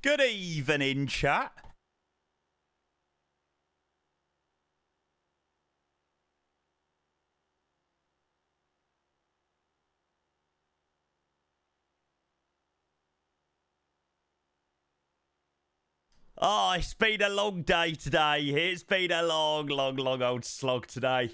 Good evening, chat. Oh, it's been a long day today. It's been a long, long, long old slog today.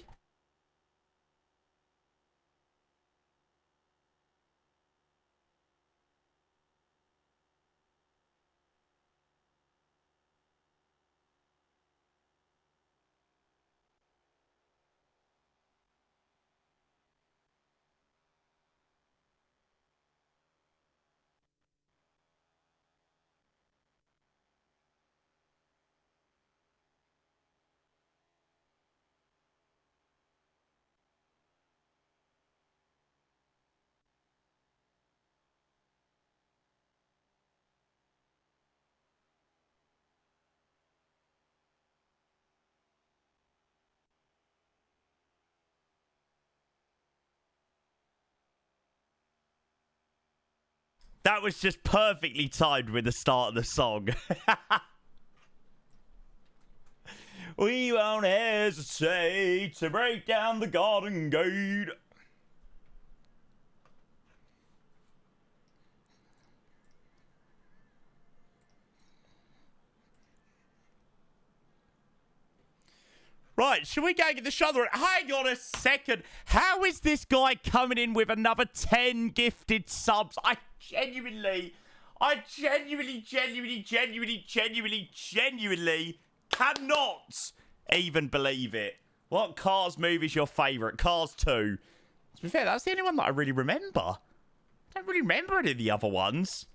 That was just perfectly timed with the start of the song. We won't hesitate to break down the garden gate. Right, should we go get the shoulder? Hang on a second. How is this guy coming in with another 10 gifted subs? I genuinely cannot even believe it. What Cars movie is your favourite? Cars 2. To be fair, that's the only one that I really remember. I don't really remember any of the other ones.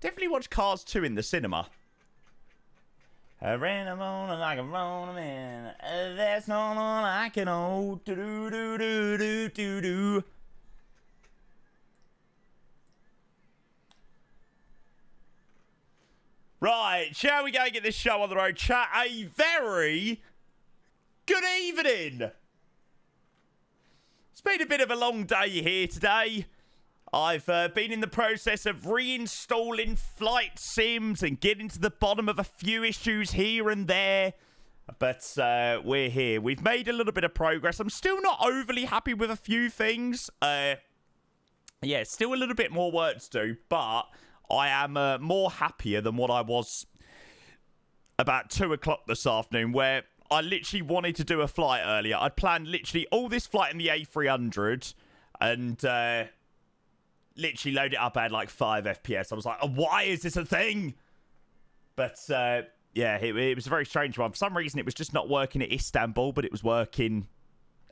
Definitely watched Cars 2 in the cinema. I ran a moan like a moan man. There's no one like an old do do do do do do do. Right, shall we go get this show on the road? Chat, a very good evening. It's been a bit of a long day here today. I've been in the process of reinstalling flight sims and getting to the bottom of a few issues here and there. But we're here. We've made a little bit of progress. I'm still not overly happy with a few things. Yeah, still a little bit more work to do. But I am more happier than what I was about 2 o'clock this afternoon, where I literally wanted to do a flight earlier. I'd planned literally all this flight in the A300 and... literally load it up, I had like 5 FPS. I was like, why is this a thing? But, yeah, it was a very strange one. For some reason, it was just not working at Istanbul, but it was working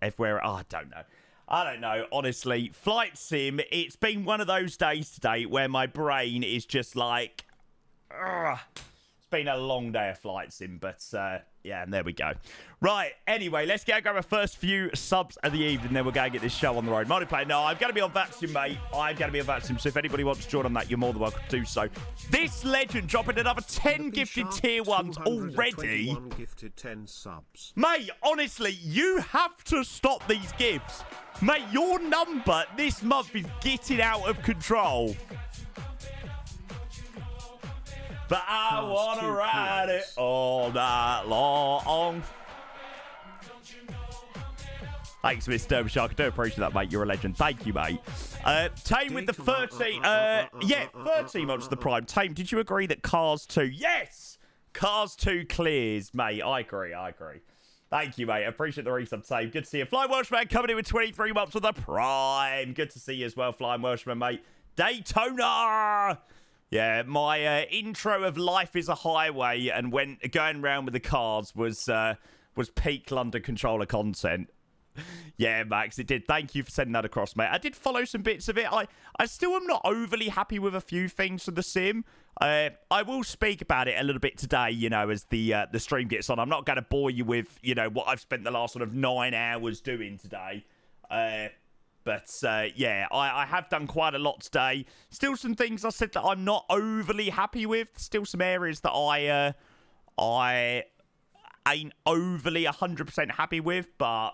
everywhere. Oh, I don't know. I don't know, honestly. Flight Sim, it's been one of those days today where my brain is just like... Ugh. It's been a long day of Flight Sim, but, yeah, and there we go. Right, anyway, let's go grab our first few subs of the evening, then we'll go and get this show on the road. Multiplayer, no, I'm going to be on Vatsim, mate. I'm going to be on Vatsim, so if anybody wants to join on that, you're more than welcome to do so. This legend dropping another 10 gifted tier 1s already. Gifted 10 subs. Mate, honestly, you have to stop these gifts. Mate, your number this month is getting out of control. But I want to ride it all night long. Thanks, Mr. Shark. I do appreciate that, mate. You're a legend. Thank you, mate. Tame with the 13. Yeah, 13 months of the Prime. Tame, did you agree that Cars 2? Yes! Cars 2 clears, mate. I agree. Thank you, mate. I appreciate the resub, Tame. Good to see you. Flying Welshman coming in with 23 months with the Prime. Good to see you as well, Flying Welshman, mate. Daytona! Yeah, my intro of Life is a Highway and when going around with the cars was peak London controller content. Yeah, Max, it did. Thank you for sending that across, mate. I did follow some bits of it. I still am not overly happy with a few things for the sim. I will speak about it a little bit today, you know, as the stream gets on. I'm not going to bore you with, you know, what I've spent the last sort of 9 hours doing today. But, yeah, I have done quite a lot today. Still some things I said that I'm not overly happy with. Still some areas that I ain't overly 100% happy with, but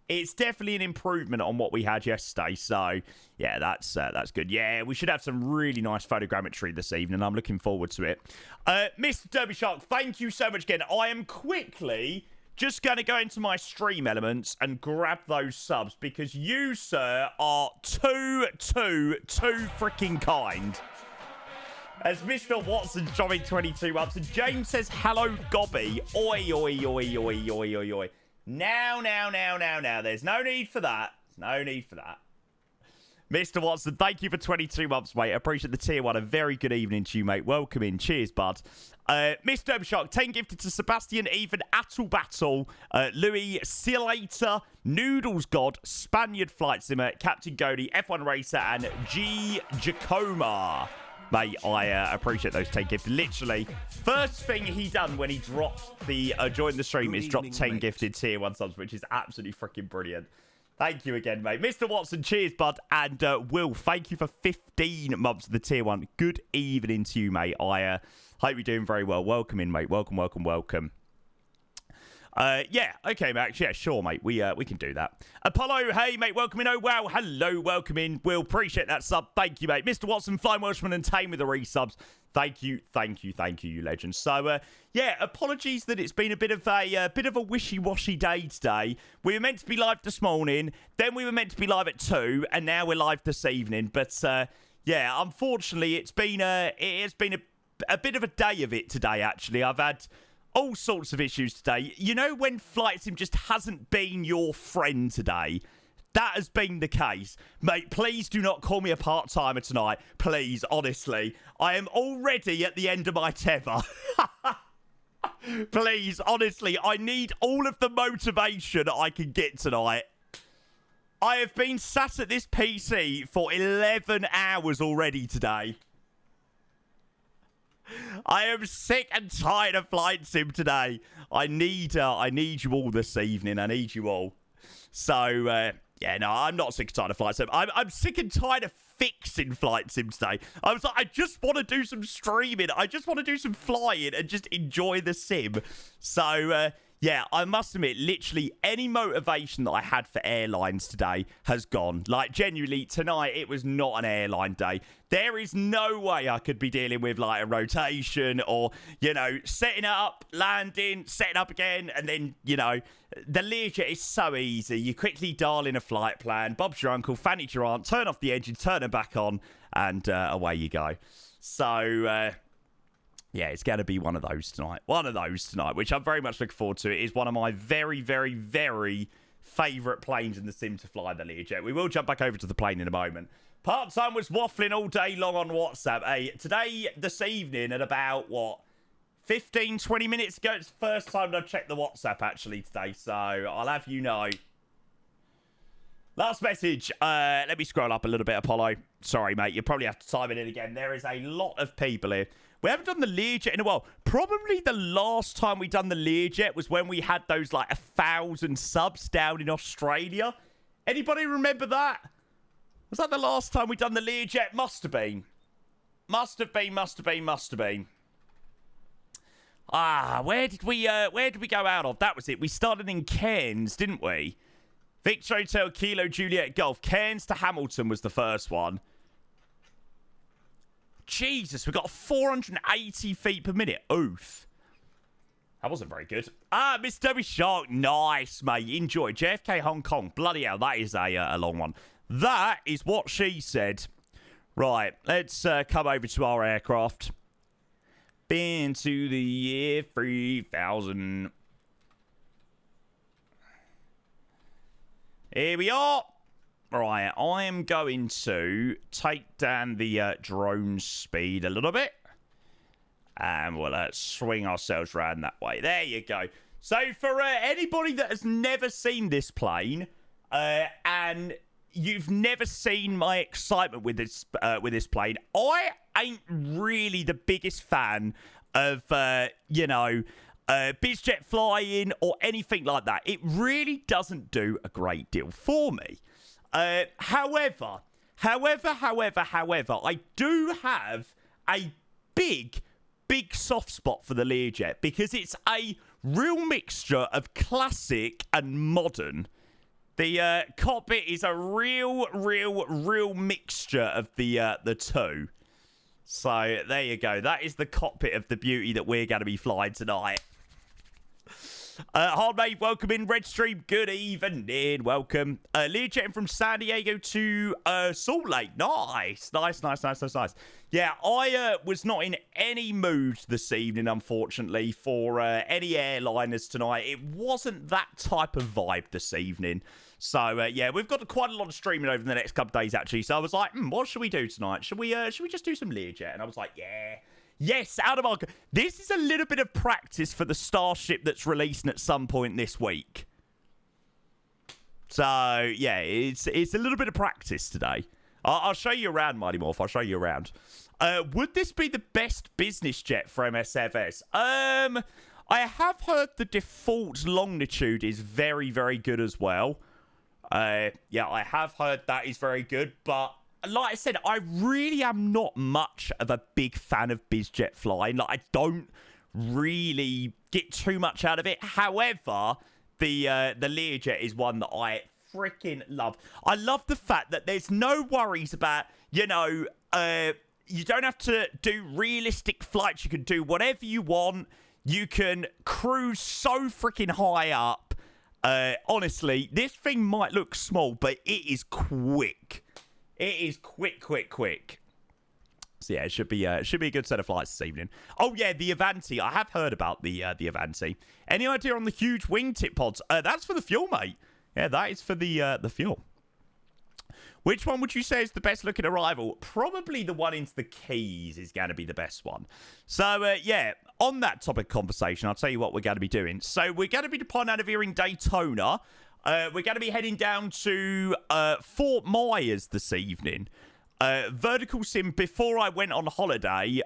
it's definitely an improvement on what we had yesterday. So, yeah, that's good. Yeah, we should have some really nice photogrammetry this evening. I'm looking forward to it. Mr. Derby Shark, thank you so much again. I am quickly just going to go into my stream elements and grab those subs because you, sir, are too freaking kind. As Mr. Watson joined 22 months, and James says, hello, Gobby. Oi, oi, oi, oi, oi, oi, oi. Now. There's no need for that. No need for that. Mr. Watson, thank you for 22 months, mate. I appreciate the tier 1. A very good evening to you, mate. Welcome in. Cheers, bud. Mr. Shark, 10 gifted to Sebastian, Even, Attle Battle, Louis, See You Later, Noodles God, Spaniard Flight Simmer, Captain Godey, F1 Racer, and G. Jacoma. Mate, I appreciate those 10 gifted. Literally, first thing he done when he dropped the join the stream is drop 10 gifted tier 1 subs, which is absolutely freaking brilliant. Thank you again, mate. Mr. Watson, cheers, bud. And Will, thank you for 15 months of the tier 1. Good evening to you, mate. I hope you're doing very well. Welcome in, mate. Welcome. Yeah, okay, Max. Yeah, sure, mate. We can do that. Apollo, hey, mate. Welcome in. Oh, wow. Hello, welcome in. We'll appreciate that sub. Thank you, mate. Mr. Watson, Flying Welshman, and Tame with the resubs. Thank you, you legends. So, yeah, apologies that it's been a bit of a wishy-washy day today. We were meant to be live this morning, then we were meant to be live at 2, and now we're live this evening. But yeah, unfortunately, it's been a bit of a day of it today. Actually, I've had all sorts of issues today. You know when Flight Sim just hasn't been your friend today? That has been the case. Mate, please do not call me a part-timer tonight. Please, honestly. I am already at the end of my tether. Please, honestly, I need all of the motivation I can get tonight. I have been sat at this PC for 11 hours already today. I am sick and tired of Flight Sim today. I need you all this evening. I need you all. So, yeah, no, I'm not sick and tired of Flight Sim. I'm sick and tired of fixing Flight Sim today. I was like, I just want to do some streaming. I just want to do some flying and just enjoy the sim. So, yeah, I must admit, literally any motivation that I had for airlines today has gone. Like, genuinely, tonight, it was not an airline day. There is no way I could be dealing with, like, a rotation or, you know, setting up, landing, setting up again, and then, you know, the Learjet is so easy. You quickly dial in a flight plan, Bob's your uncle, Fanny's your aunt, turn off the engine, turn it back on, and away you go. So, yeah, it's going to be one of those tonight. Which I'm very much looking forward to. It is one of my very, very, very favourite planes in the sim to fly, the Learjet. We will jump back over to the plane in a moment. Part-time was waffling all day long on WhatsApp. Hey, today, this evening, at about, 15, 20 minutes ago, it's the first time I've checked the WhatsApp, actually, today. So, I'll have you know. Last message. Let me scroll up a little bit, Apollo. Sorry, mate. You probably have to time it in again. There is a lot of people here. We haven't done the Learjet in a while. Probably the last time we done the Learjet was when we had those, 1,000 subs down in Australia. Anybody remember that? Was that the last time we done the Learjet? Must have been. Must have been. Ah, where did we go out of? That was it. We started in Cairns, didn't we? Victor Hotel, Kilo, Juliet, Golf. Cairns to Hamilton was the first one. Jesus, we got 480 feet per minute. Oof. That wasn't very good. Ah, Mr. Derby Shark. Nice, mate. Enjoy. JFK, Hong Kong. Bloody hell, that is a long one. That is what she said. Right, let's come over to our aircraft. Been to the year 3000. Here we are. Right, I am going to take down the drone speed a little bit. And we'll swing ourselves around that way. There you go. So for anybody that has never seen this plane, and you've never seen my excitement with this plane, I ain't really the biggest fan of, bizjet flying or anything like that. It really doesn't do a great deal for me. However, I do have a big soft spot for the Learjet because it's a real mixture of classic and modern. The cockpit is a real mixture of the two. So there you go. That is the cockpit of the beauty that we're going to be flying tonight. Hardmate, welcome in. Redstream, good evening. Welcome. Learjet'ing from San Diego to Salt Lake. Nice. Yeah, I was not in any mood this evening, unfortunately, for any airliners tonight. It wasn't that type of vibe this evening. So, yeah, we've got quite a lot of streaming over the next couple of days, actually. So I was like, what should we do tonight? Should we just do some Learjet? And I was like, yeah. Yes, out of our... This is a little bit of practice for the Starship that's releasing at some point this week. So, yeah, it's a little bit of practice today. I'll show you around, Mighty Morph. I'll show you around. Would this be the best business jet for MSFS? I have heard the default longitude is very, very good as well. Yeah, I have heard that is very good, but... Like I said, I really am not much of a big fan of bizjet flying. Like, I don't really get too much out of it. However, the Learjet is one that I freaking love. I love the fact that there's no worries about, you know, you don't have to do realistic flights. You can do whatever you want. You can cruise so freaking high up. Honestly, this thing might look small, but it is quick. It is quick. So yeah, it should be a good set of flights this evening. Oh yeah, the Avanti. I have heard about the Avanti. Any idea on the huge wingtip pods? That's for the fuel, mate. Yeah, that is for the fuel. Which one would you say is the best looking arrival? Probably the one into the Keys is going to be the best one. So yeah, on that topic conversation, I'll tell you what we're going to be doing. So we're going to be departing out of here in Daytona. We're going to be heading down to Fort Myers this evening. Vertical Sim, before I went on holiday,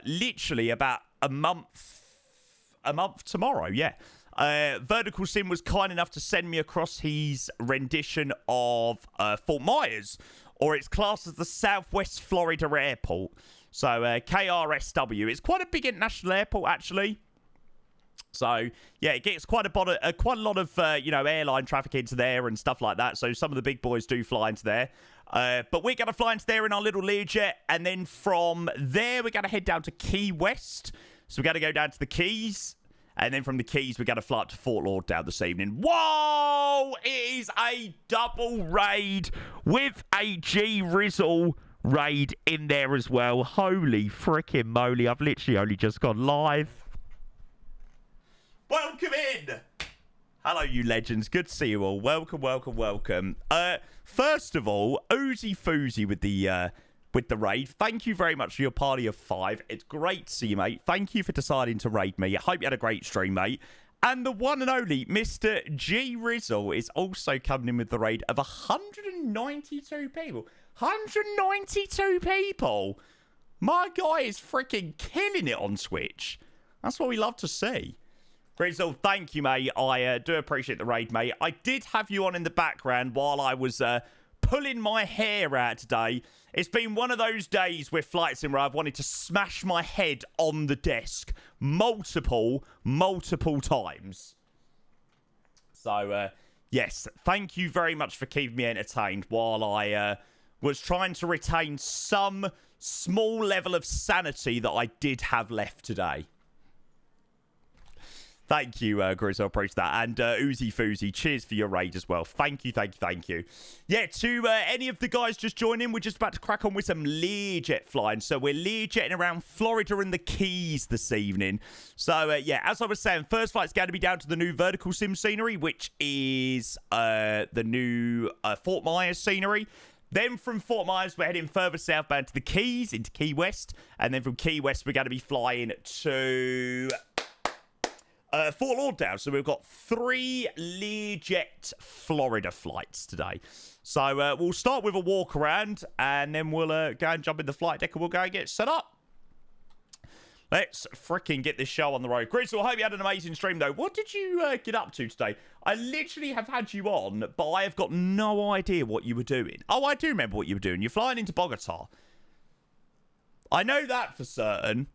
literally about a month tomorrow, yeah. Vertical Sim was kind enough to send me across his rendition of Fort Myers, or it's classed as the Southwest Florida Airport. So KRSW. It's quite a big international airport, actually. So, yeah, it gets quite a lot of you know, airline traffic into there and stuff like that. So some of the big boys do fly into there. But we're going to fly into there in our little Learjet. And then from there, we're going to head down to Key West. So we're going to go down to the Keys. And then from the Keys, we're going to fly up to Fort Lauderdale this evening. Whoa! It is a double raid with a G-Rizzle raid in there as well. Holy frickin' moly. I've literally only just gone live. Welcome in! Hello, you legends. Good to see you all. Welcome. First of all, Oozy Foozy with the raid. Thank you very much for your party of 5. It's great to see you, mate. Thank you for deciding to raid me. I hope you had a great stream, mate. And the one and only Mr. G Rizzle is also coming in with the raid of 192 people. 192 people! My guy is freaking killing it on Switch. That's what we love to see. Grizzle, thank you, mate. I do appreciate the raid, mate. I did have you on in the background while I was pulling my hair out today. It's been one of those days with Flight Sim where I've wanted to smash my head on the desk multiple times. So, yes, thank you very much for keeping me entertained while I was trying to retain some small level of sanity that I did have left today. Thank you, Grizz. I appreciate that. And Oozy Foozy, cheers for your raid as well. Thank you. Yeah, to any of the guys just joining, we're just about to crack on with some Learjet flying. So we're Learjetting around Florida and the Keys this evening. So, yeah, as I was saying, first flight's going to be down to the new Vertical Sim scenery, which is the new Fort Myers scenery. Then from Fort Myers, we're heading further southbound to the Keys, into Key West. And then from Key West, we're going to be flying to... Fort Lauderdale. So we've got 3 Learjet Florida flights today. So we'll start with a walk around and then we'll go and jump in the flight deck and we'll go and get set up. Let's freaking get this show on the road. Grizzle, I hope you had an amazing stream though. What did you get up to today? I literally have had you on, but I have got no idea what you were doing. Oh, I do remember what you were doing. You're flying into Bogota. I know that for certain.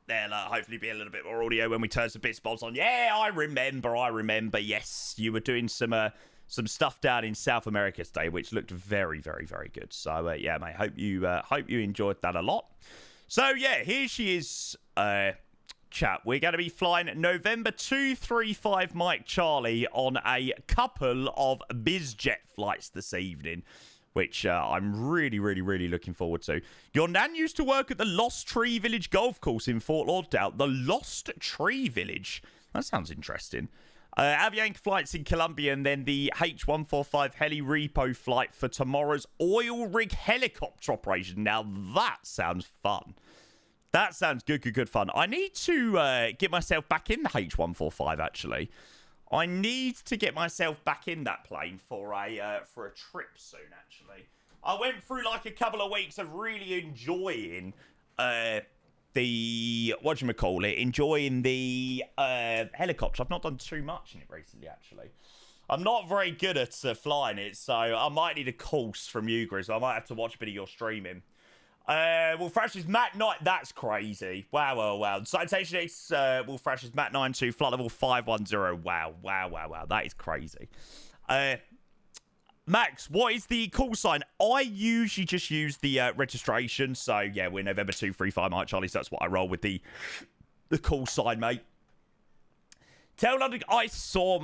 there'll hopefully be a little bit more audio when we turn some bits and bobs on. Yeah, I remember. Yes, you were doing some stuff down in South America today, which looked very, very, very good. So, yeah, mate, hope you enjoyed that a lot. So, yeah, here she is, chat. We're going to be flying November 235 Mike Charlie on a couple of BizJet flights this evening, which I'm really, really, really looking forward to. Your nan used to work at the Lost Tree Village golf course in Fort Lauderdale. The Lost Tree Village. That sounds interesting. Avianca flights in Colombia, and then the H145 heli repo flight for tomorrow's oil rig helicopter operation. Now, that sounds fun. That sounds good fun. I need to get myself back in the H145, actually. I need to get myself back in that plane for a trip soon, actually. I went through, like, a couple of weeks of really enjoying enjoying the helicopter. I've not done too much in it recently, actually. I'm not very good at flying it, so I might need a course from you, Grizz. I might have to watch a bit of your streaming. Wolf Thrasher's Mac 9, that's crazy. Wow. Citation X, Wolf Thrasher's Mac 92, flight level 510. Wow. That is crazy. Max, what is the call sign? I usually just use the registration. So, yeah, we're November 235 Mike Charlie, so that's what I roll with the call sign, mate. Tell London, I saw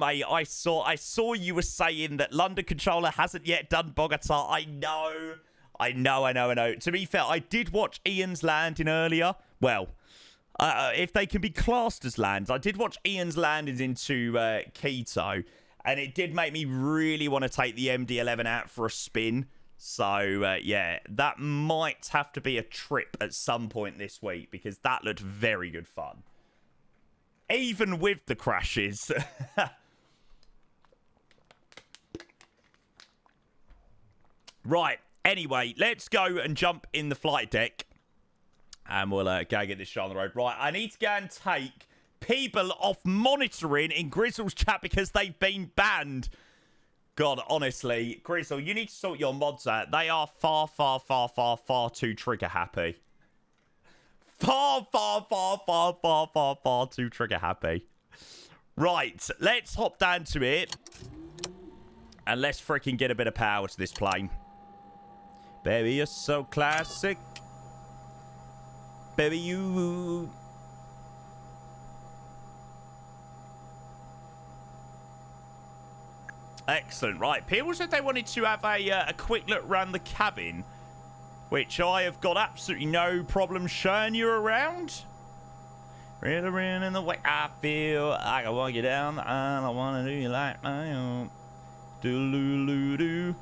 you were saying that London Controller hasn't yet done Bogota. I know. To be fair, I did watch Ian's landing earlier. Well, if they can be classed as lands, I did watch Ian's landings into Quito, and it did make me really want to take the MD-11 out for a spin. So, yeah, that might have to be a trip at some point this week, because that looked very good fun. Even with the crashes. Right. Anyway, let's go and jump in the flight deck. And we'll go get this show on the road. Right, I need to go and take people off monitoring in Grizzle's chat because they've been banned. God, honestly, Grizzle, you need to sort your mods out. They are far too trigger happy. Far too trigger happy. Right, let's hop down to it. And let's freaking get a bit of power to this plane. Baby, you're so classic. Baby, you... Excellent. Right, people said they wanted to have a quick look around the cabin, which I have got absolutely no problem showing you around. Reeling in the way I feel, like I want you down, and I want to do you like my own. Do-loo-loo-doo.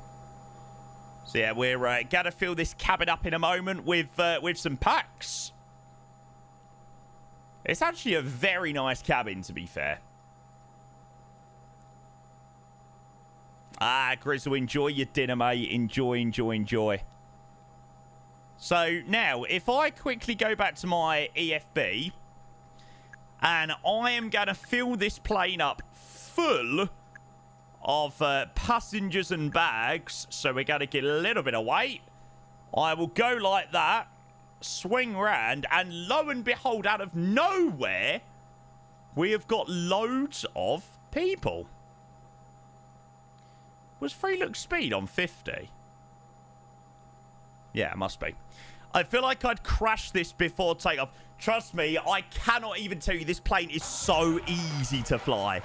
So yeah, we're gonna fill this cabin up in a moment with some packs. It's actually a very nice cabin, to be fair. Ah, Grizzle, enjoy your dinner, mate. Enjoy. So now, if I quickly go back to my EFB, and I am gonna fill this plane up full of passengers and bags, so we're going to get a little bit of weight. I will go like that, swing round, and lo and behold, out of nowhere, we have got loads of people. Was free look speed on 50? Yeah, it must be. I feel like I'd crash this before takeoff. Trust me, I cannot even tell you, this plane is so easy to fly.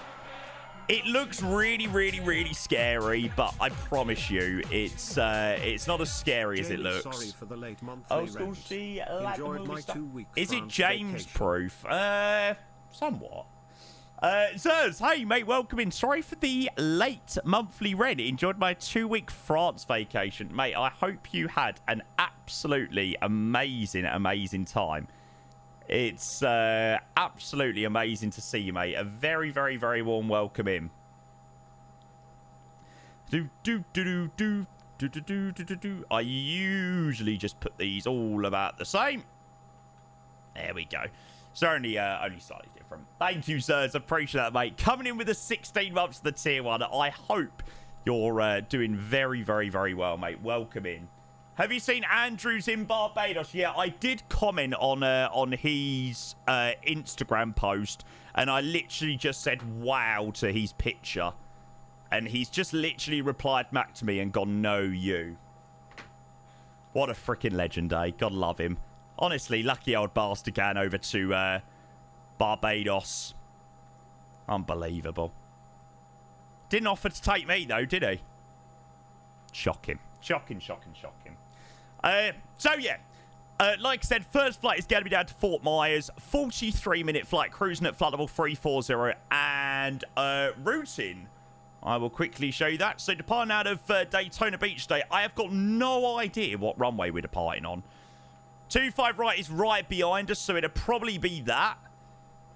It looks really scary, but I promise you, it's not as scary as it looks. Sorry for the late monthly Old school, she like the Enjoyed movie my stuff. 2-week Is it France James vacation. proof? Somewhat. Sirs, hey mate, welcome in. Sorry for the late monthly rent. Enjoyed my 2-week France vacation, mate. I hope you had an absolutely amazing time. It's absolutely amazing to see you, mate. A very warm welcome in. I usually just put these all about the same. There we go. It's only slightly different. Thank you, sirs. Appreciate that, mate. Coming in with the 16 months of the tier 1. I hope you're doing very well, mate. Welcome in. Have you seen Andrew's in Barbados? Yeah, I did comment on his Instagram post, and I literally just said wow to his picture. And he's just literally replied back to me and gone, no, you. What a freaking legend, eh? God love him. Honestly, lucky old bastard going over to Barbados. Unbelievable. Didn't offer to take me, though, did he? Shocking. Shocking, shocking, shocking. So, yeah. Like I said, first flight is going to be down to Fort Myers. 43-minute flight, cruising at flight level 340. And routing, I will quickly show you that. So, departing out of Daytona Beach today, I have got no idea what runway we're departing on. 25 right is right behind us, so it'll probably be that.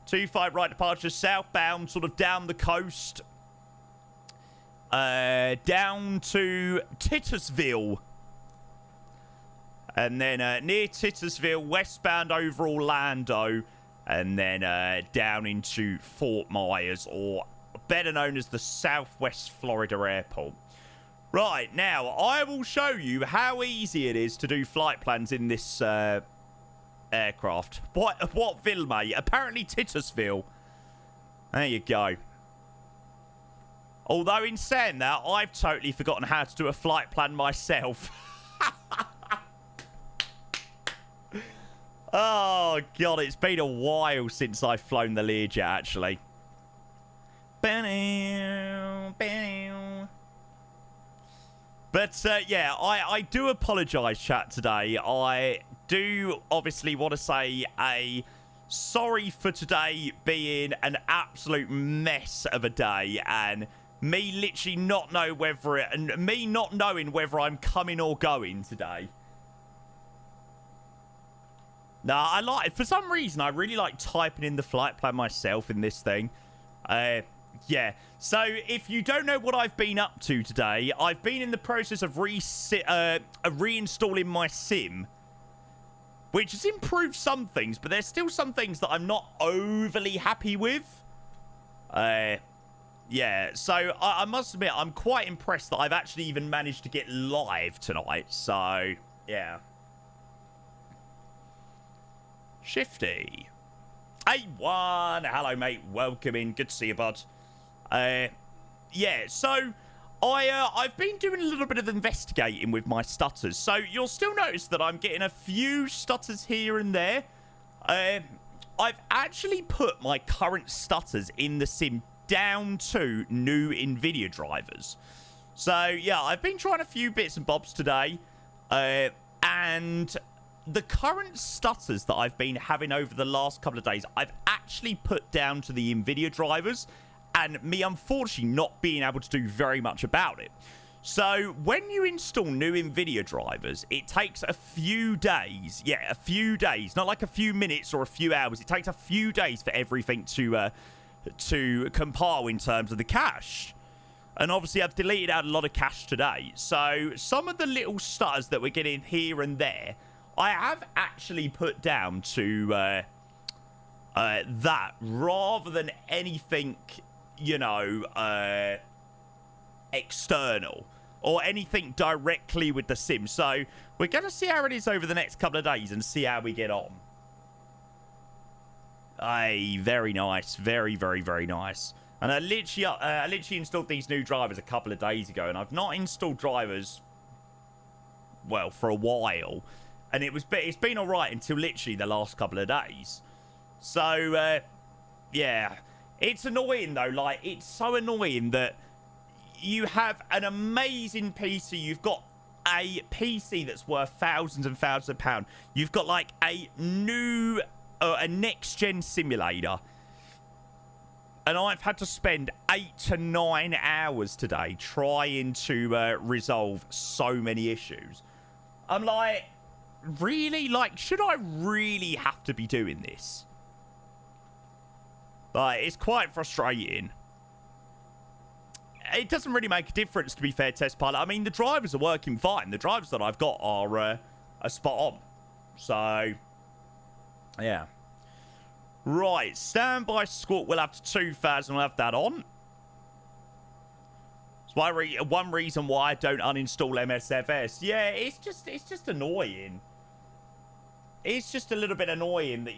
25 right departure southbound, sort of down the coast. Down to Titusville. And then near Titusville, westbound over Orlando. And then down into Fort Myers, or better known as the Southwest Florida Airport. Right, now, I will show you how easy it is to do flight plans in this aircraft. Whatville, mate? Apparently Titusville. There you go. Although, in saying that, I've totally forgotten how to do a flight plan myself. Oh, God, it's been a while since I've flown the Learjet, actually. But, yeah, I do apologise, chat, today. I do obviously want to say a sorry for today being an absolute mess of a day, and me literally not knowing whether I'm coming or going today. Nah, for some reason, I really like typing in the flight plan myself in this thing. Yeah, so if you don't know what I've been up to today, I've been in the process of reinstalling my sim, which has improved some things, but there's still some things that I'm not overly happy with. Yeah, so I must admit, I'm quite impressed that I've actually even managed to get live tonight, so, yeah. Shifty. A1, hello, mate, welcome in, good to see you, bud. Yeah, so I've been doing a little bit of investigating with my stutters. So you'll still notice that I'm getting a few stutters here and there. I've actually put my current stutters in the sim down to new NVIDIA drivers. So yeah, I've been trying a few bits and bobs today. And the current stutters that I've been having over the last couple of days, I've actually put down to the NVIDIA drivers. And me, unfortunately, not being able to do very much about it. So, when you install new NVIDIA drivers, it takes a few days. Yeah, a few days. Not like a few minutes or a few hours. It takes a few days for everything to compile in terms of the cache. And obviously, I've deleted out a lot of cache today. So, some of the little stutters that we're getting here and there, I have actually put down to that rather than anything, you know, external or anything directly with the sim. So we're going to see how it is over the next couple of days and see how we get on. Very nice. Very, very, very nice. And I literally installed these new drivers a couple of days ago, and I've not installed drivers, well, for a while. And it's been all right until literally the last couple of days. So, yeah. It's annoying, though. Like, it's so annoying that you have an amazing PC. You've got a PC that's worth thousands and thousands of pounds. You've got, like, a new, a next-gen simulator. And I've had to spend 8 to 9 hours today trying to resolve so many issues. I'm like, really? Like, should I really have to be doing this? Like, it's quite frustrating. It doesn't really make a difference, to be fair, Test Pilot. I mean, the drivers are working fine. The drivers that I've got are spot on. So, yeah. Right, standby squawk. We'll have to 2,000. We'll have that on. It's one reason why I don't uninstall MSFS. Yeah, it's just annoying. It's just a little bit annoying that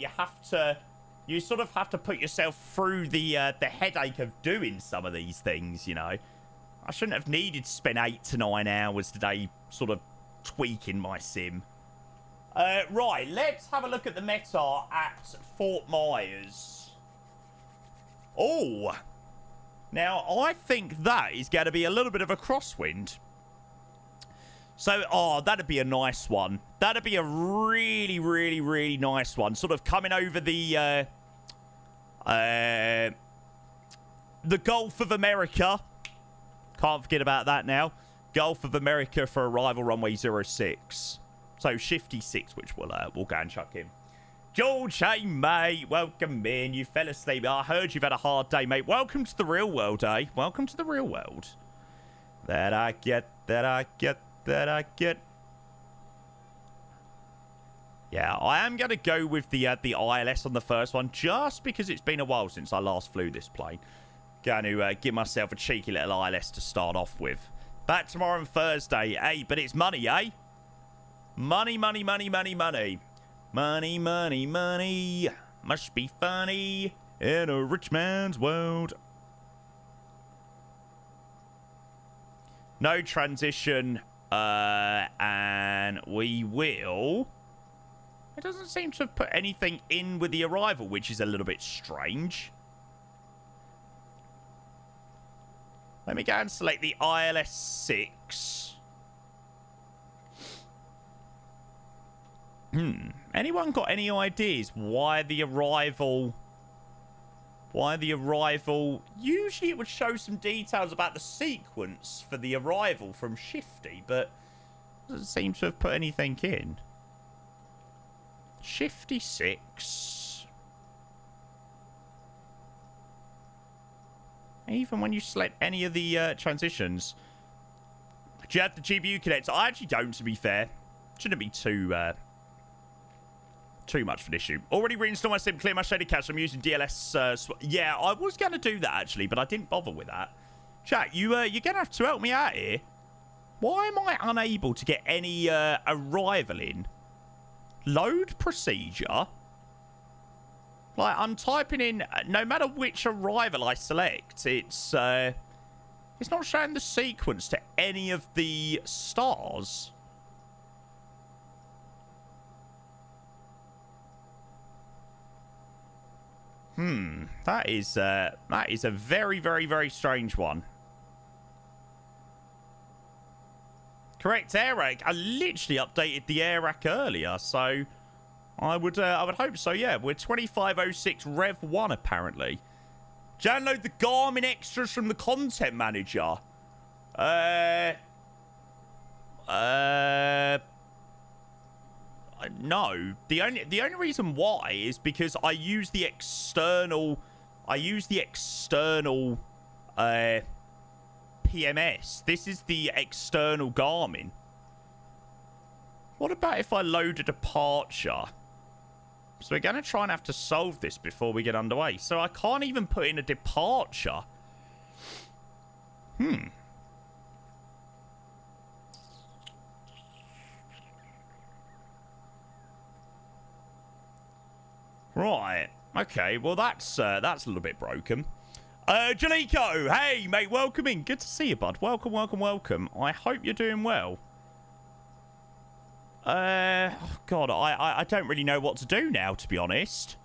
you sort of have to put yourself through the headache of doing some of these things, you know. I shouldn't have needed to spend 8 to 9 hours today sort of tweaking my sim. Right, let's have a look at the meta at Fort Myers. Oh, now I think that is going to be a little bit of a crosswind. So, oh, that'd be a nice one. That'd be a really, really, really nice one. Sort of coming over the Gulf of America. Can't forget about that now. Gulf of America for arrival runway 06. So, Shifty 6, which we'll go and chuck in. George, hey, mate. Welcome in. You fell asleep. I heard you've had a hard day, mate. Welcome to the real world, eh? Welcome to the real world. That I get, that I get, that I get. Yeah, I am going to go with the ILS on the first one, just because it's been a while since I last flew this plane. Going to give myself a cheeky little ILS to start off with. Back tomorrow and Thursday. Hey, but it's money, eh? Money, money, money, money, money. Money, money, money. Must be funny in a rich man's world. No transition. And we will... It doesn't seem to have put anything in with the arrival, which is a little bit strange. Let me go and select the ILS 6. Anyone got any ideas why the arrival... Usually it would show some details about the sequence for the arrival from Shifty, but doesn't seem to have put anything in. Shifty 6. Even when you select any of the transitions. Do you have the GPU connector? I actually don't, to be fair. Shouldn't be too much of an issue. Already reinstalled my sim, clear my shaded cache. I'm using DLS. Yeah, I was going to do that, actually, but I didn't bother with that. Chat, you're going to have to help me out here. Why am I unable to get any arrival in? Load procedure? Like, I'm typing in, no matter which arrival I select, it's not showing the sequence to any of the stars. That is a very, very, very strange one. Correct air rack. I literally updated the air rack earlier, so I would hope so. Yeah, we're 2506 Rev 1 apparently. Download the Garmin extras from the content manager. No. The only reason why is because I use the external PMS. This is the external Garmin. What about if I load a departure? So we're going to try and have to solve this before we get underway. So I can't even put in a departure. Right. Okay, well, that's a little bit broken. Jalico, hey, mate, welcome in. Good to see you, bud. Welcome, welcome, welcome. I hope you're doing well. Oh, God, I don't really know what to do now, to be honest.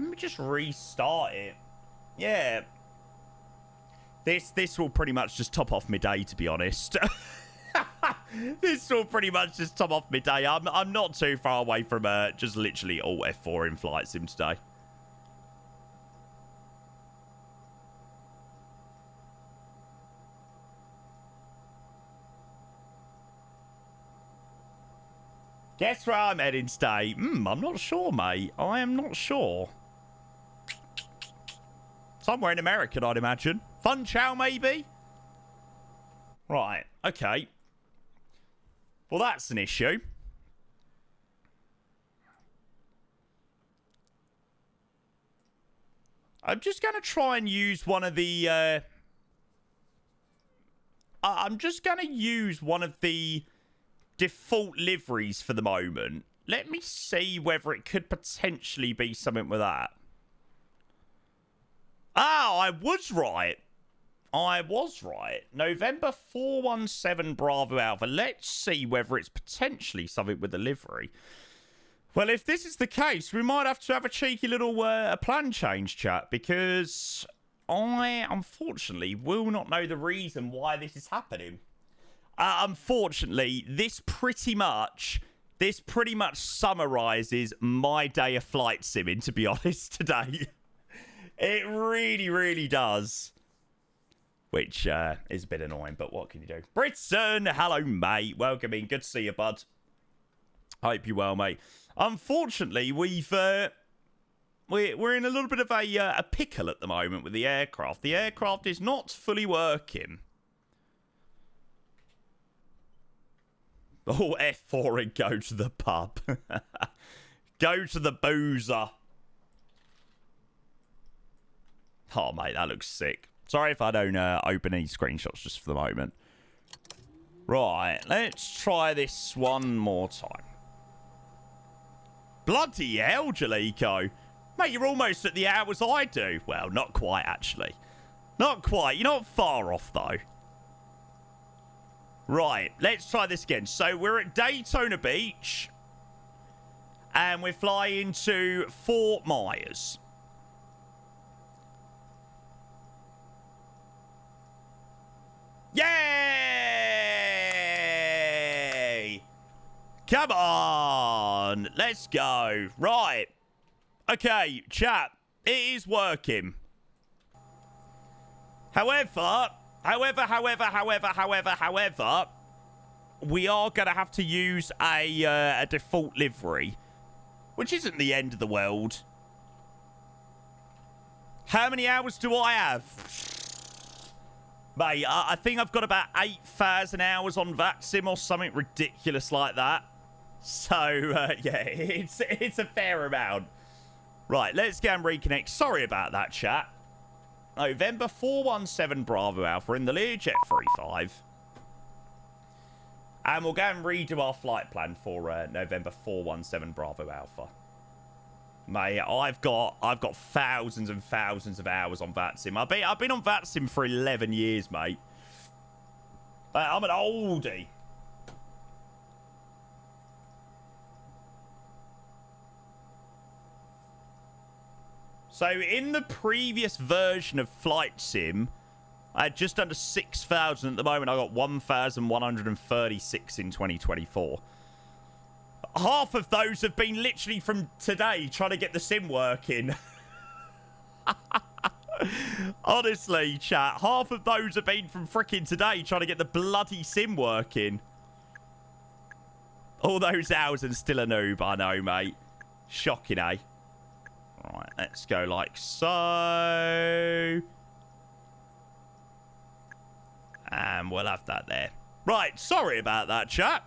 Let me just restart it. Yeah. This will pretty much just top off my day, to be honest. This will pretty much just top off my day. I'm not too far away from just literally Alt F4 in Flight Sim today. Guess where I'm heading today? I'm not sure, mate. I am not sure. Somewhere in America, I'd imagine. Fun chow, maybe? Right, okay. Well, that's an issue. I'm just going to try and use one of the... I'm just going to use one of the default liveries for the moment. Let me see whether it could potentially be something with that. Oh, I was right. I was right. November 417 Bravo Alpha. Let's see whether it's potentially something with the livery. Well, if this is the case, we might have to have a cheeky little a plan change, chat, because I, unfortunately, will not know the reason why this is happening. Unfortunately, this pretty much summarizes my day of flight simming, to be honest, today. It really, really does. Which is a bit annoying, but what can you do? Britain, hello, mate. Welcome in. Good to see you, bud. Hope you're well, mate. Unfortunately, we're in a little bit of a pickle at the moment with the aircraft. The aircraft is not fully working. Oh, F4 and go to the pub. Go to the boozer. Oh, mate, that looks sick. Sorry if I don't open any screenshots just for the moment. Right, let's try this one more time. Bloody hell, Jalico. Mate, you're almost at the hours I do. Well, not quite, actually. Not quite. You're not far off, though. Right, let's try this again. So we're at Daytona Beach. And we're flying to Fort Myers. Yay! Come on. Let's go. Right. Okay, chat. It is working. However, we are going to have to use a default livery, which isn't the end of the world. How many hours do I have? Mate, I think I've got about 8,000 hours on VATSIM or something ridiculous like that. So, yeah, it's a fair amount. Right, let's go and reconnect. Sorry about that, chat. November 417 Bravo Alpha in the Learjet 35. And we'll go and redo our flight plan for November 417 Bravo Alpha. Mate, I've got thousands and thousands of hours on VATSIM. I've been on VATSIM for 11 years, mate. I'm an oldie. So in the previous version of Flight Sim, I had just under 6,000. At the moment, I got 1,136 in 2024. Half of those have been literally from today trying to get the sim working. Honestly, chat, half of those have been from freaking today trying to get the bloody sim working. All those hours and still a noob, I know, mate. Shocking, eh? Right, let's go like so. And we'll have that there. Right, sorry about that, chat.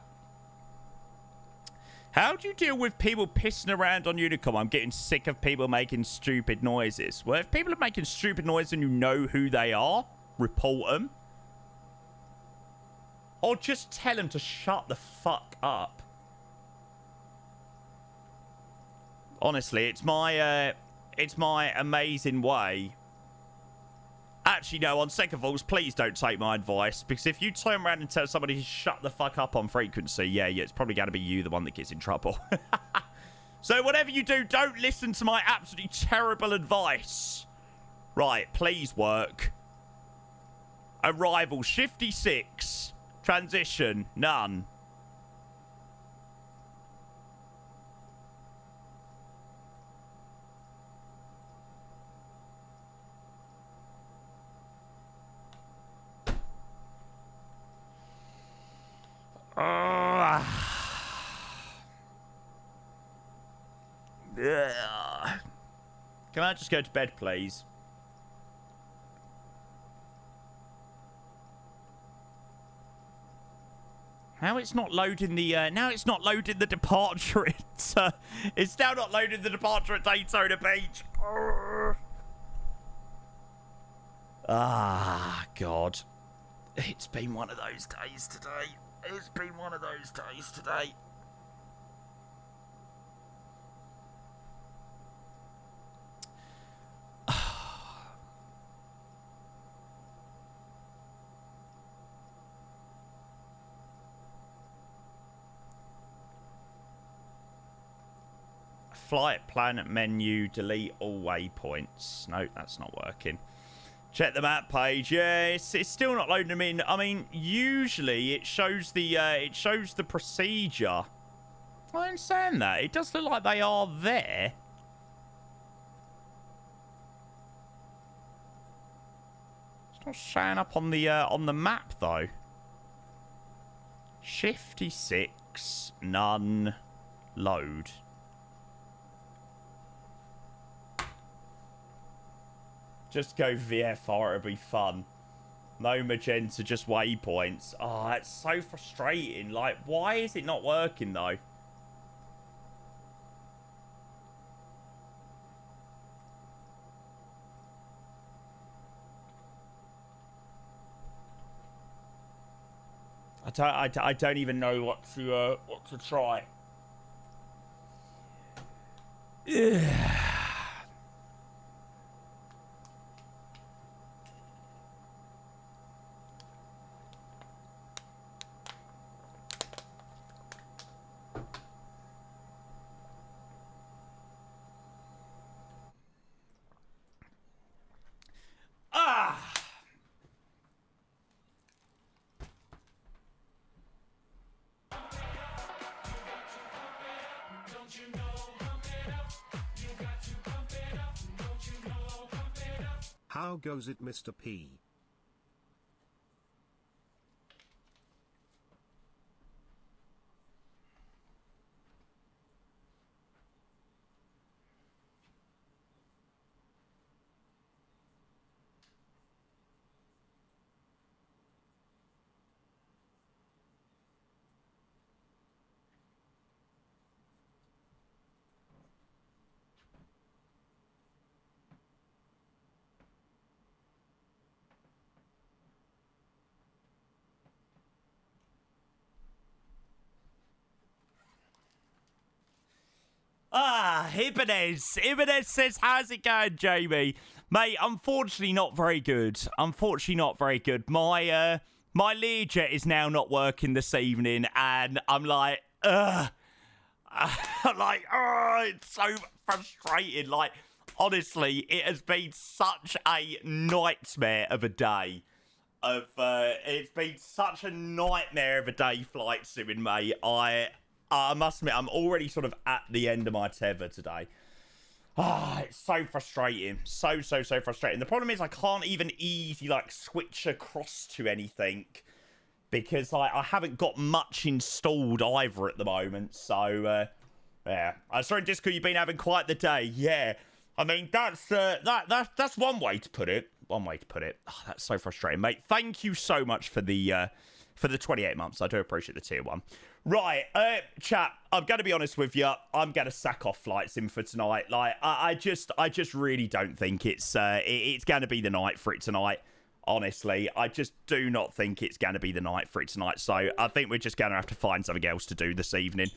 How do you deal with people pissing around on Unicom? I'm getting sick of people making stupid noises. Well, if people are making stupid noises and you know who they are, report them. Or just tell them to shut the fuck up. Honestly, it's my amazing way. Actually, no, on second thoughts, please don't take my advice. Because if you turn around and tell somebody to shut the fuck up on frequency, yeah, it's probably going to be you, the one that gets in trouble. So whatever you do, don't listen to my absolutely terrible advice. Right, please work. Arrival, Shifty 6. Transition, none. Can I just go to bed, please? Now it's not loading the, departure at, it's now not loading the departure at Daytona Beach. Ah, God. It's been one of those days today. It's been one of those days today. Flight plan menu, delete all waypoints. No, that's not working. Check the map page. Yeah, it's still not loading them in. I mean, usually it shows the procedure. I understand that. It does look like they are there. It's not showing up on the map though. Shifty 6, none, load. Just go VFR, it'll be fun. No magenta, just waypoints. Oh, it's so frustrating. Like, why is it not working, though? I don't even know what to try. How goes it, Mr. P? Ibanez. Ibanez says, how's it going, Jamie? Mate, unfortunately not very good. Unfortunately not very good. My Learjet is now not working this evening, and I'm like, ugh. I'm like, oh, it's so frustrating. Like, honestly, it has been such a nightmare of a day. It's been such a nightmare of a day flight simming, mate. I must admit, I'm already sort of at the end of my tether today. It's so frustrating. So frustrating. The problem is I can't even easily, like, switch across to anything because I haven't got much installed either at the moment. So, yeah. I saw in Discord you've been having quite the day. Yeah. I mean, that's one way to put it. One way to put it. Oh, that's so frustrating, mate. Thank you so much for the 28 months. I do appreciate the tier 1. Right, chat, I'm going to be honest with you. I'm going to sack off Flight Sim for tonight. Like, I just really don't think it's going to be the night for it tonight. Honestly, I just do not think it's going to be the night for it tonight. So I think we're just going to have to find something else to do this evening.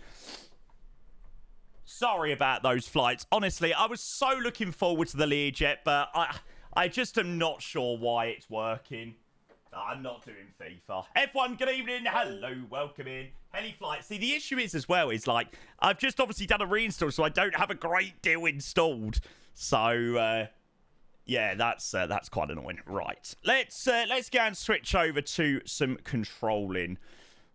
Sorry about those flights. Honestly, I was so looking forward to the Learjet, but I just am not sure why it's working. I'm not doing FIFA. F1, good evening. Hello, welcome in. Heli flight. See, the issue is as well is like I've just obviously done a reinstall, so I don't have a great deal installed. So yeah, that's quite annoying. Right, let's go and switch over to some controlling.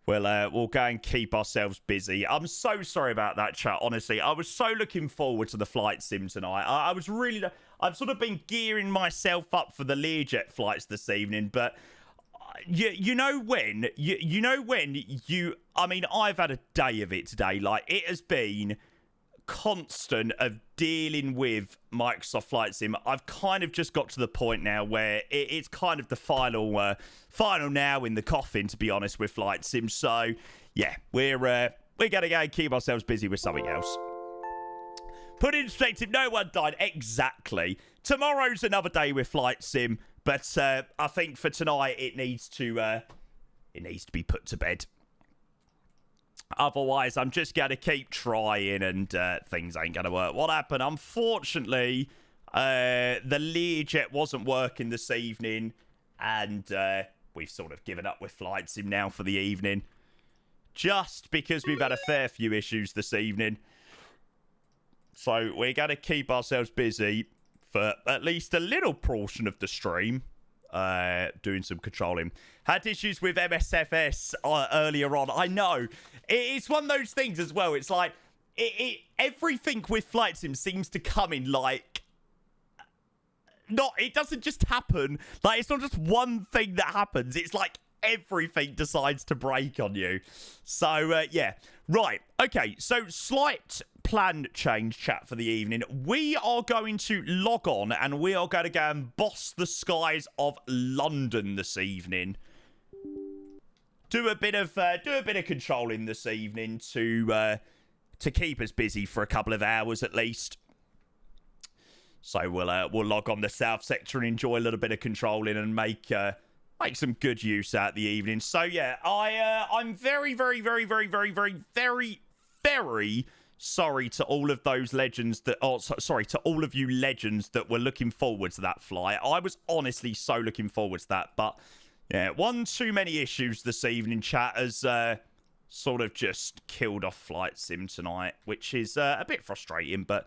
We'll go and keep ourselves busy. I'm so sorry about that, chat. Honestly, I was so looking forward to the flight sim tonight. I've sort of been gearing myself up for the Learjet flights this evening, but. You know when I mean, I've had a day of it today. Like, it has been constant of dealing with Microsoft Flight Sim, I've kind of just got to the point now where it's kind of the final nail in the coffin, to be honest, with Flight Sim. So, yeah, we're going to go and keep ourselves busy with something else. Put in perspective, no one died. Exactly. Tomorrow's another day with Flight Sim, but I think for tonight it needs to be put to bed. Otherwise, I'm just going to keep trying and things ain't going to work. What happened? Unfortunately, the Learjet wasn't working this evening, and we've sort of given up with Flight Sim now for the evening. Just because we've had a fair few issues this evening. So we're going to keep ourselves busy for at least a little portion of the stream. Doing some controlling. Had issues with MSFS earlier on. I know. It's one of those things as well. It's like, everything with Flight Sim seems to come in like... It doesn't just happen. Like, it's not just one thing that happens. It's like everything decides to break on you. So, yeah. Right. Okay. So, slight plan change, chat, for the evening. We are going to log on and we are going to go and boss the skies of London this evening. Do a bit of controlling this evening to keep us busy for a couple of hours at least. So we'll log on the south sector and enjoy a little bit of controlling and make some good use out of the evening. So yeah, I'm very, very, very, very, very, very, very, very sorry to all of those legends that... Oh, sorry, to all of you legends that were looking forward to that flight. I was honestly so looking forward to that. But, yeah, one too many issues this evening, chat, has sort of just killed off Flight Sim tonight, which is a bit frustrating, but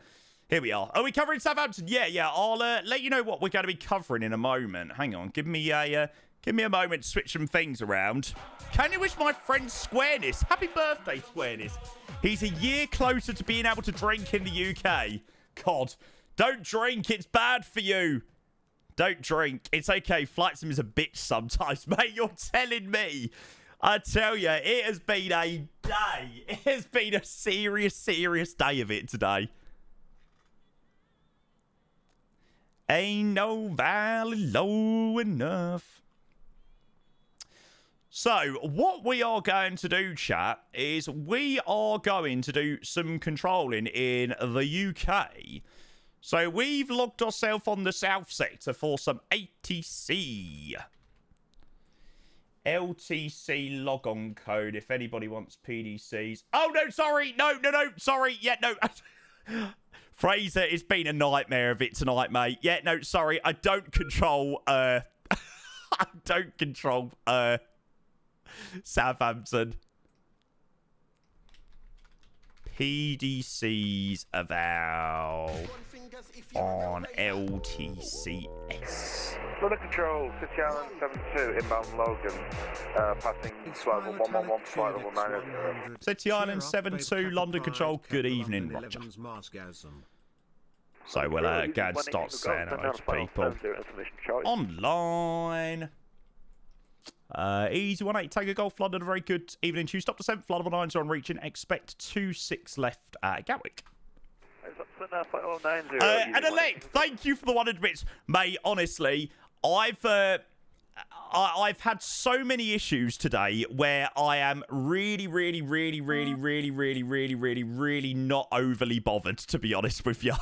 here we are. Are we covering Southampton? Yeah, I'll let you know what we're going to be covering in a moment. Hang on, give me a moment to switch some things around. Can you wish my friend Squareness happy birthday, Squareness? He's a year closer to being able to drink in the UK. God, don't drink. It's bad for you. Don't drink. It's okay. Flight Sim is a bitch sometimes, mate. You're telling me. I tell you, it has been a day. It has been a serious, serious day of it today. Ain't no valley low enough. So, what we are going to do, chat, is we are going to do some controlling in the UK. So, we've logged ourselves on the south sector for some ATC. LTC logon code, if anybody wants PDCs. Oh, no, sorry. No, sorry. Yeah, no. Fraser, it's been a nightmare of it tonight, mate. Yeah, no, sorry. I don't control, I don't control, Southampton. PDCs avow on LTCS. London Control, City Island 72, inbound Logan, passing flight level 111, flight level 9. City Island 72, London Control, good evening, Roger. So we'll go and start saying hello to people online. Easy 18 Tiger Golf London, a very good evening to you. Stop to 7th, flight level 9s on reaching. Expect 26 left at Gatwick. And Elect, thank you for the 100 bits. Mate, honestly, I've had so many issues today where I am really not overly bothered, to be honest with you.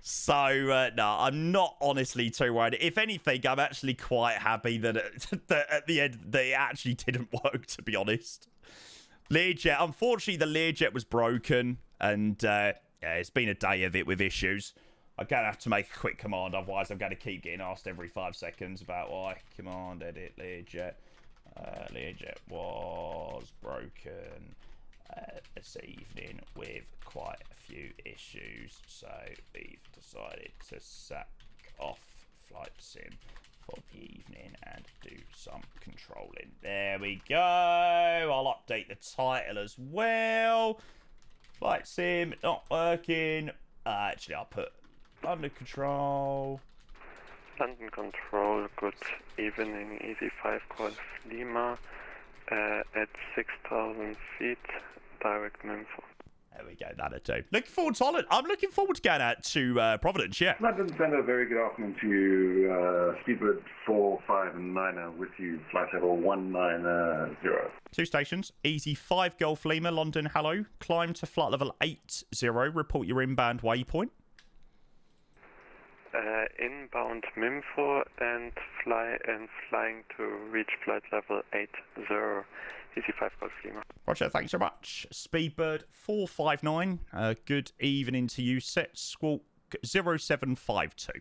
So, no, I'm not honestly too worried. If anything, I'm actually quite happy that, at the end, that it actually didn't work, to be honest. Learjet, unfortunately, the Learjet was broken, and, yeah, it's been a day of it with issues. I'm going to have to make a quick command, otherwise I'm going to keep getting asked every 5 seconds about why. Command, edit, Learjet. Learjet was broken this evening with quite a few issues, so we've decided to sack off Flight Sim for the evening and do some controlling. There we go. I'll update the title as well. Flight Sim not working. Actually, I'll put London Control. London Control, good evening, Easy 5 Golf Lima, at 6,000 feet, direct Memphis. There we go, that'll do. Looking forward to Holland. I'm looking forward to going out to Providence, yeah. London Centre, very good afternoon to you. Speedbird 459 with you, flight level 190. 2 stations. Easy 5 Golf Lima, London, hello. Climb to flight level 80. Report your inbound waypoint. Inbound Mimfo and flying to reach flight level 80. Easy 5 Golf Lima. Roger, thanks so much. Speedbird 459. Good evening to you. Set squawk 0752.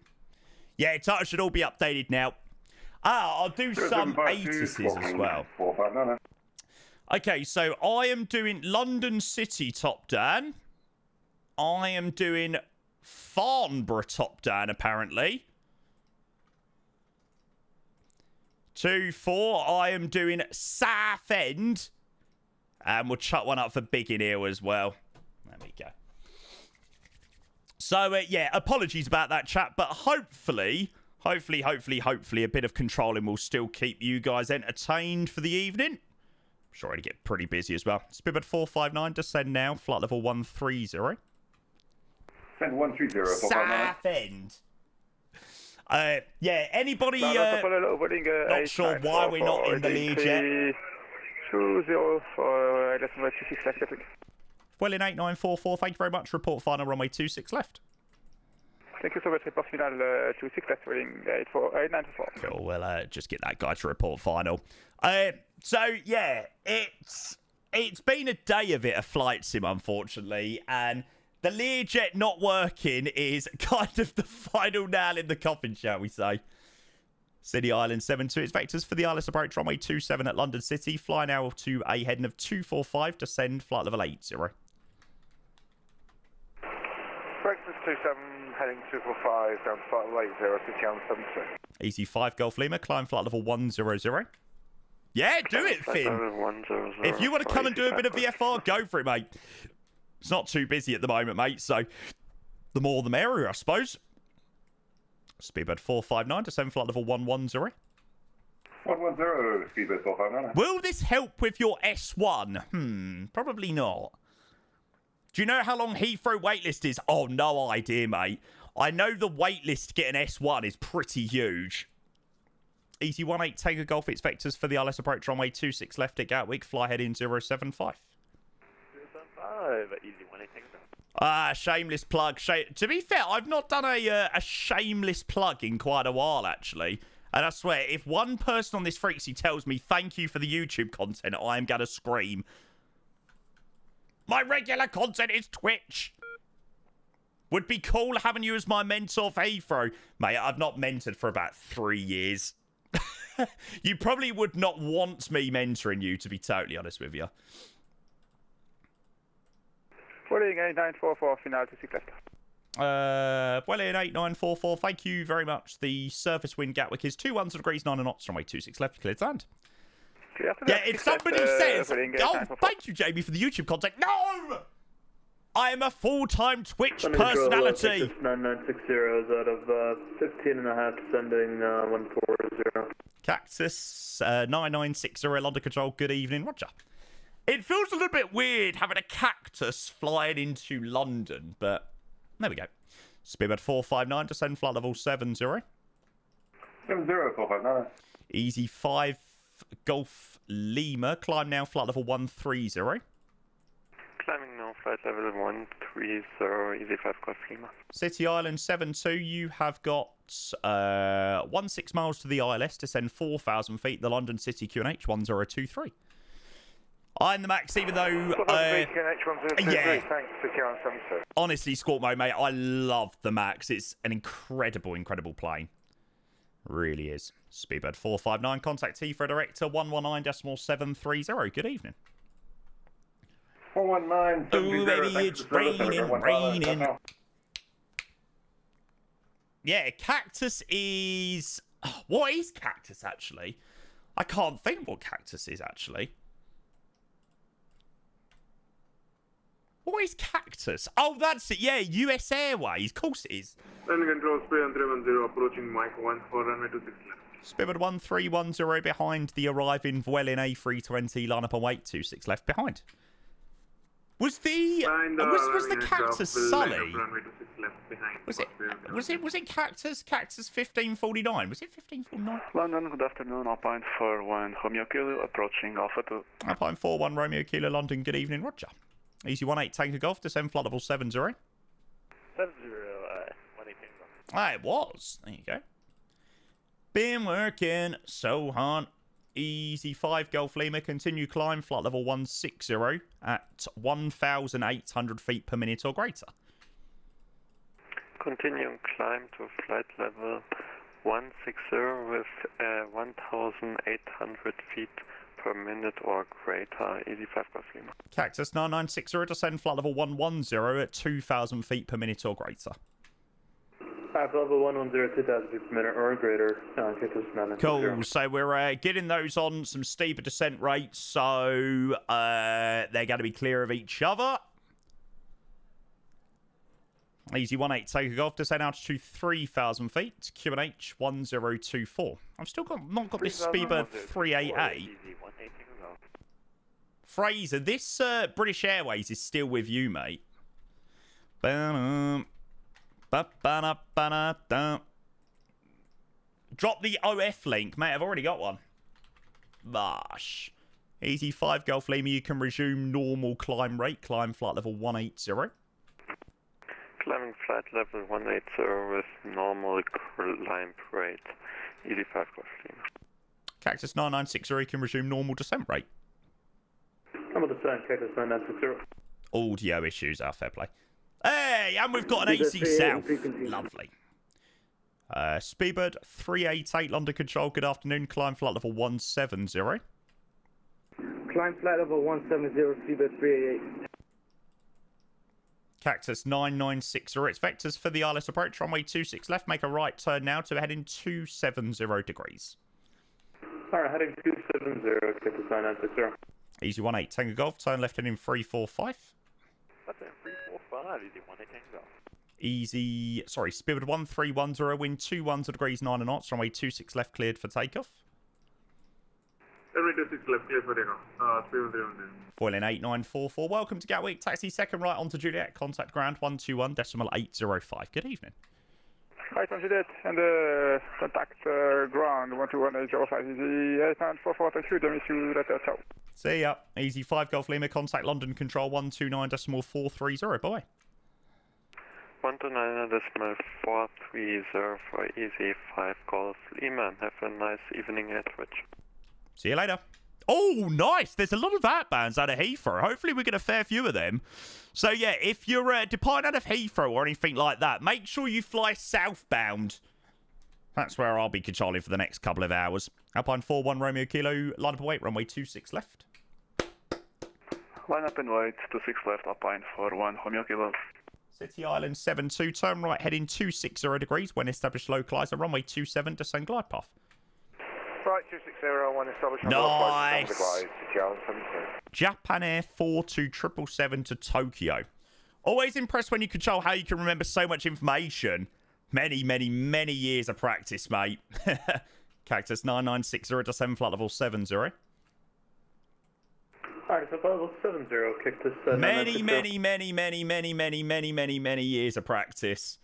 Yeah, it should all be updated now. I'll do some 80s as well. 459. Okay, so I am doing London City top down. I am doing Farnborough top down, apparently. 24, I am doing Southend. And we'll chuck one up for Biggin Hill as well. There we go. So, yeah, apologies about that, chat. But hopefully, a bit of controlling will still keep you guys entertained for the evening. I'm sure it'll get pretty busy as well. Spibbert 459, descend now. Flight level 130. Send 130. Southend. Yeah, anybody not sure why we're not in the lead yet? 20 for Well in 8944, thank you very much. Report final runway 26 left. Thank you so much. Report final 26 left, waiting 894. Cool, we'll just get that guy to report final. So, yeah, it's been a day of it, a flight sim, unfortunately, and the Learjet not working is kind of the final nail in the coffin, shall we say. City Island 72, it's vectors for the ILS approach, runway 27 at London City. Fly now to a heading of 245, descend flight level 80. Breakfast 27, heading 245, down to flight level 80, City Island 72. Easy 5 Golf Lima, climb flight level 100. Yeah, do it, Finn. If you want to come and do a bit of VFR, go for it, mate. It's not too busy at the moment, mate, so the more the merrier, I suppose. Speedbird 459 to 7 flight level 110. 110, Speedbird 459. Will this help with your S1? Probably not. Do you know how long Heathrow waitlist is? Oh, no idea, mate. I know the waitlist to get an S1 is pretty huge. Easy 18 Tango Golf, it's vectors for the ILS approach runway 26 left at Gatwick, fly heading 075. Easy 18 Tango. Shameless plug. To be fair, I've not done a shameless plug in quite a while, actually. And I swear, if one person on this frequency tells me thank you for the YouTube content, I am going to scream. My regular content is Twitch. Would be cool having you as my mentor for Heathrow. Mate, I've not mentored for about 3 years. You probably would not want me mentoring you, to be totally honest with you. Waiting 8944, final to 6 left. Well in 8944, thank you very much. The surface wind Gatwick is 21 degrees 9 knots, runway 26 left, cleared land. Yeah, if somebody says, oh, thank you, Jamie, for the YouTube content. No! I am a full-time Twitch personality. 9960 is out of 15.5, descending 140. Cactus 9960, London Control, good evening, Roger. It feels a little bit weird having a cactus flying into London, but there we go. Speedbird 459, descend flight level 70. 70459. Easy 5 Golf Lima, climb now flight level 130. Climbing now, flight level 130, easy 5 Golf Lima. City Island 72, you have got 16 miles to the ILS, descend 4,000 feet, the London City QNH 1023. I'm the max, even though... yeah. Honestly, Squawk Mode, mate, I love the max. It's an incredible, incredible plane. Really is. Speedbird 459, contact T for director 119.730. Good evening. 419. Oh, baby, it's raining. Yeah, cactus is... What is cactus, actually? I can't think what cactus is, actually. What is cactus? Oh, that's it. Yeah, US Airways. Of course it is. Landing control, spray on 310, approaching Mike 1 for runway 26 left. Spirit 1310 behind the arriving Vueling A320, line up and wait, 26 left behind. Was the was the Cactus Sully? Runway 26 left behind. Was it Cactus 1549? Was it 1549? London, good afternoon. Alpine 41 Romeo Kilo approaching Alpha 2. Alpine 41 Romeo Kilo London. Good evening, Roger. Easy 18 Tango Golf. Descend flight level 70. 70, 18 Ah, it was. There you go. Been working so hard. Easy 5 Golf Lima. Continue climb flight level 160 at 1,800 feet per minute or greater. Continuing climb to flight level 160 with 1,800 feet per minute or greater. Easy 5 Golf Lima. Cactus 9960 descend flight level 110 at 2,000 feet per minute or greater. Level 110, 2,000 feet per minute or greater. Cool. So we're getting those on some steeper descent rates, so they're going to be clear of each other. Easy 18 take off. Descent altitude 3,000 feet. QNH 1024. I've still not got this Speedbird 38A. Fraser, this British Airways is still with you, mate. Drop the OF link, mate. I've already got one. Bosh. Easy 5 Golf Lima. You can resume normal climb rate. Climb flight level 180. Climbing flight level 180 with normal climb rate. Easy 5 Golf Lima. Cactus 9960. You can resume normal descent rate. I'm on the descent. Cactus 9960. Audio issues. Fair play. Hey, and we've got an AC South. Lovely. Speedbird 388 London Control. Good afternoon. Climb flight level 170. Climb flight level 170, Speedbird 388. Cactus 9960. It's vectors for the ILS approach. Runway 26 left. Make a right turn now to heading 270 degrees. Alright, heading 270. Cactus 9960. Easy 18 Tango Golf. Turn left heading 345. That's it. 345. Easy 18 Tango. Easy, sorry, Speedbird 1310, wind 21 degrees 9 knots, runway 26 left cleared for takeoff. Runway 26 left clear for takeoff. 313. Foiling 8944, welcome to Gatwick, taxi second right onto Juliet, contact ground 121.805. Good evening. Hi, Juliet, and contact ground 121.805, easy 8944, thank you, Demi, ciao. See ya. Easy 5 Golf Lima, contact London control 129.430, bye. 129.430 for easy 5 Golf Lima. Have a nice evening at Twitch. See you later. Oh, nice. There's a lot of outbounds out of Heathrow. Hopefully we get a fair few of them. So, yeah, if you're departing out of Heathrow or anything like that, make sure you fly southbound. That's where I'll be controlling for the next couple of hours. Alpine 41 Romeo Kilo, line up and wait, runway 26 left. Line up and wait, 26 left, Alpine 41 Romeo Kilo. City Island 72, turn right heading 260 degrees when established localizer, runway 27, descend glide path. Right, 260, one established. Nice! Japan Air 42777 to Tokyo. Always impressed when you control how you can remember so much information. Many, many, many years of practice, mate. Cactus 9960, descend flight level 70. Alright, so level 70, Cactus many years of practice.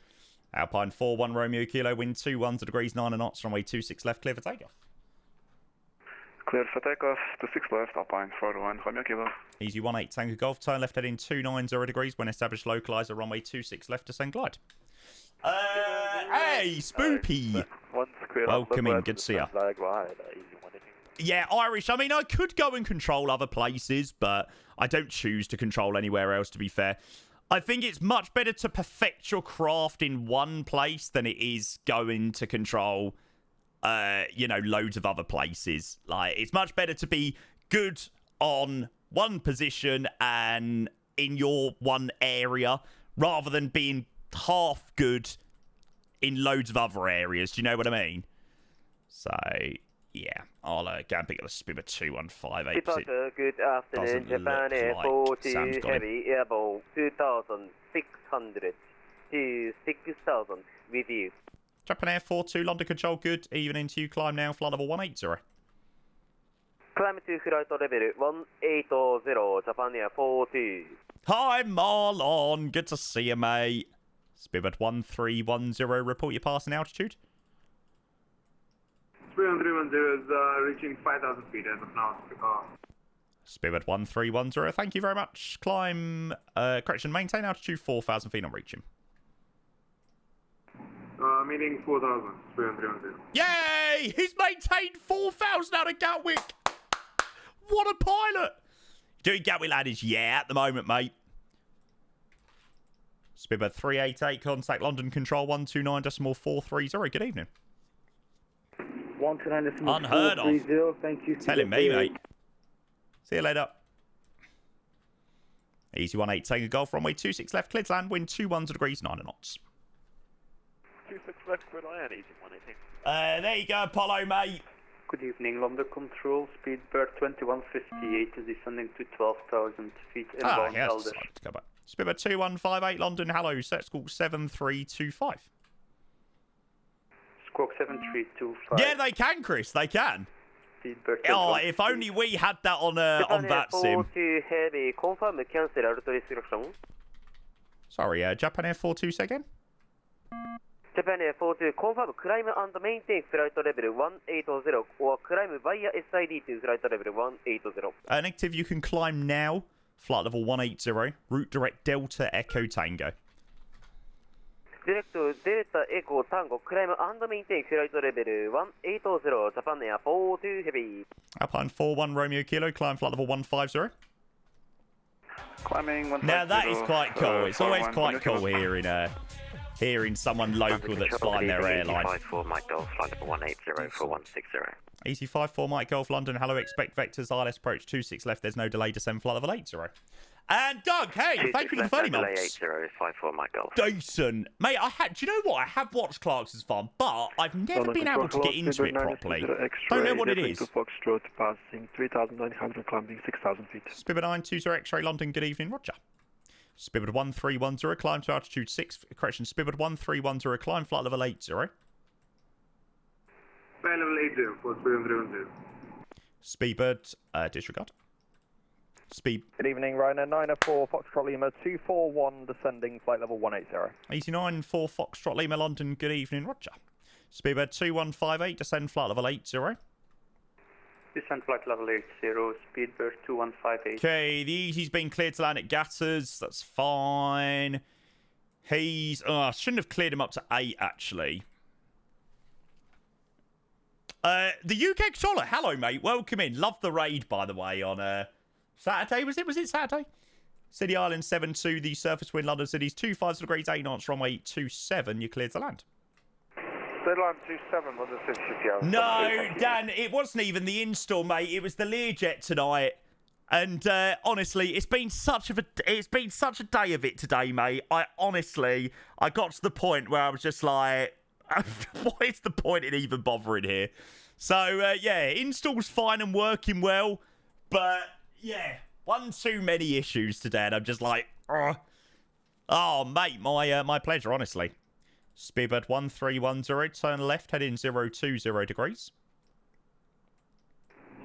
Alpine 41 Romeo Kilo, wind 21 degrees 9 knots, runway 26 left, clear for takeoff. Cleared for takeoff, 26 left, Alpine 41 Romeo Kilo. Easy 18 Tango Golf, turn left heading 290 degrees when established localizer, runway 26 left, descend glide. Hey, Spoopy! Welcome in, good to see ya. Yeah, Irish. I mean, I could go and control other places, but I don't choose to control anywhere else, to be fair. I think it's much better to perfect your craft in one place than it is going to control, loads of other places. Like, it's much better to be good on one position and in your one area rather than being half good in loads of other areas. Do you know what I mean? So... yeah, I'll go and pick up a Speedbird 2158. Good afternoon, Japan Air 42 Heavy Airball 2600 to 6000 with you. Japan Air 42 London Control, good evening to you. Climb now, flight level 180. Climb to flight level 180, Japan Air 42. Hi, Marlon. Good to see you, mate. Spirit 1310, report your passing altitude. Spirit 1310 is reaching 5,000 feet as of now. Spirit 1310, thank you very much. Climb, maintain altitude 4,000 feet on reaching. Meeting 4,000, Spirit 1310. Yay! He's maintained 4,000 out of Gatwick. What a pilot. Doing Gatwick ladders, yeah, at the moment, mate. Spirit 388, contact London Control 129.430. Good evening. 129.430. Unheard of. Thank you. Telling me, mate. See you later. Easy 18, Tango Golf, runway 26 left, cleared to land, wind 21 degrees, 9 knots. 26 left, good eye, easy 118. There you go, Apollo, mate. Good evening, London Control, Speedbird 2158 is descending to 12,000 feet inbound yes, Elder. let's go back. Speedbird 2158, London, hello, set squawk 7325. Squawk 7325. Yeah, they can, Chris, they can. Speedbird Oh, if only we had that on that sim. Heavy, confirm cancel route restriction. Sorry, Japan Air 42 again? Japan Air 42, confirm climb and maintain flight level 180 or climb via SID to flight level 180. Negative, you can climb now. Flight level 180. Route direct Delta Echo Tango. Direct Delta Echo Tango, climb and maintain flight level 180, Japan Air 42 Heavy. Alpine 41 Romeo Kilo, climb flight level 150. Climbing 150. Now that is quite cool. It's always quite cool hearing someone local that's flying their airline. 54 Mike Golf, flight level 180 for 160. Easy 54 Mike Golf, London, hello, expect vectors, ILS approach 26 left, there's no delay, descend flight level 80. And Doug, hey, thank you for the 30 months. 54 Mike Golf. Decent. Mate, do you know what? I have watched Clarkson's Farm, but I've never been able to get into it properly. Don't know what it is. Foxtrot, passing 3,900, climbing 6,000 feet. Spirit 920 X-ray, London, good evening, Roger. Spirit 1310, climb to altitude 6, correction, Spirit 1310, climb flight level 80. Flight level 80 for Spirit 1310. Speedbird, disregard. Good evening, Ryanair 904, Foxtrot Lima 241, descending, flight level 180. 89 Foxtrot Lima, London, good evening, Roger. Speedbird 2158, descend flight level 80. Descend flight level 80, Speedbird 2158. Okay, the Easy's been cleared to land at Gatters, that's fine. He's, I shouldn't have cleared him up to 8, actually. The UK controller, hello, mate, welcome in. Love the raid, by the way, on, Saturday, was it Saturday? City Island 7-2, the surface wind, London City's 25 degrees, 8 knots, runway 27, you're cleared to land. Deadline 27, London City City. No, Dan, it wasn't even the install, mate, it was the Learjet tonight. And honestly, it's been such a day of it today, mate. I got to the point where I was just like, what is the point in even bothering here? So, yeah, install's fine and working well, but... yeah, one too many issues today, and I'm just like, oh, mate, my pleasure, honestly. Speedbird 1310, turn left, head in 020 degrees.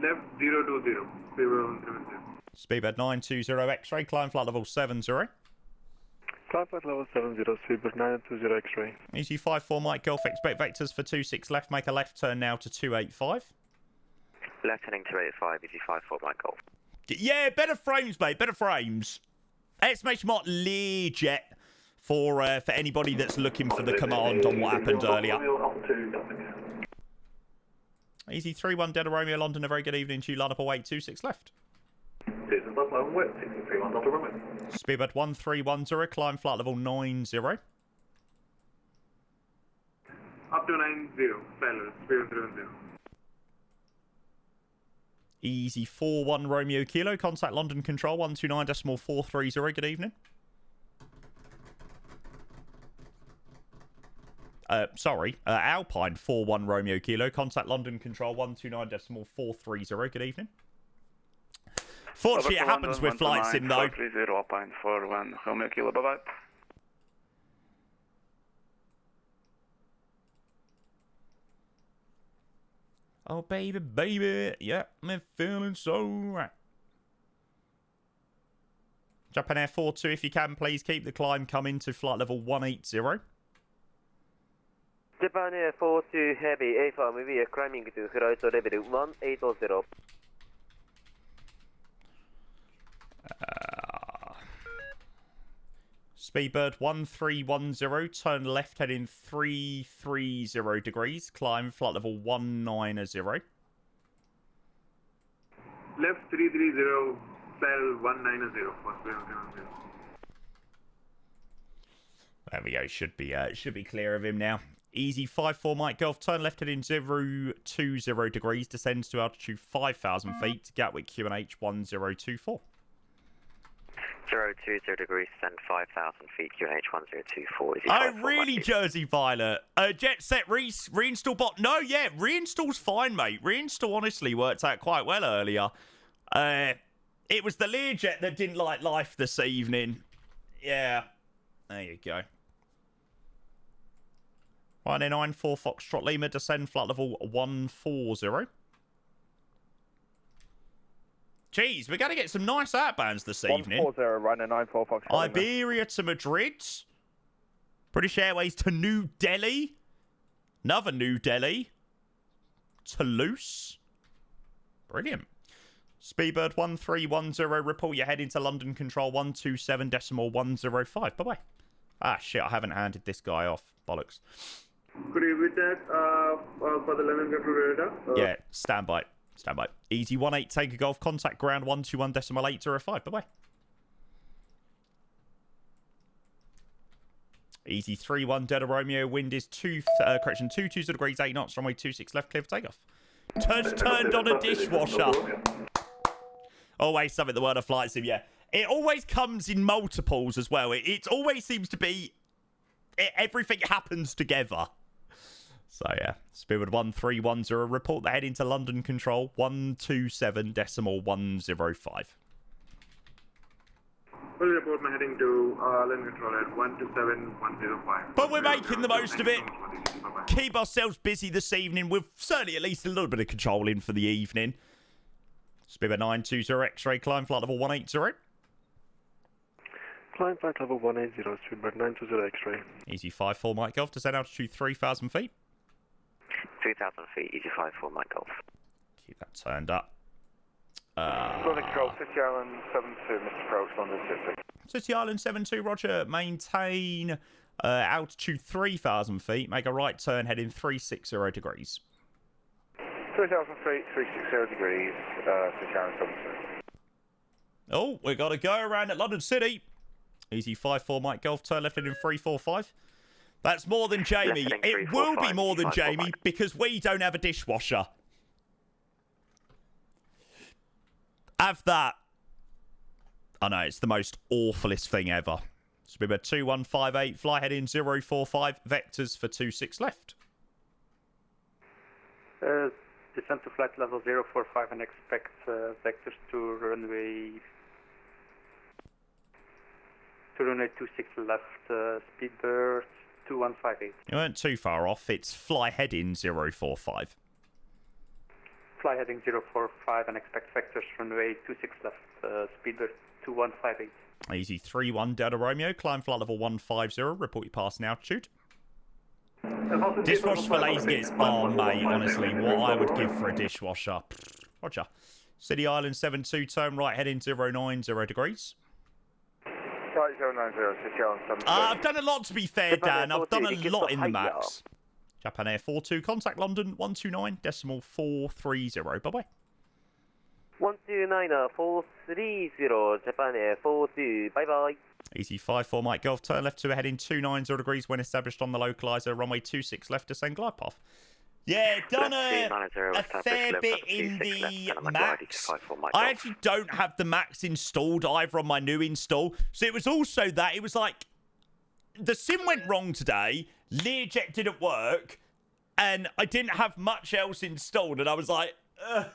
Left 020, Spirit 1310. Speedbird 920 X-ray, climb flight level 70. Climb flight level 70, Speedbird 920 X-ray. Easy 54 Mike Golf, expect vectors for 26 left, make a left turn now to 285. Left heading 285, easy 54 Mike Golf. Yeah, better frames, mate. Better frames. Exclamation mark Learjet for anybody that's looking for the command on what happened earlier. Easy 3-1 Delta Romeo London. A very good evening to you. Line up away 26 left. Speedbird 1310. Climb flight level 90. Up to 90, Spirit 1310. Easy 4-1 Romeo Kilo. Contact London Control 129.430. Good evening. Sorry. Alpine 4-1 Romeo Kilo. Contact London Control 129.430. Good evening. Fortunately, it happens with flight sim, though. 430 Alpine 41 Romeo Kilo. Bye-bye. Oh, baby, baby. Yeah, me feeling so right. Japan Air 42, if you can, please keep the climb coming to flight level 180. Japan Air 42 Heavy, A firm, we are climbing to flight level 180. Speedbird 1310, turn left heading 330 degrees, climb flight level 190. Left 330, fell 190. There we go. Should be clear of him now. Easy 54 Mike Golf, turn left heading 020 degrees, descends to altitude 5,000 feet, Gatwick QNH 1024. 020 degrees, send 5,000 feet, QNH 1024. Oh, really, Jersey Violet? Jet set reinstall bot. No, yeah, reinstall's fine, mate. Reinstall honestly worked out quite well earlier. It was the Learjet that didn't like life this evening. Yeah, there you go. 194 Foxtrot Lima, descend flight level 140. Jeez, we're going to get some nice outbounds this evening. 140, Ryanair 94 Foxtrot Lima. Iberia to Madrid. British Airways to New Delhi. Another New Delhi. Toulouse. Brilliant. Speedbird 1310, report you're heading to London Control 127.105. Bye-bye. Ah, shit, I haven't handed this guy off. Bollocks. Could you repeat that for the London Control radar? Yeah, stand by. Stand by. Easy 18, take a golf, contact ground 121.805. Bye-bye. Easy 31, Delta Romeo, wind is 220 degrees, 8 knots, runway 26 left, clear for takeoff. Turned on a dishwasher. Always something the word of flight sim, yeah. It always comes in multiples as well. It always seems to be... everything happens together. So, yeah. Spirit 1310, report the heading to London Control 127.105. Will report my heading to London Control at 127.105. But we're making the most of it. Keep ourselves busy this evening with certainly at least a little bit of control in for the evening. Spirit 920, X-ray, climb flight level 180. Climb flight level 180, Spirit 920 X-ray. Easy 54 Mike Golf, descend altitude 3,000 feet. 3,000 feet, easy 54 Mike Golf. Keep that turned up. London Control, City Island 72, Mr. Approach, London City. City Island 72, roger. Maintain altitude 3,000 feet. Make a right turn heading 360 degrees. 3,000 feet, 360 degrees, City Island 72. Oh, we got to go around at London City. Easy 54 Mike Golf, turn left heading 345. That's more than Jamie. It will be more than Jamie because we don't have a dishwasher. Have that. I know, it's the most awfulest thing ever. Spirit 2158, fly heading 045, vectors for 26 left. Descend to flight level 045 and expect vectors to runway 26 left, Speedbird 2158. You weren't too far off. It's fly heading 045. Fly heading 045 and expect vectors runway 26 left, Speedbird 2158. Easy 31 Delta Romeo, climb flight level 150, report you passing altitude. Dishwasher for laziness. Oh, mate, honestly, what I would give for a dishwasher. Roger. City Island 72, turn right heading 090 degrees. Flight 090, City Island 72. I've done a lot, to be fair, Dan. I've done a lot in the max. Japan Air 42, contact London 129.430. Bye-bye. 129.430, Japan Air 42, bye-bye. Easy 54 Mike Golf, turn left to a heading 290 degrees when established on the localizer, runway 26 left, descend glide path. Yeah, done a fair bit in the max. I actually don't have the max installed either on my new install. So it was also that, it was like, the sim went wrong today, Learjet didn't work, and I didn't have much else installed, and I was like, ugh.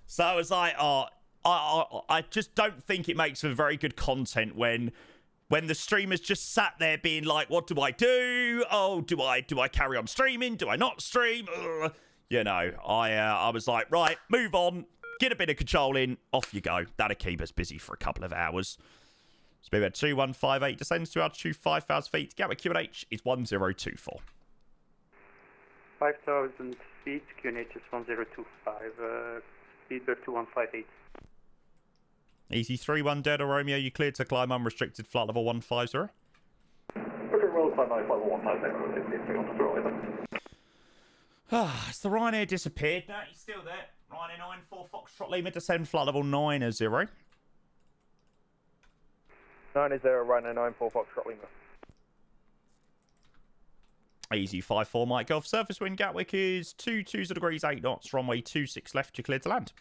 So I was like, oh, I just don't think it makes for very good content when the streamer's just sat there being like, what do I do? Oh, do I carry on streaming? Do I not stream? Ugh. You know, I was like, right, move on, get a bit of control in, off you go. That'll keep us busy for a couple of hours. Speedbird 2158 descends to altitude 5,000 feet. Gatwick QNH is 1024. 5,000 feet, QNH is 1025, Speedbird 2158. Easy 31 Delta Romeo, you cleared to climb unrestricted flight level 150. Okay, well, flight level 150. Ah, it's the Ryanair disappeared. No, he's still there. Ryanair 94 Foxtrot Lima, descend flight level 90. 90, Ryanair 94 Foxtrot Lima. Easy 54 Mike Golf, surface wind Gatwick is 220 degrees 8 knots, runway 26 left, you're cleared to land.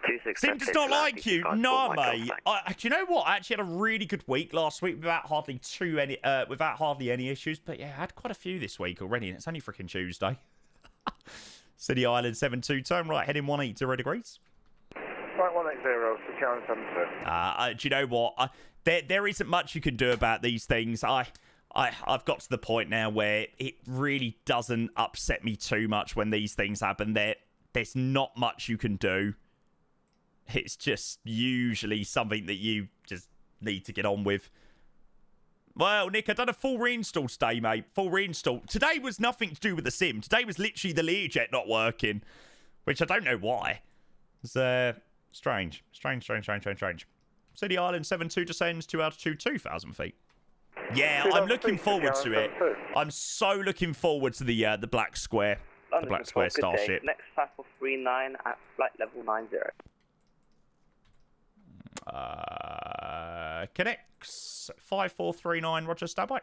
26 Sim does not like you. No, mate. Do you know what? I actually had a really good week last week without hardly any issues. But yeah, I had quite a few this week already, and it's only freaking Tuesday. City Island 72, turn right, heading 180 degrees. Right, 180, City Island 72. Do you know what? There isn't much you can do about these things. I've got to the point now where it really doesn't upset me too much when these things happen. There's not much you can do. It's just usually something that you just need to get on with. Well, Nick, I've done a full reinstall today, mate. Full reinstall. Today was nothing to do with the sim. Today was literally the Learjet not working, which I don't know why. It's strange. Strange. City Island 72 descends to altitude 2,000 feet. Yeah, I'm looking forward to it. I'm so looking forward to the Black Square. The Black Square Starship. Next type of 39 at flight level 90. Connects 5439, Roger, standby.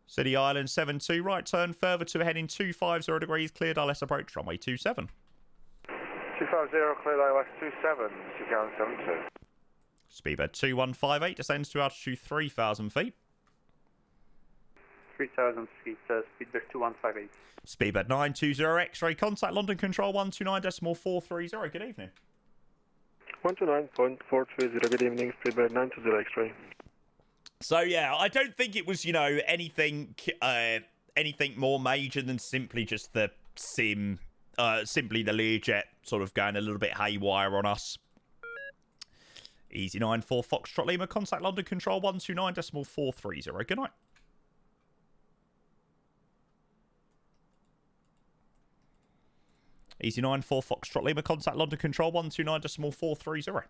City Island 72, right turn further to heading 250 degrees, cleared ILS approach, runway 27. 250, cleared ILS 27, City Island 72. Speedbird 2158 descends to altitude 3,000 feet. 3,000 feet, Speedbird 2158. Speedbird 920 X-ray, contact London Control 129.430, good evening. 129.430, good evening, Speedbird 920 X-ray. So yeah, I don't think it was, anything more major than simply just the simply the Learjet sort of going a little bit haywire on us. Easy 94 Foxtrot Lima, contact London Control 129.430, good night. Easy 94 Foxtrot Lima, contact London Control 129.430.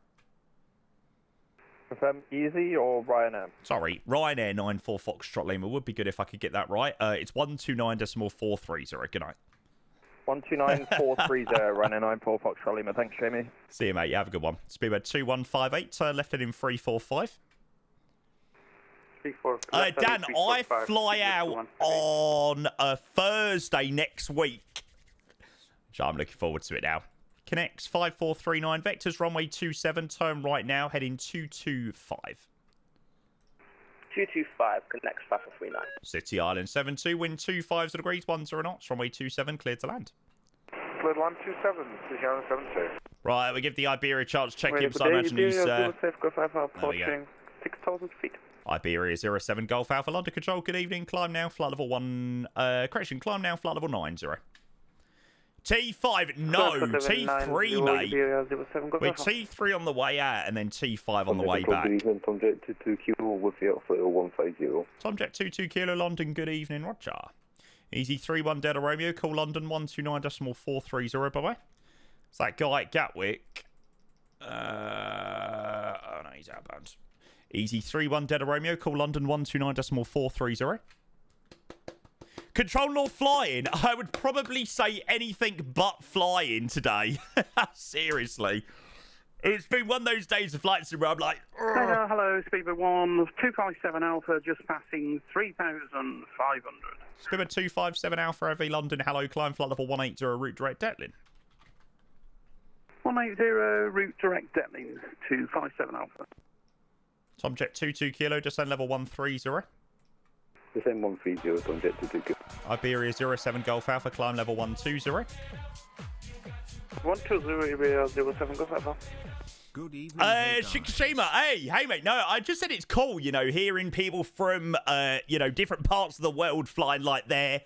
Easy or Ryanair? Sorry, Ryanair 94 Foxtrot Lima. Would be good if I could get that right. It's 129.430. Good night. 129.430, Ryanair 94 Foxtrot Lima. Thanks, Jamie. See you, mate. You have a good one. Speedbird 2158, turn left heading 345. Dan, I fly out on a Thursday next week. So I'm looking forward to it now. Connects 5439 vectors, runway 27, turn right now, heading 225. 225, connects 5439. City Island 72, wind 25 degrees, 10 knots, runway 27, cleared to land. Cleared land 27, City Island 72. Right, we give the Iberia a chance to check him, so I imagine he's... approaching 6,000 feet. Iberia 07 Golf Alpha, London Control, good evening, climb now, flight level 1... climb now, flight level 90. T5, no, T3, mate. We're T3 on the way out and then T5 on the way back. Tomjet 22 Kilo with the Alpha 150. Tomjet 22 Kilo, London, good evening, Roger. Easy 31 Delta Romeo, call London 129.430, bye-bye. It's that guy at Gatwick. Oh no, he's outbound. Easy 31 Delta Romeo, call London 129.430. Control North flying. I would probably say anything but flying today. Seriously. It's been one of those days of flights where I'm like... Hello, Speedbird 257 Alpha, just passing 3,500. Speedbird 257 Alpha, AV London, hello, climb flight level 180, route direct Detlin. 180, route direct Detlin, 257 Alpha. Tomjet 22 Kilo, descend level 130. Descend 130, Tomjet 22 Kilo. Iberia 07 Golf Alpha, climb level 120. 120, Iberia 07 Golf Alpha. Good evening. Shikishima, hey, mate. No, I just said it's cool, hearing people from, different parts of the world flying like their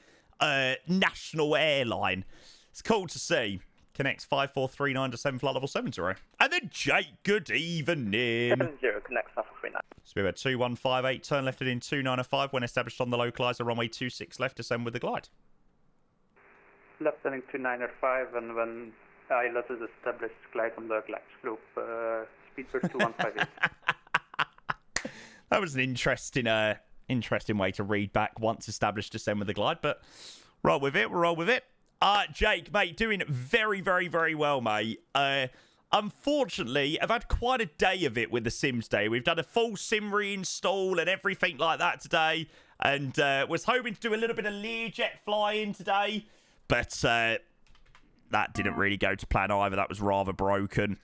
national airline. It's cool to see. Connects 5439 to 7 flight level 70. And then Jake, good evening. 70, connect Alpha 39. Speedbird 2158, turn left heading 295 when established on the localizer, runway 26 left, descend with the glide. Left heading 295, and when ILS is established, glide on the glide slope, speedbird 2158. That was an interesting way to read back once established descend with the glide, but roll with it, we'll roll with it. Jake, mate, doing very, very, very well, mate. Unfortunately, I've had quite a day of it with the Sims Day. We've done a full sim reinstall and everything like that today, and was hoping to do a little bit of Learjet flying today, but that didn't really go to plan either. That was rather broken.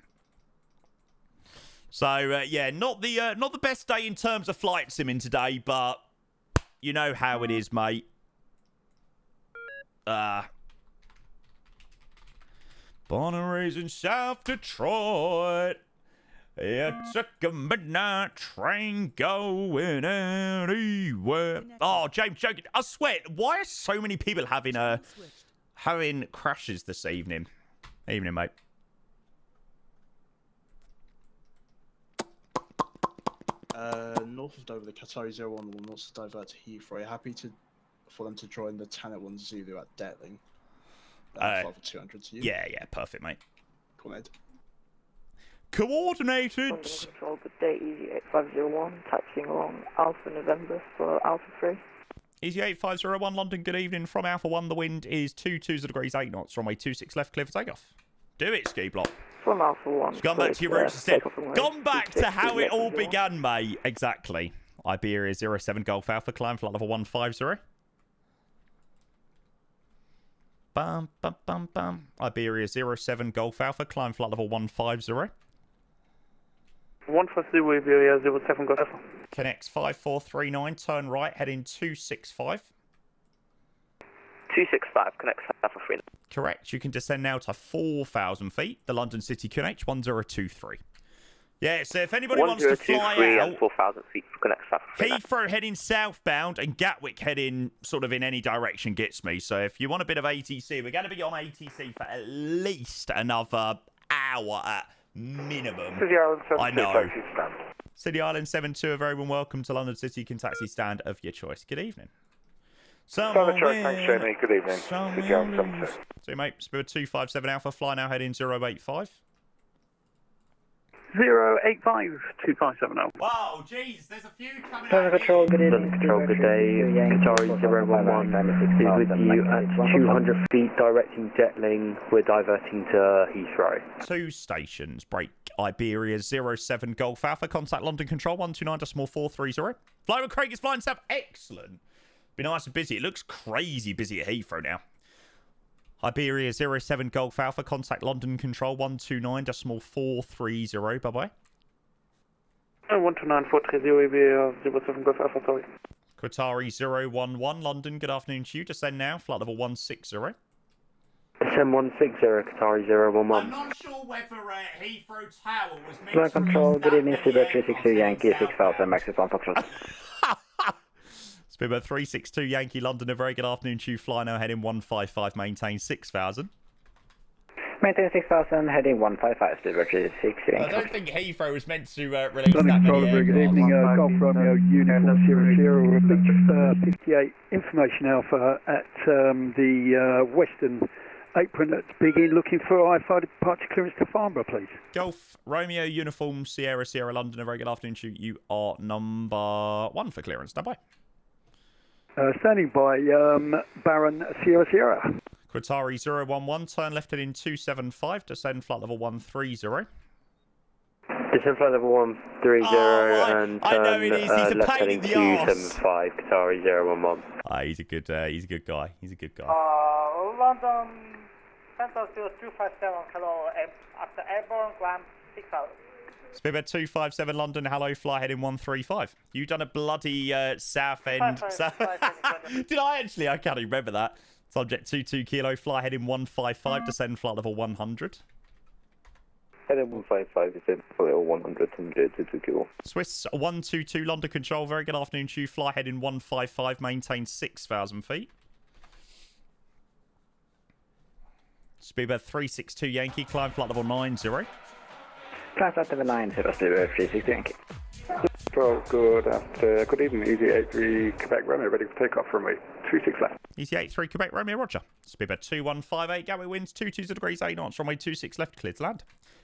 So, yeah, not the best day in terms of flight simming today, but you know how it is, mate. Born and raised in South Detroit. It took a midnight train going anywhere. Oh, James joking. I swear, why are so many people having crashes this evening? Evening, mate. North of Dover, the Qatari 01 will also divert to Heathrow. Happy for them to join the Tanit 1 Zulu at Detling. Fly for 200 to you. Yeah, perfect, mate. Cool, mate. Coordinated. Control, good day, Easy 8501, taxiing along Alpha November for Alpha 3. Easy 8501, London, good evening. From Alpha 1, the wind is 22 degrees 8 knots. Runway 26 left, clear for takeoff. Do it, Ski Block. From Alpha 1. Gone back to your roots instead. Gone back to how it all began, mate. Exactly. Iberia 07 Golf Alpha, climb flight level 150. Bum, bum, bum, bum. Iberia 07 Golf Alpha, climb flight level 150. 150 Iberia 07 Golf Alpha. Connects 5439, turn right, heading 265. 265, connects Alpha 3. Correct. You can descend now to 4,000 feet. The London City QNH 1023. Yeah, so if anybody wants to fly out, 4,000 feet, connects Alpha 3. Heathrow heading southbound and Gatwick heading sort of in any direction gets me. So if you want a bit of ATC, we're going to be on ATC for at least another hour at minimum. City Island 72, I know. taxi stand. City Island 72, a very warm welcome to London City. You can taxi stand of your choice. Good evening. Thanks, Jamie. Good evening. City Island 72. So, mate, Spirit 257 Alpha, fly now heading 085. 085 257 Alpha. Wow, jeez, there's a few coming London Control, good evening. Control, good day. Qatari 011 is with you at 200 feet, directing Jetling. We're diverting to Heathrow. 2 stations, break Iberia 07 Golf Alpha, contact London Control 129.430. Fly with Craig is flying south. Excellent. Be nice and busy. It looks crazy busy at Heathrow now. Iberia 07 Golf Alpha, contact London Control 129.430. Bye-bye. 129.430 Iberia 07 Golf Alpha, sorry. Qatari 011, London, good afternoon to you. Descend now, flight level 160. Descend 160, Qatari 011. I'm not sure whether Heathrow Tower was meant London to Control, good evening. Seabird 362 Yankee, 6,000. 6000, Maxis 1 Foxtrot. Speedbird 362 Yankee London, a very good afternoon to you. Fly now heading 155, maintain 6,000. Maintain 6,000, heading 155, Speedbird 362 Yankee. I don't think Heathrow was meant to release that London Control, many very good evening. Golf Romeo Uniform 00, a big 58 information alpha at the western apron at Big Inn, looking for IFR departure clearance to Farnborough, please. Golf Romeo Uniform Sierra London, a very good afternoon to you. You are number 1 for clearance. Stand by. Standing by Baron Sierra. Qatari 011, turn left heading 275, descend flight level 130. Descend flight level 130 and turn left heading 275, Qatari 011. He's a good guy. He's a good guy. London Central 257, hello, after airborne, climb 6,000. Speedbird 257 London, hello, fly heading 135. You done a bloody south end. Did I actually? I can't even remember that. Subject 22 kilo, fly heading 155, descend flight level 100. Heading 155, descend flight level 100, 22 kilo. Swiss 122 London Control, very good afternoon to you. Fly heading 155, maintain 6,000 feet. Speedbird 362 Yankee, climb flight level 90. Climb flight level 90, Speedbird 362 Yankee. Well, good evening, Easy 83 Quebec Romeo, ready for takeoff from me. 26 left. Easy 83 Quebec Romeo, roger. Speedbird 2158, Gatwick winds 22 degrees 8 knots, runway 26 left, clear to land.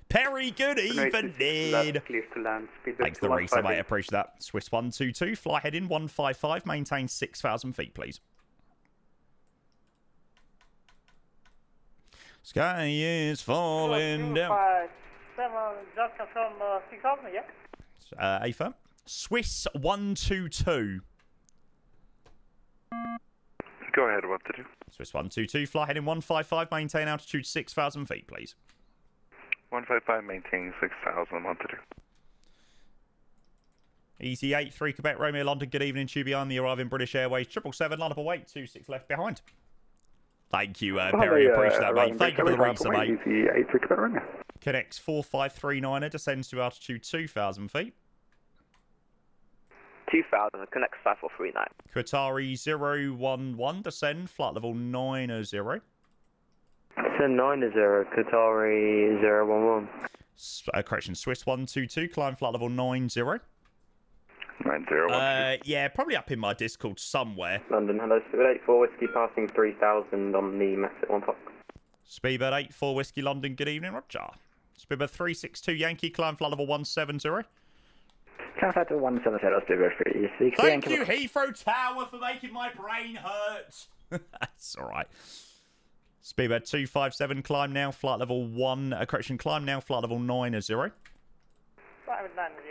Perry, good evening. Clear to land. Thanks for the racer, mate. I appreciate that. Swiss 122, fly heading 155, maintain 6,000 feet, please. Sky is falling down. 7, just confirm 6,000, yeah? A firm. Swiss 122. Go ahead, what to do? Swiss 122, fly heading 155, maintain altitude 6,000 feet, please. 155, maintain 6,000, what to do? Easy 83 Quebec Romeo London, good evening to you behind the arriving British Airways 777, line up await, 26 left behind. Thank you, Perry, appreciate that, mate. Thank you for the racer, mate. Easy 83 Quebec Romeo. Connects 4539er, descends to altitude 2,000 feet. 2000, connects 5439. Qatari 011, descend, flight level 90. Descend 90, Qatari 011. Correction, Swiss 122, climb flight level 90. 9012. Yeah, probably up in my Discord somewhere. London, hello, Speedbird 84 Whiskey, passing 3,000 on the mess at 1 o'clock. Speedbird 84 Whiskey London, good evening, roger. Speedbird 362 Yankee, climb flight level 170. Climb flight level 170, Speedbird 360. Thank you, Heathrow Tower, for making my brain hurt. That's all right. Speedbird 257, climb now, flight level 1, correction, climb now, flight level 90. 590,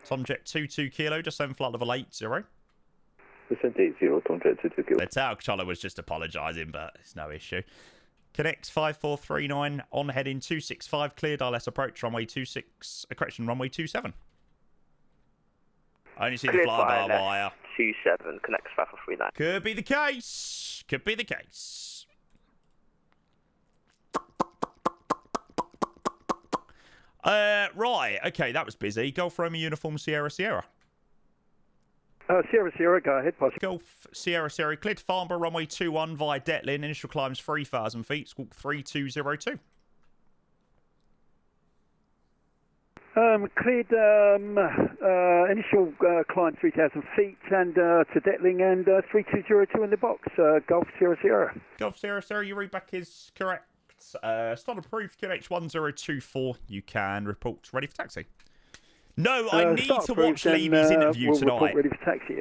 Tomjet 22 kilo, descend flight level 80. Descend 80, Tomjet 22 kilo. The tower controller was just apologising, but it's no issue. Connects 5439, on heading 265, cleared ILS approach, runway 26, correction, runway 27. I only see the flyby wire. 27, connects 5439. Could be the case. Could be the case. Right, okay, that was busy. Golf Romeo Uniform Sierra Sierra. Sierra Sierra, go ahead, possibly. Golf Sierra Sierra, cleared to Farnborough, runway 21 via Detlin. Initial climbs 3,000 feet, squawk 3202. Cleared initial climb 3,000 feet and to Detling and 3202 in the box. Golf Sierra Sierra. Golf Sierra Sierra, your readback is correct. Start approved, QH1024. You can report ready for taxi. No, I need to watch Levy's interview tonight. Report ready for taxi.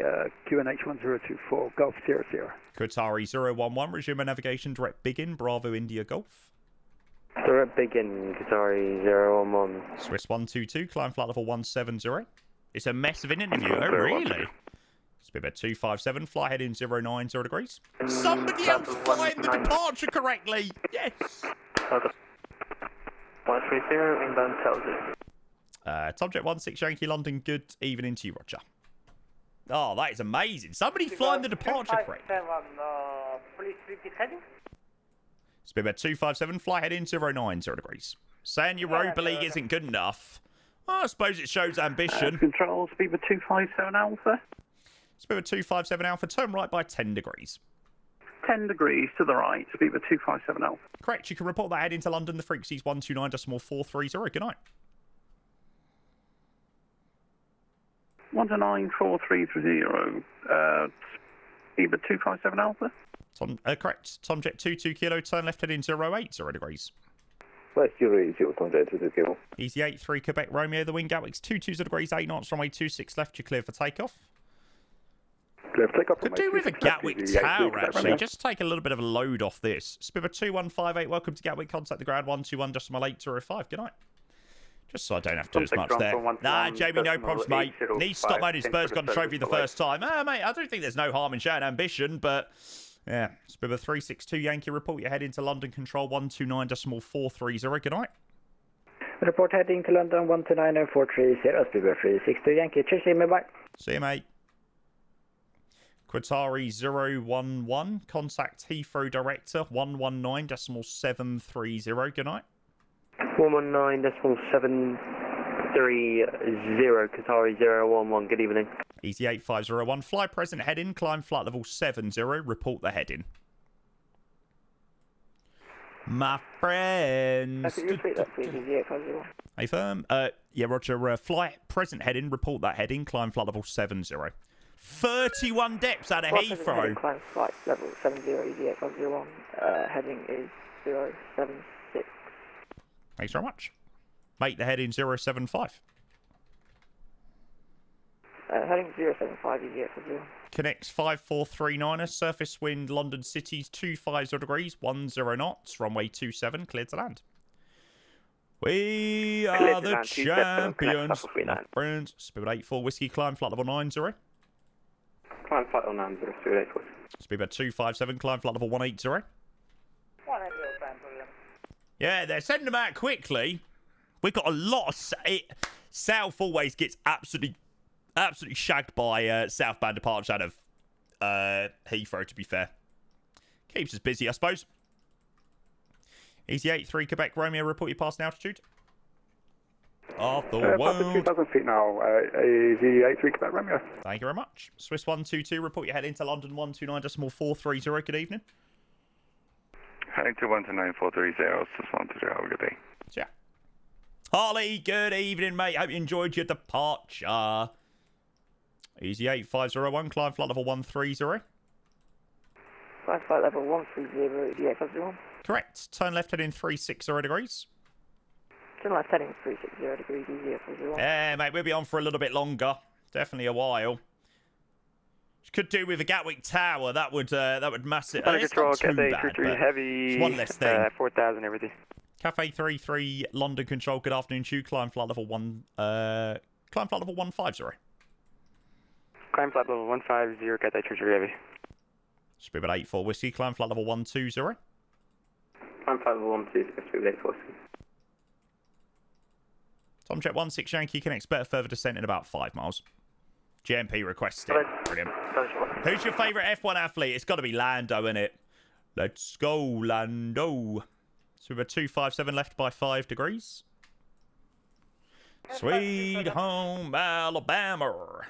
QNH1024. Golf Sierra Sierra. Qatari 011. Resume navigation. Direct Biggin. Bravo India Golf. Direct Biggin. Qatari 011. Swiss 122. Climb flight level 170. It's a mess of an interview. Oh, really? Speedbird 257. Fly heading 090 degrees. Somebody else flying the departure correctly. Yes. 130, inbound tells it. Tomjet 16 Yankee London, good evening to you, Roger. Oh, that is amazing. Somebody flying the departure correctly. Please repeat heading. Speedbird 257, fly heading 090 degrees. Saying Europa League isn't good enough. Well, I suppose it shows ambition. Control, Speedbird 257 Alpha. Speedbird 257 Alpha, turn right by 10 degrees. 10 degrees to the right, Speedbird 257 Alpha. Correct, you can report that heading to London. The frequency is 129.430. Good night. 1294330. Speedbird 257 Alpha. Correct, Tomjet 22 kilo, turn left heading 080 degrees. West 080, Tomjet 22 kilo. Easy 83 Quebec Romeo, the wind Gatwick's 22 degrees 8 knots, runway 26 left, you're clear for takeoff. Could do with a Gatwick tower, actually. Just take a little bit of a load off this. Speedbird 2158, welcome to Gatwick. Contact the ground 121.805. Good night. Just so I don't have to do as much there. Nah, Jamie, no problems, mate. Needs to stop moaning Spurs got a trophy the first time. Mate, I don't think there's no harm in showing ambition, but yeah. Speedbird 362 Yankee, report your heading to London Control 129.430. Good night. Report heading to London 129.430. Speedbird 362 Yankee. Cheers, see me back. See you, mate. Qatari 011, contact Heathrow Director 119.730. Good night. 119.730, Qatari 011. Good evening. Easy 8501, fly present heading, climb flight level 70, report the heading. My friends. Can you repeat that, please? Easy 850. Hey, firm. Yeah, roger. Flight present heading. Report that heading. Climb flight level 70. 31 depths out of Heathrow. Climb flight level 70, easy 8501. Heading is 076. Thanks very much. Make the heading 075. Heading 075, easy 850. Connects 5439er. Surface wind London City's 250 degrees, 10 knots. Runway 27, cleared to land. We are the champions. My friends. Speedbird 84 Whiskey, climb flight level 90. Climb flight level 90, Speedbird 84. Speedbird 257, climb flight level 180. Yeah, they're sending them out quickly. We've got a lot of... South always gets absolutely shagged by southbound departure out of Heathrow, to be fair. Keeps us busy, I suppose. Easy 83 Quebec Romeo, report your passing altitude. Of the world. 2,000 feet now. Easy 83 Quebec Romeo. Thank you very much. Swiss 122, report your head into London 129.430. Good evening. Heading to 129.430, Swiss 120. Have a good day. Yeah. Harley, good evening, mate. Hope you enjoyed your departure. Easy 8501, climb flight level 130. Climb flight level 130, easy 8501. Correct. Turn left heading 360 degrees. Turn left heading 360 degrees, easy 8501. Yeah, mate, we'll be on for a little bit longer. Definitely a while. Could do with a Gatwick Tower. That would mass it. Under It's control, not too Cathay bad, 33 but heavy. it's one less thing. 4,000 everything. Cafe 33 London Control. Good afternoon to you. Climb flight level 150. Climb flight level 150, Cathay 33 heavy. Speedbird 84 Whiskey. Climb flight level 120. Climb flight level 120, Speedbird 84. Tom check 16 Yankee can expect further descent in about 5 miles. GMP requested. Brilliant. Who's your favourite F1 athlete? It's got to be Lando, innit? Let's go, Lando. So we're 257 left by 5 degrees. Sweet home Alabama.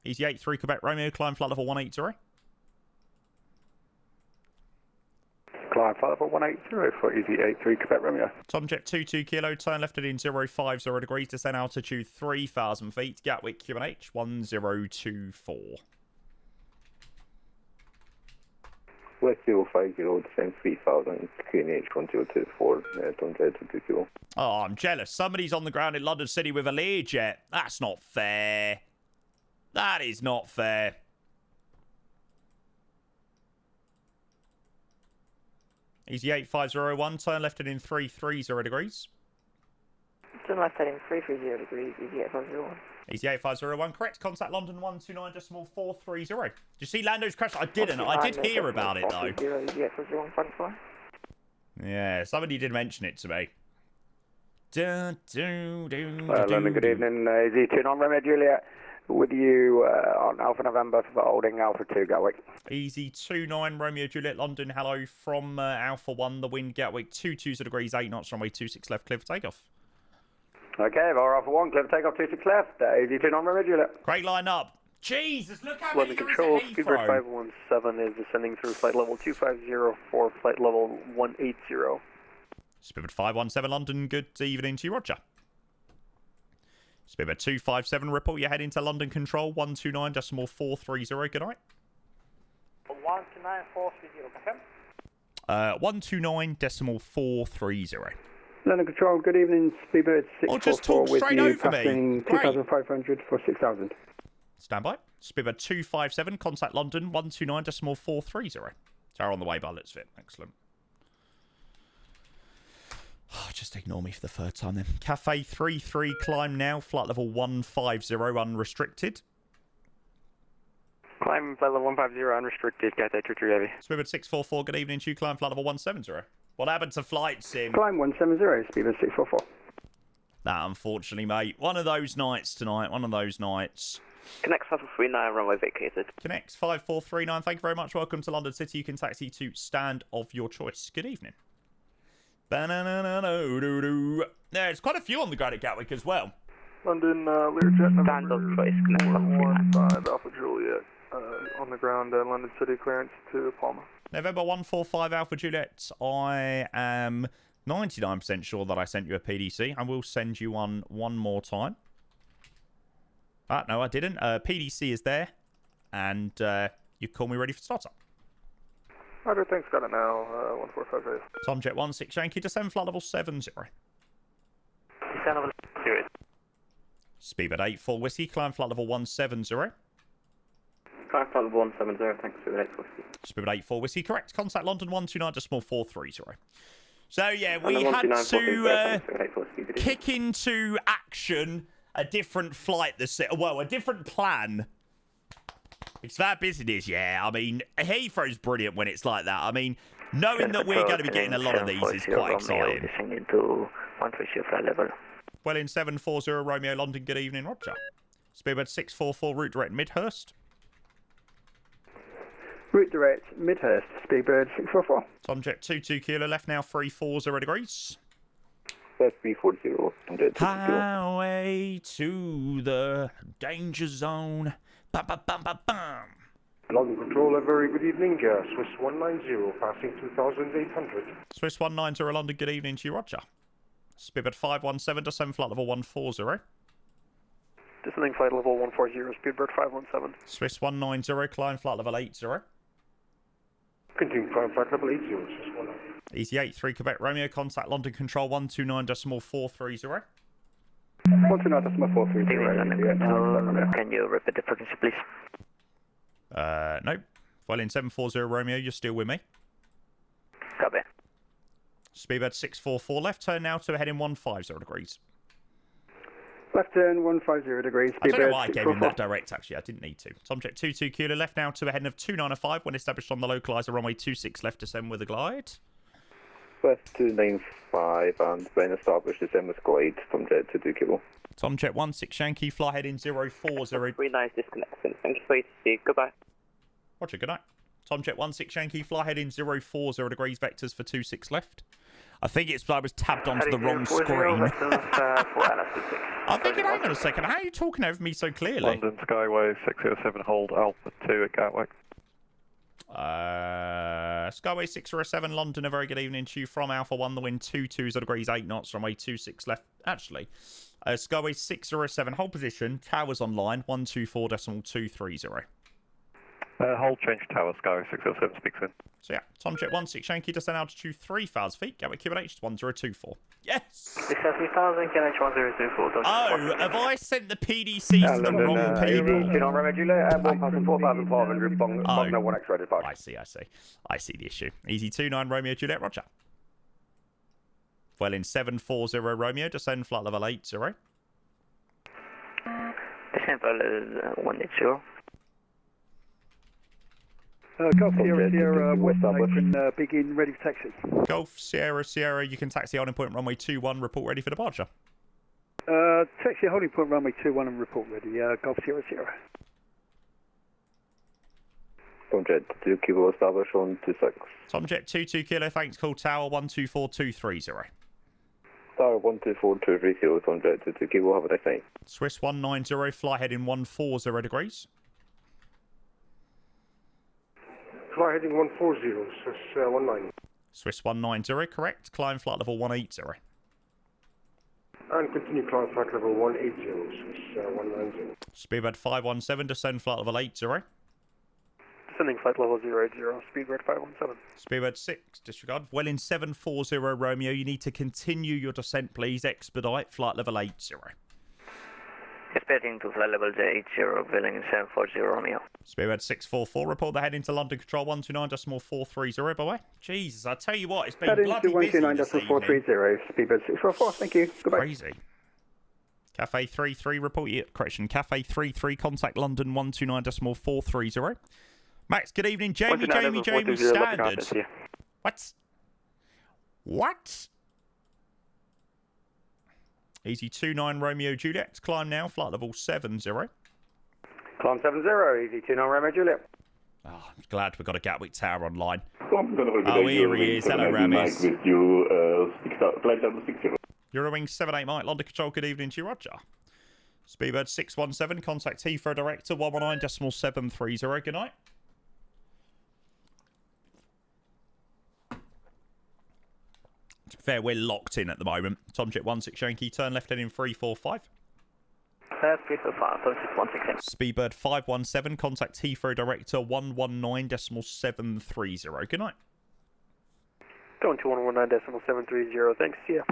Easy 83 Quebec Romeo, climb flight level 180. Climb flight level 180 for Easy 83 Quebec Romeo. Tomjet 22 kilo, turn left heading 050 degrees, descend altitude 3,000 feet. Gatwick QNH 1024. West 050, descend 3,000, QNH 1024, Tomjet 22 kilo. Oh, I'm jealous. Somebody's on the ground in London City with a Learjet. That's not fair. That is not fair. Easy 8501, turn left heading 330 degrees. Turn left heading 330 degrees, easy 8501. Easy 8501, correct. Contact London 129.430. Did you see Lando's crash? I didn't. I did hear about it, though. Easy 8501, front fly. Yeah, somebody did mention it to me. London, good evening. Easy 29 Romeo Juliet. With you on Alpha November for holding Alpha 2 Gatwick. Easy 29 Romeo Juliet London. Hello from Alpha 1. The wind Gatwick 22 degrees 8 knots. Runway 26 left. Clear for takeoff. Okay, Var Alpha 1. Clear for takeoff 26 left. Easy 29 Romeo Juliet. Great line up. Jesus, look how London many Control. Heathrow. Speedbird 517 is descending through flight level 250 for flight level 180. Speedbird 517 London. Good evening to you, Roger. Speedbird 257, report your head into London Control 129.430. Good night. 129.430, confirm. 129.430. London Control, good evening. Speedbird 644 just talk with straight you, over me. passing Great. 2,500 for 6,000. Stand by. Speedbird 257, contact London 129.430. Tower on the way by Litsvit. Excellent. Oh, just ignore me for the third time then. Cafe 33, climb now. Flight level 150, unrestricted. Climb flight level 150, unrestricted. Cathay 33 heavy. Speedbird 644, good evening to you. Climb flight level 170. What happened to flight sim? Climb 170, Speedbird 644. That, unfortunately, mate. One of those nights tonight. One of those nights. Connect 5439, runway vacated. Connect 5439. Thank you very much. Welcome to London City. You can taxi to stand of your choice. Good evening. There's quite a few on the ground at Gatwick as well. London, Learjet, stand of choice, connect 115 Alpha Juliet, on the ground, London City clearance to Palma. November 145 Alpha Juliet. I am 99% sure that I sent you a PDC. I will send you one more time. No, I didn't. PDC is there. And you call me ready for startup. Roger, thanks, got it now. 145 Tomjet 16 Yankee, descend flight level 70. Descend level 0. Speedbird 84 Whiskey, climb flight level 170. Climb flight level 170, thanks, Speedbird 84 Whiskey. Speedbird 84 Whiskey, correct. Contact London 129.430. So, yeah, we had to kick into action a different flight, a different plan. It's that business, yeah. I mean, Heathrow's brilliant when it's like that. I mean, knowing that we're going to be getting a lot of these is quite exciting. Descending to 130 flight level. Well, in 740 Romeo London, good evening, Roger. Speedbird 644, route direct Midhurst. Route direct Midhurst, Speedbird 644. Tomjet 22 Kilo, left now 340 degrees. That's 340. Highway to the danger zone. Bam, bam, bam, bam, bam. London Control, a very good evening. Swiss 190, passing 2,800. Swiss 190 London, good evening to you, Roger. Speedbird 517, descend flight level 140. Descending flight level 140, Speedbird 517. Swiss 190, climb flight level 80. Continuing climb flight level 80, Swiss 190. Easy 83 Quebec Romeo, contact London Control 129.430. 129.430. Can you repeat the frequency, please? Nope. Well, in 740 Romeo, you're still with me. Copy. Speedbird 644, left turn now to a heading 150 degrees. Left turn 150 degrees. I don't know why I gave him that direct, actually. I didn't need to. Tomjet 22 Kilo, left now to a heading of 295 when established on the localizer runway 26, left descend with a glide. West 295 and when established descend with glide, Tomjet 22 Kilo. Tomjet 16 Yankee, fly heading 040. Really nice disconnection. Thank you for your see. Goodbye. Roger, good night. Tomjet 16 Yankee, fly heading 040 degrees, vectors for 26 left. I think I was tabbed onto the wrong screen. I'm thinking, hang on a second, how are you talking over me so clearly? London Skyway 607, hold Alpha 2 at Gatwick. Skyway 607, London, a very good evening to you from Alpha 1, the wind 22 degrees, 8 knots, runway 26 left. Actually, Skyway 607, hold position, towers online, 124.230. Hold change tower, Skyway 607 speaks in. So yeah, Tomjet 16 Yankee, descend altitude 3,000 feet, Gatwick QNH 1024. Yes! This is 3,000, KNH 1024. Oh, have I sent the PDCs to the wrong people? I see the issue. Easy 29 Romeo Juliet, Roger. Well, in 740 Romeo, descend flight level 80. Descend flight level 180. Golf Sierra Sierra West Apron, begin ready for taxi. Golf Sierra Sierra, you can taxi holding point runway 21, report ready for departure. Taxi holding point runway 21 and report ready. Golf Sierra Sierra. Tomjet 2 Kilo established on 26. Tomjet 22 Kilo, thanks, call tower 124230. Tower 124.230, Tomjet 22 Kilo, have a nice night. Swiss 190, fly heading 140 degrees. Fly heading 140, Swiss 19. Swiss 190, correct. Climb flight level 180. And continue climb flight level 180, Swiss 190. Speedbird 517, descend flight level 80. Descending flight level 080, Speedbird 517. Speedbird 6, disregard. Well, in 740 Romeo, you need to continue your descent, please. Expedite flight level 80. Expecting to flight level 80, filling in 740 Romeo. Speedbird 644, report the heading to London Control 129.430, by the way. Jesus, I tell you what, it's been Heading bloody to busy 129.430, Speedbird 644, thank you. Goodbye. Crazy. Cafe 33, report you. Correction, Cafe 33, contact London 129.430. Max, good evening. Jamie Standard. What? Easy 29 Romeo Juliet. Climb now, flight level 70. Climb 70, easy 29 Romeo Juliet. Oh, I'm glad we've got a Gatwick Tower online. Oh, here he is. Hello, Ramis. With you, flight level 60. Eurowing 78 Mike, London Control, good evening to you, Roger. Speedbird 617, contact Heathrow Director 119.730, good night. Fair, we're locked in at the moment. Tomjet 16 Yankee, turn left heading 345. 345, 616. Speedbird 517, contact Heathrow Director 119.730. Good night. Going to 119.730, thanks, see ya.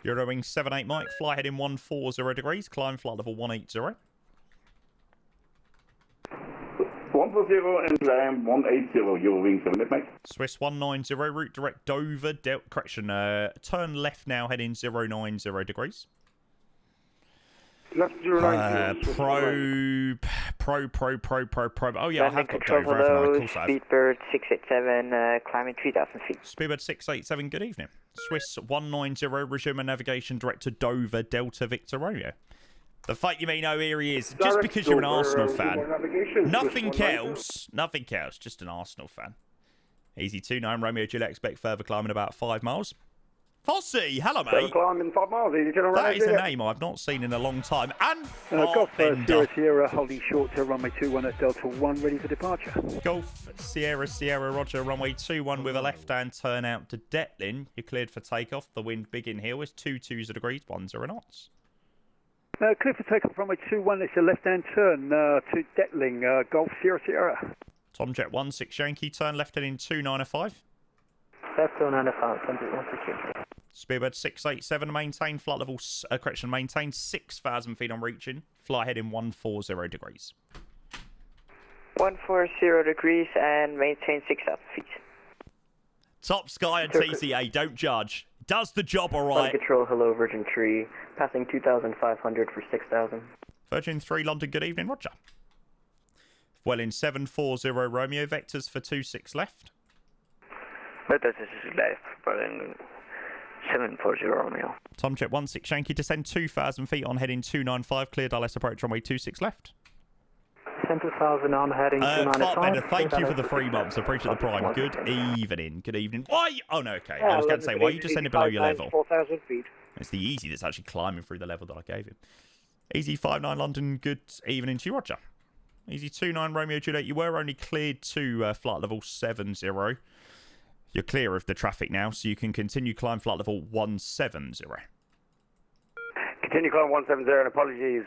Eurowing 78 Mike, fly heading 140 degrees, climb flight level 180. 140 and climb 180, Eurowing 78 Mike. Swiss 190, route direct Dover, turn left now heading 090 degrees. Left 090. Probe. Oh yeah, I have got Dover, haven't I? Of course I have. Speedbird 687, climbing 3,000 feet. Speedbird 687, good evening. Swiss 190, resume a navigation direct to Dover, Delta Victor Romeo. The fight you may know here he is. Just because you're an Arsenal fan. Nothing else, just an Arsenal fan. Easy 29, Romeo Juliet, expect further climbing about 5 miles. Fossey, hello mate. Climbing 5 miles, that is a name I've not seen in a long time. And Golf Sierra holding short to runway 21 at Delta 1, ready for departure. Golf Sierra Roger, runway 21 with a left-hand turn out to Detlin. You're cleared for takeoff. The wind big in here is 22 degrees, 10 knots. Clear for takeoff, runway 21, it's a left-hand turn to Detling, Golf Sierra. Tomjet 16 Yankee, turn left heading 295. Left 295, 16. Speedbird 687, maintain flight level, maintain 6,000 feet on reaching. Fly heading 140 degrees. 140 degrees and maintain 6,000 feet. Top Sky and TCA, don't judge. Does the job all right. Control, hello, Virgin 3. Passing 2,500 for 6,000. Virgin 3, London, good evening, Roger. Well in 740 Romeo, vectors for 26 left. Vectors is left, but in 740 Romeo. Tomjet 16 Yankee, descend 2,000 feet on heading 295, cleared ILS approach runway 26 left. Descend 2,000 on heading 295. Thank you for the 3 months, appreciate the prime. Good evening. Why? Oh no, okay. I was going to say, why are you descending below your level? 4,000 feet. It's the easy that's actually climbing through the level that I gave him. Easy 59 London, good evening to you, Roger. Easy 29 Romeo Juliet, you were only cleared to flight level 70. You're clear of the traffic now, so you can continue climb flight level 170. Continue climb 170, and apologies,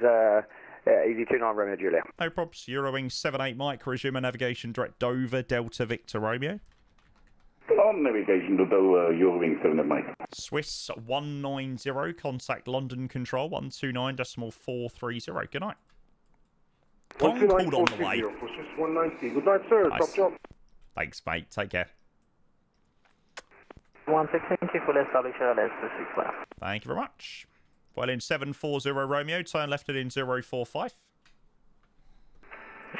easy 29 Romeo Juliet. No props, Eurowing 78 Mike, resume a navigation direct Dover, Delta Victor Romeo. On navigation to Dover, Eurowing 78 Mike. Swiss 190, contact London Control 129.430. Good night. Gong called on the way. 190. Good night, sir. Nice. Top job. Thanks, mate. Take care. 16 full establish LS to 6 left. Thank you very much. Well in 740 Romeo, turn left at in 045.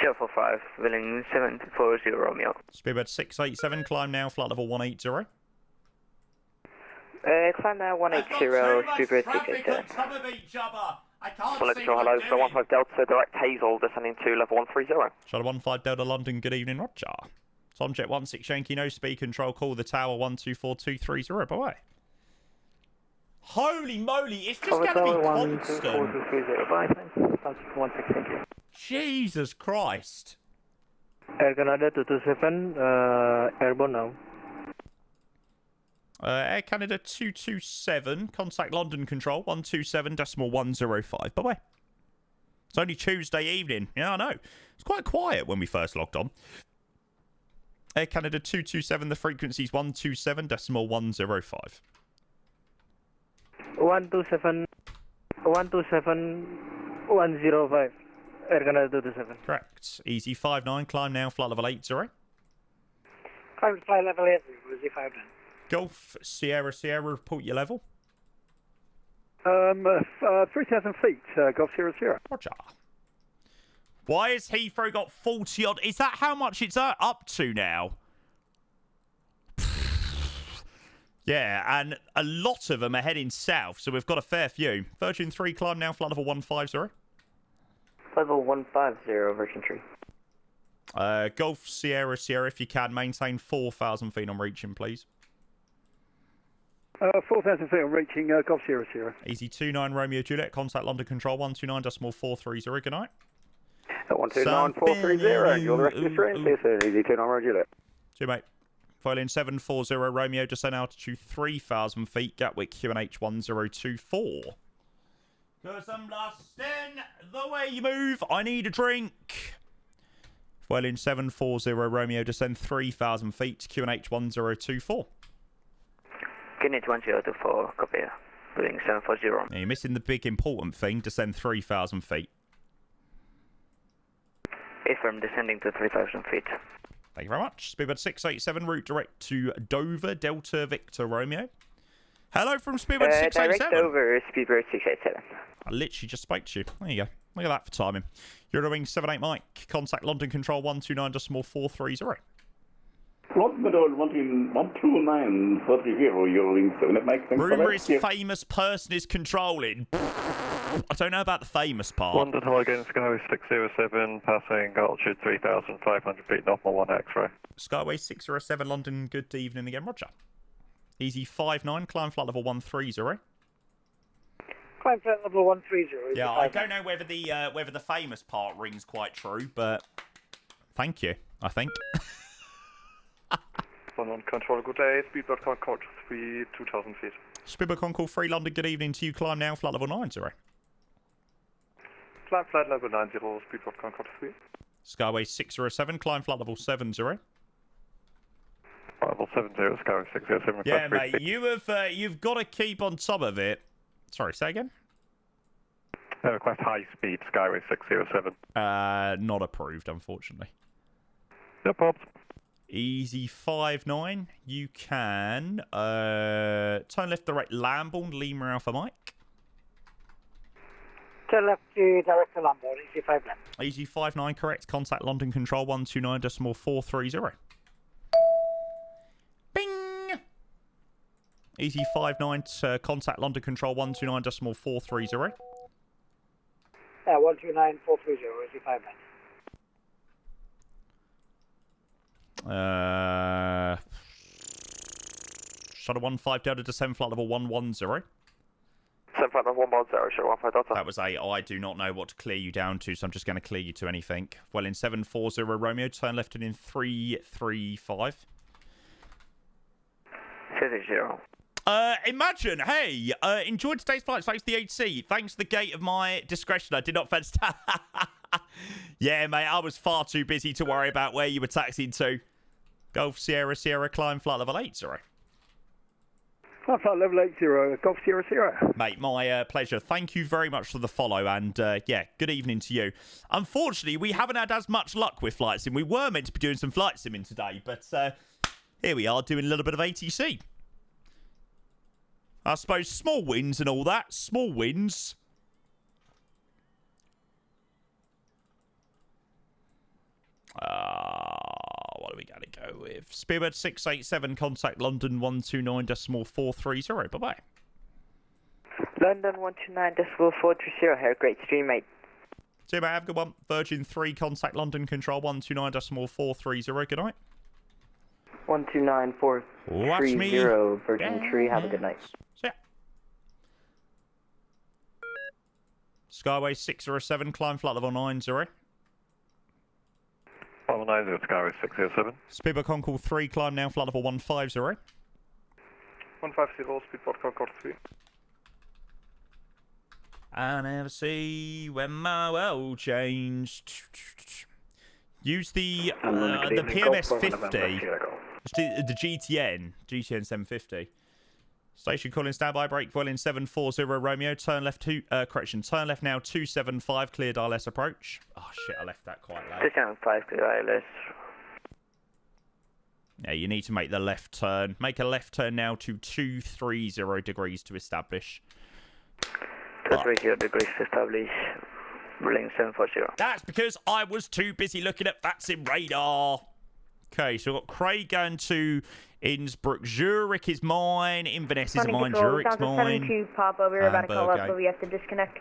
045, willing 740 Romeo. Speedbird 687, climb now, flight level 180. Climb now 180, Speedbird 687. Full control, hello, so 15 Delta, direct Hazel, descending to level 130. Shuttle 15 Delta London, good evening, Roger. Tomjet 16 Yankee, no speed control, call the tower 124230, bye-bye. Holy moly, it's just going to be constant. Jesus Christ. Air Canada 227, airborne now. Air Canada 227, contact London Control 127.105. Bye-bye. It's only Tuesday evening. Yeah, I know. It's quite quiet when we first logged on. Air Canada 227, the frequency's 127.105. 127.105. Air Canada 227. Correct. Easy 59, climb now, flight level 80. Climb to flight level 80, Easy 59. Golf Sierra, report your level. 3,000 feet, Golf Sierra. Roger. Why has Heathrow got 40 odd? Is that how much it's up to now? Yeah, and a lot of them are heading south, so we've got a fair few. Virgin 3, climb now, flight level 150. Level 150, Virgin 3. Golf Sierra, if you can, maintain 4,000 feet on reaching, please. 4,000 feet on reaching, Golf Sierra. Easy 29 Romeo Juliet, contact London Control 129.430. Good night. 129.430, you're the rest of the stream, see you soon, easy 29 Romeo Juliet. See you, mate. Violin 740 Romeo, descend altitude 3,000 feet, Gatwick QNH 1024. Because I'm lost in the way you move, I need a drink. Violin 740 Romeo, descend 3,000 feet, QNH 1024. QNH 1024, copy. Violin 740. Yeah, you're missing the big important thing, descend 3,000 feet. Affirm, descending to 3,000 feet. Thank you very much. Speedbird 687, route direct to Dover, Delta Victor Romeo. Hello from Speedbird 687. Direct over, Speedbird 687. I literally just spoke to you. There you go. Look at that for timing. You're doing 78 Mike. Contact London Control 129.430. London Control 129.430, you're doing 78 Mike. Rumour is famous person is controlling. I don't know about the famous part. London High again, Skyway 607, passing altitude 3,500 feet, normal 1 X-ray. Skyway 607, London, good evening again, Roger. Easy 59, climb flight level 130. Climb flight level 130. Yeah, I don't know whether the famous part rings quite true, but thank you, I think. London Control, good day, Speedbird Concord 3, 2,000 feet. Speedbird Concord 3, London, good evening to you, climb now, flight level 90. Climb flight level 90, Speedbird Concord 3. Skyway 607, climb flight level 70. Level 70, Skyway 607. Yeah, mate, you've got to keep on top of it. Sorry, say again? Request high speed, Skyway 607. Not approved, unfortunately. No problems. Easy 59. You can turn left direct Lambourne, Lima Alpha Mike. Turn left to direct to Lambourne, easy 59. Easy 59, correct. Contact London Control 129.430. Bing! Easy 59, contact London Control 129.430. 129.430, easy 59. Shuttle 15 Delta descend flight level 110. 7 flight level 110, Shuttle 15 Delta. That was I do not know what to clear you down to, so I'm just going to clear you to anything. Well, in 740 Romeo, turn left and in 335. 70. Imagine, hey, enjoyed today's flight. Thanks to the HC. Thanks to the gate of my discretion. I did not fence. Yeah, mate, I was far too busy to worry about where you were taxiing to. Golf Sierra Sierra, climb flight level 8, sorry. Climb flight level 80, Golf Sierra Sierra. Mate, my pleasure. Thank you very much for the follow, and yeah, good evening to you. Unfortunately, we haven't had as much luck with flight sim. We were meant to be doing some flight simming today, but here we are doing a little bit of ATC. I suppose small wins and all that. Small wins. What are we going to go with? Speedbird 687, contact London 129.430. Bye-bye. London 129.430, have a great stream, mate. See you, mate. Have a good one. Virgin 3, contact London Control 129.430. Good night. 129.430, Virgin 3, have a good night. See ya. Skyway 607, climb flight level 90. Level 90, Skyway 607. Speedbird Concord 3, climb now, flight level 150. 150, Speedbird Concord 3. I never see when my world changed. Use the PMS 50. The GTN 750. Station calling standby, brake well in 740 Romeo, turn left turn left now 275, cleared ILS approach. Oh shit, I left that quite late. 275, cleared ILS. Yeah, you need to make the left turn. Make a left turn now to 230 degrees to establish. 230 degrees to establish. Rolling 740. That's because I was too busy looking at VATSIM radar. Okay, so we've got Craig going to Innsbruck. Zurich is mine. Inverness is mine. Zurich's mine. 72, Papa. We're about to call up, but we have to disconnect.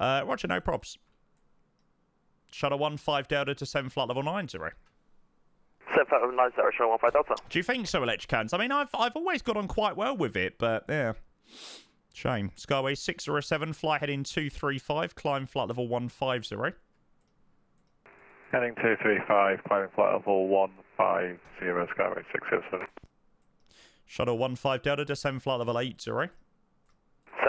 Roger, no props. Shuttle 15 Delta to 7 flight level 90. 7 flight level 90, Shuttle 15 Delta. Do you think so, Electricans? I mean, I've always got on quite well with it, but yeah. Shame. Skyway 607, fly heading 235, climb flight level 150. Heading 235, climbing flight level 50 Skyway 607. Shuttle 15 Delta, descend flight level 80. 7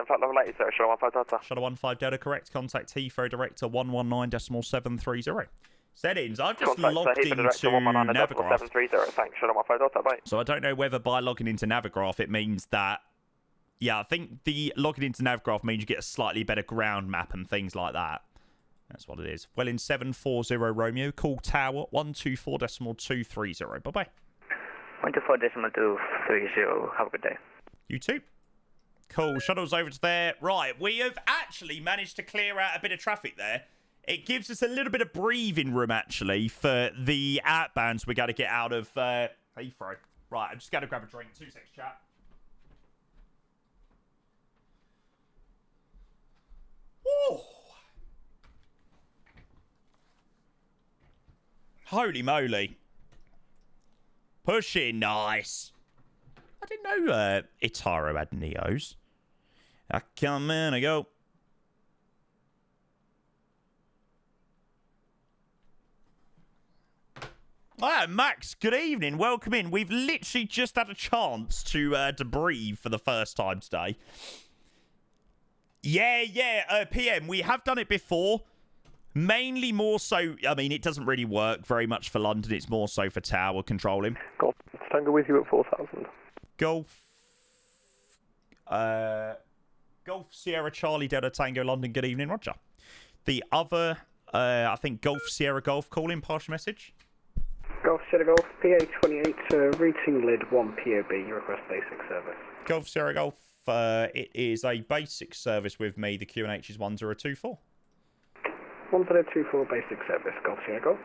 flight level 80, Shuttle 15 Delta. Shuttle 15 Delta, correct. Contact Heathrow Director 119.730. Settings, I've just logged into Navigraph. 730, thanks, Shuttle 15 Delta, bye. So I don't know whether by logging into Navigraph it means that... Yeah, I think the logging into Navigraph means you get a slightly better ground map and things like that. That's what it is. Well, in 740 Romeo, call tower 124.230. Bye-bye. 124.230. Have a good day. You too. Cool. Shuttle's over to there. Right, we have actually managed to clear out a bit of traffic there. It gives us a little bit of breathing room, actually, for the outbounds we got to get out of Heathrow. Right, I'm just going to grab a drink. 2 seconds, chat. Woo! Holy moly. Pushing, nice. I didn't know Itaro had Neos. I come in, I go. Ah, Max, good evening. Welcome in. We've literally just had a chance to breathe for the first time today. Yeah, PM, we have done it before. Mainly more so, I mean, it doesn't really work very much for London. It's more so for tower controlling. Golf Tango with you at 4,000. Golf Sierra Charlie Delta Tango London, good evening, Roger. The other, I think Golf Sierra Golf calling, partial message. Golf Sierra Golf, PA28, routing lid 1 POB, request basic service. Golf Sierra Golf, it is a basic service with me. The QNH is 1024. 1024 basic service, Golf Sierra Golf.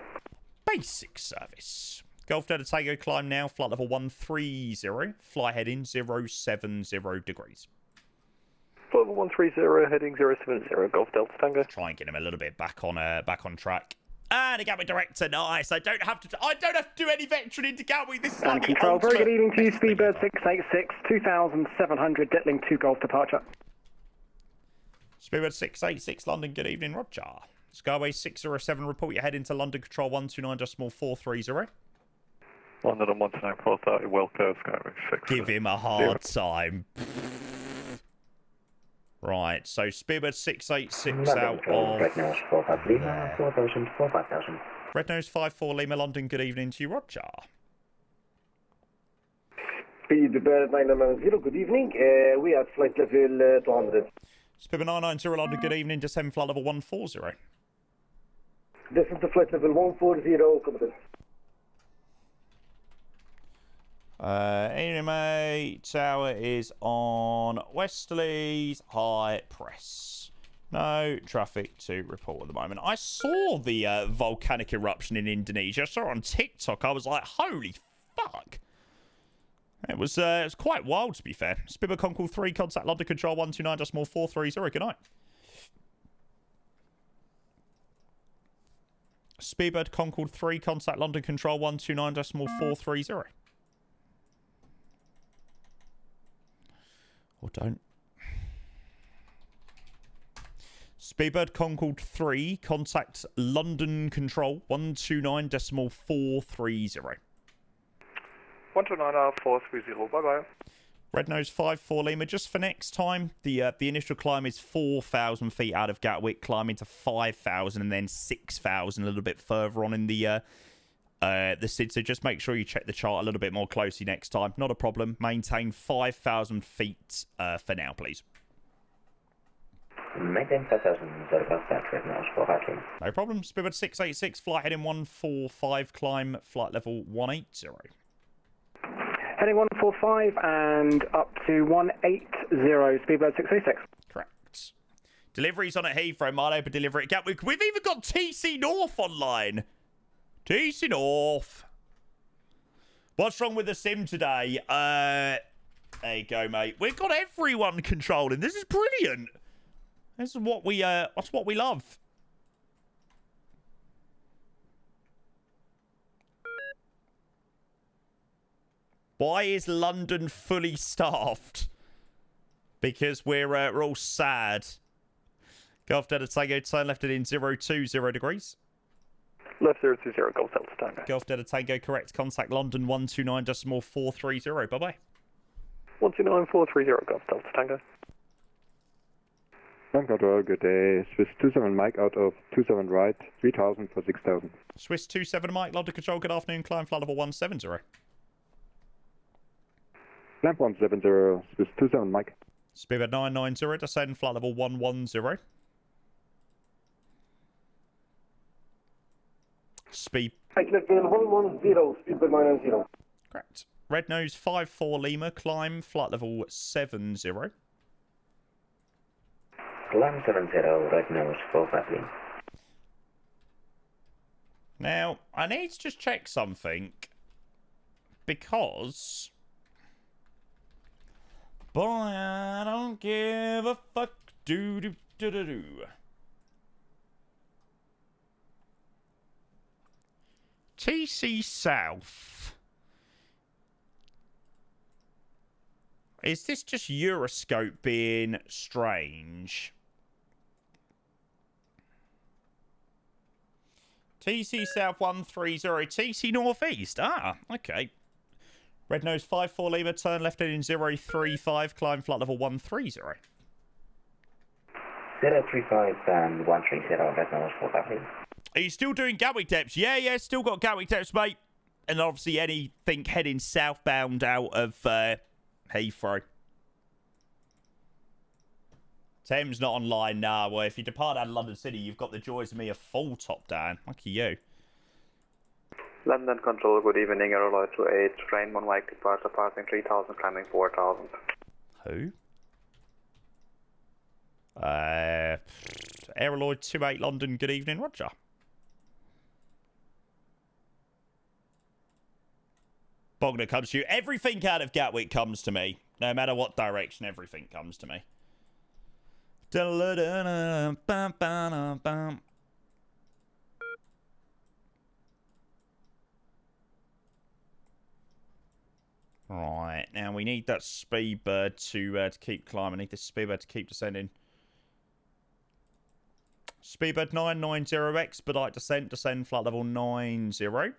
Basic service. Golf Delta Tango climb now, flight level 130, fly heading 070 degrees. Flight level 130, heading 070, Golf Delta Tango. Try and get him a little bit back on track. And a Gatwick director, nice. I don't have to do any vectoring into Gatwick. This is like control, very good evening to you, Speedbird 686, 2700, Detling 2 Golf departure. Speedbird 686, London, good evening, Roger. Skyway 607, report your head into London Control 129.430. London on 129.430, Wilco, Skyway 6. Give him a hard time. Right, so Speedbird 686 out of... Red Nose 45 Lima, 4000, 5000. Red Nose 54 Lima, London, good evening to you, Roger. Speedbird 990, good evening. We are at flight level 200. Speedbird 990, London, good evening, descend flight level 140. Descend to flight level 140, come Anime tower is on Westerly's High Press. No traffic to report at the moment. I saw the volcanic eruption in Indonesia. I saw it on TikTok. I was like, holy fuck. It was quite wild, to be fair. Spibber Concord 3, contact London Control 129.430. Good night. Speedbird Concord 3, contact London Control 129.430. Or don't. Speedbird Concord 3, contact London Control 129.430. 129.430, bye-bye. Red Nose 54 Lima, just for next time, the initial climb is 4,000 feet out of Gatwick, climbing to 5,000 and then 6,000 a little bit further on in the SID, so just make sure you check the chart a little bit more closely next time. Not a problem. Maintain 5,000 feet for now, please. Maintain 5,000, Red Nose 45 Lima. No problem. Spirit 686, flight heading 145, climb flight level 180. Heading 145 and up to 180, Speedbird 686. Correct. Deliveries on at Heathrow, mile open delivery at Gatwick. We've even got TC North online. TC North. What's wrong with the sim today? There you go, mate. We've got everyone controlling. This is brilliant. This is what we that's what we love. Why is London fully staffed? Because we're all sad. Golf Delta Tango, turn left at in 020 degrees. Left 020, Golf Delta Tango. Golf Delta Tango, correct. Contact London 129.430. Bye-bye. 129.430, Golf Delta Tango. Control, good day. Swiss 27 Mike out of 27 right, 3000 for 6000. Swiss 27 Mike, London Control, good afternoon. Climb flight level 170. Climb 170, Swiss 27 Mike. Speedbird 990, descend flight level 110. Speed. Flight level 110, Speedbird 990. Correct. Red Nose 54 Lima, climb flight level 70. Climb 70, Red Nose 45 Lima. Now, I need to just check something. Because... Boy, I don't give a fuck. Do. TC South. Is this just Euroscope being strange? TC South 130. TC Northeast. Ah, okay. Red Nose 54 Lima, turn left in 035, climb flight level 130. 035 and 130, Red Nose 45 Lima. Are you still doing Gatwick depths? Yeah, still got Gatwick depths, mate. And obviously anything heading southbound out of Heathrow. Thames not online now. Well, if you depart out of London City, you've got the joys of me a full top down. Lucky you. London Control, good evening, Aeroloid 28, train 1 Mike departure, passing 3000, climbing 4000. Who? Aeroloid 28 London, good evening, Roger. Bogner comes to you. Everything out of Gatwick comes to me. No matter what direction, everything comes to me. Right, now we need that Speedbird to keep climbing. I need this Speedbird to keep descending. Speedbird 990, expedite descent, descend flight level 90.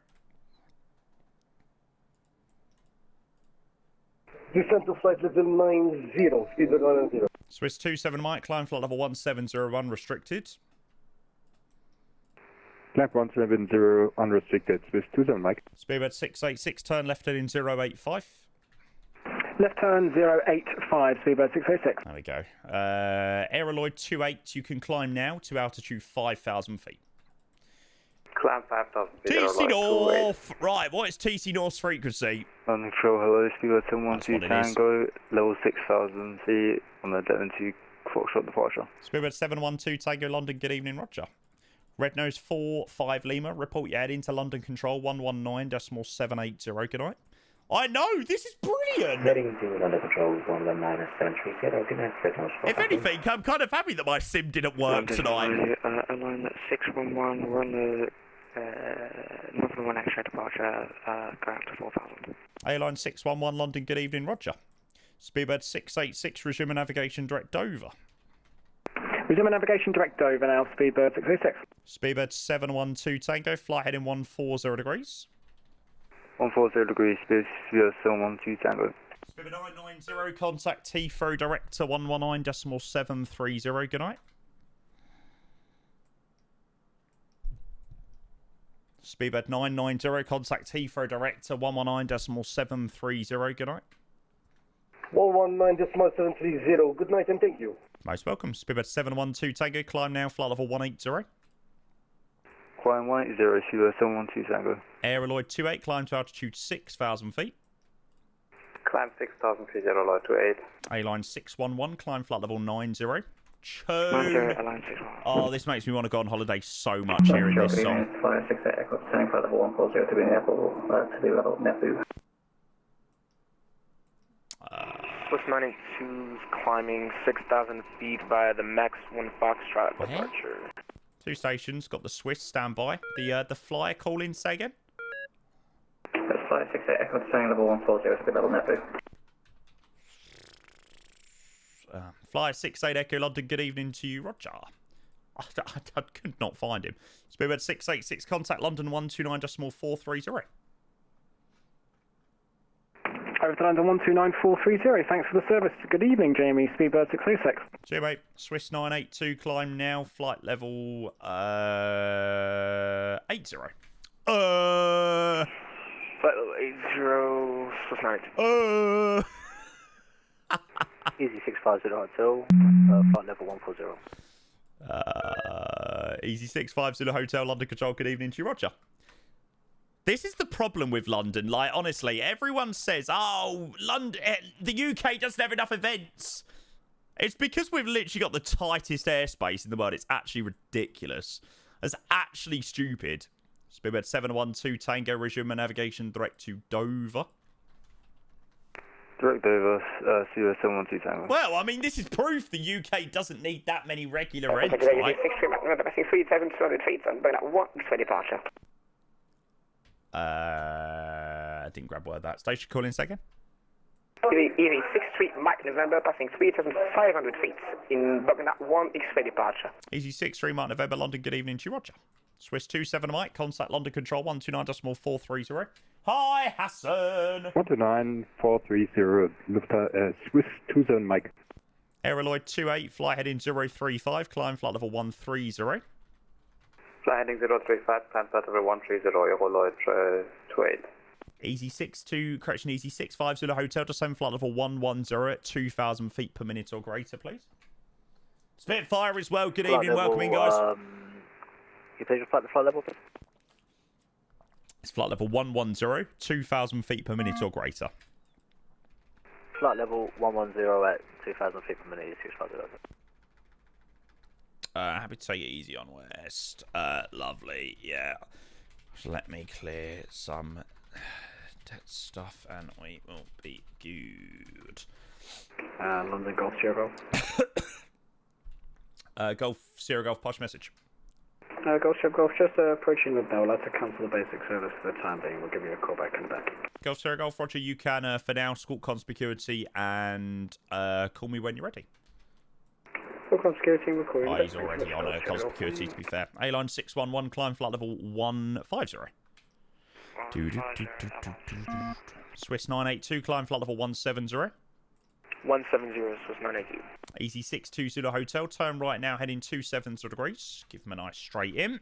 Descent to flight level 90, Speedbird 990. Swiss 27 Mike, climb flight level 1701, restricted. Climb 170, unrestricted, Swiss 27 Mike. Speedbird 686, turn left in 085. Left turn 085, Speedbird 606. There we go. Aeroloid 28, you can climb now to altitude 5,000 feet. Climb 5,000 feet. TC North! Right, what is TC North's frequency? London Control, hello, Speedbird 712 Tango, level 6,000 feet on the Devon 2 Foxtrot departure. Speedbird 712 Tango, London, good evening, Roger. Red Nose 45 Lima, report your head into London Control 119.780, good night. I know, this is brilliant! Heading to London Control 119.730, good night, Red Nose 45 If anything, I'm kind of happy that my sim didn't work tonight. Airline 611, we're on the Northern 1 X-ray departure, going up to 4,000. Airline 611 London, good evening, Roger. Speedbird 686, resume navigation direct Dover. Resume navigation direct Dover now, Speedbird 606. Speedbird 712 Tango, flight heading 140 degrees. 140 degrees, Speedbird 712 Tango. Speedbird 990, contact Heathrow direct to 119.730, good night. Speedbird 990, contact Heathrow direct to 119.730, good night. 119.730, good night and thank you. Most welcome. Speedbird 712 Tango, climb now, flight level 180. Climb 180, Speedbird 712 Tango. Aeroloid 28, climb to altitude 6,000 feet. Climb 6,000 feet, Aeroloid 28. A-line 611, climb flight level 90. Airline 611. Oh, this makes me want to go on holiday so much hearing this song. Flight 68 Echo, descending flight level 140 to be airport, to be level Neptune. Swiss 92's climbing 6,000 feet via the Max 1 Foxtrot departure. 2 stations, got the Swiss standby. The flyer call in, say again? Flight 68 Echo, descending level 140 to be level Neptune. Flyer 68 Echo London, good evening to you, Roger. I could not find him. Speedbird 686, contact London 129.430. Over to London 129430. Thanks for the service. Good evening, Jamie. Speedbird 606. Cheers, mate. Swiss 982, climb now. Flight level 80. Flight level 80, Swiss 982. Easy 650 hotel, flight level 140. Easy 650 hotel, London Control. Good evening to you, Roger. This is the problem with London. Like, honestly, everyone says, oh, London, the UK doesn't have enough events. It's because we've literally got the tightest airspace in the world. It's actually ridiculous. It's actually stupid. Speedbird 712 Tango, resume my navigation direct to Dover. Direct Dover, 712 Tango. Well, I mean, this is proof the UK doesn't need that many regular events, right? 3,200 feet and bring up 1 for departure. I didn't grab word that. Station call in second. Easy 63 Mike November, passing 3,500 feet in bugging up 1 X-ray departure. Easy 63 Mike November, London. Good evening to you, Roger. Swiss 27 Mike, contact London Control 129.430. Hi, Hassan. 129.430, Swiss 27 Mike. Aeroloid 28, fly heading 035, climb flight level 130. Fly heading 035, climb flight level 130, Aeroloid 28. Easy 62, correction, Easy 650 hotel to 7 flight level 110 at 2,000 feet per minute or greater, please. Spitfire as well, good evening, welcoming guys. You please reflect the flight level, please? It's flight level 110, 2,000 feet per minute or greater. Flight level 110 at 2,000 feet per minute, is flight level. Happy to take it easy on West. Lovely, yeah. Let me clear some dead stuff and we will be good. London Golf Sierra Golf. Golf, Sierra Golf, push message. Golf Sierra Golf, just approaching with no, let's cancel the basic service for the time being. We'll give you a call back in a bit. Golf Sierra Golf, Roger, you can for now scout conspicuity and call me when you're ready. Conspicuity recording. Oh, he's already on a conspicuity, to be fair. A-line 611, climb flight level 150. Swiss 982, climb flight level 170. 170, Swiss 982. Easy 620 hotel, turn right now, heading 270 degrees. Give him a nice straight in.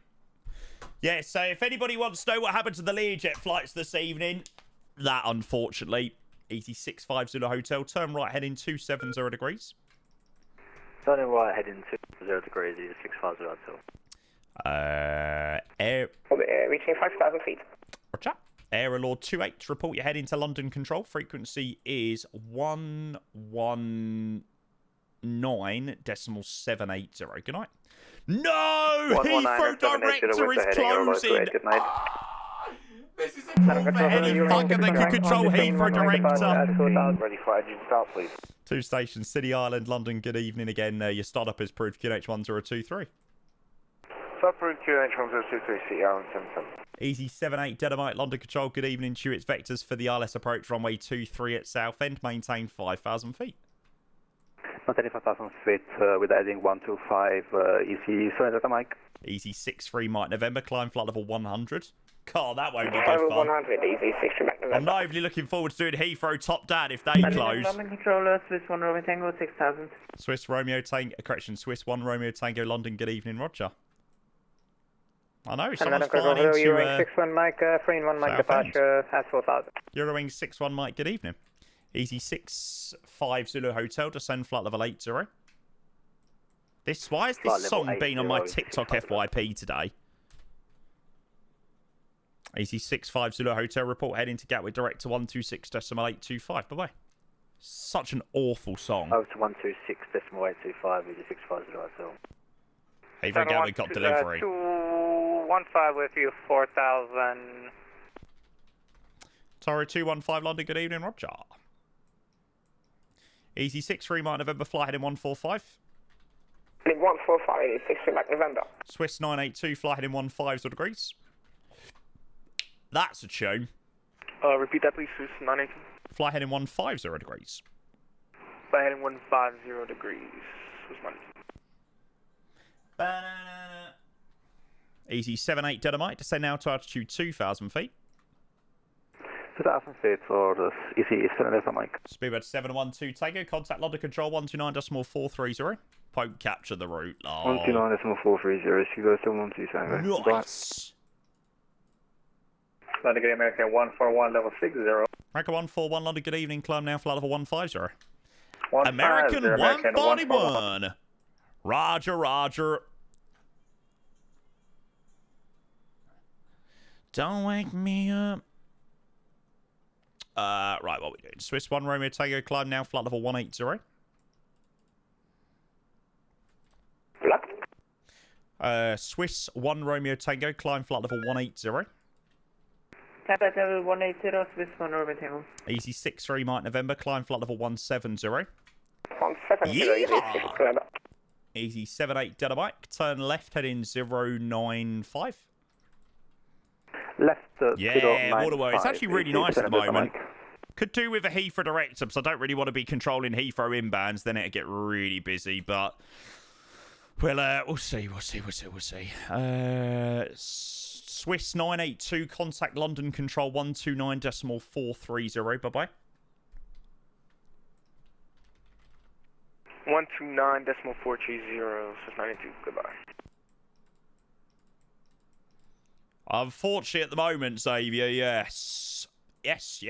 Yeah, so if anybody wants to know what happened to the Learjet flights this evening, that unfortunately. Easy 650 hotel, turn right, heading 270 degrees. Turning right, heading 270 degrees, Easy 650 hotel. Reaching 5,000 feet. Roger. Aerolord 28, report you're heading to London Control. Frequency is 119.780. Good night. No! Heathrow Director is closing! This is important for any fucker that can control Heathrow Director. Ready for engine start, please. 2 stations, City Island, London. Good evening again. Your startup is proved QNH1023. Approved QNH1023, City Island 77. Easy 78, Dynamite, London Control. Good evening to you. It's Vectors for the ILS approach, runway 23 at Southend. Maintain 5,000 feet. Maintain 5,000 feet with heading 125, easy surrender, Mike. Easy 63, Mike November, climb flight level 100. God, that won't be good fun. 100, easy 63, Mike November. I'm naively looking forward to doing Heathrow Top Dad if they close. London Controller, Swiss 1 Romeo Tango, 6,000. Swiss Romeo Tango, correction, Swiss 1 Romeo Tango, London. Good evening, Roger. I know, someone's flying into Eurowing 61 Mike, 3-1 Mike departure, has 4,000. Eurowing 61 Mike, good evening. Easy 650 hotel, descend flight level 80. Why has this song been on my TikTok FYP today? Easy 650 hotel, report heading to Gatwick direct to 126.825. Bye-bye. Such an awful song. Over to 126.825, Easy 650 hotel. Heathrow Gatwick got delivery. 215 with you, 4,000. Sorry, 215 London, good evening, Roger. Easy 63 Mike November, fly heading 145. Heading 145, 63 Mike November. Swiss 982, fly heading 150 degrees. That's a tune. Repeat that please, Swiss 982. Fly heading 150 degrees. Fly heading 150 degrees, Swiss 982. Easy 78 Dynamite. Descend now to altitude 2,000 feet. 2,000 feet for the Easy 7 Mike. Speedbird 712 Tango. Contact London Control 129.430. Won't capture the route. Oh. 129.430. Speedbird 712 Tango. Nice. London Good American 141 level 60. American 141 London, good evening. Climb now, flight level 150. 150, American American 141. Roger, roger. Don't wake me up. Right, what are we doing? Swiss 1 Romeo Tango, climb now, flight level 180. Swiss 1 Romeo Tango, climb flight level 180. Flight level 180, Swiss 1 Romeo Tango. Easy 6-3 Mike November, climb flight level 170. 170. Easy 78 Delta Mike, turn left, heading 095. Left yeah, waterway. It's actually really nice at the moment. Could do with a Heathrow director, because I don't really want to be controlling Heathrow inbounds. Then it'd get really busy. But we'll see. Swiss 982, contact London Control 129.430. Bye bye. 129.430. Swiss 982. Goodbye. Unfortunately, at the moment, Xavier, yes. Yes.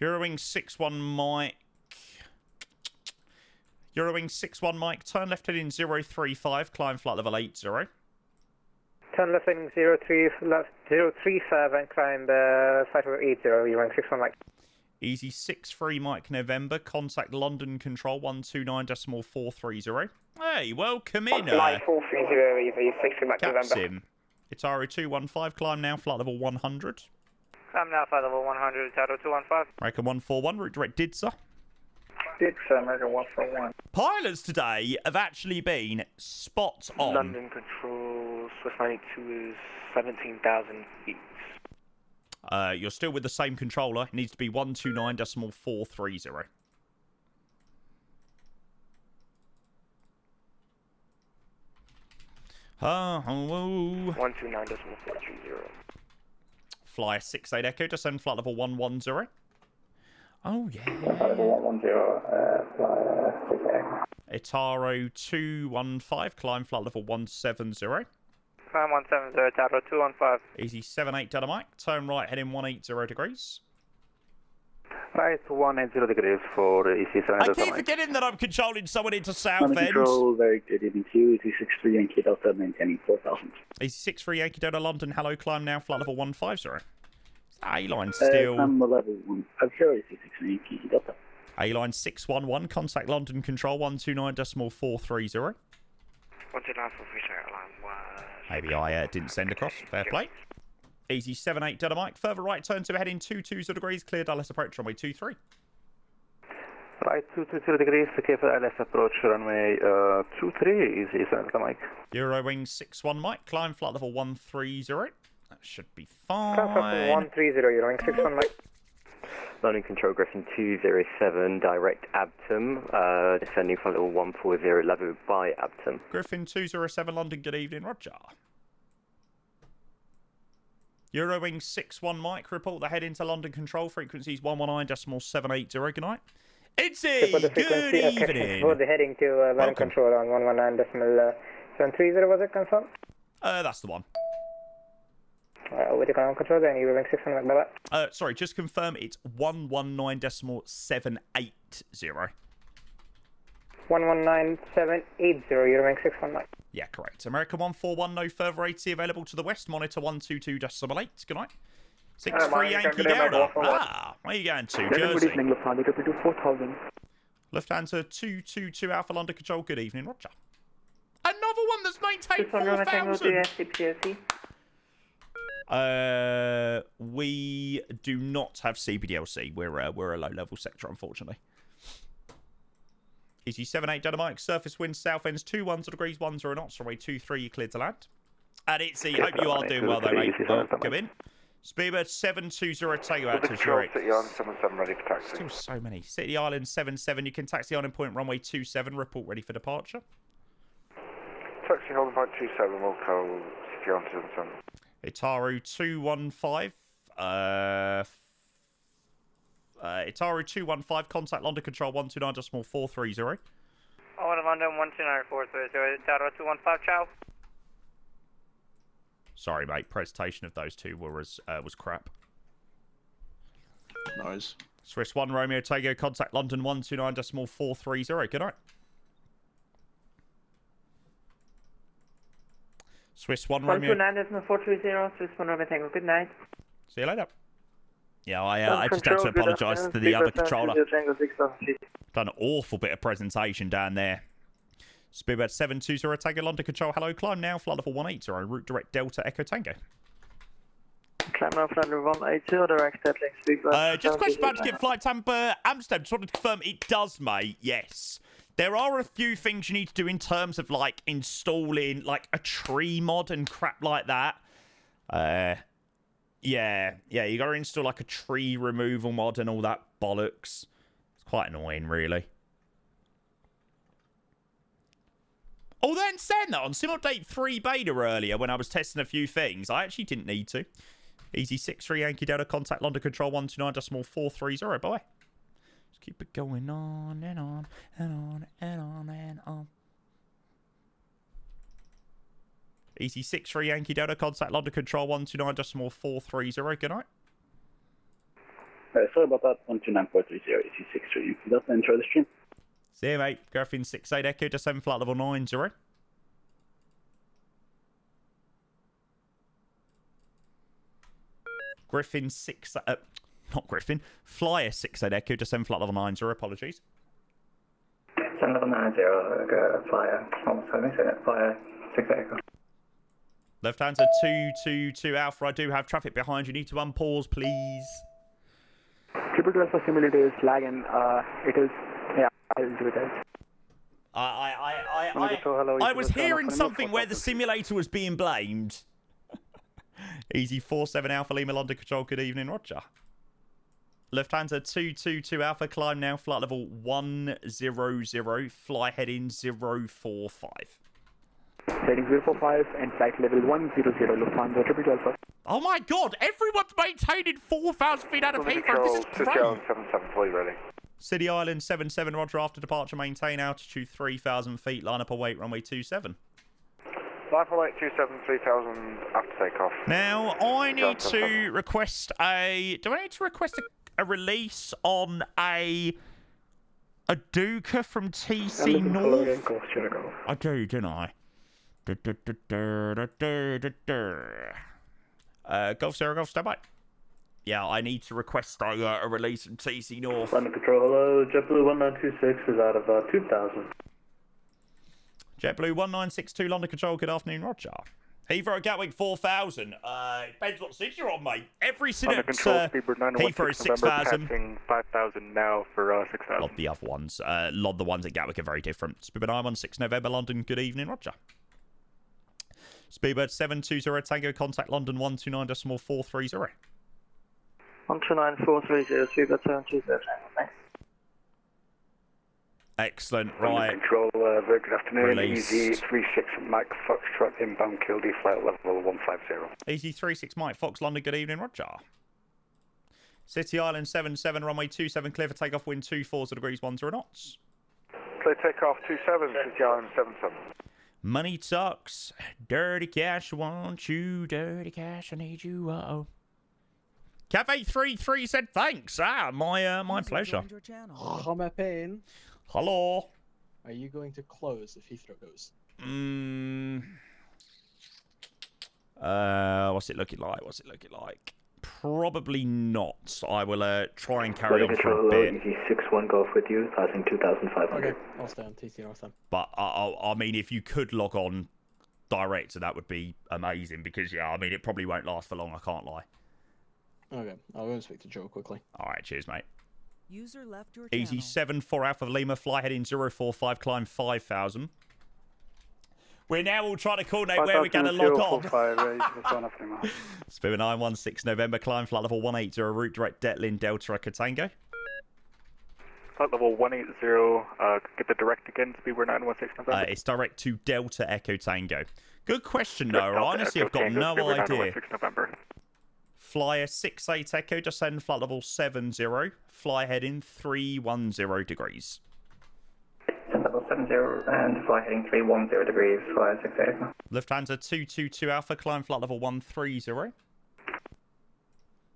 Eurowing 61 Mike. Eurowing 61 Mike, turn left heading 035, climb flight level 80. Turn left heading 035 and climb flight level 80. Eurowing 61 Mike. Easy 6-3 Mike November, contact London Control 129.430. Hey, welcome in. Flight 430, Easy 6-3 Mike November. Captain. Itaru 215, climb now, flight level 100. Climb now, flight level 100, Itaru 215. American 141, route direct Didsa. Didsa, American 141. Pilots today have actually been spot on. London Control, Swiss 92 is 17,000 feet. You're still with the same controller. It needs to be 129.430. Oh. 129.430. Fly 68 Echo, descend flight level 110. Oh, yeah. Itaro 215, climb flight level 170. Climb 170, Itaro 215. Easy 78 Delta Mike, turn right heading 180 degrees. Right, 180 degrees for Easy 7 I keep forgetting that I'm controlling someone into Southend. Control, very good evening to you. Easy 63 Yankee Delta, maintaining 4,000. Easy 63 Yankee Delta London, hello, climb now, flight level 150. A-line still. Climb level 150, Easy 63 Yankee Delta. A-line 611, contact London Control 129.430. 129.430, Maybe I didn't send across. Fair play. Easy 78 Delta Mike. Further right, turn to heading 220 degrees. Clear LS approach runway 23. Right, 220 degrees. Clear LS approach runway 23. Easy 7 Delta Mike. Eurowing 61 Mike. Climb flight level 130. That should be fine. Climb flight level 130. Eurowing 61 Mike. London Control Griffin 207, direct Abtom, descending flight level 140, level by Abtom. Griffin 207, London, good evening, roger. Eurowing 61 Mike, report the head into London Control, frequencies 119.780, good night. It's a good evening. For the heading to London Control on 119.730, was it confirmed? That's the one. With the ground control, then Eurowing 61 Mike, bye-bye. Sorry, just confirm it's 119.780. 119.780, Eurowing 61 Mike. Yeah, correct. American 141, no further AT available to the west. Monitor 122.8. Good night. 6-3 Yankee Delta. Where are you going to? Jersey. Good evening, Lufthansa 224,000. Lufthansa 222 Alpha London Control. Good evening, roger. Another one that's maintained 4,000. We do not have CBDLC. We're a low-level sector, unfortunately. Easy 78 Delta Mike, surface wind south ends 21 degrees 10 knots, runway 23, you cleared to land. And it's hope you are doing well though, mate. Welcome in. Speedbird 720, take you out to Control, Zurich. City Island 77, ready for taxi. Still so many. City Island 77, you can taxi on in point runway 27, report ready for departure. Taxi holding point 27, we'll tell City Island 77. Itaru 215, Itaru 215, contact London Control 129.430. London 129.430, Itaru 215, ciao. Sorry, mate. Presentation of those two was crap. Nice. Swiss 1 Romeo Tango, contact London 129.430. Good night. Swiss 1 Romeo. 129.430, Swiss 1 Romeo Tango. Good night. See you later. Yeah, I just had to apologise to the other controller. Done an awful bit of presentation down there. Speedbird 720 Tango, London Control. Hello, climb now, flight level 180, route direct Delta Echo Tango. Climb now, flight level 180, direct Delta Speedbird. Just a question about to get flight Tampa Amsterdam. Just wanted to confirm it does, mate. Yes. There are a few things you need to do in terms of, like, installing, like, a tree mod and crap like that. Yeah, you got to install, like, a tree removal mod and all that bollocks. It's quite annoying, really. Although in saying that, on Sim Update 3 beta earlier, when I was testing a few things, I actually didn't need to. Easy 63 Yankee Delta, contact London Control 129.430. Bye. Just keep it going on and on and on and on and on. Easy 63 Yankee Delta, contact London Control 129.430. Good night. Sorry about that, 129.430, easy 63. You can enjoy the stream. See you, mate. Griffin 68 Echo, descend flight level 90. Griffin 6... not Griffin. Flyer 68 Echo, descend flight level 90. Apologies. Descend level 90, flyer. Almost had me say that. Flyer 68 Echo. Lufthansa 222 Alpha. I do have traffic behind you. Need to unpause, please. 12 simulator is lagging. It is... Yeah, I'll do it. I was hearing something where the simulator was being blamed. Easy 47 Alpha Lima London Control. Good evening, Roger. Lufthansa 222 Alpha, climb now, flight level 100, fly heading 045. Heading 045 and flight level 100, Lufthansa 12. Oh my god, everyone's maintaining 4,000 feet out of Heathrow. This is great. 77 fully ready. City Island 77, Roger, after departure, maintain altitude 3,000 feet, line up await runway 27. Line for await 27, 3,000 after takeoff. Now, I need to request a... Do I need to request a release on a Duca from TC North? I do, don't I? Golf Sierra, Golf, stand by. Yeah, I need to request a release from TC North. London Control, hello. JetBlue 1926 is out of 2,000. JetBlue 1962, London Control, good afternoon, Roger. Heathrow Gatwick 4,000. Depends what city you're on, mate. Every city at Heathrow is 6,000. 5,000 now for 6,000. A lot of the other ones. A lot of the ones at Gatwick are very different. Speedbird 916 November, London, good evening, Roger. Speedbird 720 Tango, contact London 129.430. 129.430, Speedbird 720 Tango, thanks. Excellent, right. Control, very good afternoon. Released. Easy 36 Mike Foxtrot inbound Kildee, flight level 150. Easy 36 Mike Fox, London, good evening, Roger. City Island 77, runway 27, clear for takeoff, wind 240 degrees, 10 knots. Clear takeoff 27, City Island 77. Money talks, dirty cash, want you, dirty cash, I need you, uh-oh. Cafe 33 said thanks. My pleasure. Hello. Are you going to close if Heathrow goes? What's it looking like? Probably not. I will try and carry on for a bit. Easy 61 Golf with you, passing 2,500. Okay, I'll stay on TC North then. But I mean, if you could log on direct, that would be amazing because yeah, I mean, it probably won't last for long. I can't lie. Okay, I'll go and speak to Joe quickly. All right, cheers, mate. User left your Easy 74 Alpha Lima, fly heading 045, climb 5,000. We're now all trying to coordinate where we're going to log on. Spirit 916 November, climb flight level 180, route direct Detlin Delta Echo Tango. Flight level 180, get the direct again, Speedway 916 November. It's direct to Delta Echo Tango. Good question, Noah. Honestly, I've got no idea. Flyer 68 Echo, descend flight level 70, fly heading 310 degrees. Level 70 and fly heading 310 degrees, flyer 68 Echo. Lufthansa 222 Alpha, climb flight level 130.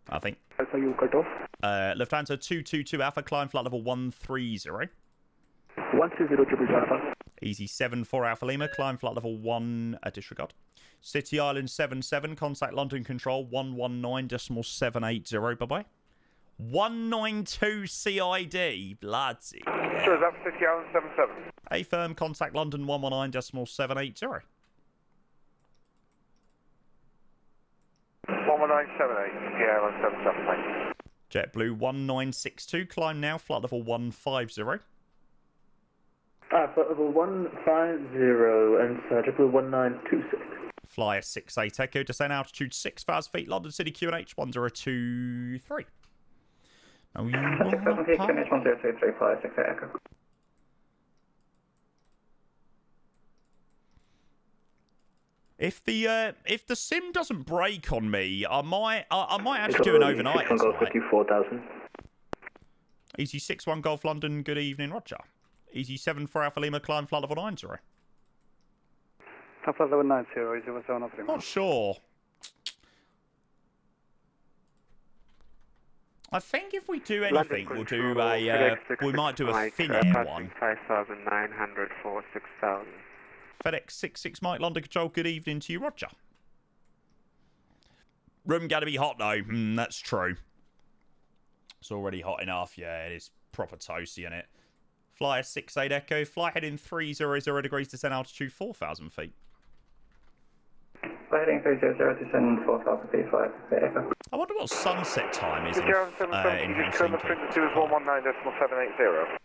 I think. So you cut off? Lufthansa 222 Alpha, climb flight level 130. 130 Alpha. Easy 74 Alpha Lima, climb flight level 1, disregard. City Island 77, contact London Control 119.780, bye-bye. 192 CID, bloody yeah. Sure, is that City Island 77? A firm, contact London 119.780. 11978, City Island 77, mate. JetBlue 1962, climb now, flight level 150. Flight level 150 and JetBlue 1926. Flyer 68 Echo, descend altitude 6,000 feet, London City QNH 1023. Now you QNH 1023, flyer 68 Echo. If the sim doesn't break on me, I might actually do an overnight. Golf 54,000. Easy 61 Golf London, good evening, Roger. Easy 74 Alpha Lima, climb flight level 90. Flight level 90, is it 7 Not sure. I think if we do anything, we'll do we might do a Finnair one. 5,900 for 6,000. FedEx 66 Mike, London Control, good evening to you, Roger. Room going to be hot though, that's true. It's already hot enough, yeah, it is proper toasty, isn't it? Flyer 68 Echo, fly heading 300 degrees, descend altitude 4,000 feet. Fly heading 300, descend 4,000 feet, flyer 68 Echo. I wonder what sunset time is in Helsinki.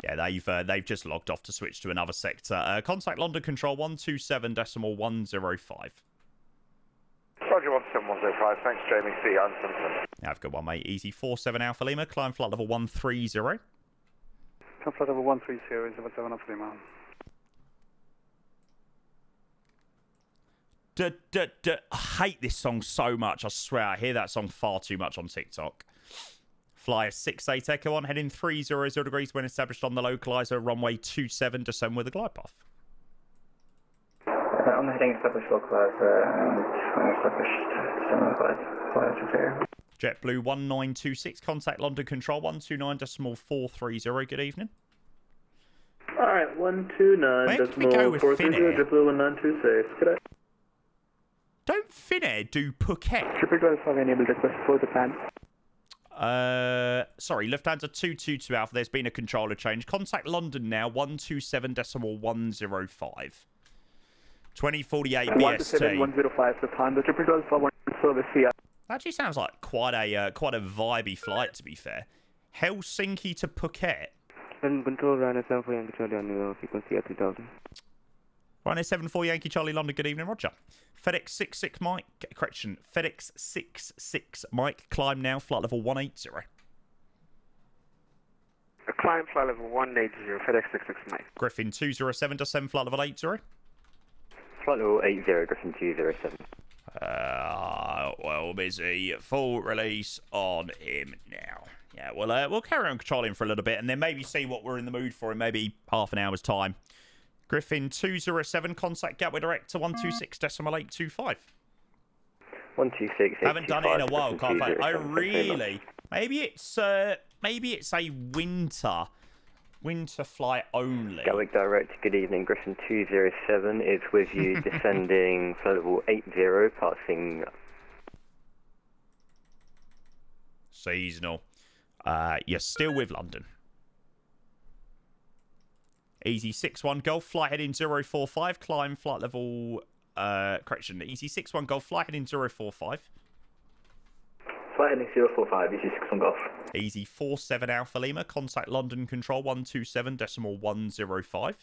Yeah, they've just logged off to switch to another sector. Contact London Control 127.105. Roger 17105, thanks Jamie, see you, I'm Simpson. Have a good one, mate. Easy 47 Alpha Lima, climb flight level 130. Climb flight level 130, is it 7 Alpha Lima. I hate this song so much. I swear, I hear that song far too much on TikTok. Flyer 68 Echo on, heading 300 degrees when established on the localizer, runway 27, descend with a glide path. On the heading established localizer and when established, descend with a glide path. JetBlue 1926, contact London Control 129.430. Good evening. Alright, 129.430, JetBlue 1926. Good day. Don't Finnair do Phuket? Have enabled request for the plan. Sorry, Lufthansa 222 Alpha, there's been a controller change. Contact London now, 127.105. 2048 BST. 107.105, Lufthansa, for one service here. Actually sounds like quite a vibey flight, to be fair. Helsinki to Phuket. Control Ryanair 74 Yankee Charlie on your frequency at 3000. Ryanair 74 Yankee Charlie London, good evening, Roger. FedEx 66 Mike, correction, FedEx 66 Mike, climb now, flight level 180. Climb flight level 180, FedEx 66 Mike. Griffin 207, descend flight level 80. Flight level 80, Griffin 207. Well busy, full release on him now. Yeah, we'll carry on controlling for a little bit and then maybe see what we're in the mood for in maybe half an hour's time. Griffin 207, contact Gatwick Direct to 126.825. 126. Haven't done it in a while, can't find it. Oh, really? Maybe it's a winter flight only. Gatwick Direct, good evening. Griffin 207 is with you, descending flight level 80, passing. Seasonal. You're still with London. Easy 61 Golf, flight heading 045, climb flight level, correction, Easy 61 Golf, flight heading 045. Flight heading 045, Easy 61 Golf. Easy 47 Alpha Lima, contact London Control 127.105.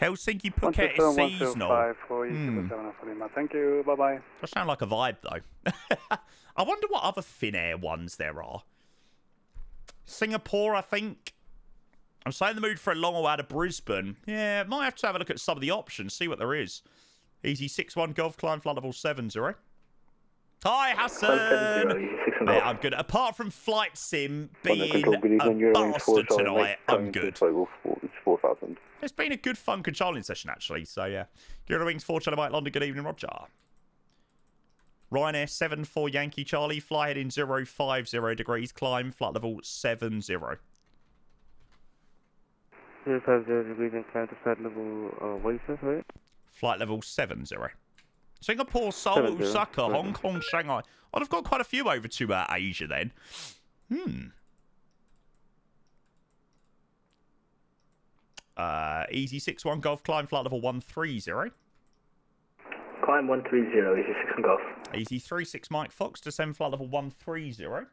Helsinki Phuket is seasonal. Thank you. Bye-bye. Does sound like a vibe, though. I wonder what other Finnair ones there are. Singapore, I think. I'm so in the mood for a long haul out of Brisbane. Yeah, might have to have a look at some of the options, see what there is. Easy 6-1 Golf, climb flight level 70. Hi, Hassan! Mate, I'm good. Apart from Flight Sim being a bastard tonight, I'm good. 4,000. It's been a good, fun controlling session, actually. So, yeah. Eurowings 4 Charlie Mike London, good evening, Roger. Ryanair 7-4 Yankee Charlie, fly heading 050 degrees, climb flight level 70. 050 degrees and climb to flight level, what is that, sorry? Flight level 70. Singapore, Seoul, Osaka, Hong Kong, Shanghai. Oh, I've got quite a few over to Asia then. Easy 6-1 Golf, climb flight level 130. Climb 130, easy 6 Golf. Easy 36 Mike Fox, descend flight level 130.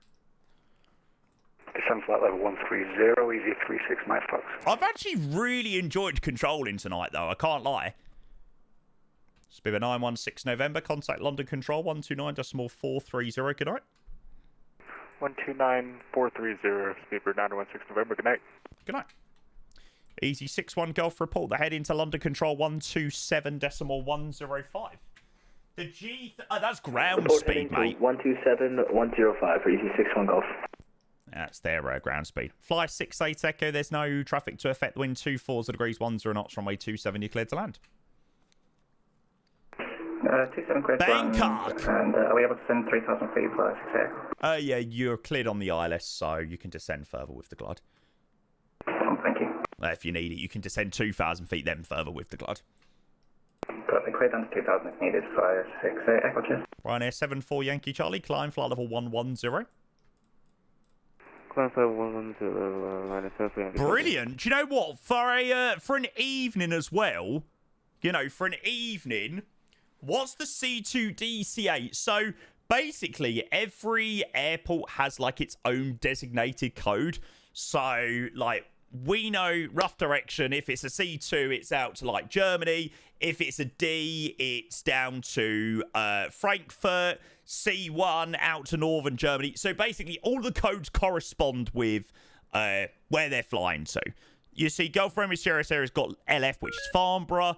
Descend flight level 130, easy 36 Mike Fox. I've actually really enjoyed controlling tonight, though. I can't lie. Spiva 916 November, contact London Control 129.430. Good night. 129.430, Spiva 916 November. Good night. Good night. Easy 6-1 Golf report. The head into London Control 127.105. The G... that's ground report speed, mate. 127.105 for easy 6-1 Golf. That's their ground speed. Fly 68 Echo. There's no traffic to affect the wind. 24 degrees, 10 knots, runway 27. You're cleared to land. 27 cleared Bangkok! And are we able to send 3,000 feet for 6 Echo? Yeah, you're cleared on the ILS, so you can descend further with the glide. Thank you. If you need it, you can descend 2,000 feet, then further with the glide. Perfect. Clear down to 2,000 if needed for 6 Echo, cheers. Ryanair 7-4 Yankee Charlie, climb flight level 110. Climb flight level 110, Ryanair 7-4 Yankee Charlie. Brilliant. Do you know what? For an evening as well, for an evening, what's the C2 DC8? So basically, every airport has like its own designated code. So, like, we know rough direction. If it's a C2, it's out to like Germany. If it's a D, it's down to Frankfurt. C1 out to northern Germany. So basically, all the codes correspond with where they're flying to. You see, Golf Romeo Sierra Sierra's got LF, which is Farnborough.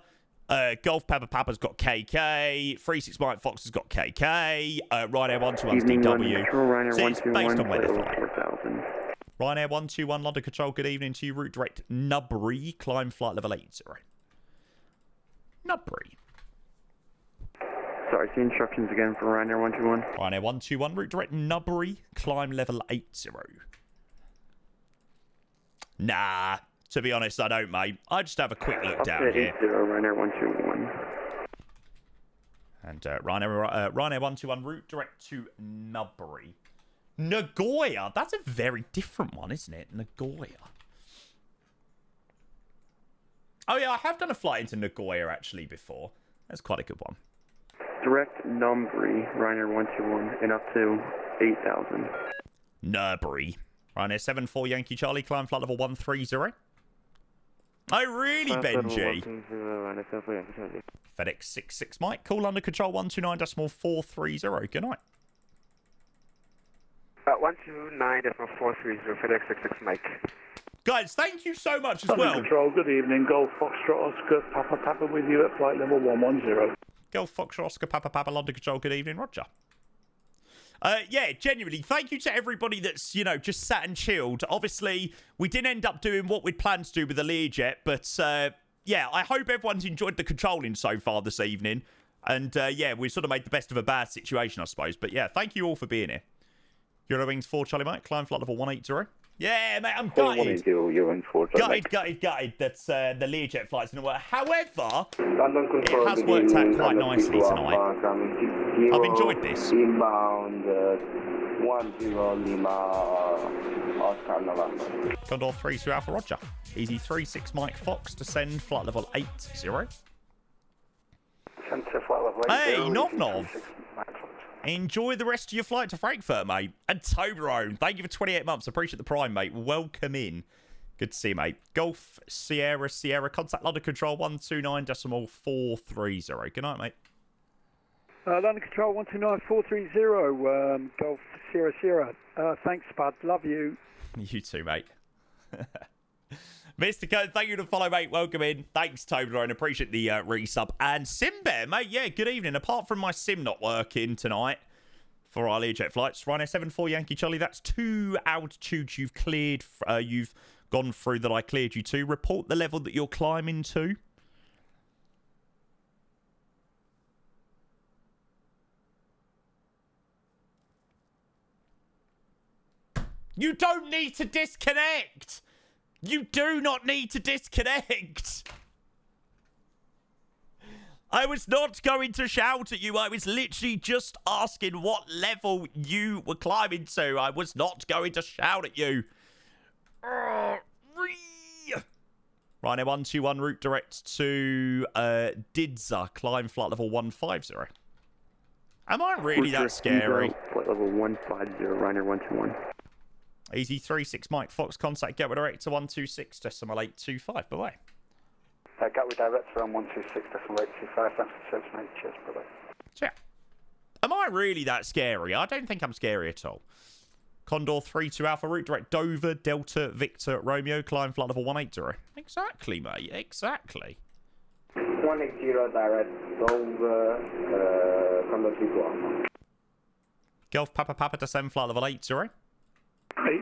Golf Papa Papa's got KK. 36 Mike Fox has got KK. Ryanair 121's DW. So it's based on where they're flying. Ryanair 121 London Control, good evening to you. Route direct Nubbury, climb flight level 80. Nubbury. Sorry, the instructions again for Ryanair 121. Ryanair 121, route direct Nubbury, climb level 80. Nah, to be honest, I don't, mate. I just have a quick look down here. 80, Ryanair 121. And Ryanair 121, route direct to Nubbury. Nagoya. That's a very different one, isn't it? Nagoya. Oh, yeah, I have done a flight into Nagoya, actually, before. That's quite a good one. Direct Nubbury, Ryanair 121, and up to 8,000. Nubbury. Ryanair 74 Yankee Charlie, climb flight level 130. Oh, really, Benji? FedEx 66 Mike, call under control 129.430. Good night. 129.430, FedEx 66 Mike. Guys, thank you so much as well. Control, good evening. Golf Foxtrot Oscar Papa Papa with you at flight level 110. Golf Foxtrot Oscar Papa Papa London Control, good evening, Roger. Yeah, genuinely, thank you to everybody that's, just sat and chilled. Obviously, we didn't end up doing what we'd planned to do with the Learjet, but yeah, I hope everyone's enjoyed the controlling so far this evening. And yeah, we sort of made the best of a bad situation, I suppose. But yeah, thank you all for being here. Eurowings 4 Charlie Mike, climb flight level 180. Yeah, mate, I'm gutted. Gutted. That's the Learjet flights didn't work. However, it has worked out quite nicely tonight. I've enjoyed this. Inbound 10 Lima Oscar November. Condor 3 Alpha Roger. Easy 36 Mike Fox, descend flight level 80. Hey, Nov. Enjoy the rest of your flight to Frankfurt, mate. And Toblerone, thank you for 28 months. Appreciate the prime, mate. Welcome in. Good to see you, mate. Golf Sierra Sierra. Contact London Control 129.430. Good night, mate. London Control 129.430. Golf Sierra Sierra. Thanks, Spud. Love you. You too, mate. Mr. Code, thank you to follow, mate. Welcome in. Thanks, Toblerone. Appreciate the resub. And Simbear, mate. Yeah, good evening. Apart from my sim not working tonight for our Learjet flights, Ryanair 74 Yankee Charlie, that's 2 altitudes you've cleared. You've gone through that I cleared you to. Report the level that you're climbing to. You don't need to disconnect. You do not need to disconnect. I was not going to shout at you. I was literally just asking what level you were climbing to. I was not going to shout at you. Ryanair 121 route direct to Didza. Climb flight level 150. Am I really that scary? Flight level 150, Ryanair 121. Easy 36 Mike Fox. Contact Gateway direct to 126.825. Bye-bye. Gateway direct to 126.825. Thanks for the service, mate. Cheers. Bye-bye. So, yeah. Am I really that scary? I don't think I'm scary at all. Condor 32 Alpha route direct Dover Delta Victor Romeo. Climb flight level 180. Exactly, mate. Exactly. 180 direct Dover Condor 32 Alpha. Golf Papa Papa descend flight level 80. 80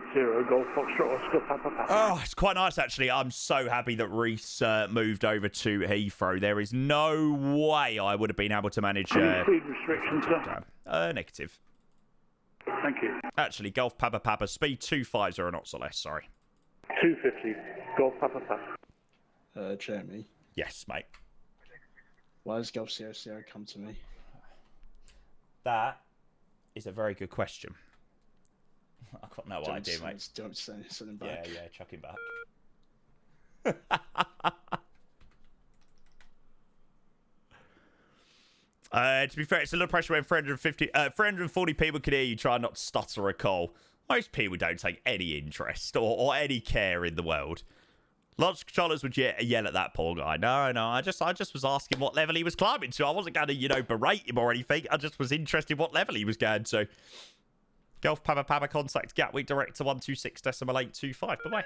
Golf Foxtrot Oscar Papa Papa. Oh, it's quite nice actually. I'm so happy that Reese moved over to Heathrow. There is no way I would have been able to manage. Speed restrictions, sir. Negative. Thank you. Actually, Golf Papa Papa speed 250 knots or less. Sorry. 250 Golf Papa Papa. Jeremy. Yes, mate. Why does Golf Sierra Sierra come to me? That is a very good question. I've got no idea, mate. Don't send him back. Yeah, chuck him back. To be fair, it's a little pressure when 340 people can hear you try not to stutter a call. Most people don't take any interest or any care in the world. Lots of controllers would yell at that poor guy. No, I just was asking what level he was climbing to. I wasn't going to, berate him or anything. I just was interested what level he was going to. Golf Papa Papa contact Gatwick direct to 126.825. Bye-bye.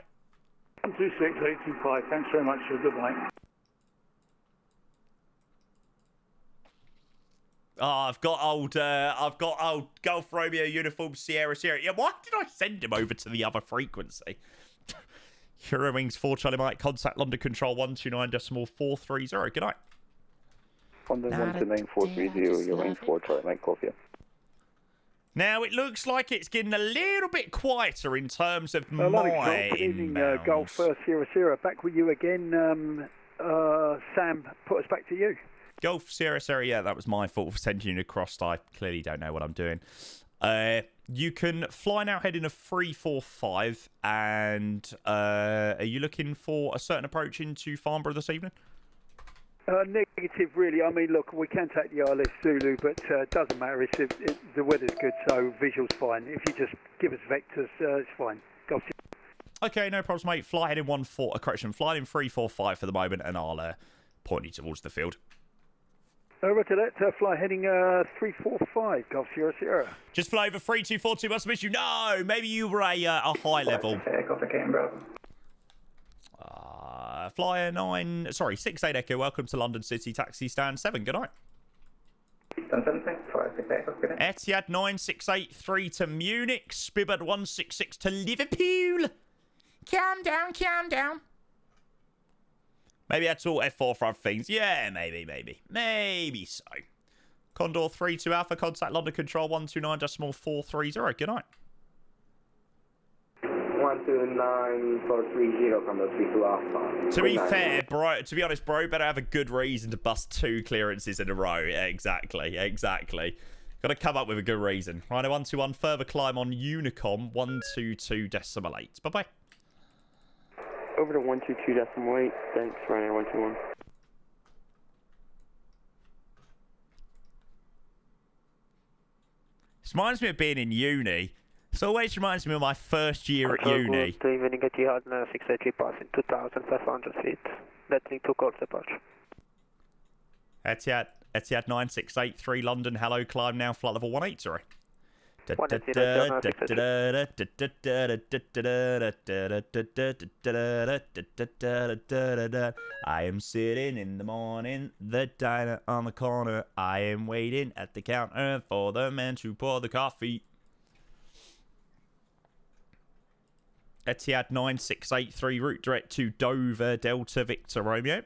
126.825. Thanks very much. Good night. Oh, I've got old Golf Romeo uniform Sierra Sierra. Yeah, why did I send him over to the other frequency? Eurowings 4 Charlie Mike, contact London Control 129.430. Good night. London 129.430, Eurowings 4 Charlie Mike, copy. Now, it looks like it's getting a little bit quieter in terms of my Good evening, Golf Sierra Sierra. Back with you again. Sam, put us back to you. Golf Sierra Sierra, yeah, that was my fault for sending you across. I clearly don't know what I'm doing. You can fly now heading a 345, and are you looking for a certain approach into Farnborough this evening? Negative, really. I mean, look, we can take the ILS Zulu, but it doesn't matter. The weather's good, so visual's fine. If you just give us vectors, it's fine. Golf. Okay, no problems, mate. Fly heading fly in 345 for the moment, and I'll point you towards the field. Roger that. Fly heading 345, Golf Sierra Sierra. Just fly over 3242. Must have missed you. No, maybe you were a high level. Flyer 68 Echo. Welcome to London City. Taxi stand 7. Good night. Etihad 9683 to Munich. Spibbert 166 to Liverpool. Calm down, calm down. Maybe that's all F4 front things. Yeah, maybe so. Condor 32 Alpha, contact London Control 129.430. Good night. 129.430, Condor 32 Alpha. To be fair, bro, to be honest, bro, better have a good reason to bust 2 clearances in a row. Yeah, exactly. Got to come up with a good reason. Rhino 121, further climb on Unicom 122.8. Bye-bye. Over to 122.8. Thanks, Ryanair 121. This reminds me of being in uni. It always reminds me of my first year at uni. Good evening at Jihad 683 passing 2,500 feet. Letting 2 calls approach. Etihad 9683 London, hello, climb now, flight level 180. I am sitting in the morning, the diner on the corner. I am waiting at the counter for the man to pour the coffee. Etihad 9683 route direct to Dover, Delta Victor Romeo.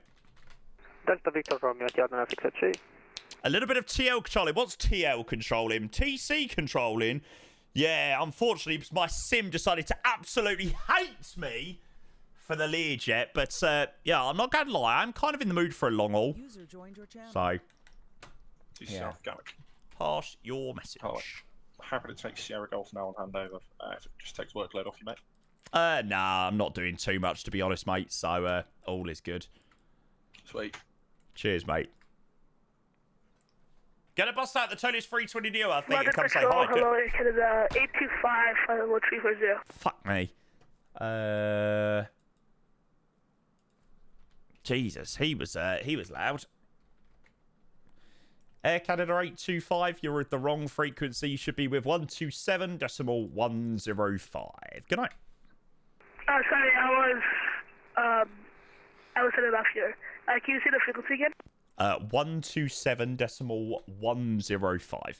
Delta Victor Romeo, Etihad 9683. A little bit of TL controlling. What's TL controlling? TC controlling? Yeah, unfortunately, my sim decided to absolutely hate me for the Learjet. But, yeah, I'm not going to lie. I'm kind of in the mood for a long haul. User joined your channel. So, yeah. Pass your message. Oh, happy to take Sierra Golf now on handover. If it just takes workload off you, mate. Nah, I'm not doing too much, to be honest, mate. So, all is good. Sweet. Cheers, mate. Gonna bust out the Tony's 320 Neo, I think, and come say hi. Hello, it's 825, final 340. Fuck me. Jesus, he was loud. Air Canada 825, you're at the wrong frequency. You should be with 127.105. Good night. Sorry, I was headed off here. Can you say the frequency again? 127.105.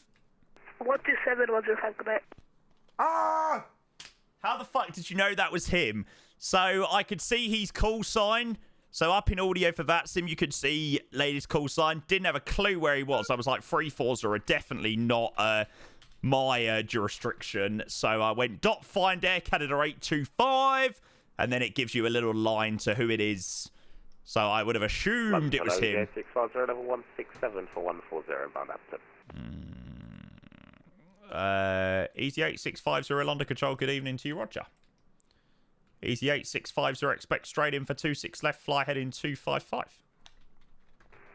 127.105, good night. Ah! How the fuck did you know that was him? So I could see his call sign. So up in audio for that sim, you could see lady's call sign. Didn't have a clue where he was. I was like, 3-4s are definitely not my jurisdiction. So I went find Air Canada 825, and then it gives you a little line to who it is. So I would have assumed it was him. 650 level 167 for 140 bound Apton. Easy 8650 London Control, good evening to you, Roger. Easy 8650, expect straight in for 26 left, fly heading 255.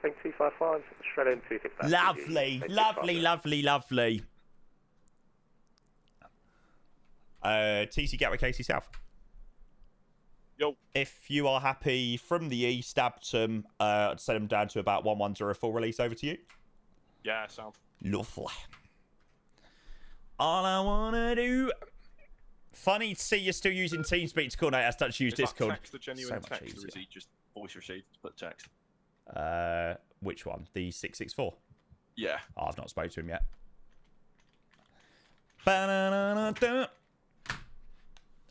Think 255, straight in 265. Lovely, lovely, lovely, lovely. TC Gatwick AC South. Yo. If you are happy from the east, Abtom, I'd send them down to about 110 full release. Over to you. Yeah, sound. Lovely. All I wanna do. Funny to see you're still using TeamSpeak to coordinate. I started to use Discord. Is text the genuine text, or is he just voice received to put text? Which one? The 664? Yeah. Oh, I've not spoken to him yet. Ba-na-na-na-da.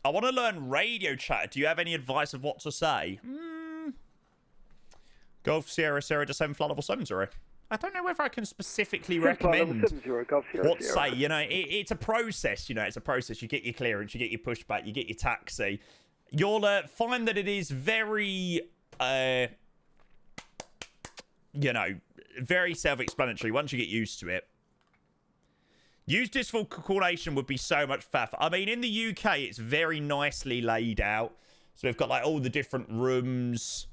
I want to learn radio chat. Do you have any advice of what to say? Golf Sierra Descend flight level 70. I don't know whether I can specifically recommend what to say. You know, it's a process. You know, it's a process. You get your clearance, you get your pushback, you get your taxi. You'll find that it is very, you know, very self-explanatory once you get used to it. Use Distal coordination would be so much faff. I mean, in the UK, it's very nicely laid out. So we've got like all the different rooms.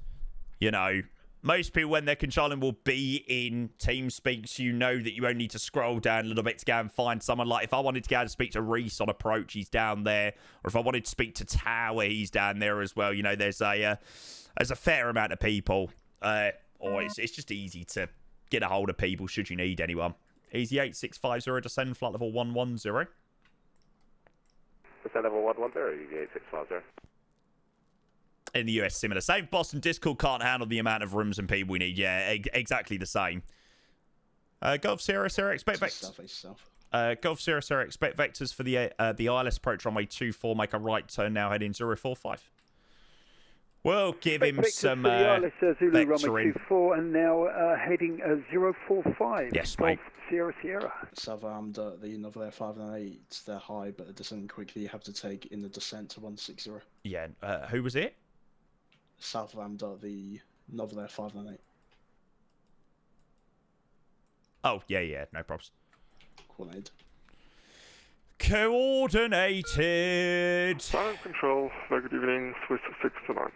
You know, most people when they're controlling will be in TeamSpeak. So you know that you only need to scroll down a little bit to go and find someone. Like if I wanted to go and speak to Reese on approach, he's down there. Or if I wanted to speak to Tower, he's down there as well. You know, there's a fair amount of people. Or it's just easy to get a hold of people should you need anyone. Easy 8650 descend flight level 110. Descend level 110, easy 8650. In the US, similar. Same Boston Discord can't handle the amount of rooms and people we need. Yeah, exactly the same. Golf Sierra expect vectors. Golf Sierra expect vectors for the ILS approach runway 24. Make a right turn now heading 045. We'll give him some Zulu runway vectoring. 24 and now heading 045. Yes, mate. Sierra. South Armed, the Novel Air 5 and 8, they're high, but they're descending quickly. You have to take in the descent to 160. Yeah, who was it? South Armed, the Novel Air 5 and 8. Oh, yeah, no problems. Coordinated. Silent control. Good evening. Swiss 629.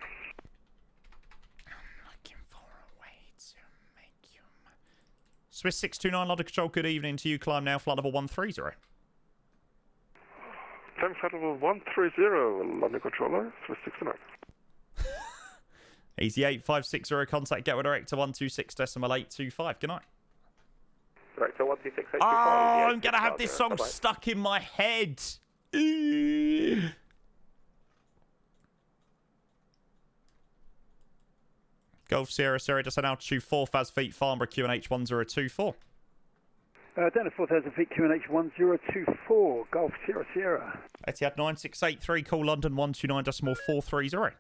Swiss 629 London Control, good evening to you. Climb now, flight level 130. descend flight level 130, London controller, Swiss 69. Easy 8560, contact Gateway Director 126.825. Good night. Director 126.825. Oh, I'm going to have this song stuck in my head. Golf Sierra Sierra, descend altitude 4,000 feet, Farnborough, QNH 1024. Down to 4,000 feet, QNH 1024, Golf Sierra Sierra. Etihad 9683, call London 129.430.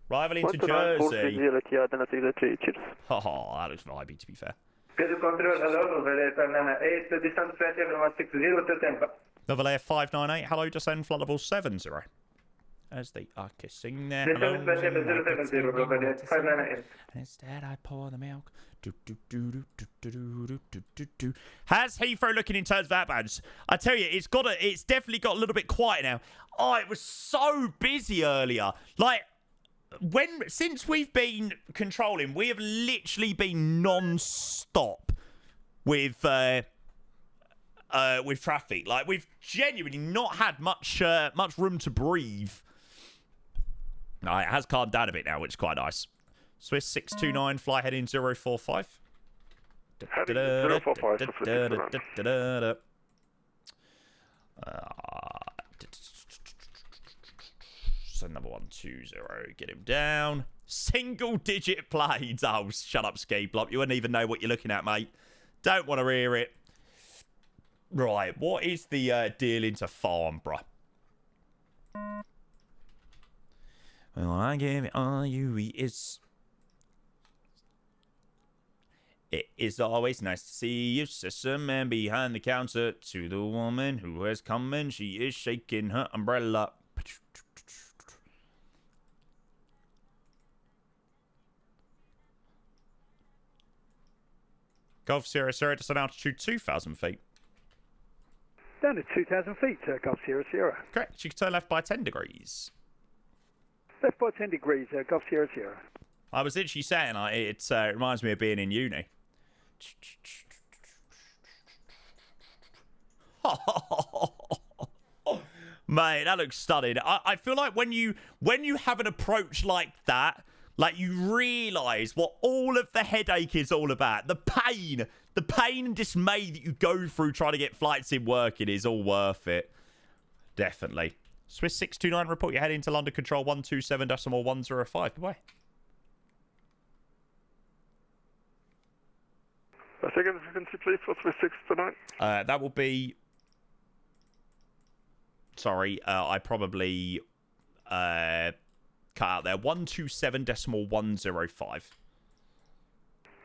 Rival into Jersey. Oh, that looks vibey, to be fair. Level Air 598, hello, descend flight level 70. As they are kissing their hellos, and instead I pour the milk. How's Heathrow looking in terms of outbounds? I tell you, it's definitely got a little bit quiet now. Oh, it was so busy earlier. Like, since we've been controlling, we have literally been non-stop with traffic. Like, we've genuinely not had much room to breathe. No, it has calmed down a bit now, which is quite nice. Swiss 629, fly heading 045. Heading 045. So number 120, get him down. Single digit planes. Oh, shut up, Ski Blop. You wouldn't even know what you're looking at, mate. Don't want to hear it. Right, what is the deal into Farnborough? Well, I give it all you is. It is always nice to see you, sister man, behind the counter. To the woman who has come and she is shaking her umbrella. Golf Sierra Sierra, descend altitude 2,000 feet. Down to 2,000 feet, Golf Sierra Sierra. Correct. You can turn left by 10 degrees. Left by 10 degrees, Golf Sierra Sierra. I was literally saying, it reminds me of being in uni. Mate, that looks stunning. I feel like when you have an approach like that, like you realise what all of the headache is all about. The pain and dismay that you go through trying to get flights in working is all worth it. Definitely. Swiss 629, report you're heading to London Control 127.105. Goodbye. A second frequency, please, for Swiss 629. That will be... Sorry, I probably cut out there. 127.105.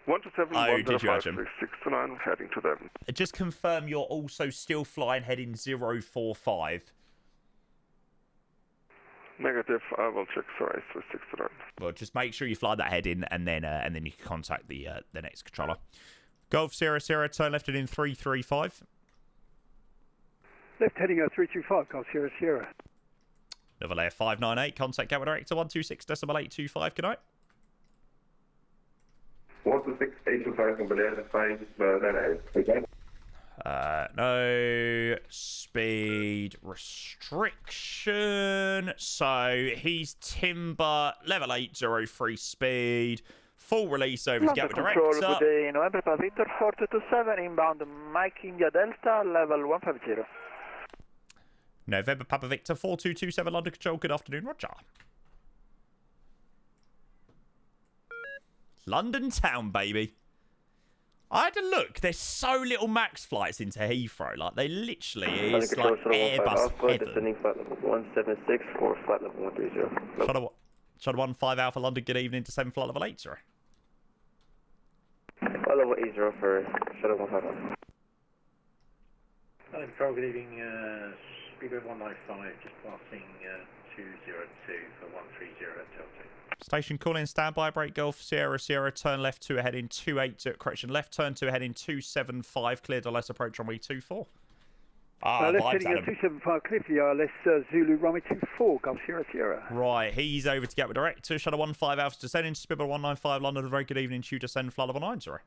127.105, 629, heading to them. Just confirm you're also still flying heading 045. Negative, I will check, sorry, Swiss 629. Well, just make sure you fly that head in, and then you can contact the next controller. Golf Sierra Sierra, turn left in 335. Left heading 325, Golf Sierra Sierra. Level Air 598, contact Gateway Director 126.825. Good night. 126.825, number 598. No speed restriction. So he's timber, level 803 speed. Full release over to Gateway Director. Good day, November Papa Victor 427, inbound Mike India Delta, level 150. November Papa Victor 4227, London Control. Good afternoon, Roger. London town, baby. I had to look. There's so little max flights into Heathrow. Like, they literally is like Airbus heaven. Descending flight level 176 for flight level 130. Shuttle 15 Alpha London, good evening. Descend flight level 8, sorry. Flight level 80 for Shuttle 15 Alpha. London Control, good evening. Speedway 195, just passing 202 for 130 at Delta. Station calling, standby, break Golf Sierra Sierra, turn left to a heading 28, correction, left turn to a heading 275, cleared LS approach runway 24. Left heading 275, clear for the ILS Zulu runway 24, Golf Sierra Sierra. Right, he's over to Gateway Director, Shuttle 15 Alpha descending, Spibber 195, London, very good evening to you, descend flight level 9, sorry.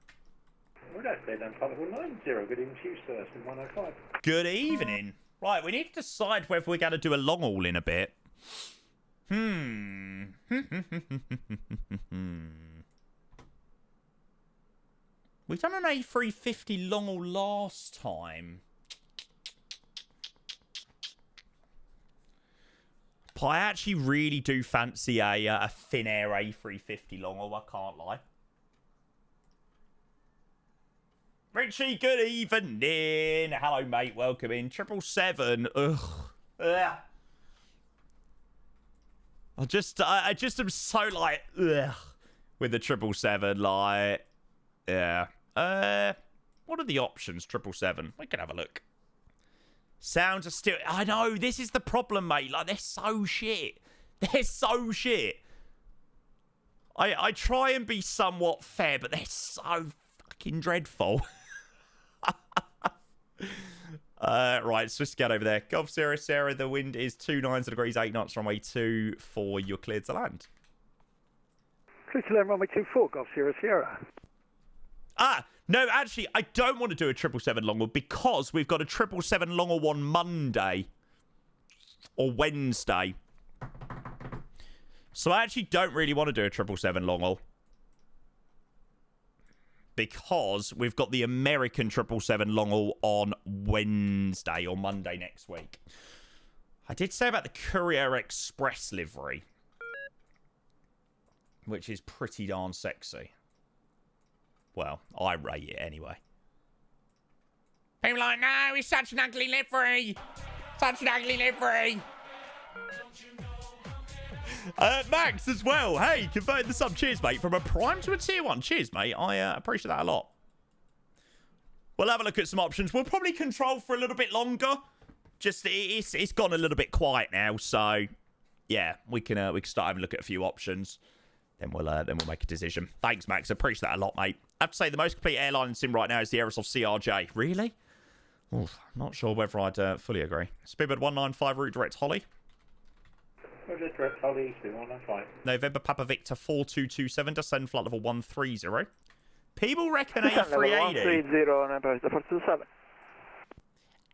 Good afternoon, flight level 90, good evening to you, sir, 105. Good evening. Right, we need to decide whether we're going to do a long haul in a bit. We done an A350 long haul last time. But I actually really do fancy a thin air A350 long haul, I can't lie. Richie, good evening. Hello, mate. Welcome in. 777. Ugh. Ugh. I just am so like, ugh, with the 777. Like, yeah. What are the options? 777. We can have a look. Sounds are still. I know this is the problem, mate. Like they're so shit. They're so shit. I try and be somewhat fair, but they're so fucking dreadful. Right, Swiss Scout over there. Golf Sierra Sierra, the wind is 290 degrees, 8 knots, runway 24. You're cleared to land. Clear to land, runway 24, Golf Sierra Sierra. No, actually, I don't want to do a 777 long haul because we've got a 777 long haul on Monday or Wednesday. So I actually don't really want to do a 777 long haul. Because we've got the American 777 long haul on Wednesday or Monday next week. I did say about the Courier Express livery, which is pretty darn sexy. Well, I rate it anyway. People are like, no, it's such an ugly livery. Such an ugly livery. Max as well. Hey, converting the sub. Cheers, mate. From a prime to a tier 1. Cheers, mate. I appreciate that a lot. We'll have a look at some options. We'll probably control for a little bit longer. Just it's gone a little bit quiet now, so yeah, we can start having a look at a few options. Then we'll make a decision. Thanks, Max. Appreciate that a lot, mate. I have to say the most complete airline in sim right now is the Aerosoft CRJ. Really? Oof, I'm not sure whether I'd fully agree. Speedbird 195 route direct Holly. Roger, direct Holly, Speed 195. November Papa Victor 4227, descend flight level 130. People reckon A380. 130,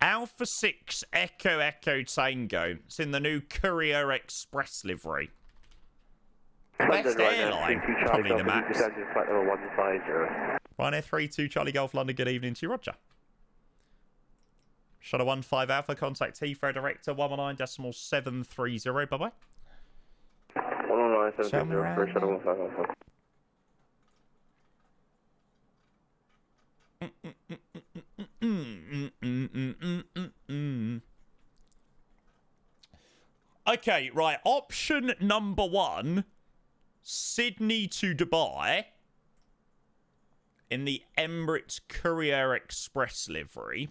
Alpha 6 Echo Echo Tango. It's in the new Courier Express livery. Best airline, probably the Max. Ryanair 32 Charlie Golf London, good evening to you, Roger. Shuttle 15 Alpha, contact Heathrow Director 119.730, bye-bye. 119.730 for Shuttle 15 Alpha. Okay, right, option number 1, Sydney to Dubai in the Emirates Courier Express livery.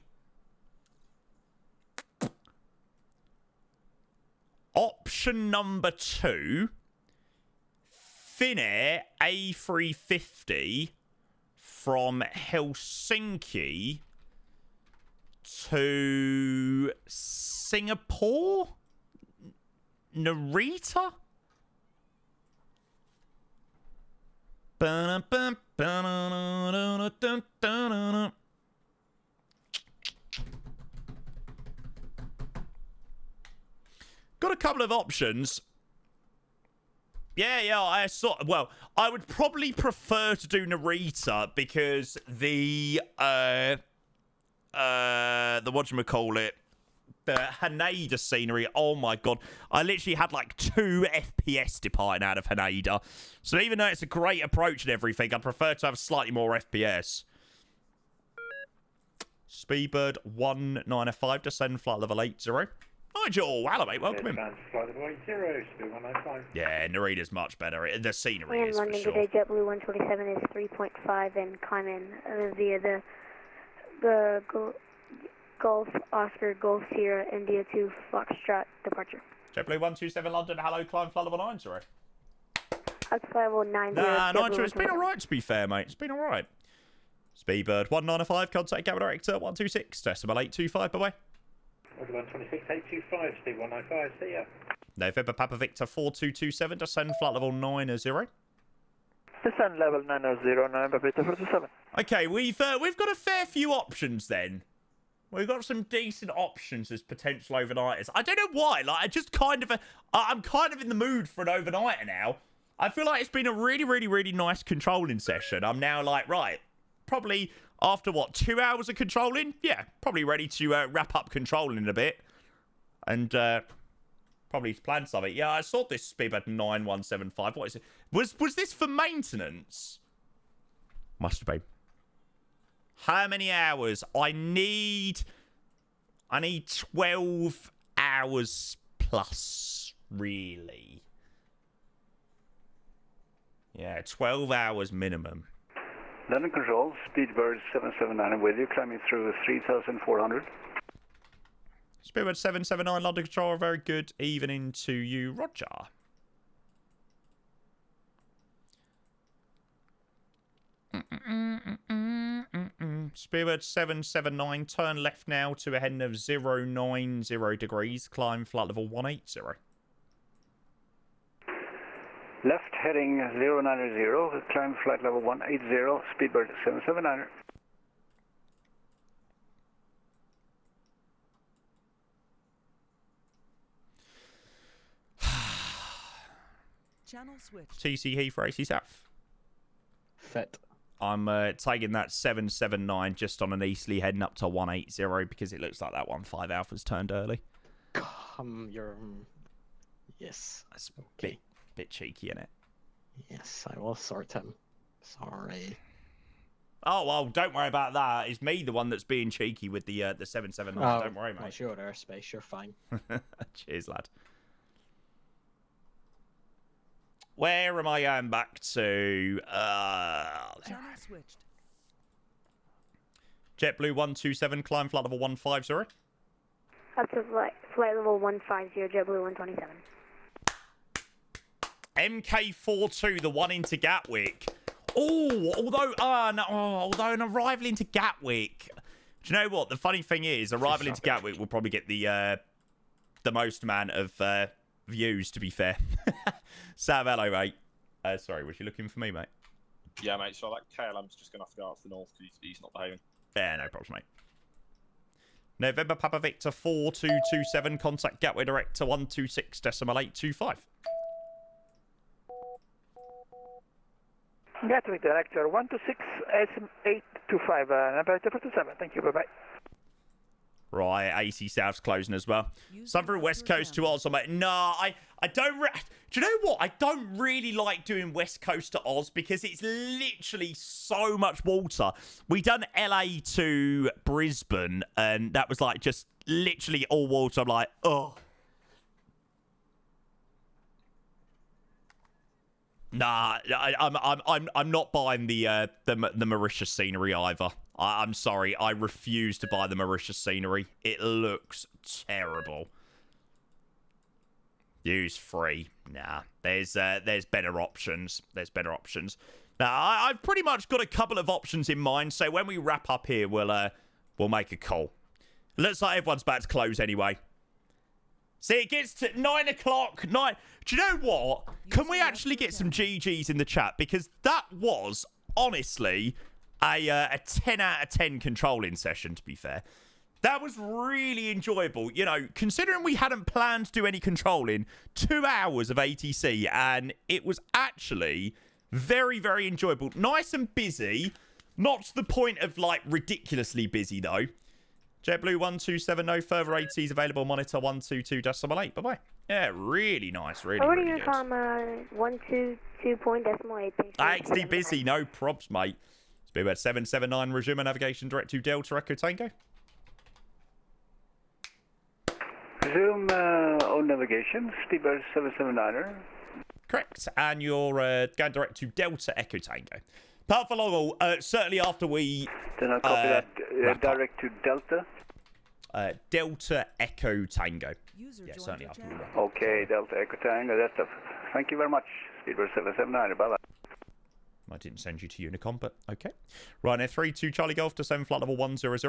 Option number 2, Finnair A350 from Helsinki to Singapore? Narita? Got a couple of options. Yeah, I saw. Well, I would probably prefer to do Narita because the whatchamacallit, the Haneda scenery. Oh my god, I literally had like 2 FPS departing out of Haneda. So even though it's a great approach and everything, I'd prefer to have slightly more FPS. Speedbird 195, descend flight level 80. Nigel, hello mate, welcome in. Flight level 80, Speed 195. Yeah, Narita's much better. The scenery And is for London, sure. good day, JetBlue 127 is 3.5 and climb in via the Golf Oscar Golf Sierra India 2 Foxtrot departure. JetBlue 127 London, hello, climb flight level 9, sorry. That's flight level 90. Nah, Nigel, it's been alright to be fair, mate. It's been alright. Speedbird 195, contact Cabin Director 126, decimal 825, bye-bye. 126, 825, Speed 195, see ya. November Papa Victor 4227, descend flight level 90. Descend level 909, Papa Victor 47. Okay, we've got a fair few options then. We've got some decent options as potential overnighters. I don't know why. Like, I just kind of... I'm kind of in the mood for an overnighter now. I feel like it's been a really, really, really nice controlling session. I'm now like, right, probably after, what, 2 hours of controlling? Yeah, probably ready to wrap up controlling in a bit. And probably plan something. Yeah, I saw this speedbird 9175. What is it? Was this for maintenance? Must have been. How many hours? I need 12 hours plus, really. Yeah, 12 hours minimum. London Control, Speedbird 779 with you, climbing through 3,400. Speedbird 779, London Control, very good evening to you, Roger. Speedbird 779, turn left now to a heading of 090 degrees, climb flight level 180. Left heading 090, climb flight level 180, Speedbird 779. Channel switch. TC Heathrow AC South. Fet. I'm tagging that 779 just on an easterly heading up to 180 because it looks like that 15 Alpha's turned early. You're... Yes. That's a bit cheeky, isn't it? Yes, I will sort him. Sorry. Oh, well, don't worry about that. It's me, the one that's being cheeky with the 779. Don't worry, mate. It's your airspace. You're fine. Cheers, lad. Where am I going back to? Channel switched. JetBlue 127, climb flight level 150. Up to flight level 150, JetBlue 127. MK42, the one into Gatwick. Oh, although an arrival into Gatwick. Do you know what? The funny thing is, arrival into Gatwick will probably get the most amount of views, to be fair. Sam, hello, mate. Sorry, was you looking for me, mate? Yeah, mate, so that KLM's just going to have to go out to the north because he's not behaving. Yeah, no problems, mate. November Papa Victor 4227, contact Gatwick Direct to 126.825. Gatwick Director 126SM825, number 47. Thank you, bye-bye. Right, AC South's closing as well. Some through West Coast to Oz. I'm like, no, I don't... Do you know what? I don't really like doing West Coast to Oz because it's literally so much water. We done LA to Brisbane, and that was like just literally all water. I'm like, oh. Nah, I'm not buying the Mauritius scenery either. I'm sorry, I refuse to buy the Mauritius scenery. It looks terrible. Use free. Nah, there's better options. There's better options. Now, I've pretty much got a couple of options in mind. So when we wrap up here, we'll make a call. Looks like everyone's about to close anyway. See, it gets to 9 o'clock. Do you know what? Can we actually get some GGs in the chat? Because that was, honestly, a 10 out of 10 controlling session, to be fair. That was really enjoyable. You know, considering we hadn't planned to do any controlling, 2 hours of ATC, and it was actually very, very enjoyable. Nice and busy. Not to the point of, like, ridiculously busy, though. JetBlue 127, no further ATCs available. Monitor 122.8. Bye-bye. Yeah, really nice. Really, Already really good. from 122.8. XD busy. No props, mate. Speedbird 779, resume navigation direct to Delta Echo Tango. Resume on navigation, Speedbird 779er. Correct. And you're going direct to Delta Echo Tango. Part for long haul, certainly after we... Then I'll copy that direct to Delta. Delta Echo Tango. Yeah, certainly after we wrap. Okay, Delta Echo Tango, that's stuff. Thank you very much, Speedbird 779er. Bye-bye. I didn't send you to Unicom, but okay. Right, now 3-2 Charlie Golf to 7 flight level 100. 7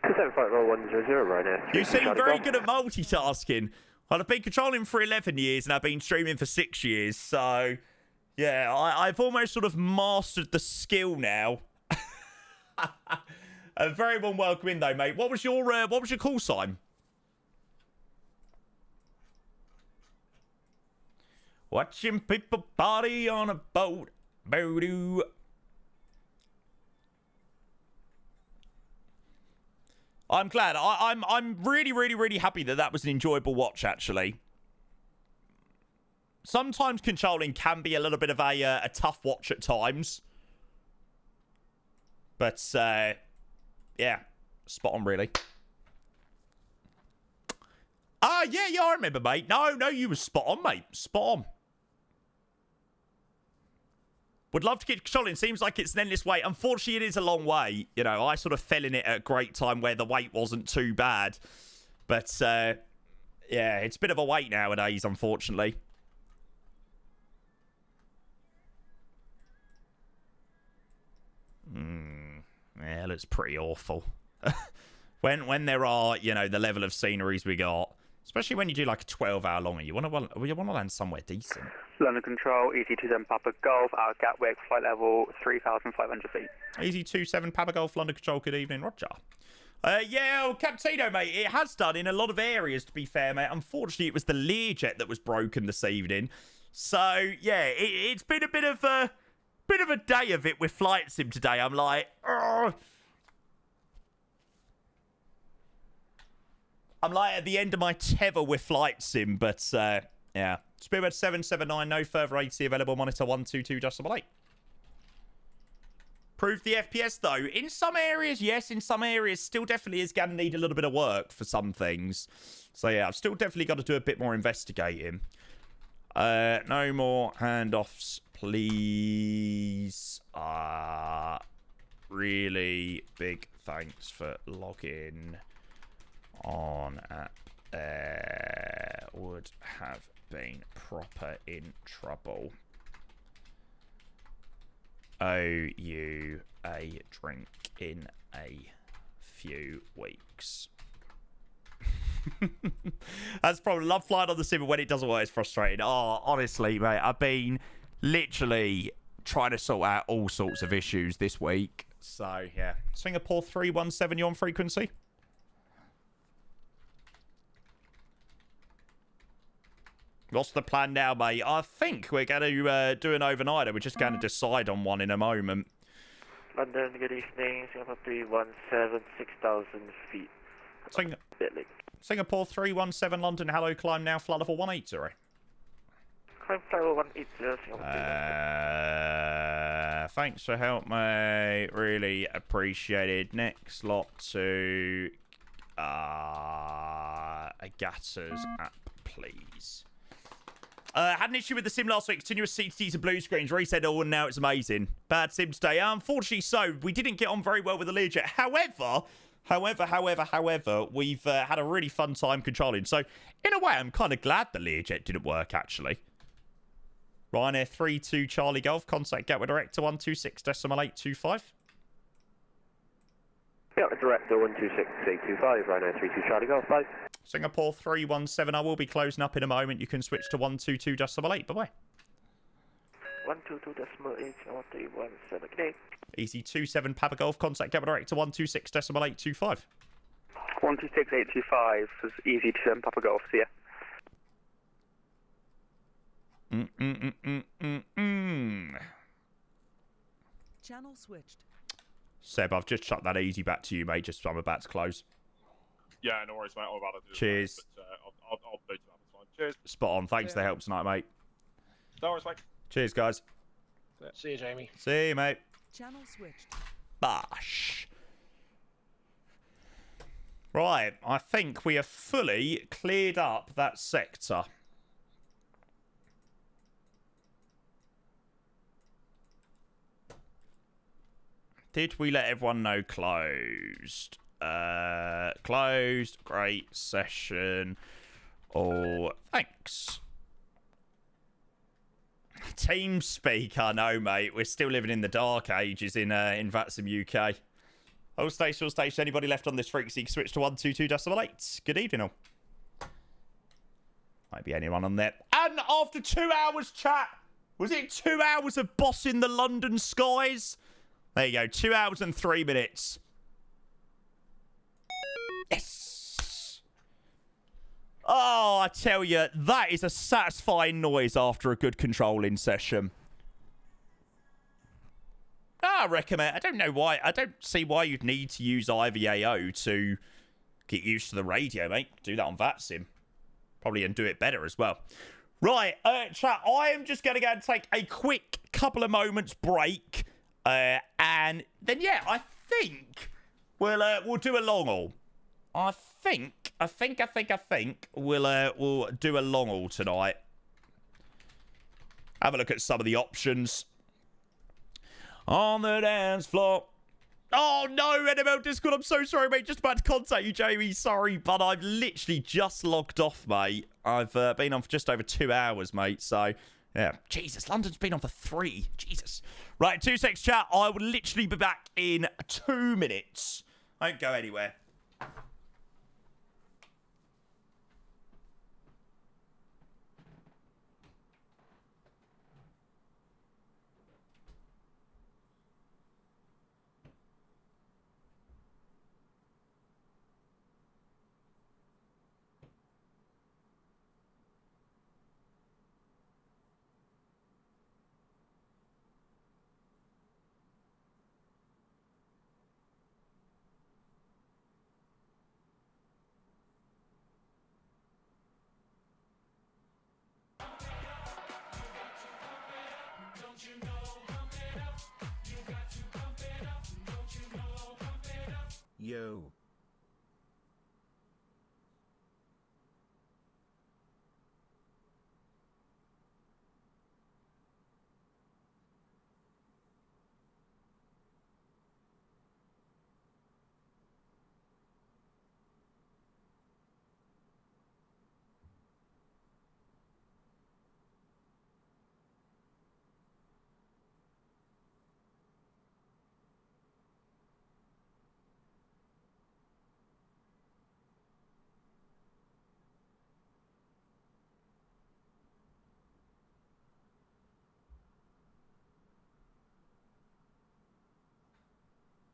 flight level 100 right now. You seem very good at multitasking. Well, I've been controlling for 11 years and I've been streaming for 6 years, so... Yeah, I've almost sort of mastered the skill now. A very warm welcome in, though, mate. What was your call sign? Watching people party on a boat. Boo-doo. I'm glad. I'm really, really, really happy that was an enjoyable watch, actually. Sometimes controlling can be a little bit of a tough watch at times. But, yeah. Spot on, really. Yeah, I remember, mate. No, you were spot on, mate. Spot on. Would love to get controlling. Seems like it's an endless wait. Unfortunately, it is a long way. You know, I sort of fell in it at a great time where the wait wasn't too bad. But, yeah, it's a bit of a wait nowadays, unfortunately. Yeah, it looks pretty awful. when there are, you know, the level of sceneries we got, especially when you do like a 12-hour longer, you want to land somewhere decent. London Control, EZ27 Papa Golf, out of Gatwick, flight level 3,500 feet. EZ27 Papa Golf, London Control, good evening, Roger. Yeah, well, Captino, mate, it has done in a lot of areas, to be fair, mate. Unfortunately, it was the Learjet that was broken this evening. So, yeah, it's been a bit of a day of it with Flight Sim today. I'm like, ugh. I'm like at the end of my tether with Flight Sim, but yeah. Speedbird 779, no further AC available. Monitor 122.8. Proved the FPS though. In some areas, yes. In some areas, still definitely is going to need a little bit of work for some things. So yeah, I've still definitely got to do a bit more investigating. No more handoffs, please. Really big thanks for logging on app. Would have been proper in trouble. Owe you a drink in a few weeks. That's probably love flying on the sim, but when it doesn't work, it's frustrating. Oh, honestly, mate, I've been literally trying to sort out all sorts of issues this week. So, yeah. Singapore 317, you on frequency? What's the plan now, mate? I think we're going to do an overnighter. We're just going to decide on one in a moment. London, good evening. Singapore 317, 6,000 feet. Singapore 317, London, hello, climb now, flight level 180. Climb flight level 180, Singapore thanks for help, mate. Really appreciated. Next lot to Agatta's app, please. Had an issue with the sim last week. Continuous CTTs and blue screens. Reset all, and now it's amazing. Bad sim today. Unfortunately, so we didn't get on very well with the Learjet. However, we've had a really fun time controlling. So, in a way, I'm kind of glad the Learjet didn't work, actually. Ryanair 32 Charlie Golf. Contact Gatwick Director 126.825. Yeah, Director 126.825. Ryanair 32 Charlie Golf. Bye. Singapore 317. I will be closing up in a moment. You can switch to 122.8. Bye-bye. 122.8, 317. Okay. Easy 27 Papa Golf. Contact Gatwick Director 126.825. 126.825 is Easy 27 Papa Golf. See ya. Channel switched. Seb, I've just shut that easy back to you, mate. Just I'm about to close. Yeah, no worries, mate. I'm about to do Cheers. That, but, I'll boot that. It's fine. Cheers. Spot on. Thanks for the help tonight, mate. No worries, mate. Cheers, guys. See you, Jamie. See you, mate. Channel switched. Bosh. Right, I think we have fully cleared up that sector. Did we let everyone know closed? Closed. Great session. Oh, thanks. TeamSpeak, I know, mate. We're still living in the dark ages in VATSIM UK. All station. Anybody left on this frequency, switch to 122.8. Good evening, all. Might be anyone on there. And after 2 hours, chat, was it 2 hours of bossing the London skies? There you go, 2 hours and 3 minutes. Yes! Oh, I tell you, that is a satisfying noise after a good controlling session. I recommend. I don't know why. I don't see why you'd need to use IVAO to get used to the radio, mate. Do that on VATSIM. Probably and do it better as well. Right, chat, I am just going to go and take a quick couple of moments break. And then, yeah, I think we'll do a long haul. I think we'll do a long haul tonight. Have a look at some of the options. On the dance floor. Oh, no, NML Discord. I'm so sorry, mate. Just about to contact you, Jamie. Sorry, but I've literally just logged off, mate. I've been on for just over 2 hours, mate. So, yeah. Jesus, London's been on for 3. Jesus. Right, 2 secs, chat. I will literally be back in 2 minutes. Don't go anywhere. Yo.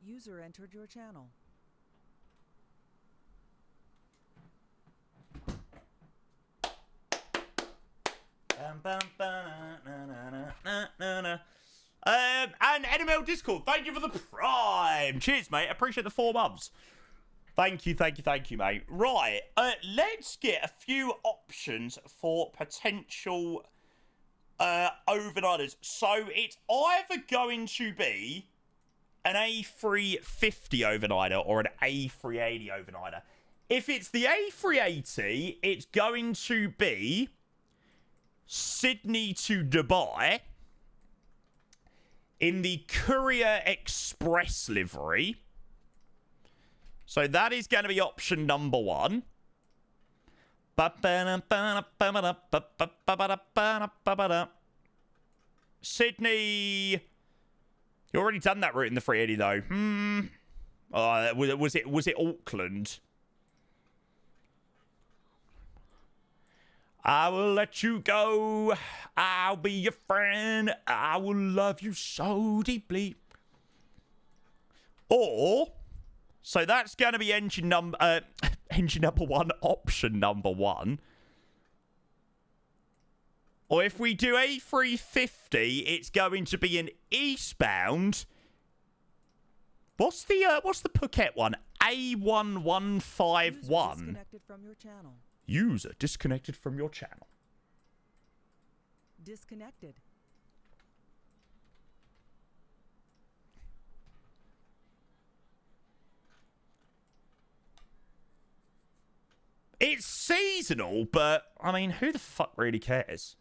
User entered your channel. And NML Discord, thank you for the prime. Cheers, mate. Appreciate the 4 months. Thank you, mate. Right, let's get a few options for potential overnighters. So it's either going to be an A350 overnighter or an A380 overnighter. If it's the A380, it's going to be Sydney to Dubai in the Courier Express livery. So that is going to be option number 1. Sydney. You already done that route in the 380 though. Was it Auckland? I will let you go. I'll be your friend. I will love you so deeply. Or, so that's going to be engine number 1, option number 1. Or if we do A350, it's going to be an eastbound. What's the Phuket one? A1151. Disconnected from your channel. User disconnected from your channel. Disconnected. It's seasonal, but I mean, who the fuck really cares?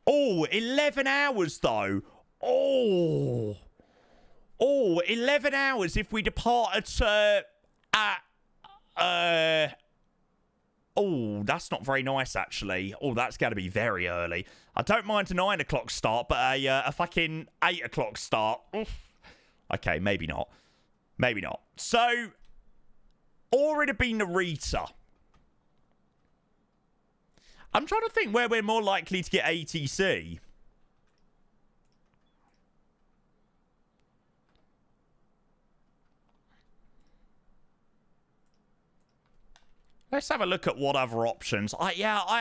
Oh, 11 hours though. Oh, 11 hours if we depart at oh, that's not very nice actually. Oh, that's going to be very early. I don't mind a 9 o'clock start, but a fucking 8 o'clock start. Oof. Okay, maybe not. Maybe not. So, or it'd be Narita. I'm trying to think where we're more likely to get ATC. Let's have a look at what other options. I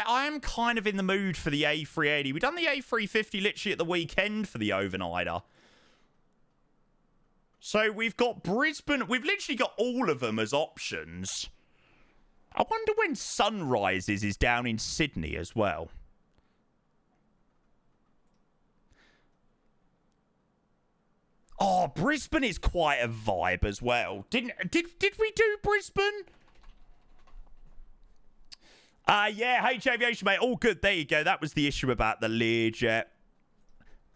am kind of in the mood for the A380. We've done the A350 literally at the weekend for the overnighter. So we've got Brisbane. We've literally got all of them as options. I wonder when Sunrises is down in Sydney as well. Oh, Brisbane is quite a vibe as well. Did we do Brisbane? Yeah, H Aviation, mate. All good. There you go. That was the issue about the Learjet.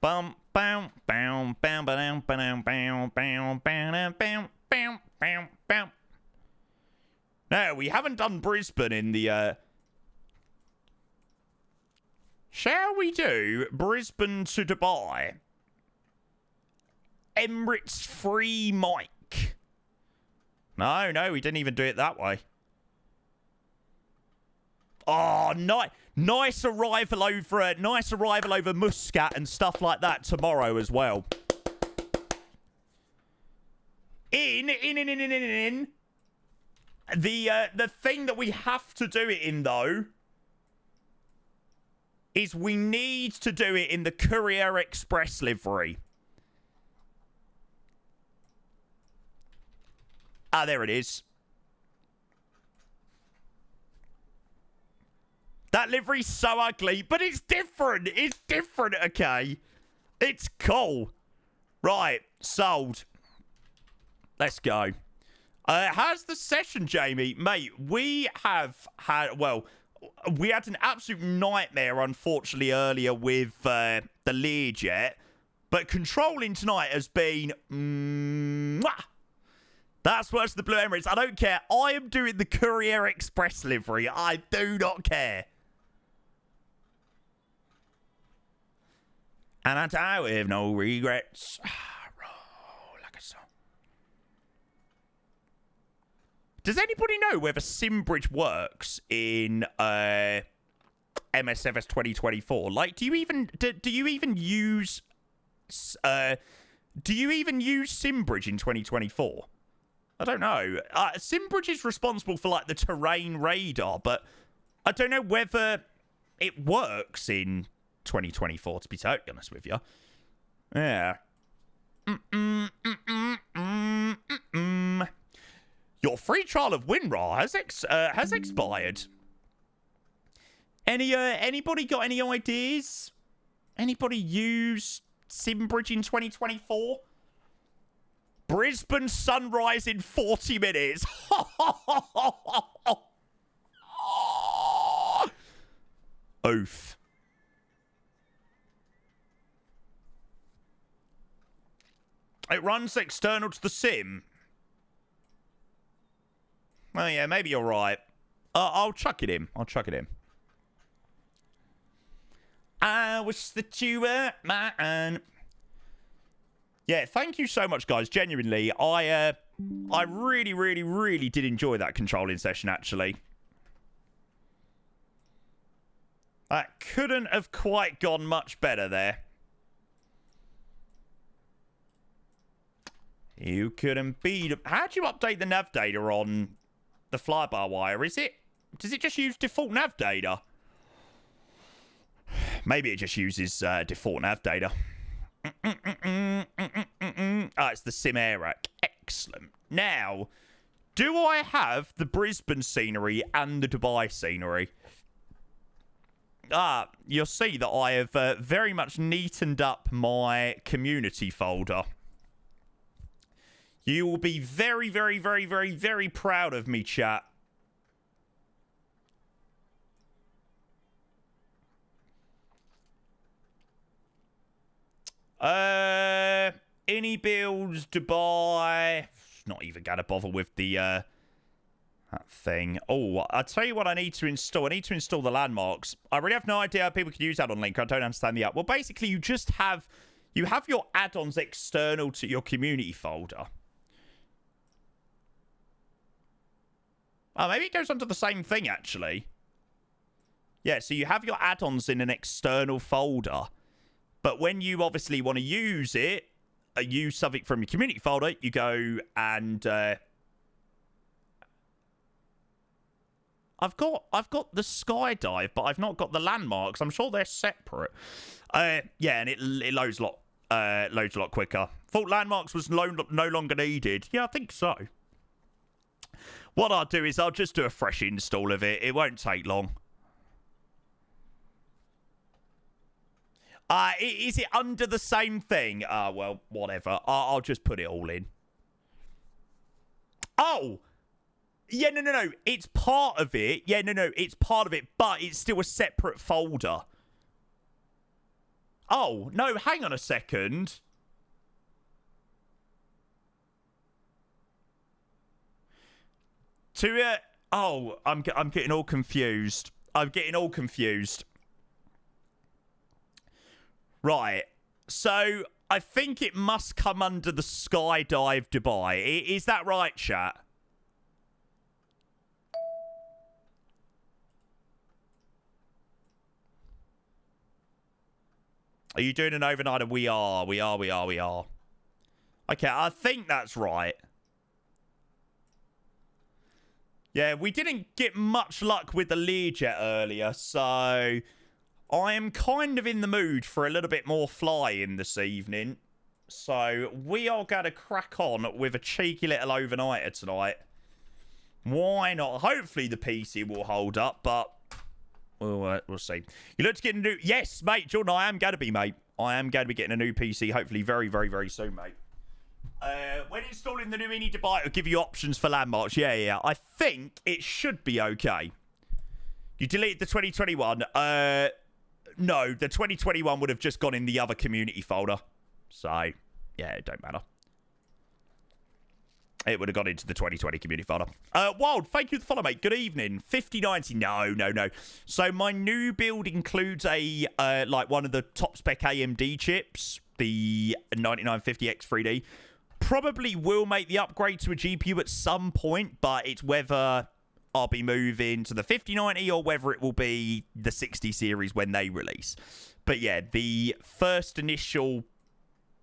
Bum, bam, bam, bam, bam, bam, bam, bam, bam, bam, bam, bam, bam. No, we haven't done Brisbane in the, Shall we do Brisbane to Dubai? Emirates free mic. No, we didn't even do it that way. Oh, nice arrival over Muscat and stuff like that tomorrow as well. In. The thing that we have to do it in, though, is we need to do it in the Courier Express livery. Ah, there it is. That livery's so ugly, but it's different. It's different, okay? It's cool. Right, sold. Let's go. How's the session, Jamie? Mate, we have had, well, we had an absolute nightmare, unfortunately, earlier with the Learjet. But controlling tonight has been... That's worse than the Blue Emirates. I don't care. I am doing the Courier Express livery. I do not care. And I die with no regrets. Roll like a song. Does anybody know whether Simbridge works in MSFS 2024? Like, do you even use Simbridge in 2024? I don't know. Simbridge is responsible for like the terrain radar, but I don't know whether it works in 2024, to be totally honest with you. Yeah. Your free trial of WinRAR has expired. Anybody got any ideas? Anybody use Simbridge in 2024? Brisbane sunrise in 40 minutes. Oof. It runs external to the sim. Oh, yeah, maybe you're right. I'll chuck it in. I wish that you were mine. Yeah, thank you so much, guys. Genuinely, I really, really, really did enjoy that controlling session, actually. That couldn't have quite gone much better there. You couldn't beat it. How do you update the nav data on the flyby wire? Does it just use default nav data? Maybe it just uses default nav data. It's the sim air rack. Excellent. Now, do I have the Brisbane scenery and the Dubai scenery? You'll see that I have very much neatened up my community folder. You will be very, very, very, very, very proud of me, chat. Any builds, Dubai. Not even gonna bother with the that thing. Oh, I'll tell you what I need to install. I need to install the landmarks. I really have no idea how people can use that on Link. I don't understand the app. Well, basically, you have your add-ons external to your community folder. Oh, maybe it goes onto the same thing, actually. Yeah, so you have your add-ons in an external folder. But when you obviously want to use it, use something from your community folder, you go and... I've got the skydive, but I've not got the landmarks. I'm sure they're separate. Yeah, and it loads a lot quicker. Thought landmarks was no longer needed. Yeah, I think so. What I'll do is I'll just do a fresh install of it. It won't take long. Is it under the same thing? Well, whatever. I'll just put it all in. Oh! Yeah, no. It's part of it. Yeah, no. It's part of it, but it's still a separate folder. Oh, no, hang on a second. Oh, I'm getting all confused. Right. So, I think it must come under the Skydive Dubai. Is that right, chat? Are you doing an overnighter? We are. Okay, I think that's right. Yeah, we didn't get much luck with the Learjet earlier, so I am kind of in the mood for a little bit more flying this evening. So we are going to crack on with a cheeky little overnighter tonight. Why not? Hopefully the PC will hold up, but we'll see. You look to get a new... Yes, mate, Jordan, I am going to be, mate. I am going to be getting a new PC, hopefully very, very, very soon, mate. When installing the new Mini Dubai, it'll give you options for landmarks. Yeah. I think it should be okay. You deleted the 2021. No, the 2021 would have just gone in the other community folder. So, yeah, it don't matter. It would have gone into the 2020 community folder. Wild, thank you for the follow, mate. Good evening. 5090. No. So my new build includes a like one of the top spec AMD chips, the 9950X3D. Probably will make the upgrade to a GPU at some point, but it's whether I'll be moving to the 5090 or whether it will be the 60 series when they release. But yeah, the first initial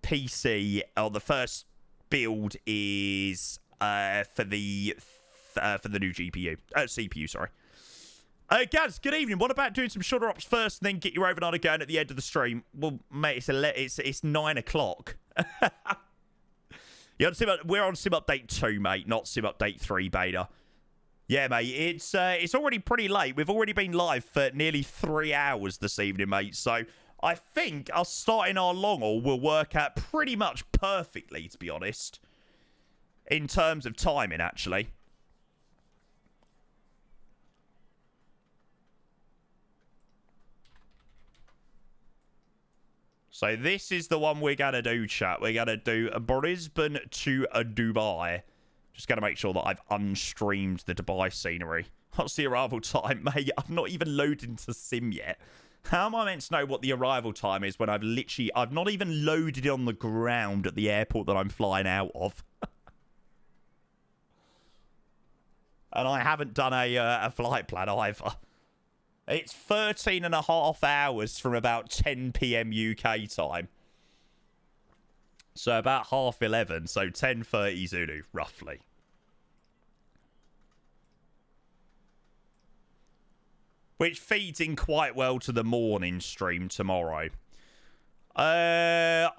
PC, or the first build is for the new CPU, sorry. Gaz, good evening. What about doing some shorter ops first and then get your overnight going at the end of the stream? Well, mate, it's 9 o'clock. We're on Sim Update 2, mate, not Sim Update 3 beta. Yeah, mate, it's already pretty late. We've already been live for nearly 3 hours this evening, mate. So I think us starting our long haul will work out pretty much perfectly, to be honest, in terms of timing, actually. So this is the one we're going to do, chat. We're going to do a Brisbane to a Dubai. Just going to make sure that I've unstreamed the Dubai scenery. What's the arrival time, mate? I've not even loaded into Sim yet. How am I meant to know what the arrival time is when I've not even loaded it on the ground at the airport that I'm flying out of? And I haven't done a flight plan either. It's 13.5 hours from about 10 p.m. UK time. So about 11:30, so 10:30 Zulu, roughly. Which feeds in quite well to the morning stream tomorrow. OMDB.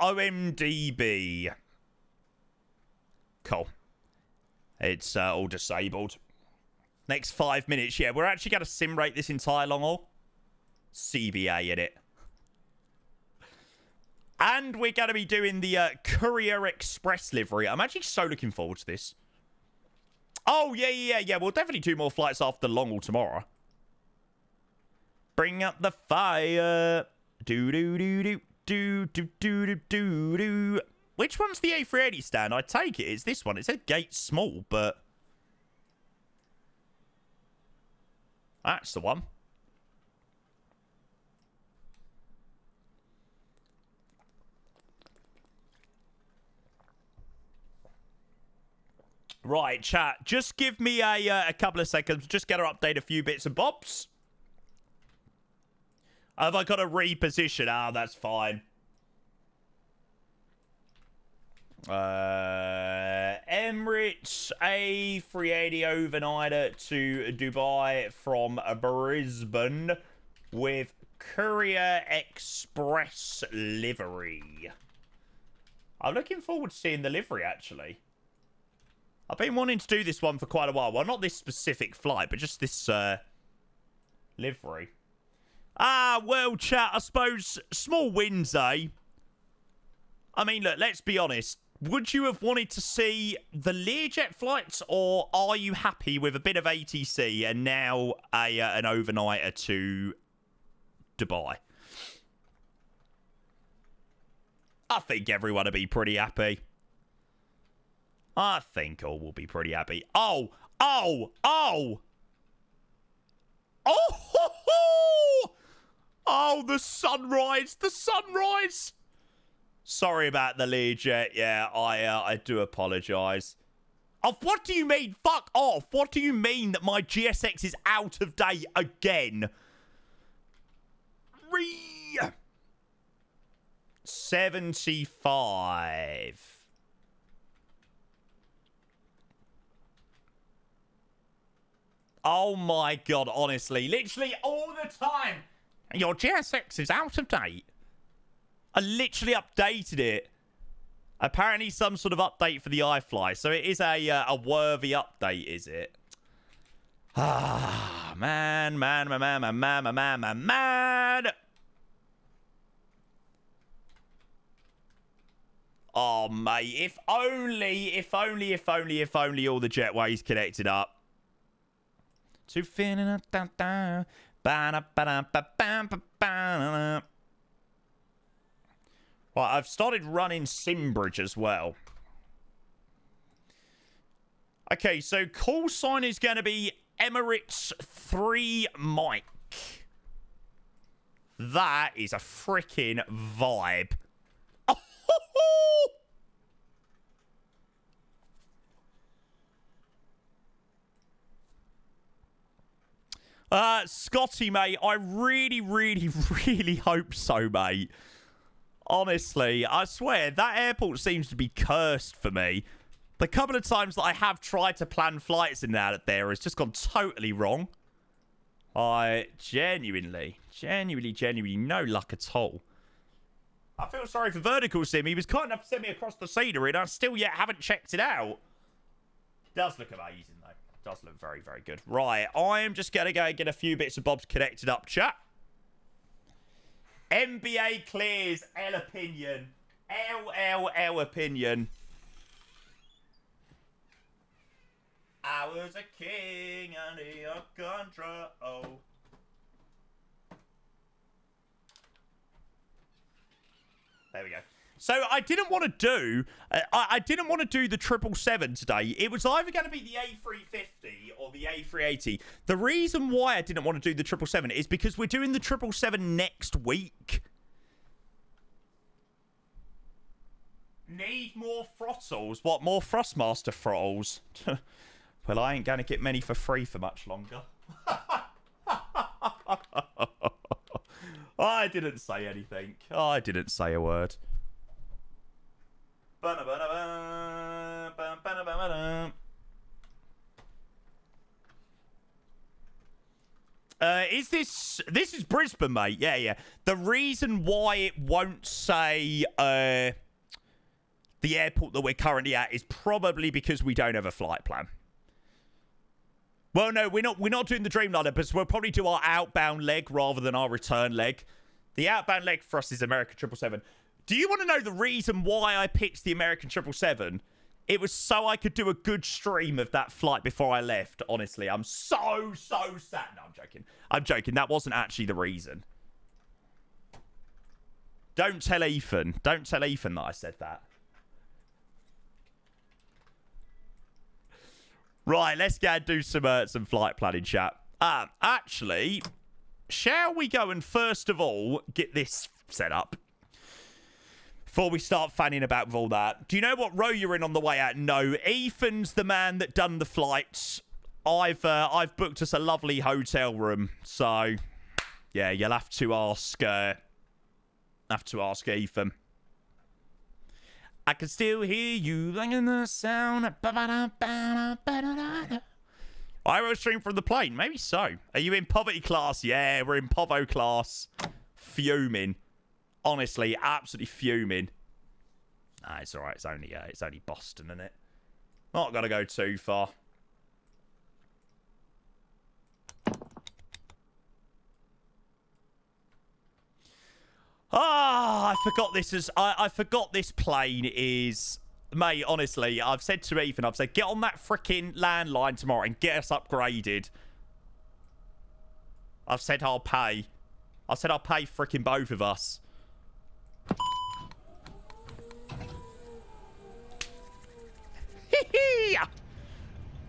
Cool. It's all disabled. Next 5 minutes, yeah. We're actually going to sim rate this entire long haul. CBA in it. And we're going to be doing the Courier Express livery. I'm actually so looking forward to this. Oh, yeah. We'll definitely do more flights after the long haul tomorrow. Bring up the fire. Do. Which one's the A380 stand? I take it it's this one. It said gate small, but... That's the one. Right, chat. Just give me a couple of seconds. Just get to update a few bits and bobs. Have I got to reposition? Ah, that's fine. Emirates A380 overnighter to Dubai from Brisbane with Courier Express livery. I'm looking forward to seeing the livery, actually. I've been wanting to do this one for quite a while. Well, not this specific flight, but just this livery. Well, chat, I suppose small wins, eh? I mean, look, let's be honest. Would you have wanted to see the Learjet flights, or are you happy with a bit of ATC and now an overnighter to Dubai? I think everyone will be pretty happy. I think all will be pretty happy. Oh! Oh, the sunrise! The sunrise! Sorry about the Learjet. Yeah, I do apologise. Oh, what do you mean? Fuck off. What do you mean that my GSX is out of date again? 75. Oh my god, honestly. Literally all the time. Your GSX is out of date. I literally updated it. Apparently some sort of update for the iFly. So it is a worthy update, is it? Ah, man. Oh, mate. If only all the jetways connected up. To fin Right, I've started running Simbridge as well. Okay, so call sign is going to be Emirates 3 Mike. That is a freaking vibe. Scotty, mate, I really hope so, mate. Honestly, I swear, that airport seems to be cursed for me. The couple of times that I have tried to plan flights in and out of there has just gone totally wrong. I genuinely no luck at all. I feel sorry for Vertical Sim. He was kind enough to send me across the scenery and I still yet haven't checked it out. Does look amazing, though. Does look very good. Right, I'm just going to go get a few bits of bobs connected up, chat. NBA clears L opinion. L opinion. I was a king under your control. There we go. So I didn't want to do the 777 today. It was either going to be the A350 or the A380. The reason why I didn't want to do the 777 is because we're doing the 777 next week. Need more throttles? What, more Thrustmaster throttles? Well, I ain't going to get many for free for much longer. I didn't say anything. I didn't say a word. Is this is Brisbane, mate? Yeah. The reason why it won't say the airport that we're currently at is probably because we don't have a flight plan. Well, no, we're not doing the Dreamliner, but we'll probably do our outbound leg rather than our return leg. The outbound leg for us is American 777. Do you want to know the reason why I picked the American 777? It was so I could do a good stream of that flight before I left. Honestly, I'm so sad. No, I'm joking. I'm joking. That wasn't actually the reason. Don't tell Ethan. Don't tell Ethan that I said that. Right, let's go and do some flight planning, chat. Actually, shall we go and first of all get this set up? Before we start fanning about with all that. Do you know what row you're in on the way out? No. Ethan's the man that done the flights. I've booked us a lovely hotel room. So, yeah, you'll have to ask Ethan. I can still hear you like in the sound. I stream from the plane. Maybe so. Are you in poverty class? Yeah, we're in Povo class. Fuming. Honestly, absolutely fuming. Nah, it's alright. It's only Boston, isn't it? Not gonna go too far. Ah, I forgot this is. I forgot this plane is. Mate, honestly, I've said to Ethan, I've said, get on that freaking landline tomorrow and get us upgraded. I've said I'll pay. I said I'll pay freaking both of us.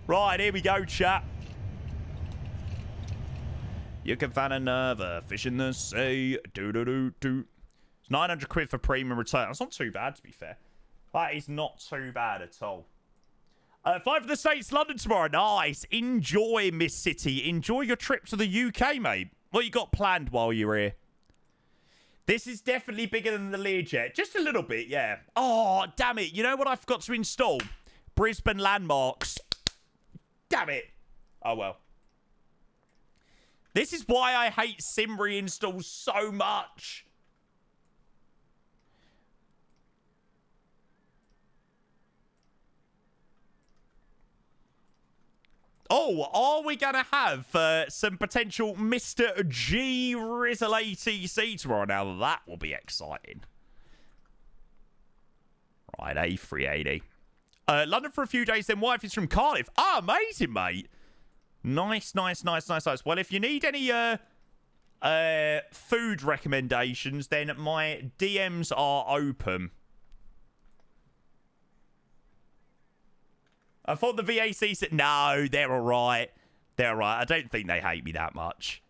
Right, here we go, chat. You can find another fish in the sea. Do-do-do-do. It's 900 quid for premium return. That's not too bad, to be fair. That is not too bad at all. Fly for the States, London tomorrow. Nice. Enjoy, Miss City. Enjoy your trip to the UK, mate. What you got planned while you're here? This is definitely bigger than the Learjet. Just a little bit, yeah. Oh, damn it. You know what I forgot to install? Brisbane landmarks. Damn it. Oh, well. This is why I hate sim reinstalls so much. Oh, are we going to have some potential Mr. G Rizzle ATC tomorrow? Now, that will be exciting. Right, A380. London for a few days, then wife is from Cardiff. Ah, amazing, mate. Nice, nice, nice, nice, nice. Well, if you need any food recommendations, then my DMs are open. I thought the VAC said, no, they're all right. They're all right. I don't think they hate me that much.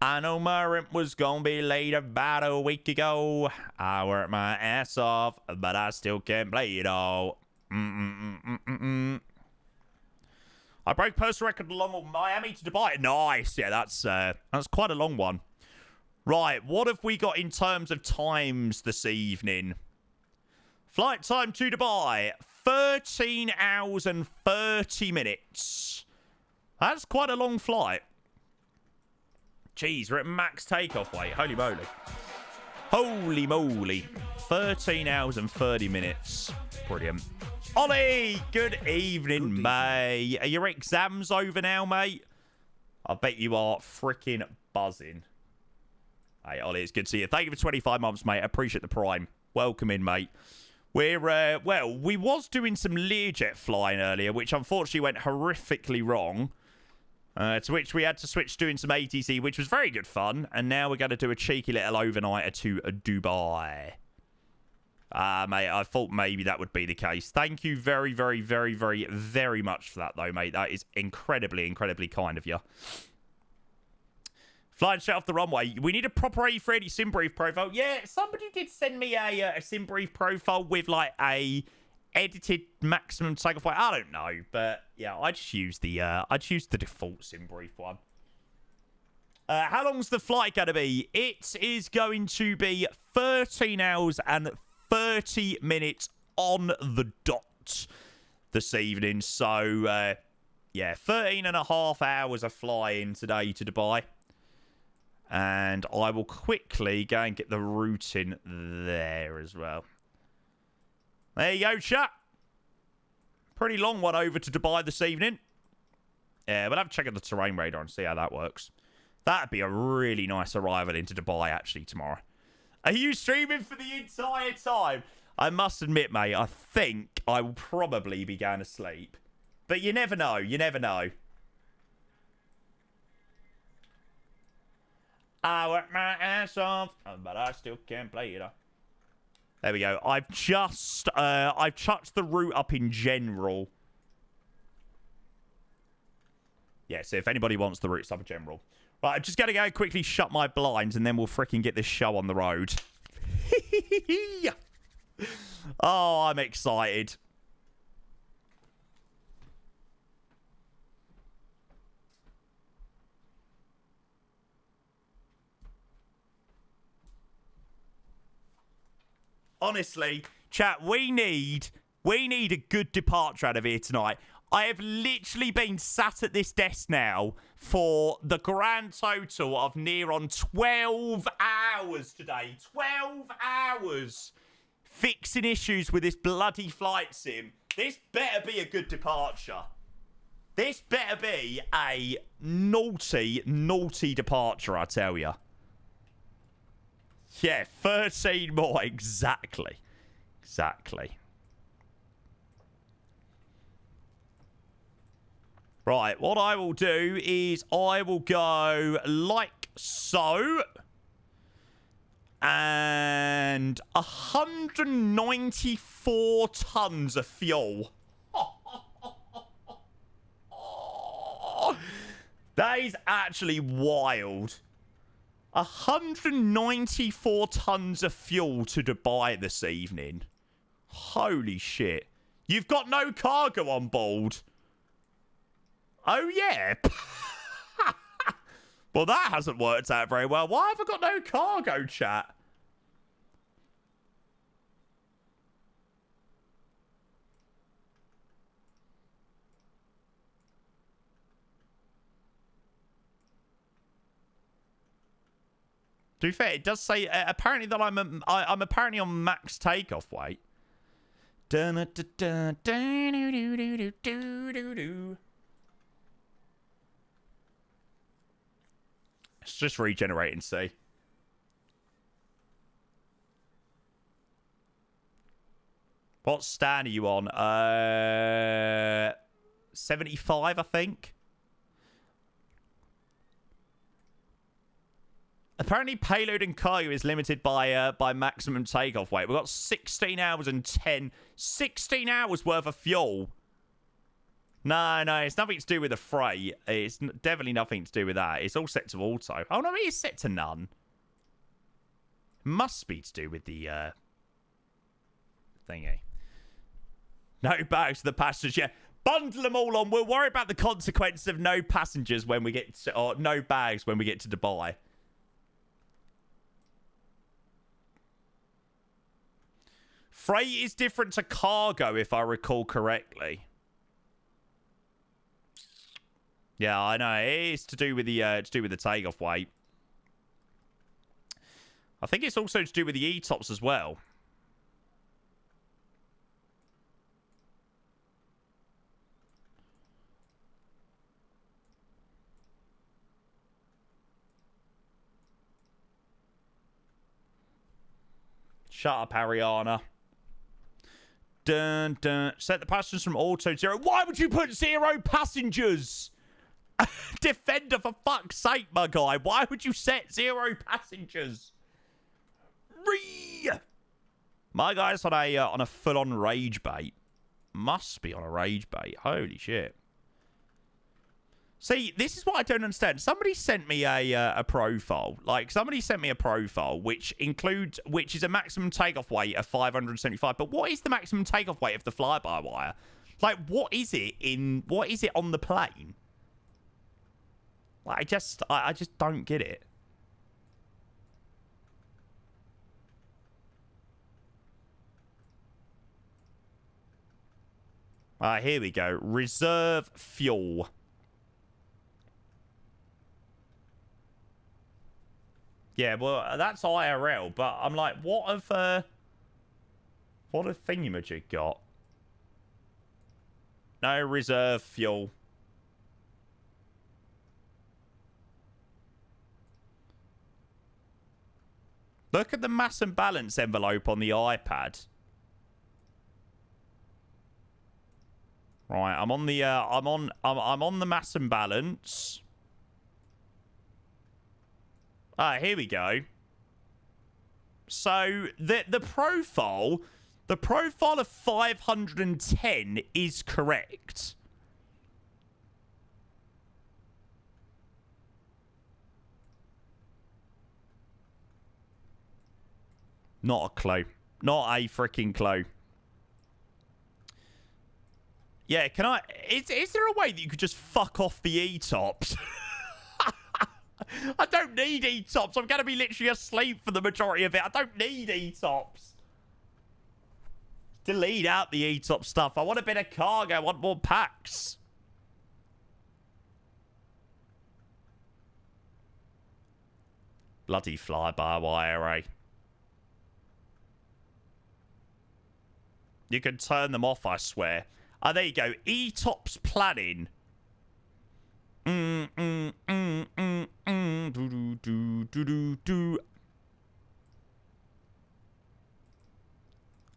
I know my rent was going to be late about a week ago. I worked my ass off, but I still can't play it all. I broke personal record along Miami to Dubai. Nice. Yeah, that's quite a long one. Right, what have we got in terms of times this evening? Flight time to Dubai, 13 hours and 30 minutes. That's quite a long flight. Jeez, we're at max takeoff weight. Holy moly. Holy moly. 13 hours and 30 minutes. Brilliant. Ollie, good evening, mate. Are your exams over now, mate? I bet you are freaking buzzing. Hey, Ollie, it's good to see you. Thank you for 25 months, mate. I appreciate the prime. Welcome in, mate. We're, well, we was doing some Learjet flying earlier, which unfortunately went horrifically wrong. To which we had to switch doing some ATC, which was very good fun. And now we're going to do a cheeky little overnighter to Dubai. Mate, I thought maybe that would be the case. Thank you very, very, very, very, very much for that, though, mate. That is incredibly, incredibly kind of you. Flying straight off the runway. We need a proper A380 sim brief profile. Yeah, somebody did send me a sim brief profile with, like, a edited maximum takeoff weight. I don't know, but yeah, I just use the default sim brief one. How long's the flight going to be? It is going to be 13 hours and 30 minutes on the dot this evening. So, yeah, 13 and a half hours of flying today to Dubai. And I will quickly go and get the route in there as well. There you go, chat. Pretty long one over to Dubai this evening. Yeah, we'll have to check out the terrain radar and see how that works. That'd be a really nice arrival into Dubai, actually, tomorrow. Are you streaming for the entire time? I must admit, mate, I think I will probably be going to sleep. But you never know. You never know. I work my ass off, but I still can't play it. There we go. I've chucked the route up in general. Yeah, so if anybody wants the routes up in general. Right, I'm just going to go quickly shut my blinds and then we'll freaking get this show on the road. Oh, I'm excited. honestly, chat, we need a good departure out of here tonight. I have literally been sat at this desk now for the grand total of near on 12 hours today. 12 hours fixing issues with this bloody flight sim. This better be a good departure. This better be a naughty, naughty departure, I tell you. Yeah, 13 more, exactly. Exactly. Right, what I will do is I will go like so. And 194 tons of fuel. That is actually wild. 194 tons of fuel to Dubai this evening. Holy shit. You've got no cargo on board. Oh, yeah. Well, that hasn't worked out very well. Why have I got no cargo, chat? To be fair, it does say apparently that I'm apparently on max takeoff weight. It's just regenerating, see. What stand are you on? 75, I think. Apparently, payload and cargo is limited by maximum takeoff weight. We've got 16 hours and 16 hours worth of fuel. No, it's nothing to do with the freight. It's definitely nothing to do with that. It's all set to auto. Oh, no, it is set to none. It must be to do with the thingy. No bags for the passengers. Yeah, bundle them all on. We'll worry about the consequences of no passengers when we get to, or no bags when we get to Dubai. Freight is different to cargo, if I recall correctly. Yeah, I know. It is to do with the takeoff weight. I think it's also to do with the E-tops as well. Shut up, Ariana. Dun, dun. Set the passengers from auto to 0. Why would you put 0 passengers? Defender, for fuck's sake, my guy. Why would you set 0 passengers? My guy's on a full-on rage bait. Must be on a rage bait. Holy shit. See, this is what I don't understand. Somebody sent me a profile. Like, somebody sent me a profile which is a maximum takeoff weight of 575. But what is the maximum takeoff weight of the fly-by-wire? Like, what is it on the plane? Like, I just don't get it. Alright, here we go. Reserve fuel. Yeah, well, that's IRL, but I'm like, what have thingamajig got? No reserve fuel. Look at the mass and balance envelope on the iPad. Right, I'm on the I'm on the mass and balance. Ah, here we go. So the profile of 510 is correct. Not a clue. Not a freaking clue. Yeah, can I... Is there a way that you could just fuck off the E-tops? I don't need E-tops. I'm going to be literally asleep for the majority of it. I don't need E-tops. Delete out the E-top stuff. I want a bit of cargo. I want more packs. Bloody fly-by-wire, eh? You can turn them off, I swear. Oh, there you go. E-tops planning.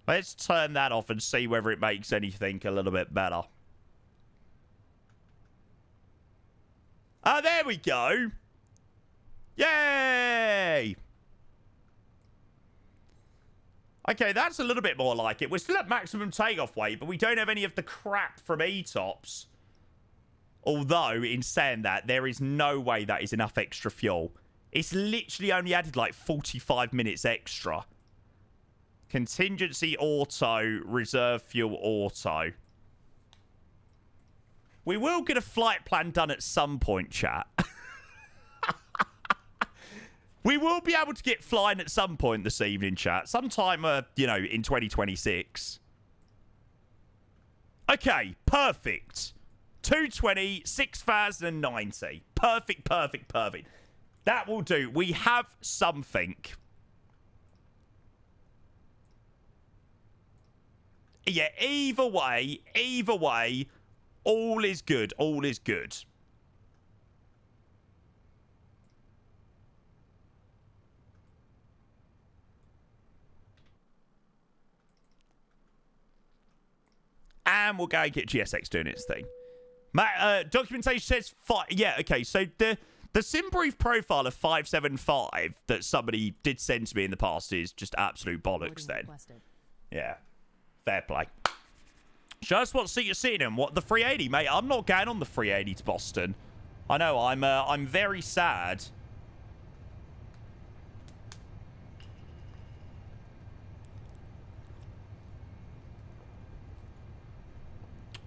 Let's turn that off and see whether it makes anything a little bit better. Oh, there we go. Yay! Okay, that's a little bit more like it. We're still at maximum takeoff weight, but we don't have any of the crap from E-tops. Although, in saying that, there is no way that is enough extra fuel. It's literally only added like 45 minutes extra. Contingency auto, reserve fuel auto. We will get a flight plan done at some point, chat. We will be able to get flying at some point this evening, chat. Sometime, you know, in 2026. Okay, perfect. 220, 6,090. Perfect, perfect, perfect. That will do. We have something. Yeah, either way, all is good. All is good. And we'll go and get GSX doing its thing. Documentation says... Yeah, okay, so the sim brief profile of 575 that somebody did send to me in the past is just absolute bollocks then. Yeah. Fair play. Show us what seat you're sitting in. What, the 380, mate? I'm not going on the 380 to Boston. I know, I'm very sad.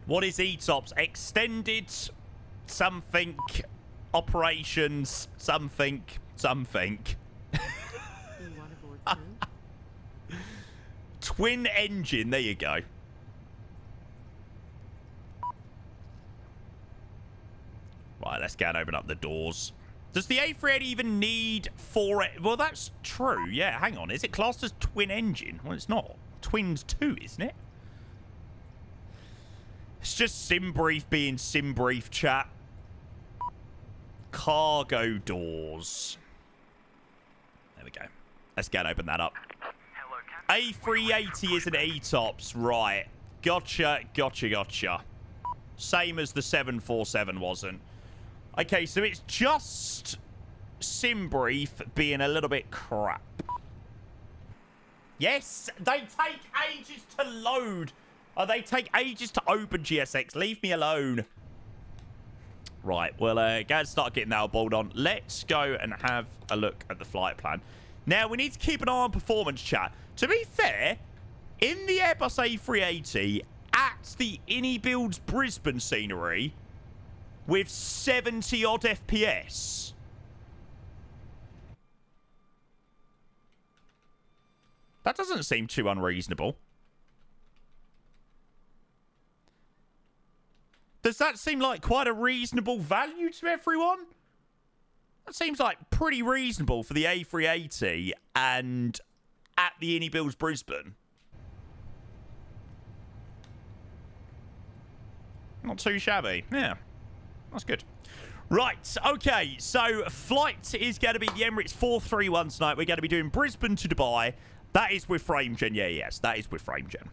What is E-tops? Extended something operations something. Twin engine, there you go. Right, let's go and open up the doors. Does the A380 even need 4... Well, that's true. Yeah, hang on. Is it classed as twin engine? Well, it's not. Twins 2, isn't it? It's just sim brief being sim brief, chat. Cargo doors. There we go. Let's go and open that up. A380 is an E-tops. Right. Gotcha. Same as the 747 wasn't. Okay, so it's just sim brief being a little bit crap. Yes, they take ages to load. Oh, they take ages to open GSX. Leave me alone. Right, well, go and start getting that balled on. Let's go and have a look at the flight plan. Now, we need to keep an eye on performance, chat. To be fair, in the Airbus A380, at the Innie Builds Brisbane scenery, with 70-odd FPS. That doesn't seem too unreasonable. Does that seem like quite a reasonable value to everyone? That seems like pretty reasonable for the A380 and at the Innie Builds Brisbane. Not too shabby. Yeah, that's good. Right, okay, so flight is going to be the Emirates 431 tonight. We're going to be doing Brisbane to Dubai. That is with FrameGen. Yeah, yes, that is with FrameGen.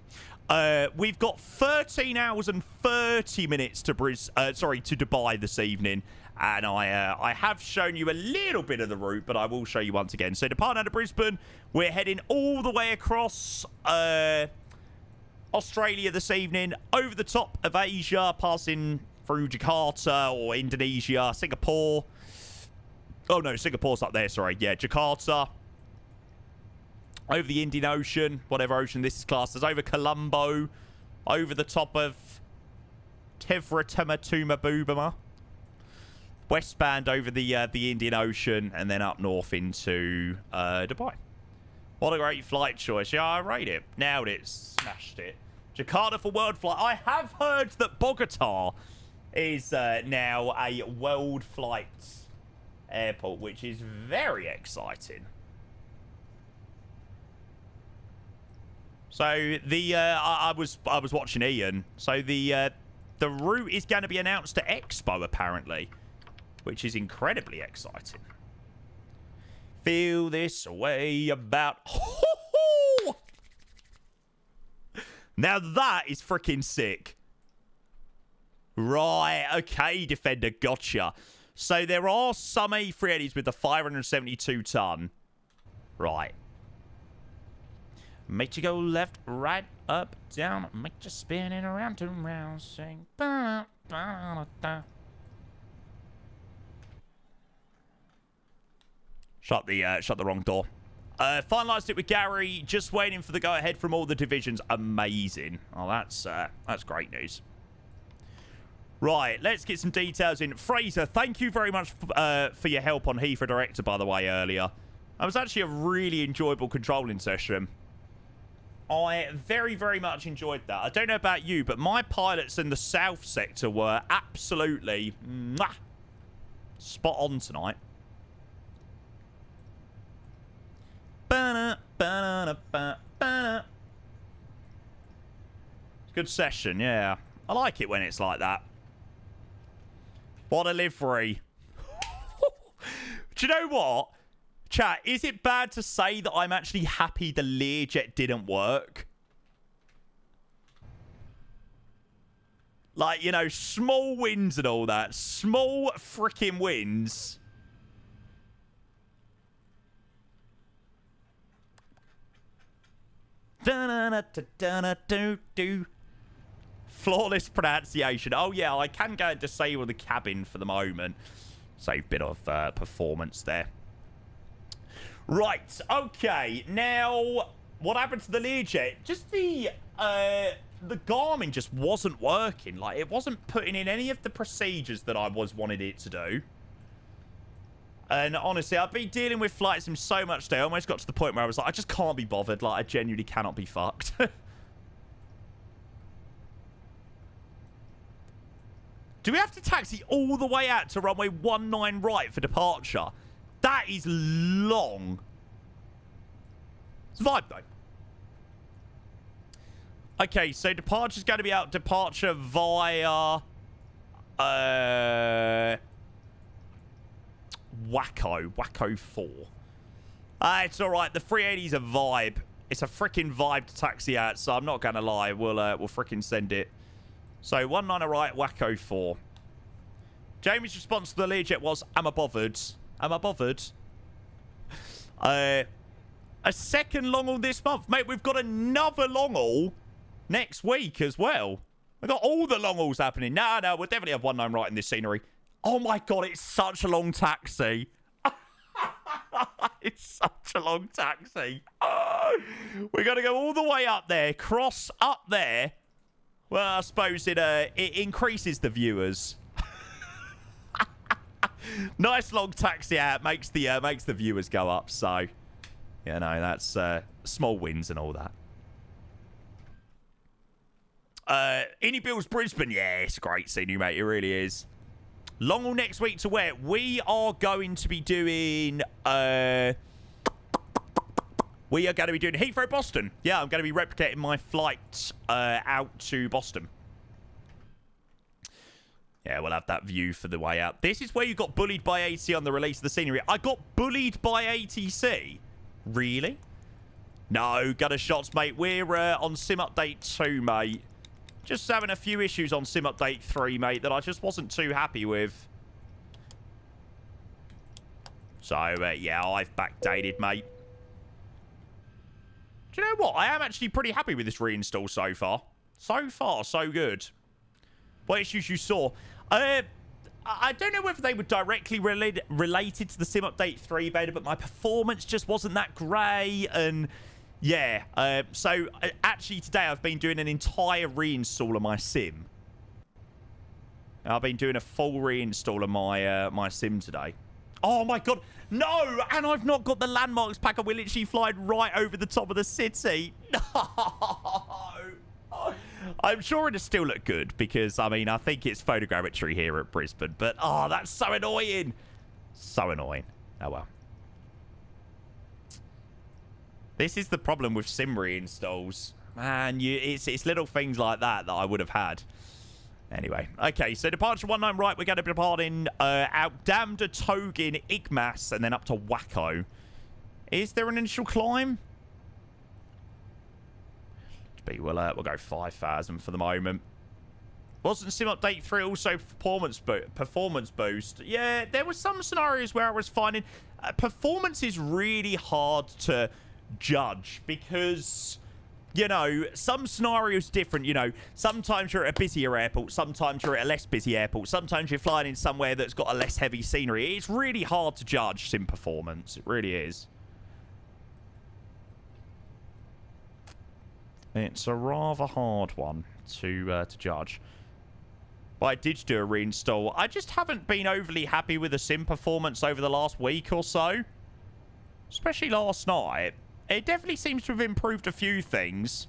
We've got 13 hours and 30 minutes to Dubai this evening. And I have shown you a little bit of the route, but I will show you once again. So departing out of Brisbane, we're heading all the way across Australia this evening, over the top of Asia, passing through Jakarta or Indonesia, Singapore. Oh, no, Singapore's up there, sorry. Yeah, Jakarta. Over the Indian Ocean, whatever ocean this is classed as, over Colombo, over the top of Tuma, westbound over the Indian Ocean, and then up north into Dubai. What a great flight choice. Yeah, I rate it. Nailed it. Smashed it. Jakarta for world flight. I have heard that Bogota is now a world flight airport, which is very exciting. So the I was watching Ian. So the route is going to be announced to Expo apparently, which is incredibly exciting. Feel this way about. Now that is freaking sick. Right, okay, Defender, gotcha. So there are some A380s with the 572 ton. Right. Make you go left, right, up, down. Make you spin it around and round. Sing. Ba, ba, da. Shut the wrong door. Finalised it with Gary. Just waiting for the go-ahead from all the divisions. Amazing. Oh, that's great news. Right, let's get some details in. Fraser, thank you very much for your help on Heathrow Director, by the way, earlier. That was actually a really enjoyable controlling session. I very, very much enjoyed that. I don't know about you, but my pilots in the south sector were absolutely spot on tonight. Good session, yeah. I like it when it's like that. What a livery. Do you know what? Chat, is it bad to say that I'm actually happy the Learjet didn't work? Like, you know, small wins and all that. Small freaking wins. Flawless pronunciation. Oh, yeah, I can go and disable the cabin for the moment. Save a bit of performance there. Right, okay. Now, what happened to the Learjet? Just the Garmin just wasn't working. Like, it wasn't putting in any of the procedures that I wanted it to do. And honestly, I've been dealing with flight sim so much today. I almost got to the point where I was like, I just can't be bothered. Like, I genuinely cannot be fucked. Do we have to taxi all the way out to runway 19 right for departure? That is long. It's a vibe, though. Okay, so departure's going to be out departure via... Wacko 4. It's alright. The 380's a vibe. It's a freaking vibe to taxi out, so I'm not going to lie. We'll freaking send it. So, 19 right, Wacko 4. Jamie's response to the Learjet was, am I bothered? Am I bothered? A second long haul this month. Mate, we've got another long haul next week as well. We've got all the long hauls happening. No, we'll definitely have 19 right in this scenery. Oh my god, it's such a long taxi. It's such a long taxi. We're going to go all the way up there, cross up there. Well, I suppose it increases the viewers. Nice long taxi out makes the viewers go up. So, you know, that's small wins and all that. Innie Bills Brisbane, yeah, it's a great scenery, mate. It really is. Long haul next week to where? We are going to be doing... we are going to be doing Heathrow, Boston. Yeah, I'm going to be replicating my flight out to Boston. Yeah, we'll have that view for the way out. This is where you got bullied by ATC on the release of the scenery. I got bullied by ATC? Really? No, gutter shots, mate. We're on Sim Update 2, mate. Just having a few issues on Sim Update 3, mate, that I just wasn't too happy with. So, yeah, I've backdated, mate. Do you know what? I am actually pretty happy with this reinstall so far. So far, so good. What issues you saw? I don't know whether they were directly related to the Sim Update 3 beta, but my performance just wasn't that great, and... yeah, so actually today I've been doing an entire reinstall of my sim. I've been doing a full reinstall of my sim today. Oh, my God. No, and I've not got the landmarks pack. We're literally flying right over the top of the city. No. I'm sure it'll still look good because, I mean, I think it's photogrammetry here at Brisbane. But, oh, that's so annoying. So annoying. Oh, well. This is the problem with sim reinstalls. Man, it's little things like that I would have had. Anyway, okay, so departure 19 right, we're going to be departing out Damda, Togin, Igmas, and then up to Wacko. Is there an initial climb? We'll go 5,000 for the moment. Wasn't Sim Update 3 also performance boost? Yeah, there were some scenarios where I was finding performance is really hard to judge because, you know, some scenarios different. You know, sometimes you're at a busier airport, sometimes you're at a less busy airport, sometimes you're flying in somewhere that's got a less heavy scenery. It's really hard to judge sim performance. It really is. It's a rather hard one to judge. But I did do a reinstall. I just haven't been overly happy with the sim performance over the last week or so. Especially last night. It definitely seems to have improved a few things.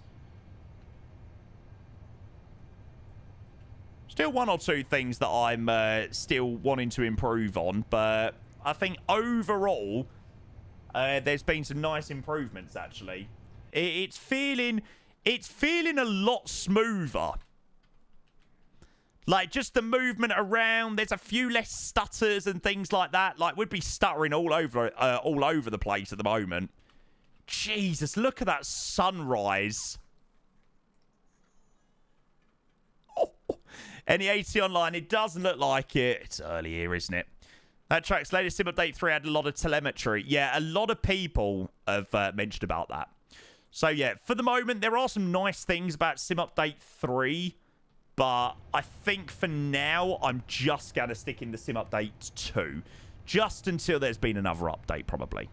Still one or two things that I'm still wanting to improve on. But I think overall, there's been some nice improvements, actually. It's feeling a lot smoother. Like, just the movement around. There's a few less stutters and things like that. Like, we'd be stuttering all over the place at the moment. Jesus, look at that sunrise. Oh. NEAT Online, it doesn't look like it. It's early here, isn't it? That track's latest sim update 3 had a lot of telemetry. Yeah, a lot of people have mentioned about that. So, yeah, for the moment, there are some nice things about sim update 3. But I think for now, I'm just going to stick in the sim update 2. Just until there's been another update, probably.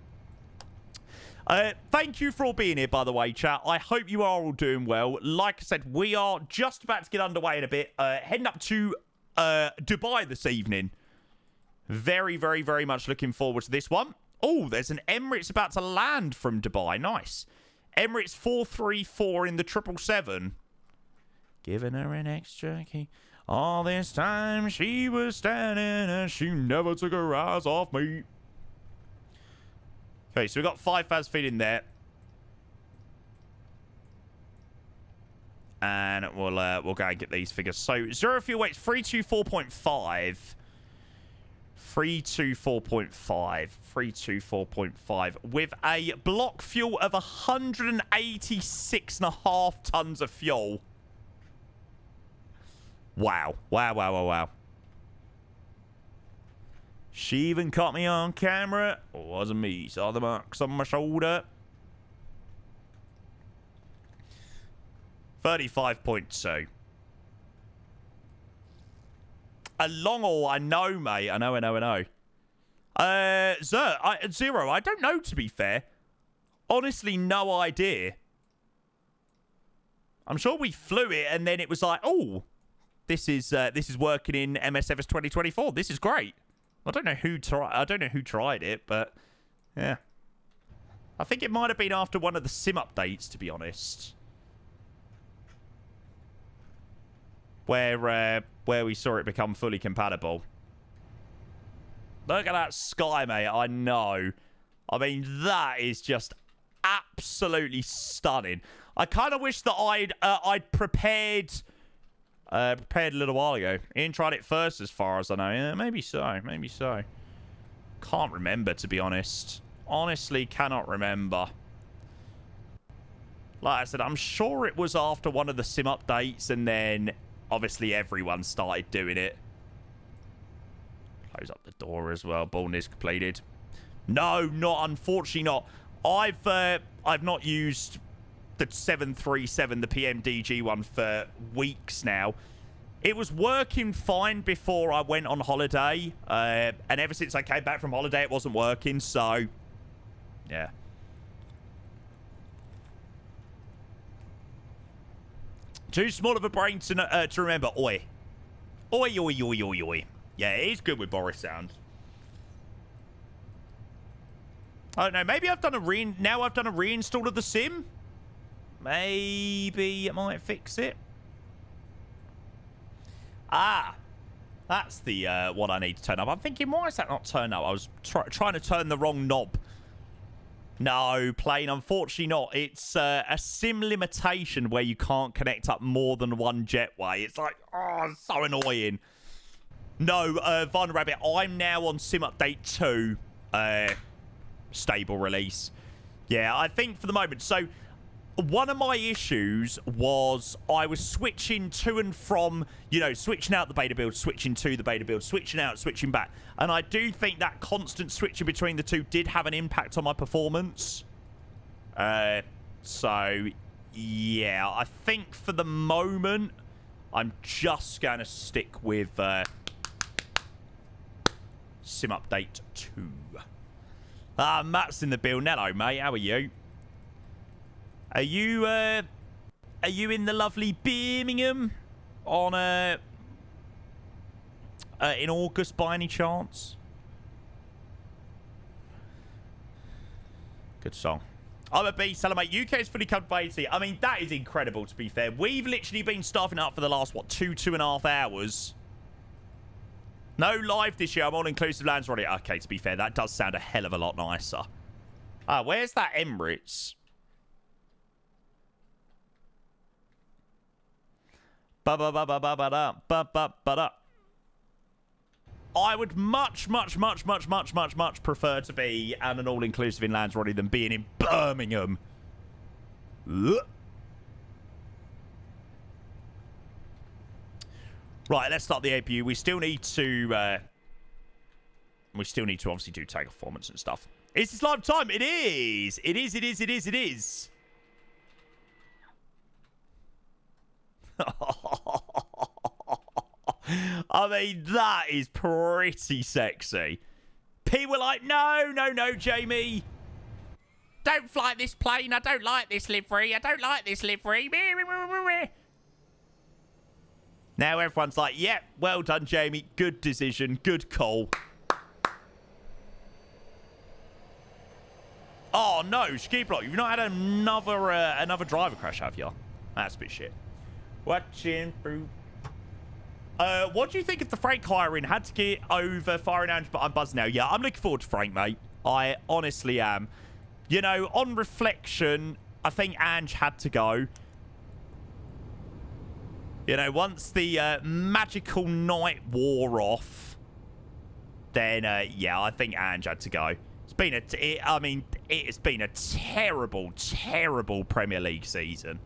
Thank you for all being here, by the way, chat. I hope you are all doing well. Like I said, we are just about to get underway in a bit. Heading up to Dubai this evening. Very, very, very much looking forward to this one. Oh, there's an Emirates about to land from Dubai. Nice. Emirates 434 in the 777. Giving her an extra key. All this time she was standing and she never took her eyes off me. Okay, so we've got 5,000 feet in there. And we'll go and get these figures. So, 0 fuel weight, 324.5. 324.5. 324.5. With a block fuel of 186.5 tons of fuel. Wow. Wow, wow, wow, wow. She even caught me on camera. It wasn't me. Saw the marks on my shoulder. 35.2. A long haul, I know, mate. I know. Zero, I don't know, to be fair. Honestly, no idea. I'm sure we flew it and then it was like, oh, this is working in MSFS 2024. This is great. I don't know who tried it, but yeah. I think it might have been after one of the sim updates, to be honest. Where we saw it become fully compatible. Look at that sky, mate. I know. I mean, that is just absolutely stunning. I kind of wish that I'd prepared a little while ago. Ian tried it first, as far as I know. Yeah, maybe so. Maybe so. Can't remember, to be honest. Honestly, cannot remember. Like I said, I'm sure it was after one of the sim updates, and then obviously everyone started doing it. Close up the door as well. Ball is completed. No, unfortunately not. I've not used the 737, the PMDG one, for weeks now. It was working fine before I went on holiday, and ever since I came back from holiday, it wasn't working. So, yeah. Too small of a brain to remember. Oi. Oi. Yeah, it is good with Boris sound. I don't know. Maybe I've done a now I've done a reinstall of the sim. Maybe it might fix it. Ah, that's the what I need to turn up. I'm thinking, why is that not turn up? I was trying to turn the wrong knob. No, plane, unfortunately not. It's a sim limitation where you can't connect up more than one jetway. It's like, oh, so annoying. No, Vine Rabbit, I'm now on sim update 2. Stable release. Yeah, I think for the moment. So, one of my issues was I was switching to and from, you know, switching out the beta build, switching to the beta build, switching out, switching back. And I do think that constant switching between the two did have an impact on my performance. So, yeah, I think for the moment, I'm just going to stick with sim update 2. Matt's in the build. Hello, mate. How are you? Are you in the lovely Birmingham on in August by any chance? Good song. I'm a beast, hello mate. UK is fully covered by 80. I mean, that is incredible, to be fair. We've literally been staffing up for the last, what, 2.5 hours. No live this year. I'm all-inclusive lands already. Okay, to be fair, that does sound a hell of a lot nicer. Where's that Emirates? I would much prefer to be at an all-inclusive in Lanzarote than being in Birmingham. Ugh. Right, let's start the APU. We still need to obviously do tag performance and stuff. Is this live time? It is. It is. I mean, that is pretty sexy. P were like, no, Jamie. Don't fly this plane. I don't like this livery. Now everyone's like, yep, well done, Jamie. Good decision. Good call. Oh, no, Ski Block. You've not had another driver crash, have you? That's a bit shit. Watching through. What do you think of the Frank hiring? Had to get over firing Ange, but I'm buzzed now. Yeah, I'm looking forward to Frank, mate. I honestly am. You know, on reflection, I think Ange had to go. You know, once the magical night wore off, then, yeah, I think Ange had to go. It's been it has been a terrible, terrible Premier League season.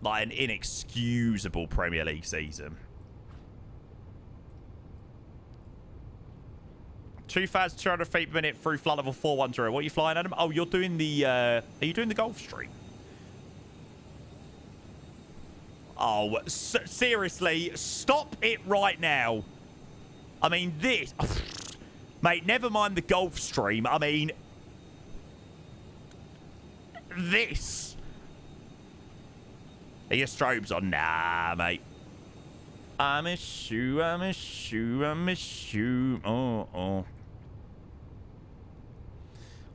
Like an inexcusable Premier League season. 2,200 feet per minute through flight level 410. What are you flying, Adam? Oh, you're doing the, are you doing the Gulfstream? Oh, seriously, stop it right now. I mean, this... Mate, never mind the Gulfstream. I mean... This... Are your strobes on? Nah, mate. I miss you. Oh.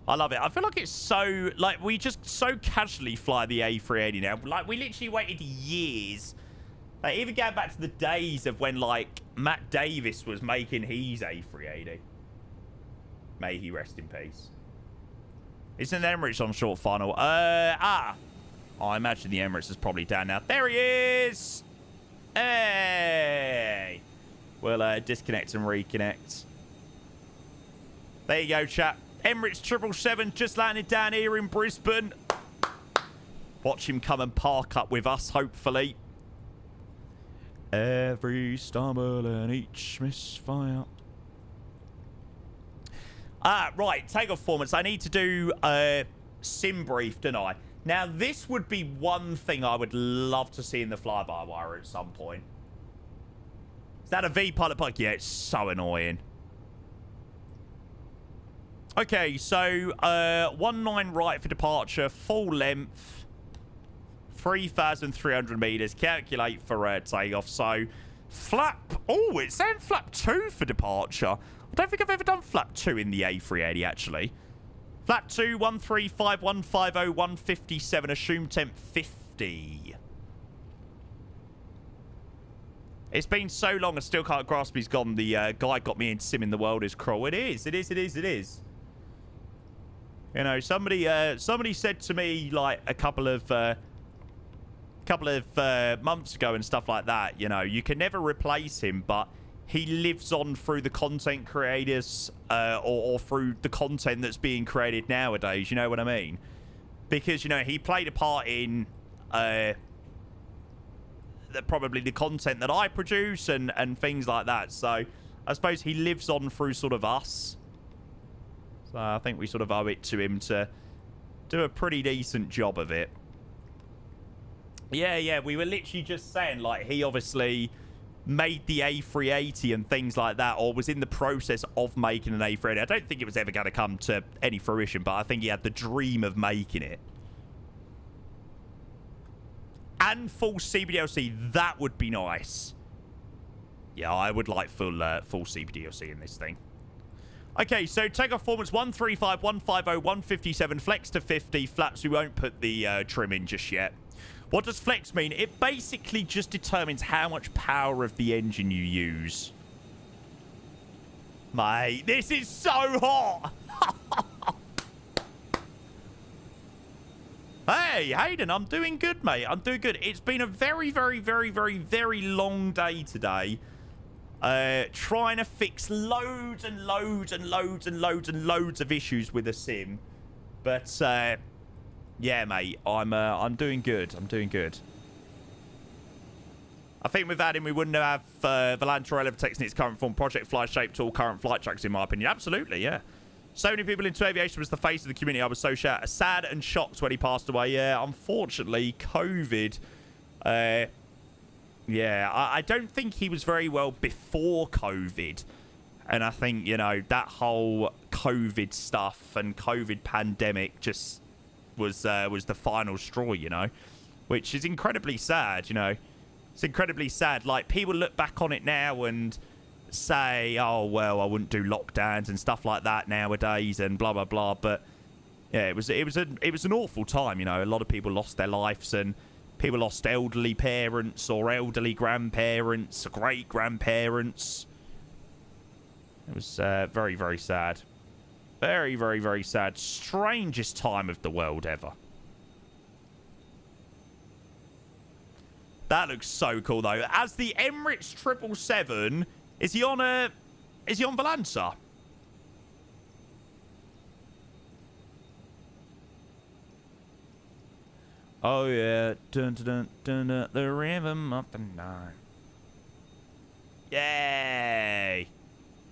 I love it. I feel like it's so... Like, we just so casually fly the A380 now. Like, we literally waited years. Like, even going back to the days of when, like, Matt Davis was making his A380. May he rest in peace. Isn't Emirates on short final? I imagine the Emirates is probably down now. There he is! Hey! We'll disconnect and reconnect. There you go, chat. Emirates 777 just landed down here in Brisbane. Watch him come and park up with us, hopefully. Every stumble and each misfire. Right. Takeoff performance. I need to do a sim brief, don't I? Now, this would be one thing I would love to see in the fly-by-wire at some point. Is that a V-pilot bug? Yeah, it's so annoying. Okay, so 19 right for departure, full length, 3,300 meters. Calculate for takeoff. So Flap. Oh, it's saying flap 2 for departure. I don't think I've ever done flap 2 in the A380, actually. Flap 2, 135150, 157, assume temp 50. It's been so long, I still can't grasp he's gone. The guy got me in sim in the world is cruel. It is. You know, somebody said to me, like, a couple of months ago and stuff like that, you know, you can never replace him, but he lives on through the content creators or through the content that's being created nowadays, you know what I mean? Because, you know, he played a part in probably the content that I produce and things like that. So I suppose he lives on through sort of us. So I think we sort of owe it to him to do a pretty decent job of it. Yeah, we were literally just saying, like, he obviously made the A380 and things like that, or was in the process of making an A380. I don't think it was ever going to come to any fruition, but I think he had the dream of making it. And full CBDLC, that would be nice. Yeah, I would like full CBDLC in this thing. Okay, so takeoff performance 135, 150, 157, flex to 50. Flaps, we won't put the trim in just yet. What does flex mean? It basically just determines how much power of the engine you use. Mate, this is so hot! Hey, Hayden, I'm doing good, mate. I'm doing good. It's been a very, very, very, very, very long day today. Trying to fix loads and loads and loads and loads and loads of issues with the sim. But, yeah, mate, I'm doing good. I'm doing good. I think without him, we wouldn't have Volantra Elevatex in its current form. Project Fly shaped to all current flight tracks, in my opinion. Absolutely, yeah. So many people into aviation was the face of the community. I was so sad and shocked when he passed away. Yeah, unfortunately, COVID. Yeah, I don't think he was very well before COVID. And I think, you know, that whole COVID stuff and COVID pandemic just was the final straw, you know. Which is incredibly sad, you know. It's incredibly sad. Like, people look back on it now and say, oh, well, I wouldn't do lockdowns and stuff like that nowadays and blah, blah, blah. But, yeah, it was an awful time, you know. A lot of people lost their lives and people lost elderly parents or elderly grandparents, great-grandparents. It was very, very sad. Very, very, very sad. Strangest time of the world ever. That looks so cool, though. As the Emirates 777, is he on Volanza? Oh, yeah. Dun, dun, dun, dun, dun, the rhythm of the night. Yay.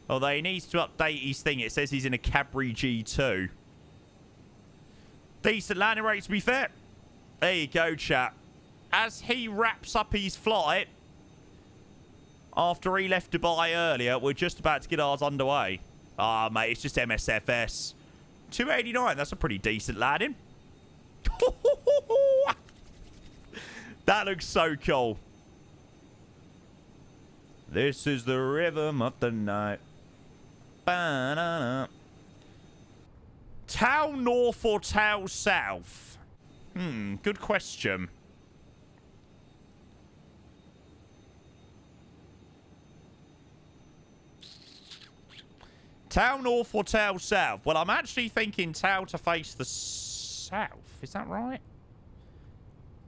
Although he needs to update his thing. It says he's in a Cabri G2. Decent landing rate, to be fair. There you go, chat. As he wraps up his flight, after he left Dubai earlier, we're just about to get ours underway. Ah, mate, it's just MSFS. 289, that's a pretty decent landing. That looks so cool. This is the rhythm of the night. Ba-na-na. Tau North or Tau South? Good question. Tau North or Tau South? Well, I'm actually thinking Tau to face the south. Is that right?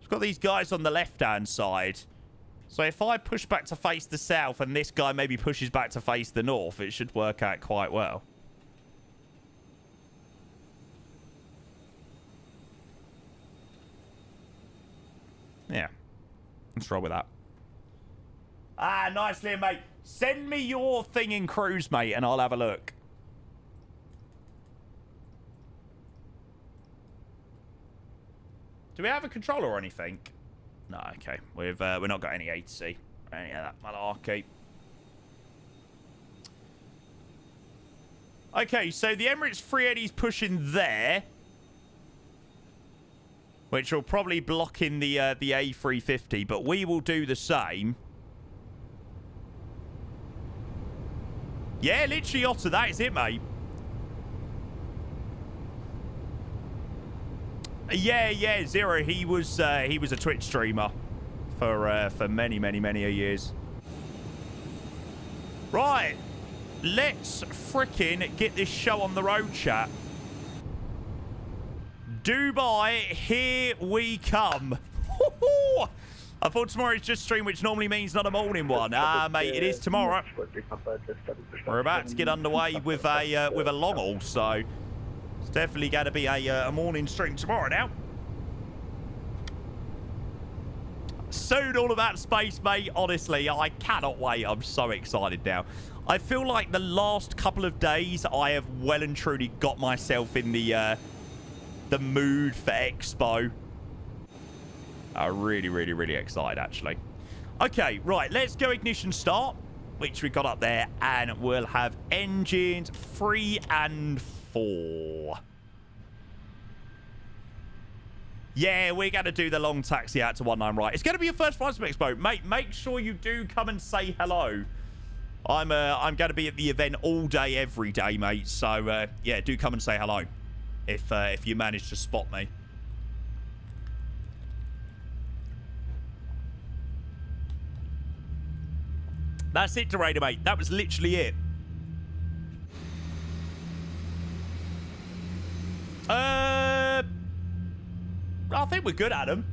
We've got these guys on the left-hand side. So if I push back to face the south and this guy maybe pushes back to face the north, it should work out quite well. Yeah. Let's roll with that. Ah, nicely, mate. Send me your thing in cruise, mate, and I'll have a look. Do we have a controller or anything? No, okay. We've not got any A to C. Any of that malarkey. Okay, so the Emirates 380's pushing there, which will probably block in the A350, but we will do the same. Yeah, literally Otter. That is it, mate. Yeah, Zero. He was a Twitch streamer for many a years. Right. Let's frickin' get this show on the road, chat. Dubai, here we come. I thought tomorrow is just stream, which normally means not a morning one. Mate, it is tomorrow. We're about to get underway with a long haul, so it's definitely going to be a morning stream tomorrow now. Soon all about space, mate. Honestly, I cannot wait. I'm so excited now. I feel like the last couple of days I have well and truly got myself in the mood for Expo. I'm really excited, actually. Okay, right. Let's go ignition start, which we got up there, and we'll have engines 3 and 4. Yeah, we're going to do the long taxi out to 19 right. It's going to be your first flight from Expo. Mate, make sure you do come and say hello. I'm going to be at the event all day, every day, mate. So, yeah, do come and say hello if you manage to spot me. That's it, Dorado, mate. That was literally it. I think we're good, Adam.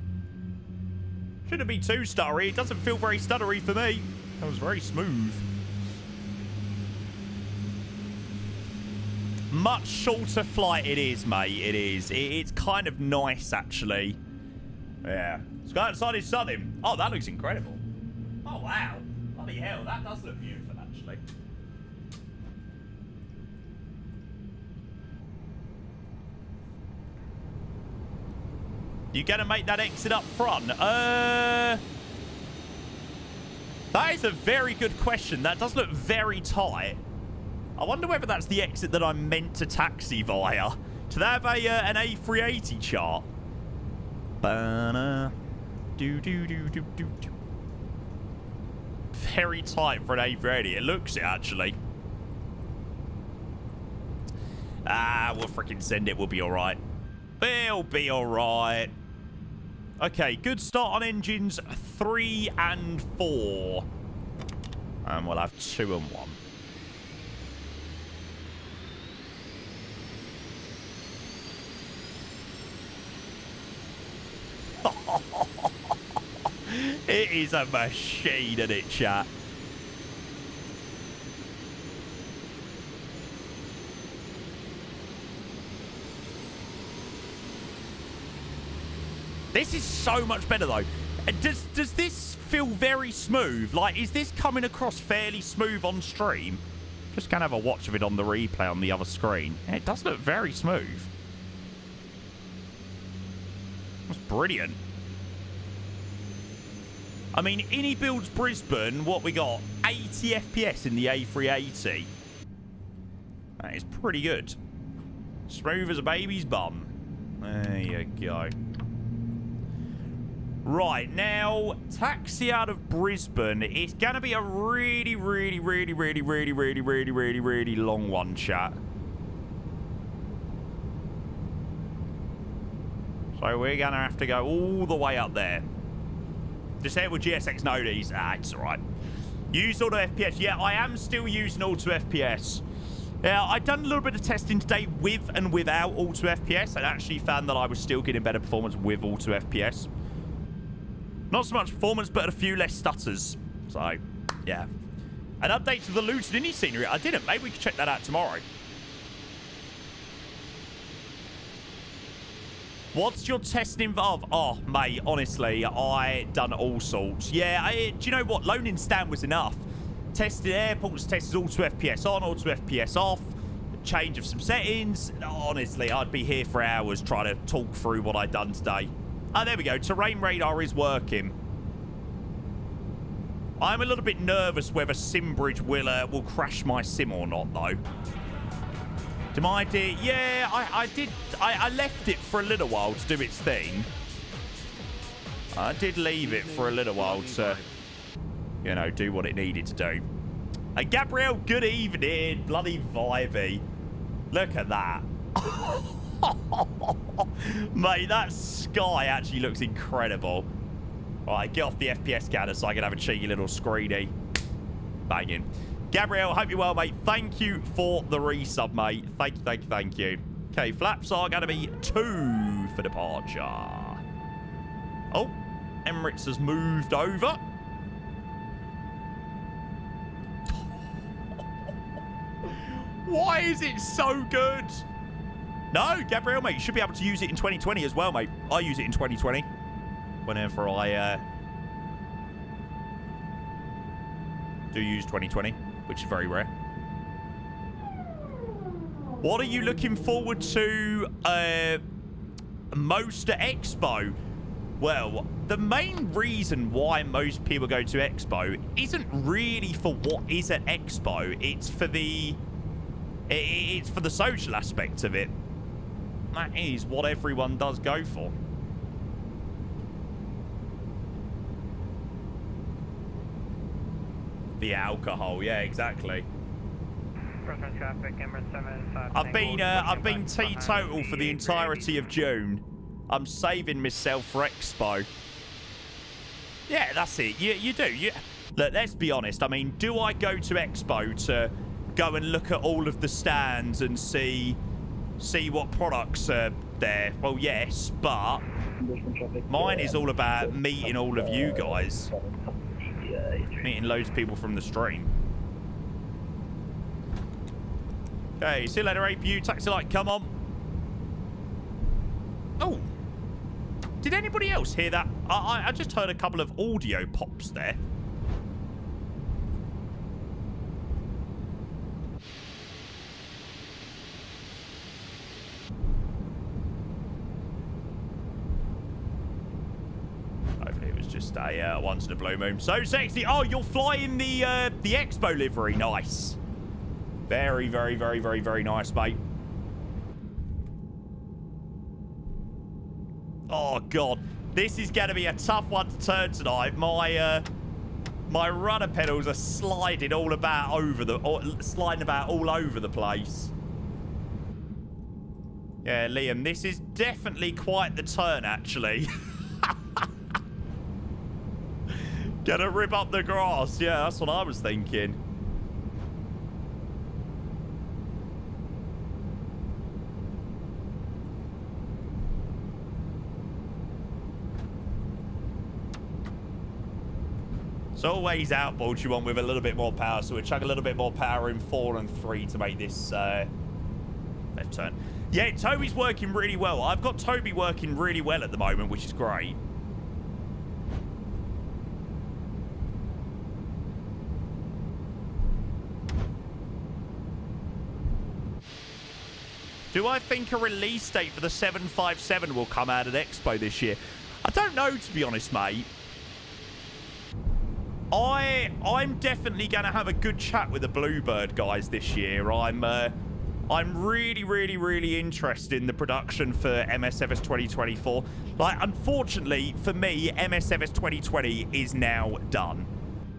Shouldn't be too stuttery. It doesn't feel very stuttery for me. That was very smooth. Much shorter flight it is, mate. It is. It's kind of nice, actually. Yeah. Let's go outside and sun him. Oh, that looks incredible. Oh, wow. Bloody hell, that does look beautiful, actually. You gonna make that exit up front? That is a very good question. That does look very tight. I wonder whether that's the exit that I'm meant to taxi via. Do they have an A380 chart? Very tight for an A380. It looks it, actually. We'll freaking send it. We'll be all right. We'll be all right. Okay, good start on engines 3 and 4. And we'll have 2 and 1. It is a machine, isn't it, chat? This is so much better, though. Does this feel very smooth? Like, is this coming across fairly smooth on stream? Just gonna have a watch of it on the replay on the other screen. It does look very smooth. That's brilliant. I mean, Innie builds Brisbane. What we got? 80 FPS in the A380. That is pretty good. Smooth as a baby's bum. There you go. Right, now, taxi out of Brisbane. It's going to be a really long one, chat. So we're going to have to go all the way up there. Just hit with GSX Nodies. It's all right. Use auto FPS. Yeah, I am still using auto FPS. Yeah, I've done a little bit of testing today with and without auto FPS, and actually found that I was still getting better performance with auto FPS. Not so much performance, but a few less stutters. So, yeah. An update to the Luton Innie scenery. I didn't. Maybe we could check that out tomorrow. What's your testing involved? Oh, mate, honestly, I done all sorts. Yeah, do you know what? Loaning stand was enough. Tested airports, tested auto FPS on, auto FPS off. Change of some settings. Honestly, I'd be here for hours trying to talk through what I'd done today. Oh, there we go. Terrain radar is working. I'm a little bit nervous whether Simbridge will crash my sim or not, though. Yeah, I did. I left it for a little while to do its thing. I did leave it for a little while to, you know, do what it needed to do. And Gabrielle, good evening. Bloody vibey. Look at that. Mate, that sky actually looks incredible. Alright, get off the FPS scanner so I can have a cheeky little screeny. Banging. Gabrielle, hope you're well, mate. Thank you for the resub, mate. Thank you, thank you, thank you. Okay, flaps are going to be 2 for departure. Oh, Emirates has moved over. Why is it so good? No, Gabrielle, mate, you should be able to use it in 2020 as well, mate. I use it in 2020 whenever I do use 2020, which is very rare. What are you looking forward to most at Expo? Well, the main reason why most people go to Expo isn't really for what is at Expo. It's for the social aspect of it. That is what everyone does go for. The alcohol, yeah, exactly. I've been teetotal for the entirety of June. I'm saving myself for Expo. Yeah, that's it. You do. Look, let's be honest. I mean, do I go to Expo to go and look at all of the stands and see what products are there? Well, yes, but mine is all about meeting all of you guys. Meeting loads of people from the stream. Okay, see you later, APU. Taxi light, come on. Oh. Did anybody else hear that? I just heard a couple of audio pops there. Hopefully it was just a once in a blue moon. So sexy. Oh, you're flying the Expo livery. Nice. Very, very, very, very, very nice, mate. Oh, God. This is going to be a tough one to turn tonight. My rudder pedals are sliding all about all over the place. Yeah, Liam, this is definitely quite the turn, actually. Gonna rip up the grass. Yeah, that's what I was thinking. It's always outboard you want with a little bit more power, so we'll chuck a little bit more power in 4 and 3 to make this left turn. Yeah, Toby's working really well. I've got Toby working really well at the moment, which is great. Do I think a release date for the 757 will come out at Expo this year? I don't know, to be honest, mate. I'm definitely going to have a good chat with the Bluebird guys this year. I'm really, really, really interested in the production for MSFS 2024. Like, unfortunately, for me, MSFS 2020 is now done.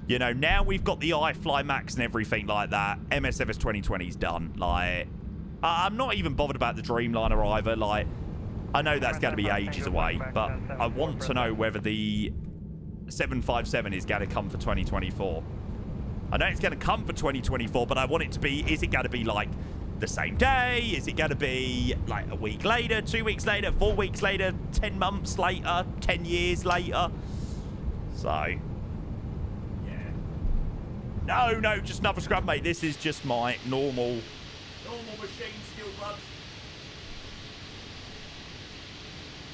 You know, now we've got the iFly Max and everything like that. MSFS 2020 is done. Like, I'm not even bothered about the Dreamliner either. Like, I know that's going to be ages away, but I want to know whether the 757 is going to come for 2024. I know it's going to come for 2024, but I want it to be, is it going to be like the same day? Is it going to be like a week later, 2 weeks later, 4 weeks later, 10 months later, 10 years later? So, yeah. No, just another scrub, mate. This is just my normal machine skill clubs.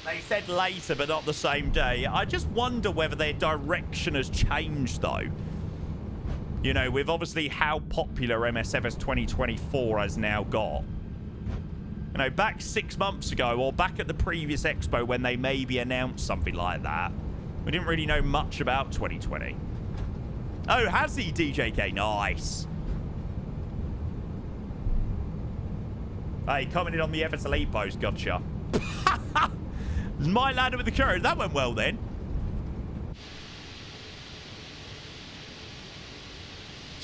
They said later, but not the same day. I just wonder whether their direction has changed, though. You know, with obviously how popular MSFS 2024 has now got. You know, back 6 months ago, or back at the previous Expo when they maybe announced something like that, we didn't really know much about 2020. Oh, has he, DJK? Nice. Hey, commented on the FSLE post. Gotcha. My ladder with the courage. That went well then.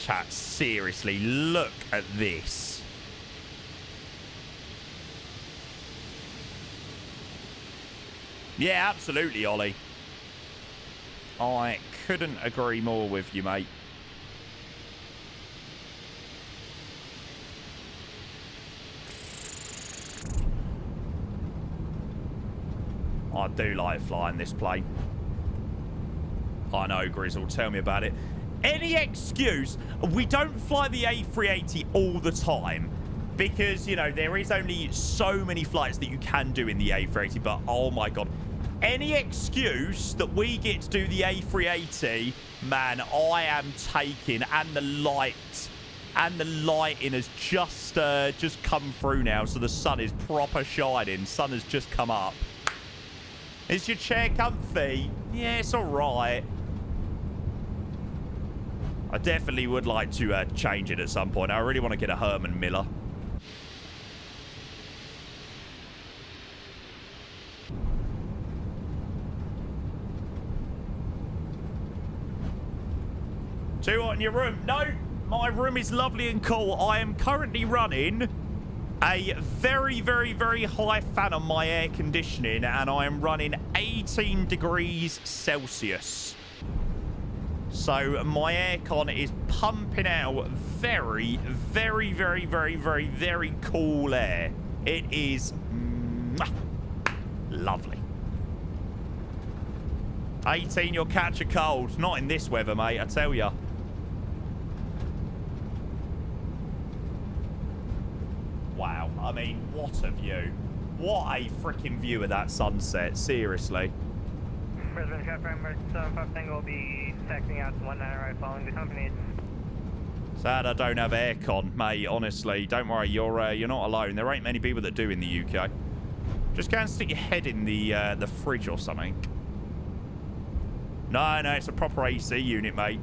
chat, seriously, look at this. Yeah, absolutely, Ollie. I couldn't agree more with you, mate. I do like flying this plane. I know, Grizzle. Tell me about it. Any excuse, we don't fly the A380 all the time because, you know, there is only so many flights that you can do in the A380, but oh my God. Any excuse that we get to do the A380, man, I am taking. And the lighting has just come through now, so the sun is proper shining. Sun has just come up. Is your chair comfy? Yeah, it's all right. I definitely would like to change it at some point. I really want to get a Herman Miller. Too hot in your room? No, my room is lovely and cool. I am currently running a very, very, very high fan on my air conditioning, and I am running 18 degrees Celsius. So my aircon is pumping out very, very, very, very, very, very cool air. It is lovely. 18, you'll catch a cold. Not in this weather, mate, I tell ya. Wow, I mean, what a view. What a freaking view of that sunset, seriously. Brisbane Traffic 75 Tango will be taxiing out to 19 right following the company. Sad I don't have aircon, mate, honestly. Don't worry, you're not alone. There ain't many people that do in the UK. Just go and stick your head in the fridge or something. No, it's a proper AC unit, mate.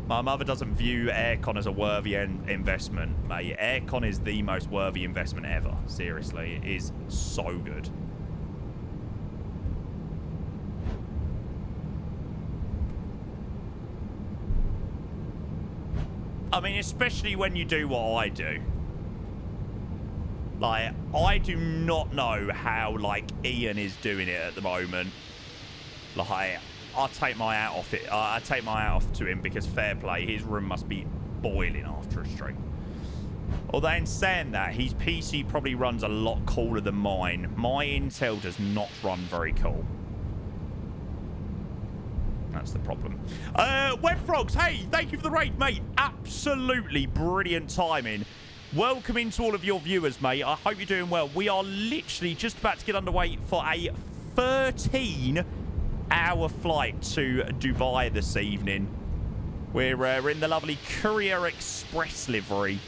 My mother doesn't view aircon as a worthy investment, mate. Aircon is the most worthy investment ever. Seriously, it is so good. I mean, especially when you do what I do. Like, I do not know how, like, Ian is doing it at the moment. Like, I'll take my hat off it. I take my hat off to him because fair play, his room must be boiling after a stream. Although in saying that, his PC probably runs a lot cooler than mine. My Intel does not run very cool. That's the problem. Webfrogs, hey, thank you for the raid, mate. Absolutely brilliant timing. Welcome into all of your viewers, mate. I hope you're doing well. We are literally just about to get underway for a 13-hour flight to Dubai this evening. We're in the lovely Courier Express livery,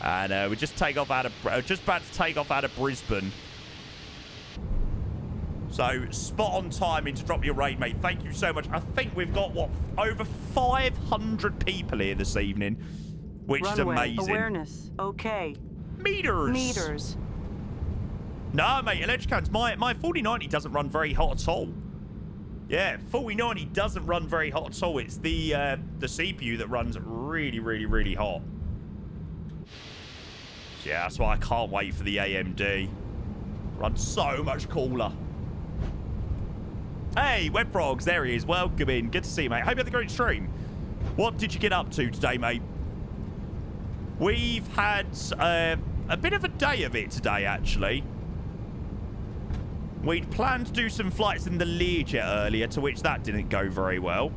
and we're just about to take off out of Brisbane. So spot on timing to drop your raid, mate. Thank you so much. I think we've got what, over 500 people here this evening, which is amazing. Awareness. Okay. Meters. No, mate. Electricans. My 4090 doesn't run very hot at all. Yeah, 4090 doesn't run very hot at all. It's the CPU that runs really, really, really hot. So yeah, that's why I can't wait for the AMD. Runs so much cooler. Hey, Webfrogs, there he is. Welcome in. Good to see you, mate. Hope you had a great stream. What did you get up to today, mate? We've had a bit of a day of it today, actually. We'd planned to do some flights in the Learjet earlier, to which that didn't go very well,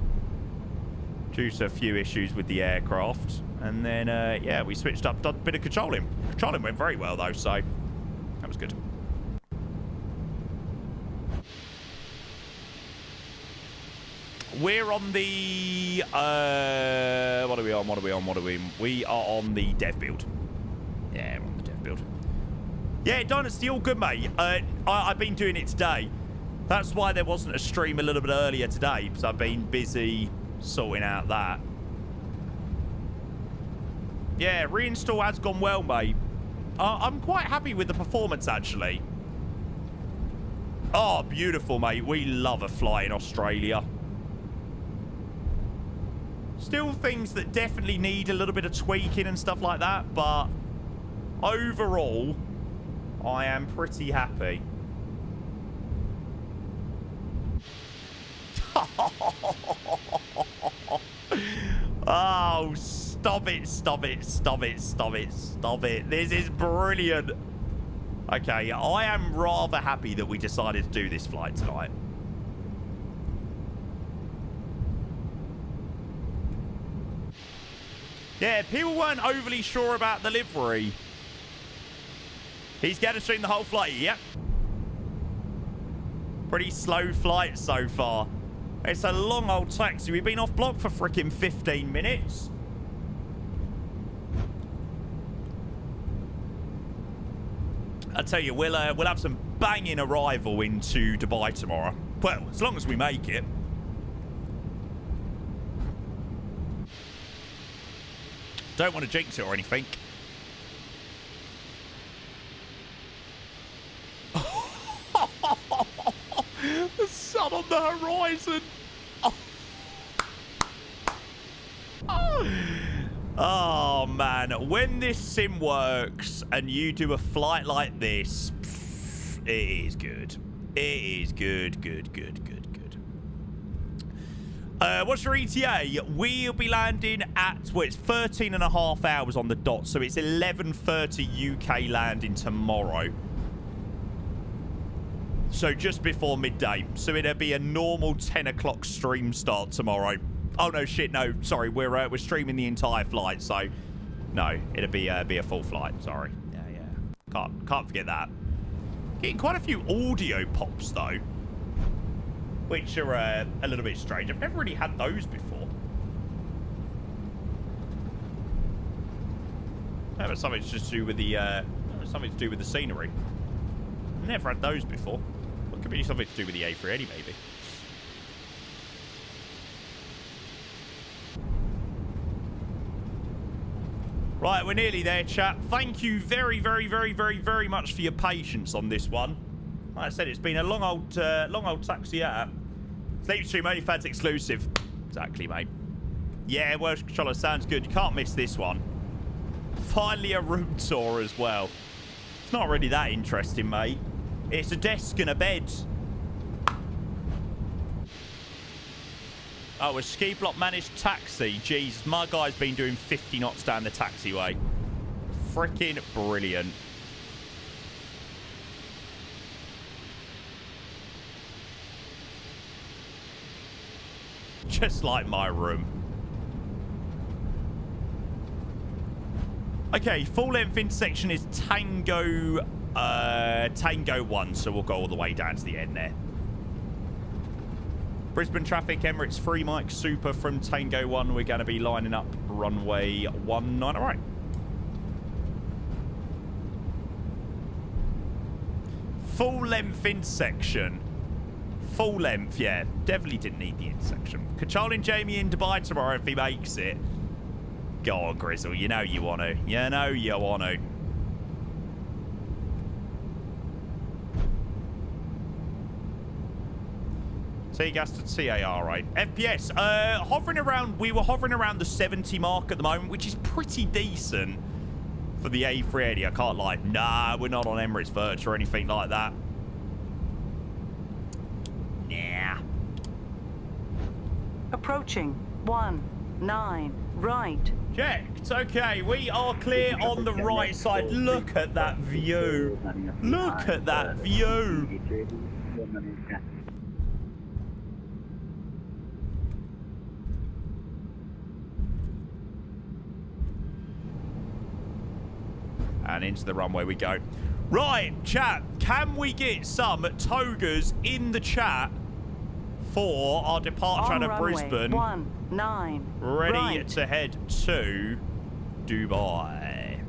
due to a few issues with the aircraft. And then, yeah, we switched up, done a bit of controlling. Controlling went very well, though, so that was good. We're on the, what are we on? We are on the dev build. Yeah, we're on the dev build. Yeah, Dynasty, all good, mate. I've been doing it today. That's why there wasn't a stream a little bit earlier today, because I've been busy sorting out that. Yeah, reinstall has gone well, mate. I'm quite happy with the performance, actually. Oh, beautiful, mate. We love a flight in Australia. Still things that definitely need a little bit of tweaking and stuff like that, but overall, I am pretty happy. Oh, stop it, stop it, stop it, stop it, stop it. This is brilliant. Okay, I am rather happy that we decided to do this flight tonight. Yeah, people weren't overly sure about the livery. He's garnishing the whole flight, yep. Pretty slow flight so far. It's a long old taxi. We've been off block for freaking 15 minutes. I tell you, we'll have some banging arrival into Dubai tomorrow. Well, as long as we make it. Don't want to jinx it or anything. The sun on the horizon. Oh, man. When this sim works and you do a flight like this, it is good. It is good, good, good, good, good. What's your ETA? We'll be landing at, well, it's 13.5 hours on the dot, so it's 11:30 UK landing tomorrow. So just before midday. So it'll be a normal 10 o'clock stream start tomorrow. Oh, no, shit, no. Sorry, we're streaming the entire flight, so... No, it'll be a full flight, sorry. Yeah. Can't forget that. Getting quite a few audio pops, though. Which are a little bit strange. I've never really had those before. Maybe something to do with the, something to do with the scenery. Never had those before. Well, could be something to do with the A380, maybe. Right, we're nearly there, chat. Thank you very, very, very, very, very much for your patience on this one. Like I said, it's been a long old taxi out. Sleep Stream OnlyFans exclusive. Exactly, mate. Yeah, well, Chola, sounds good. You can't miss this one. Finally a room tour as well. It's not really that interesting, mate. It's a desk and a bed. Oh, a ski block managed taxi. Jeez, my guy's been doing 50 knots down the taxiway. Freaking brilliant. Just like my room. Okay, full length intersection is Tango 1, so we'll go all the way down to the end there. Brisbane traffic, Emirates 3 Mike Super from Tango 1. We're going to be lining up runway 19. All right. Full length intersection. Full length, yeah. Definitely didn't need the intersection. Controlling Jamie in Dubai tomorrow if he makes it. Go on, Grizzle. You know you want to. You know you want to. T-gas to TAR, right? FPS, hovering around, we were hovering around the 70 mark at the moment, which is pretty decent for the A380, I can't lie. Nah, we're not on Emirates Virtual or anything like that. Nah. Approaching 19 right. Checked. Okay, we are clear on the right side. Look at that view. Look at that view. And into the runway we go. Right, chat. Can we get some togas in the chat for our departure out of Brisbane? 19 ready right. to head to Dubai.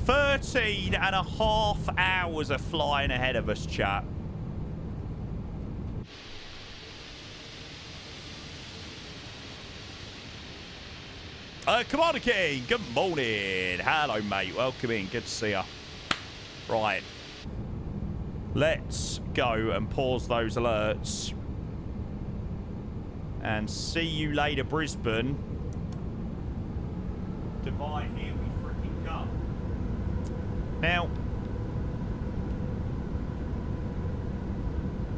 13.5 hours of flying ahead of us, chat. Commander King, good morning. Hello, mate. Welcome in. Good to see you. Right. Let's go and pause those alerts. And see you later, Brisbane. Divide, here we freaking come. Now,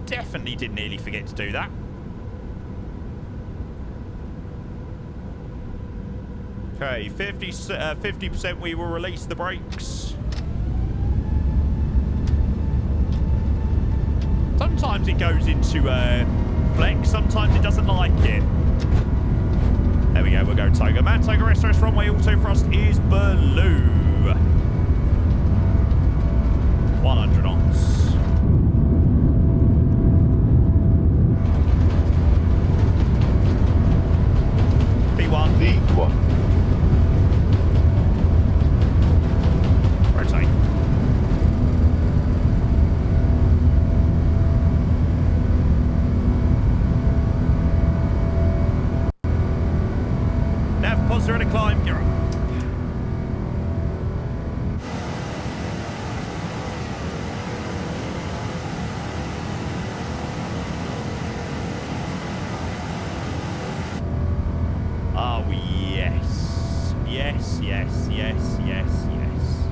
definitely did nearly forget to do that. Okay, 50% we will release the brakes. Sometimes it goes into flex, sometimes it doesn't like it. There we go, we'll go Togo. Man, Togo SOS runway auto thrust is below 100 knots. V1. V1. Rotate. Nav pods are in a climb, gear up. Oh, yes. Yes, yes, yes, yes, yes.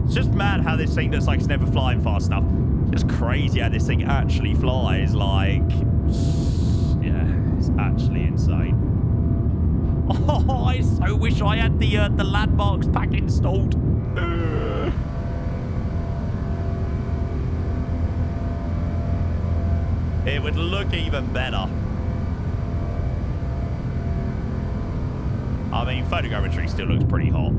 It's just mad how this thing looks like it's never flying fast enough. It's just crazy how this thing actually flies, like... Yeah, it's actually insane. Oh, I so wish I had the landmarks pack installed. It would look even better. I mean, photogrammetry still looks pretty hot.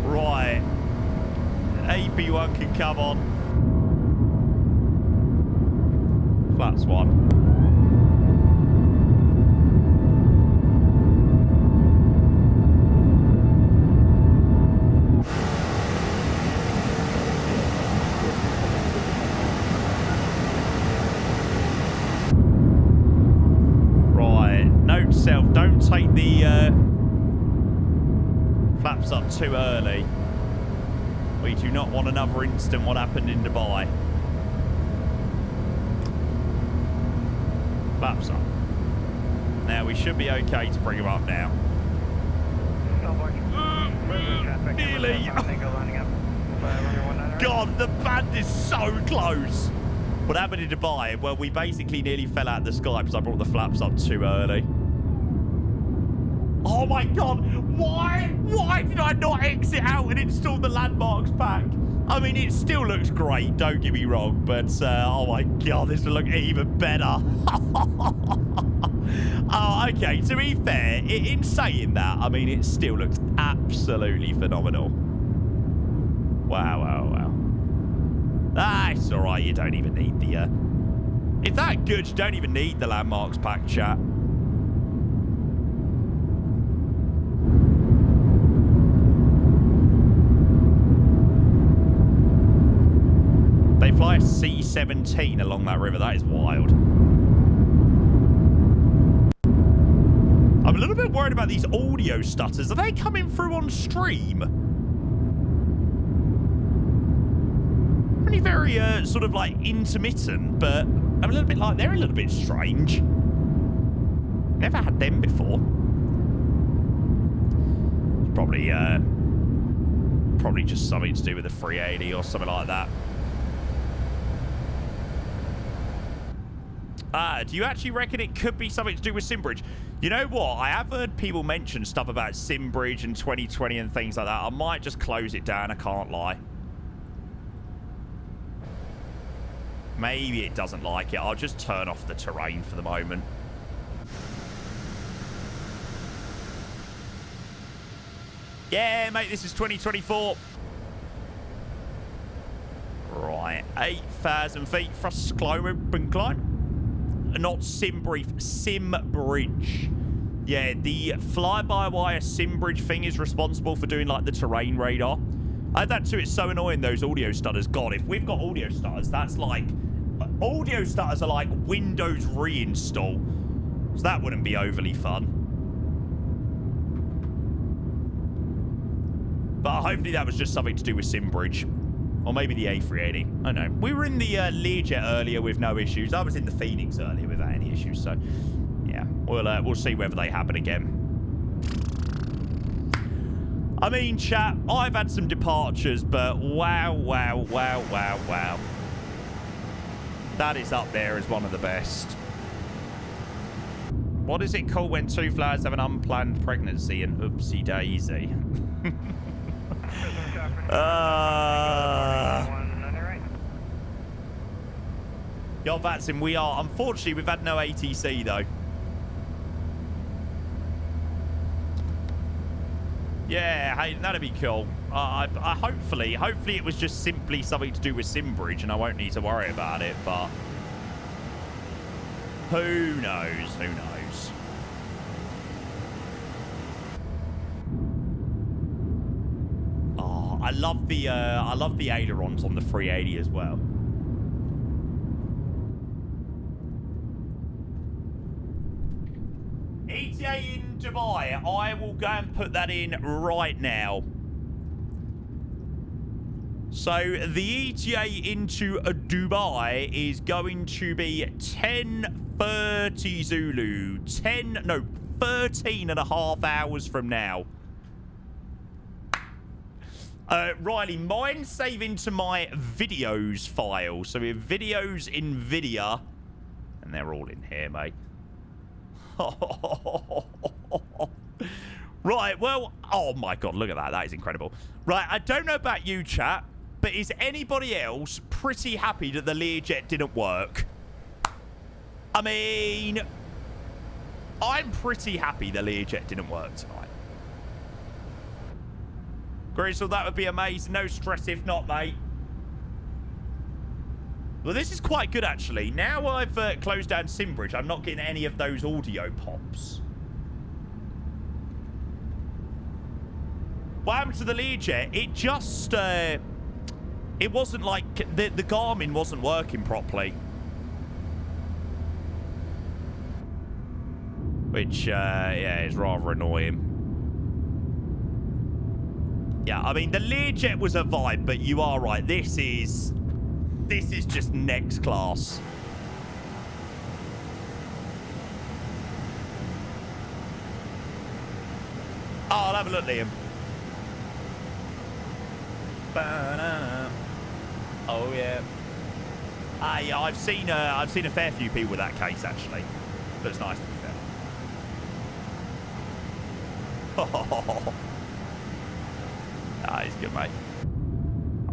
Right. AP1 can come on. Flaps 1. Don't take the flaps up too early. We do not want another instant what happened in Dubai. Flaps up. Now we should be okay to bring them up now. Nearly. God, the band is so close. What happened in Dubai? Well, we basically nearly fell out of the sky because I brought the flaps up too early. Oh my God, why did I not exit out and install the landmarks pack? I mean, it still looks great, don't get me wrong, but oh my God, this will look even better. Oh, okay, to be fair, in saying that, I mean, it still looks absolutely phenomenal. Wow, wow, wow. Ah, it's all right, you don't even need the... If that good, you don't even need the landmarks pack, chat. They fly a C-17 along that river. That is wild. I'm a little bit worried about these audio stutters. Are they coming through on stream? Only very sort of like intermittent, but I'm a little bit like they're a little bit strange. Never had them before. Probably just something to do with the 380 or something like that. Do you actually reckon it could be something to do with Simbridge? You know what? I have heard people mention stuff about Simbridge and 2020 and things like that. I might just close it down, I can't lie. Maybe it doesn't like it. I'll just turn off the terrain for the moment. Yeah, mate, this is 2024. Right, 8,000 feet, thrust climb, open climb. Not Simbridge, Simbridge. Yeah, the fly-by-wire Simbridge thing is responsible for doing, like, the terrain radar. I had that too. It's so annoying, those audio stutters. God, if we've got audio stutters, that's like... Audio stutters are like Windows reinstall. So that wouldn't be overly fun. But hopefully that was just something to do with Simbridge. Or maybe the A380. I don't know. We were in the Learjet earlier with no issues. I was in the Phoenix earlier without any issues. So, yeah. We'll see whether they happen again. I mean, chat, I've had some departures, but wow, wow, wow, wow, wow. That is up there as one of the best. What is it called when two flowers have an unplanned pregnancy and oopsie daisy? Yo, Vatsim, we are. Unfortunately, we've had no ATC, though. Yeah, hey, that'd be cool. Hopefully it was just simply something to do with Simbridge, and I won't need to worry about it, but... Who knows? Who knows? Oh, I love the ailerons on the 380 as well. ETA in Dubai. I will go and put that in right now. So the ETA into Dubai is going to be 10:30 Zulu. 13 and a half hours from now. Riley, mind save into my videos file. So we have videos in Nvidia. And they're all in here, mate. Right, well, oh my god, look at that. That is incredible. Right, I don't know about you, chat, but is anybody else pretty happy that the Learjet didn't work? I mean, I'm pretty happy the Learjet didn't work tonight. Grizzle, that would be amazing. No stress if not, mate. Well, this is quite good, actually. Now I've closed down Simbridge, I'm not getting any of those audio pops. What happened to the Learjet? It just... it wasn't like... The Garmin wasn't working properly. Which, yeah, is rather annoying. Yeah, I mean, the Learjet was a vibe, but you are right. This is just next class. Oh, I'll have a look, Liam. Oh yeah. Yeah, I've seen a fair few people with that case actually. Looks nice to be fair. Oh, he's good, mate.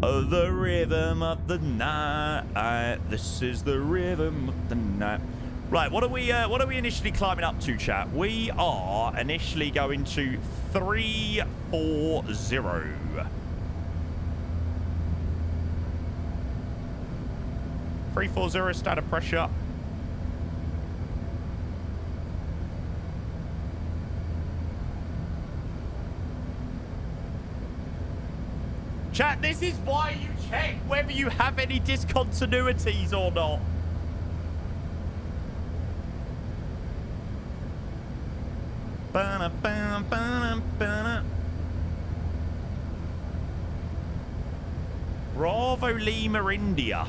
Oh, the rhythm of the night. This is the rhythm of the night. Right, what are we initially climbing up to, chat? We are initially going to 340. 340 standard pressure. Chat, this is why you check whether you have any discontinuities or not. Bravo Lima, India.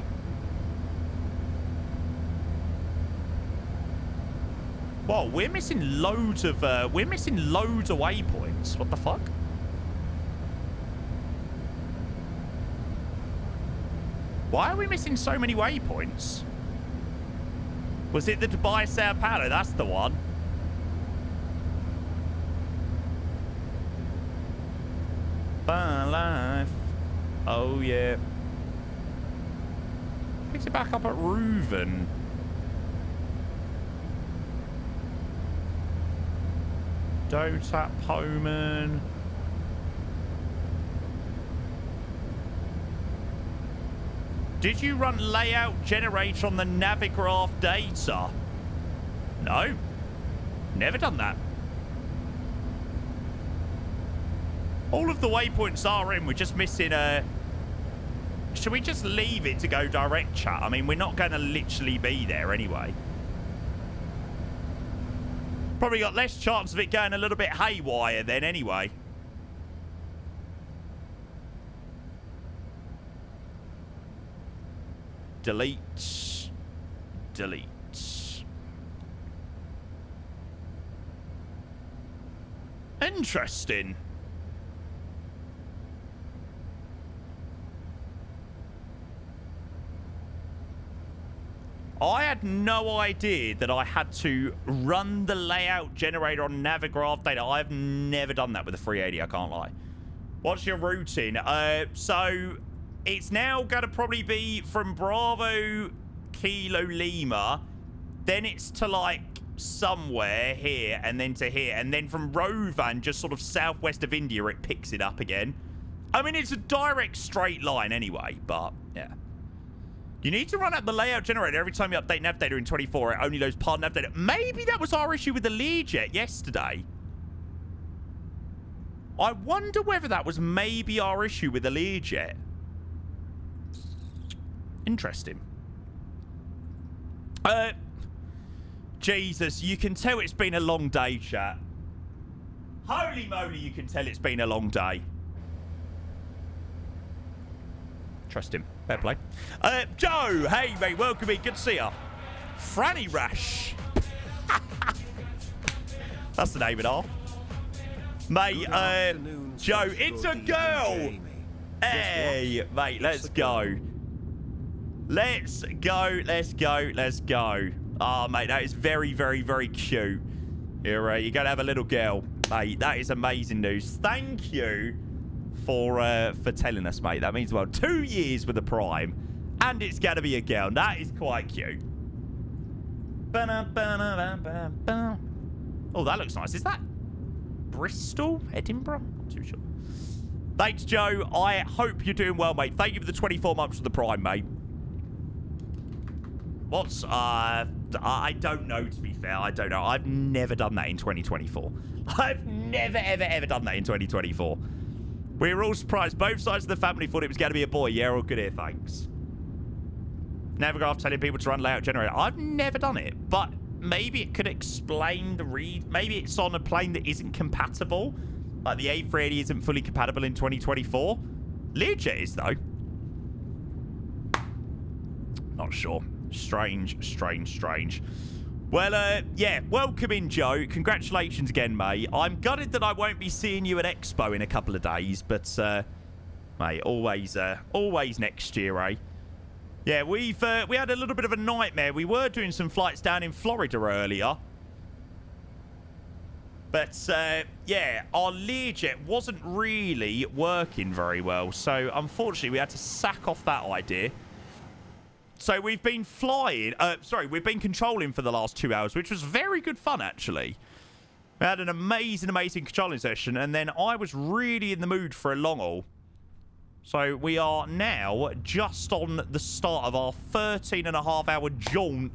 Whoa, we're missing loads of waypoints. What the fuck? Why are we missing so many waypoints? Was it the Dubai Sao Paulo? That's the one. Fun life. Oh, yeah. Picks it back up at Reuven. Dotap Homan. Did you run layout generator on the Navigraph data? No. Never done that. All of the waypoints are in. We're just missing a... Should we just leave it to go direct, chat? I mean, we're not going to literally be there anyway. Probably got less chance of it going a little bit haywire then anyway. Delete. Delete. Interesting. I had no idea that I had to run the layout generator on Navigraph data. I've never done that with a 380, I can't lie. What's your routing? So it's now going to probably be from Bravo, Kilo, Lima. Then it's to like somewhere here and then to here. And then from Rovan, just sort of southwest of India, it picks it up again. I mean, it's a direct straight line anyway, but yeah. You need to run out the layout generator every time you update nav data in 24. It only loads part nav data. Maybe that was our issue with the Learjet yesterday. I wonder whether that was maybe our issue with the Learjet. Interesting. Jesus, you can tell it's been a long day, chat. Holy moly, you can tell it's been a long day. Trust him. Fair play. Joe, hey, mate, welcome in. Good to see ya. Franny Rash. That's the name of it all. Mate, Joe, it's a girl. Hey, mate, let's go. Let's go, let's go, let's go. Oh, mate, that is very, very, very cute. You're going to have a little girl. Mate, that is amazing news. Thank you for telling us, mate. That means, well, 2 years with the Prime. And it's going to be a girl. That is quite cute. Oh, that looks nice. Is that Bristol? Edinburgh? Not too sure. Thanks, Joe. I hope you're doing well, mate. Thank you for the 24 months with the Prime, mate. What's, I don't know, to be fair. I don't know. I've never done that in 2024. I've never, ever, ever done that in 2024. We were all surprised. Both sides of the family thought it was going to be a boy. Yeah, all good here, thanks. Navigraph telling people to run layout generator. I've never done it, but maybe it could explain the read. Maybe it's on a plane that isn't compatible. Like the A380 isn't fully compatible in 2024. Learjet is, though. Not sure. Strange, strange, strange. Well, yeah, welcome in, Joe. Congratulations again, mate. I'm gutted that I won't be seeing you at Expo in a couple of days, but, mate, always next year, eh? Yeah, we had a little bit of a nightmare. We were doing some flights down in Florida earlier. But, yeah, our Learjet wasn't really working very well, so unfortunately we had to sack off that idea. So we've been flying, we've been controlling for the last 2 hours, which was very good fun, actually. We had an amazing, amazing controlling session, and then I was really in the mood for a long haul. So we are now just on the start of our 13.5-hour jaunt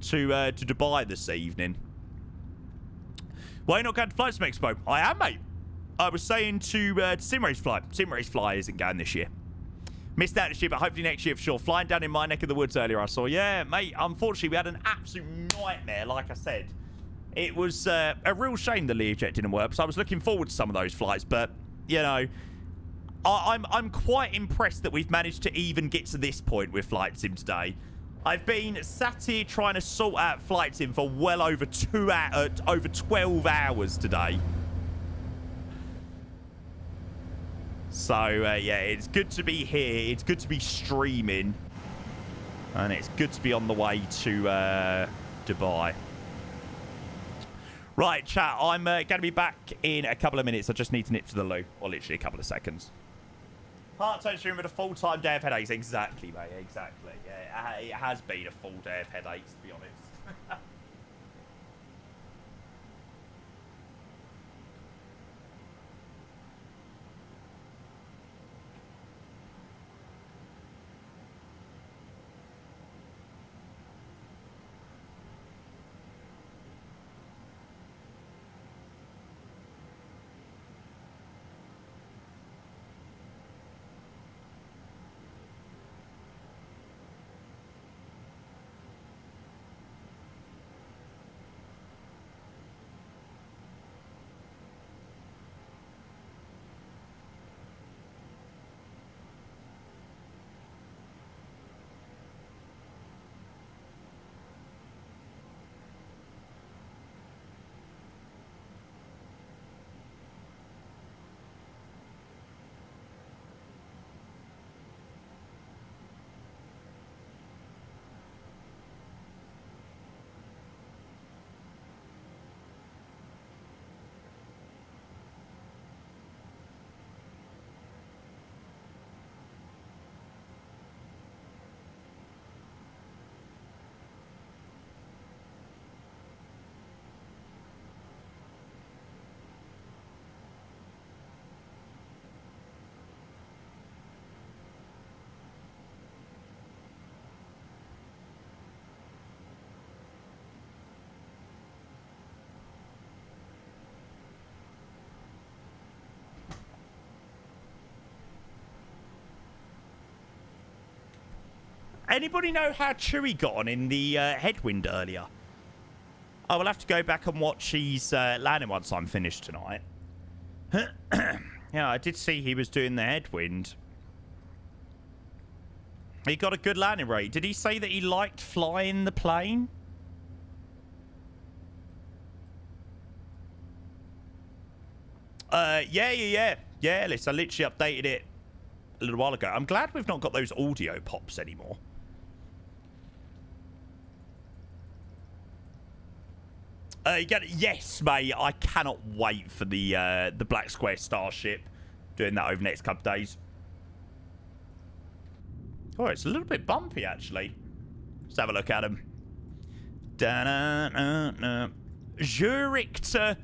to Dubai this evening. Why not going to Flight Sim Expo? I am, mate. I was saying to Simrace Fly isn't going this year. Missed out this year, but hopefully next year for sure. Flying down in my neck of the woods earlier, I saw. Yeah, mate, unfortunately, we had an absolute nightmare, like I said. It was a real shame the Learjet didn't work, so I was looking forward to some of those flights, but, you know, I'm quite impressed that we've managed to even get to this point with Flight Sim today. I've been sat here trying to sort out Flight Sim for well over 12 hours today. So, yeah, it's good to be here. It's good to be streaming. And it's good to be on the way to Dubai. Right, chat, I'm going to be back in a couple of minutes. I just need to nip to the loo. Or literally a couple of seconds. Part-time stream with a full-time day of headaches. Exactly, mate. Exactly. Yeah, it has been a full day of headaches, to be honest. Anybody know how Chewie got on in the headwind earlier? I will have to go back and watch his landing once I'm finished tonight. Yeah, I did see he was doing the headwind. He got a good landing rate. Did he say that he liked flying the plane? Yeah, Alice, I literally updated it a little while ago. I'm glad we've not got those audio pops anymore. Yes, mate. I cannot wait for the Black Square Starship. Doing that over the next couple of days. Oh, it's a little bit bumpy, actually. Let's have a look at him. Zurich to...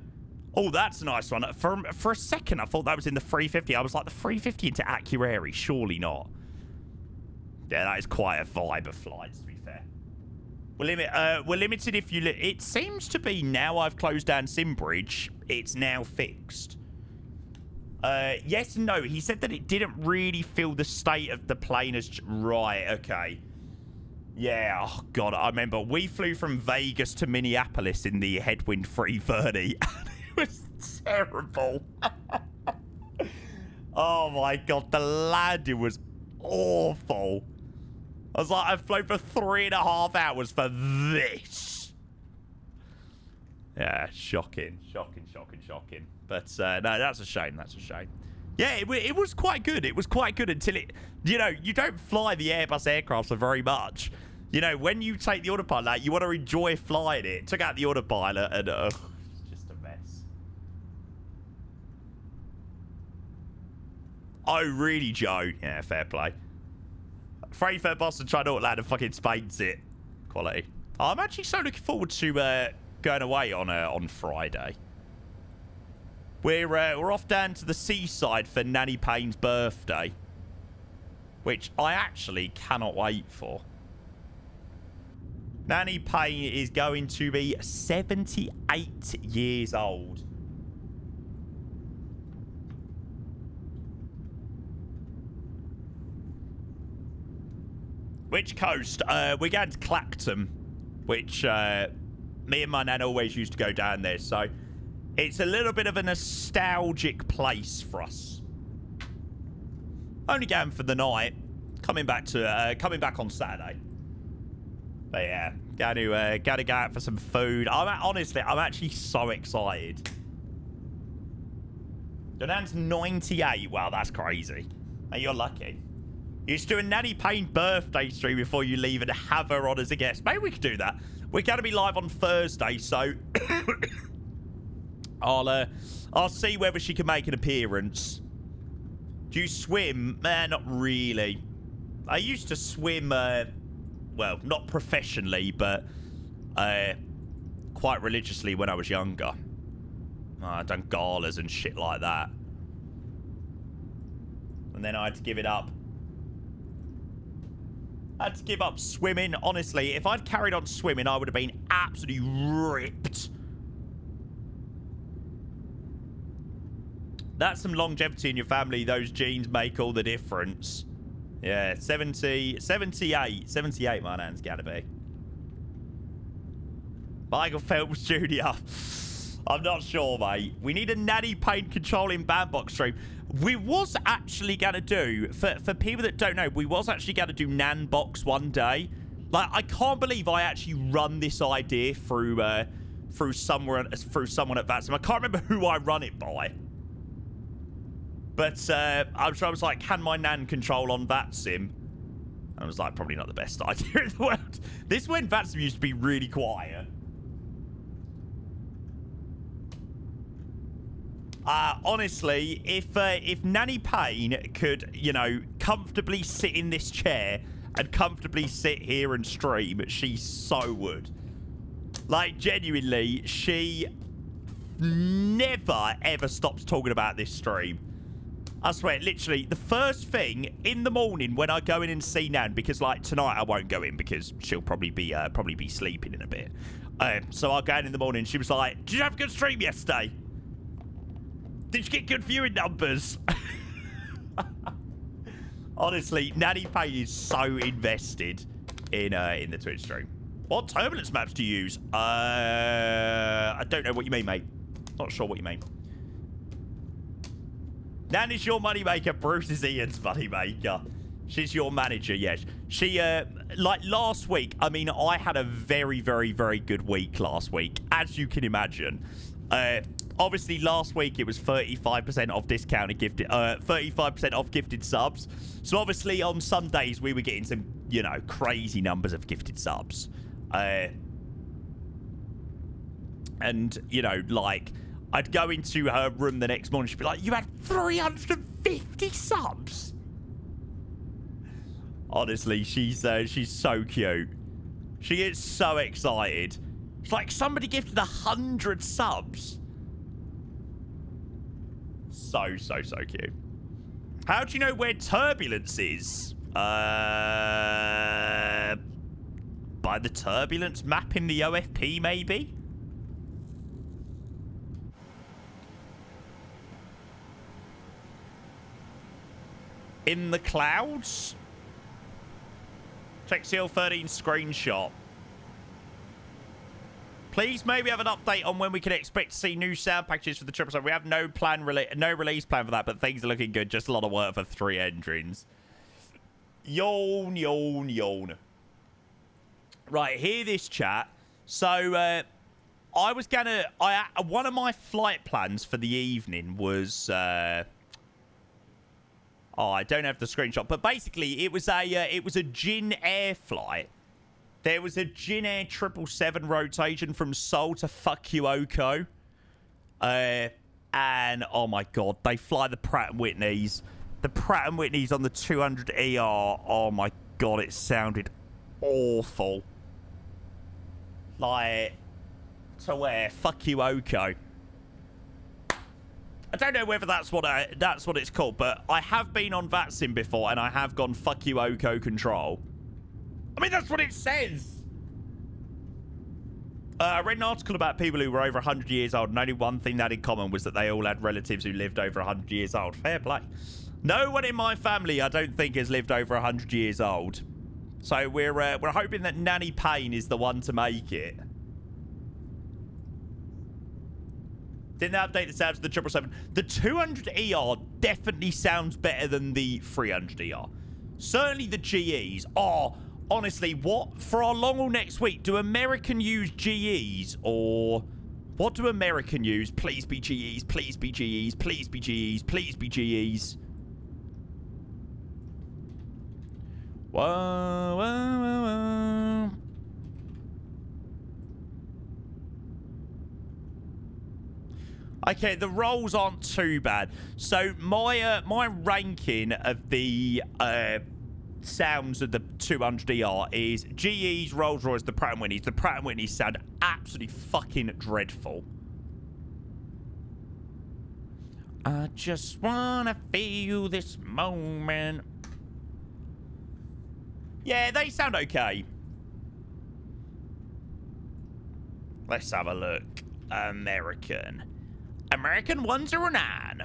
Oh, that's a nice one. For a second, I thought that was in the 350. I was like, the 350 into Akureyri? Surely not. Yeah, that is quite a vibe of flights, to be fair. We're limited if you... It seems to be now I've closed down Simbridge, it's now fixed. Yes and no. He said that it didn't really feel the state of the plane as... Right, okay. Yeah, oh God, I remember we flew from Vegas to Minneapolis in the Headwind 330. And it was terrible. Oh my God, the landing was awful. I was like, I've flown for 3.5 hours for this. Yeah, shocking. But no, that's a shame. That's a shame. Yeah, it was quite good. It was quite good until it... You know, you don't fly the Airbus aircraft so very much. You know, when you take the autopilot out, you want to enjoy flying it. Took out the autopilot and... it's just a mess. Oh, really, Joe? Yeah, fair play. Frankfurt Boston tried to land and fucking spades it. Quality. I'm actually so looking forward to going away on Friday. We're off down to the seaside for Nanny Payne's birthday, which I actually cannot wait for. Nanny Payne is going to be 78 years old. Which coast? We're going to Clacton, which me and my nan always used to go down there, so it's a little bit of a nostalgic place for us. Only going for the night, coming back on Saturday. But yeah, gotta go out for some food. Honestly, I'm actually so excited. Your nan's 98. Wow, that's crazy. Hey, you're lucky. You should do a Nanny Payne birthday stream before you leave and have her on as a guest. Maybe we could do that. We're going to be live on Thursday, so I'll see whether she can make an appearance. Do you swim? Not really. I used to swim, well, not professionally, but quite religiously when I was younger. I'd done galas and shit like that. And then I had to give it up. I had to give up swimming. Honestly, if I'd carried on swimming, I would have been absolutely ripped. That's some longevity in your family. Those genes make all the difference. Yeah, 78, my nan's gotta be. Michael Phelps Jr. I'm not sure, mate. We need a Nanny Payne controlling bandbox stream. We was actually going to do, for people that don't know, we was actually going to do Nanbox one day. Like, I can't believe I actually run this idea through someone at VATSIM. I can't remember who I run it by. But I was like, can my nan control on VATSIM? I was like, probably not the best idea in the world. This is when VATSIM used to be really quiet. Honestly, if Nanny Payne could, you know, comfortably sit in this chair and comfortably sit here and stream, she so would. Like, genuinely, she never, ever stops talking about this stream. I swear, literally, the first thing in the morning when I go in and see Nan, because, like, tonight I won't go in because she'll probably be sleeping in a bit. So I'll go in the morning. She was like, did you have a good stream yesterday? Did you get good viewing numbers? Honestly, Nanny Payne is so invested in the Twitch stream. What turbulence maps do you use? I don't know what you mean, mate. Not sure what you mean. Nan is your moneymaker. Bruce is Ian's moneymaker. She's your manager, yes. She, like last week, I mean, I had a very, very, very good week last week, as you can imagine. Obviously, last week it was 35% off discounted gifted, 35% off gifted subs. So obviously, on some days we were getting some, you know, crazy numbers of gifted subs. And, you know, like, I'd go into her room the next morning, she'd be like, you had 350 subs? Honestly, she's so cute. She gets so excited. It's like somebody gifted 100 subs. So cute. How do you know where turbulence is? By the turbulence map in the OFP, maybe? In the clouds? Check CL13 screenshot. Please maybe have an update on when we can expect to see new sound packages for the 777. We have no release plan for that, but things are looking good. Just a lot of work for 3 engines. Yawn, yawn, yawn. Right, hear this, chat. So, I was gonna... one of my flight plans for the evening was... oh, I don't have the screenshot, but basically, it was a Jin Air flight. There was a Jin Air 777 rotation from Seoul to Fukuoka. And, oh my god, they fly the Pratt & Whitneys. The Pratt & Whitneys on the 200ER, oh my god, it sounded awful. Like, to where? Fukuoka. I don't know whether that's what it's called, but I have been on VATSIM before, and I have gone Fukuoka control. I mean, that's what it says. I read an article about people who were over 100 years old, and only one thing they had in common was that they all had relatives who lived over 100 years old. Fair play. No one in my family, I don't think, has lived over 100 years old. So we're hoping that Nanny Payne is the one to make it. Didn't they update the sounds of the 777? The 200ER definitely sounds better than the 300ER. Certainly the GEs. Oh, honestly, what? For our long haul next week, do American use GEs? Or what do American use? Please be GEs, please be GEs, please be GEs, please be GEs. Whoa, whoa, whoa, whoa. Okay, the rolls aren't too bad. So my ranking of the sounds of the 200ER is GE's, Rolls-Royce, the Pratt & Whitneys. The Pratt & Whitneys sound absolutely fucking dreadful. I just wanna feel this moment. Yeah, they sound okay. Let's have a look. American 109.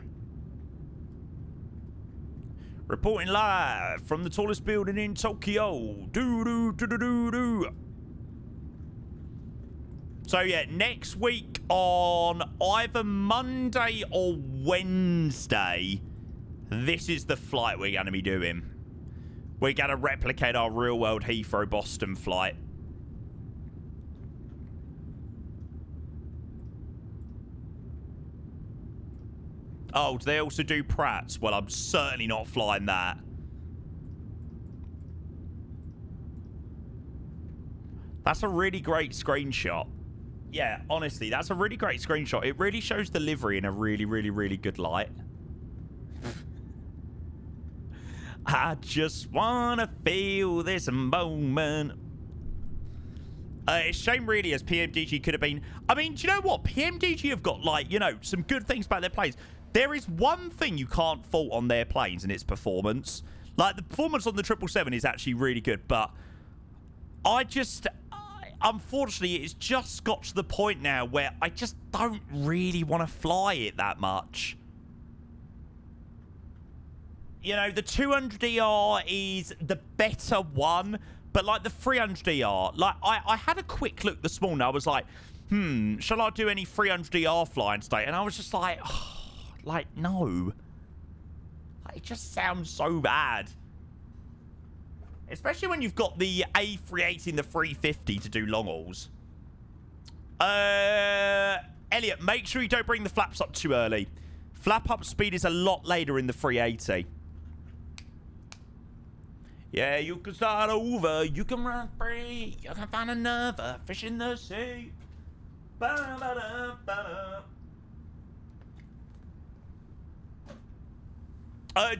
Reporting live from the tallest building in Tokyo. So yeah, next week on either Monday or Wednesday, this is the flight we're going to be doing. We're going to replicate our real-world Heathrow-Boston flight. Oh, do they also do Pratts? Well, I'm certainly not flying that. That's a really great screenshot. Yeah, honestly, that's a really great screenshot. It really shows the livery in a really, really, really good light. I just wanna feel this moment. It's a shame, really, as PMDG could have been... I mean, do you know what? PMDG have got, like, you know, some good things about their planes. There is one thing you can't fault on their planes, and it's performance. Like, the performance on the 777 is actually really good, but unfortunately, it's just got to the point now where I just don't really want to fly it that much. you know, the 200ER is the better one, but like the 300ER, like I had a quick look this morning. I was like, shall I do any 300ER flying today? And I was just like, oh, like, no. Like, it just sounds so bad. Especially when you've got the A380 and the 350 to do long hauls. Elliot, make sure you don't bring the flaps up too early. Flap up speed is a lot later in the 380. Yeah, you can start over. You can run free. You can find another fish in the sea. Ba-da-ba-da-ba-da.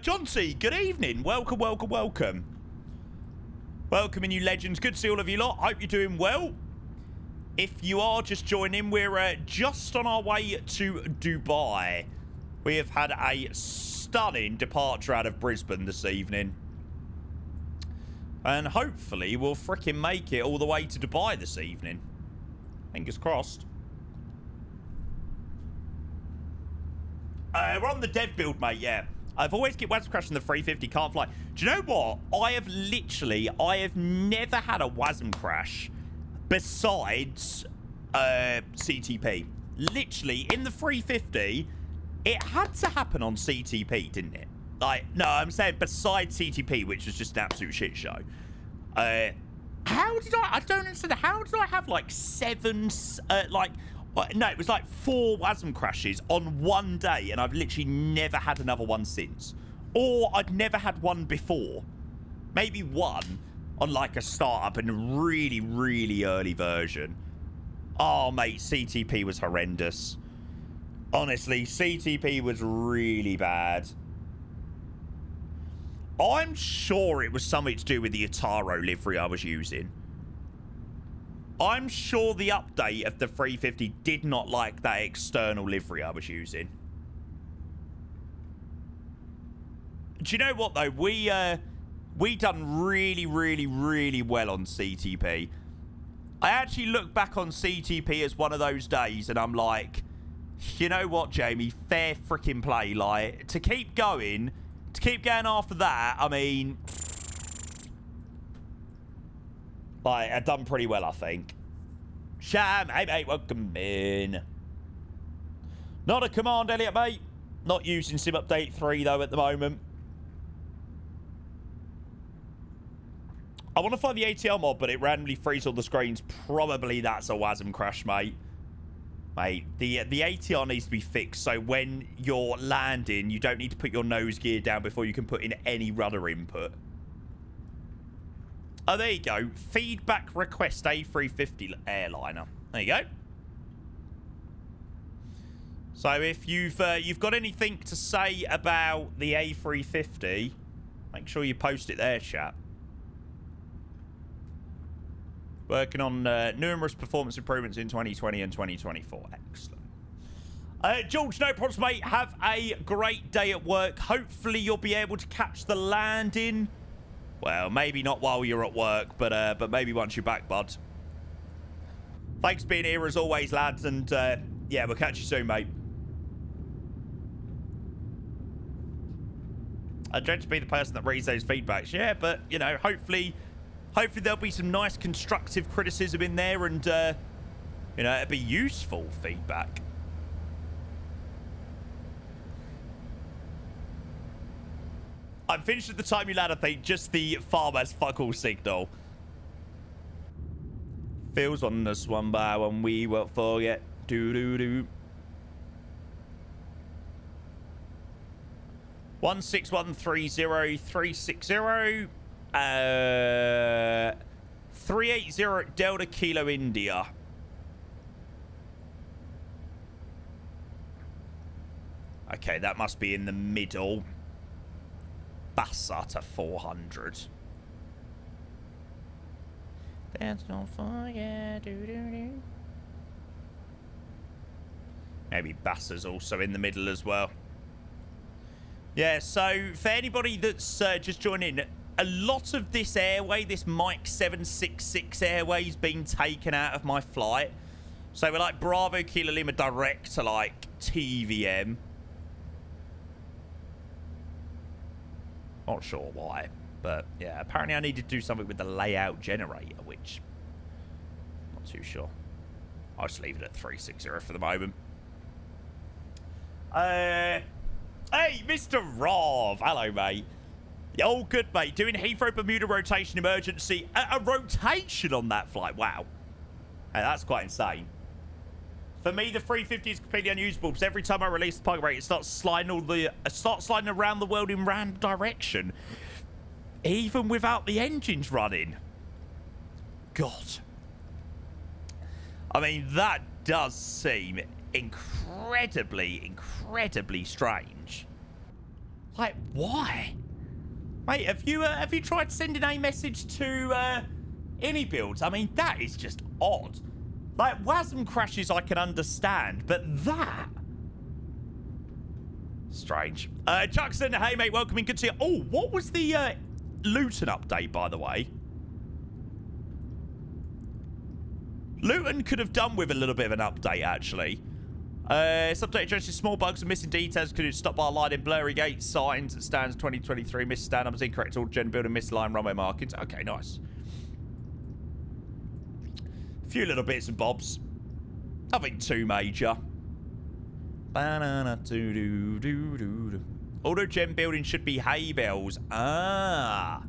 John C, good evening. Welcome, welcome, welcome. Welcome, you legends. Good to see all of you lot. Hope you're doing well. If you are just joining, we're just on our way to Dubai. We have had a stunning departure out of Brisbane this evening. And hopefully we'll fricking make it all the way to Dubai this evening. Fingers crossed. We're on the dev build, mate, yeah. I've always get WASM crash in the 350, can't fly. Do you know what? I have never had a WASM crash besides CTP. Literally, in the 350, it had to happen on CTP, didn't it? Like, no, I'm saying besides CTP, which was just an absolute shit show. How did I don't understand, how did I have like 7, no, it was like 4 WASM crashes on one day, and I've literally never had another one since. Or I'd never had one before. Maybe one on like a startup and a really, really early version. Oh, mate, CTP was horrendous. Honestly, CTP was really bad. I'm sure it was something to do with the Ataro livery I was using. I'm sure the update of the 350 did not like that external livery I was using. Do you know what, though? We done really, really, really well on CTP. I actually look back on CTP as one of those days, and I'm like, you know what, Jamie? Fair freaking play. Like, to keep going after that, I mean, like, I've done pretty well, I think. Sham, hey, mate, welcome in. Not a command, Elliot, mate. Not using Sim Update 3, though, at the moment. I want to find the ATL mod, but it randomly freezes all the screens. Probably that's a WASM crash, mate. Mate, the ATR needs to be fixed, so when you're landing, you don't need to put your nose gear down before you can put in any rudder input. Oh, there you go. Feedback request A350 airliner. There you go. So if you've got anything to say about the A350, make sure you post it there, chat. Working on numerous performance improvements in 2020 and 2024. Excellent. George, no problems, mate. Have a great day at work. Hopefully you'll be able to catch the landing. Well, maybe not while you're at work, but maybe once you're back, bud. Thanks for being here as always, lads, and yeah, we'll catch you soon, mate. I dread to be the person that reads those feedbacks, yeah, but, you know, hopefully there'll be some nice constructive criticism in there, and, you know, it'll be useful feedback. I'm finished at the time you land, I think. Just the farmer's fuck all signal. Feels on us one by one, we won't forget. Do-do-do. 16130-360. 380 Delta Kilo India. Okay, that must be in the middle. Bassa to 400. Dance don't forget. Do-do-do. Maybe Bassa's also in the middle as well. Yeah, so for anybody that's just joined in, a lot of this airway, this Mike 766 airway, has been taken out of my flight. So we're like Bravo Kilo Lima direct to like TVM. Not sure why. But, yeah, apparently I needed to do something with the layout generator, which... not too sure. I'll just leave it at 360 for the moment. Hey, Mr. Rov. Hello, mate. Oh, good, mate. Doing Heathrow Bermuda rotation emergency. A rotation on that flight. Wow. Hey, that's quite insane. For me, the 350 is completely unusable because every time I release the parking brake, it starts sliding around the world in random direction, even without the engines running. God. I mean, that does seem incredibly strange. Like, why? Mate, have you tried sending a message to any builds? I mean, that is just odd. Like, WASM crashes I can understand, but that... strange. Jackson, hey, mate, welcome in. Good to see you. Oh, what was the Luton update, by the way? Luton could have done with a little bit of an update, actually. This update addresses small bugs and missing details. Could have stopped by line in blurry gate signs. It stands 2023. Missed stand numbers incorrect. All gen building missed line runway markings. Okay, nice. A few little bits and bobs. Nothing too major. Auto gen building should be hay bells. Ah.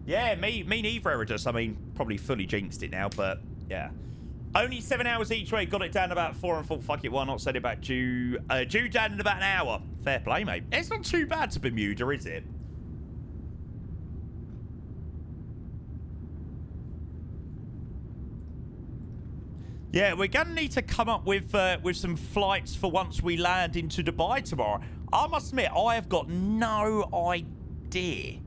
Yeah, me neither, Eridus. I mean, probably fully jinxed it now, but yeah. Only 7 hours each way. Got it down about 4 and 4. Fuck it, why not? Send it back due down in about an hour. Fair play, mate. It's not too bad to Bermuda, is it? Yeah, we're going to need to come up with some flights for once we land into Dubai tomorrow. I must admit, I have got no idea.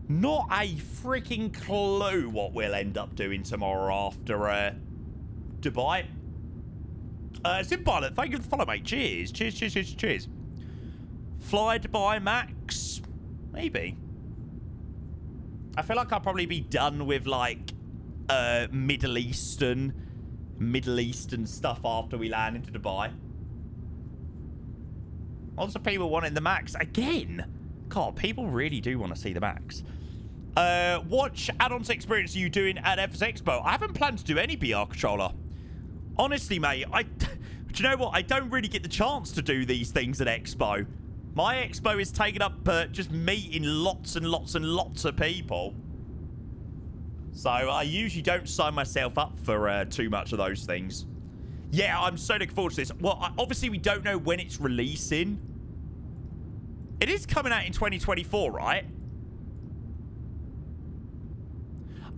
Not a freaking clue what we'll end up doing tomorrow after Dubai. Zip Pilot, thank you for the follow, mate. Cheers. Cheers. Fly Dubai Max? Maybe. I feel like I'll probably be done with, like, Middle Eastern stuff after we land into Dubai. Lots of people wanting the Max again. God, people really do want to see the Max. What add-ons experience are you doing at FS Expo? I haven't planned to do any BR controller. Honestly, mate, do you know what? I don't really get the chance to do these things at Expo. My Expo is taken up just meeting lots and lots of people. So I usually don't sign myself up for too much of those things. Yeah, I'm so looking forward to this. Well, obviously we don't know when it's releasing. It is coming out in 2024, right?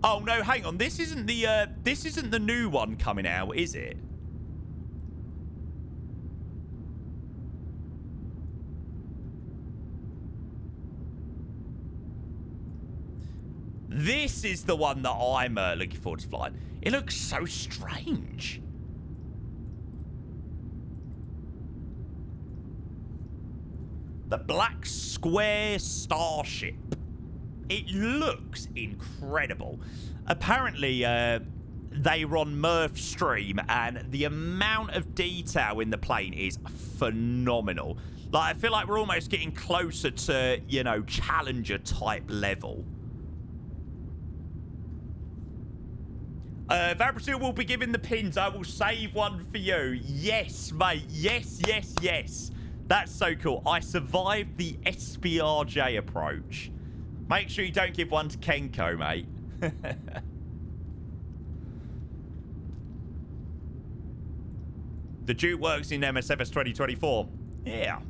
Oh no, hang on. This isn't the new one coming out, is it? This is the one that I'm looking forward to flying. It looks so strange. The Black Square Starship. It looks incredible. Apparently, they were on Murph's stream, and the amount of detail in the plane is phenomenal. Like, I feel like we're almost getting closer to, you know, Challenger-type level. Vabrasil will be giving the pins. I will save one for you. Yes, mate. Yes. That's so cool. I survived the SBRJ approach. Make sure you don't give one to Kenko, mate. The Duke works in MSFS 2024. Yeah.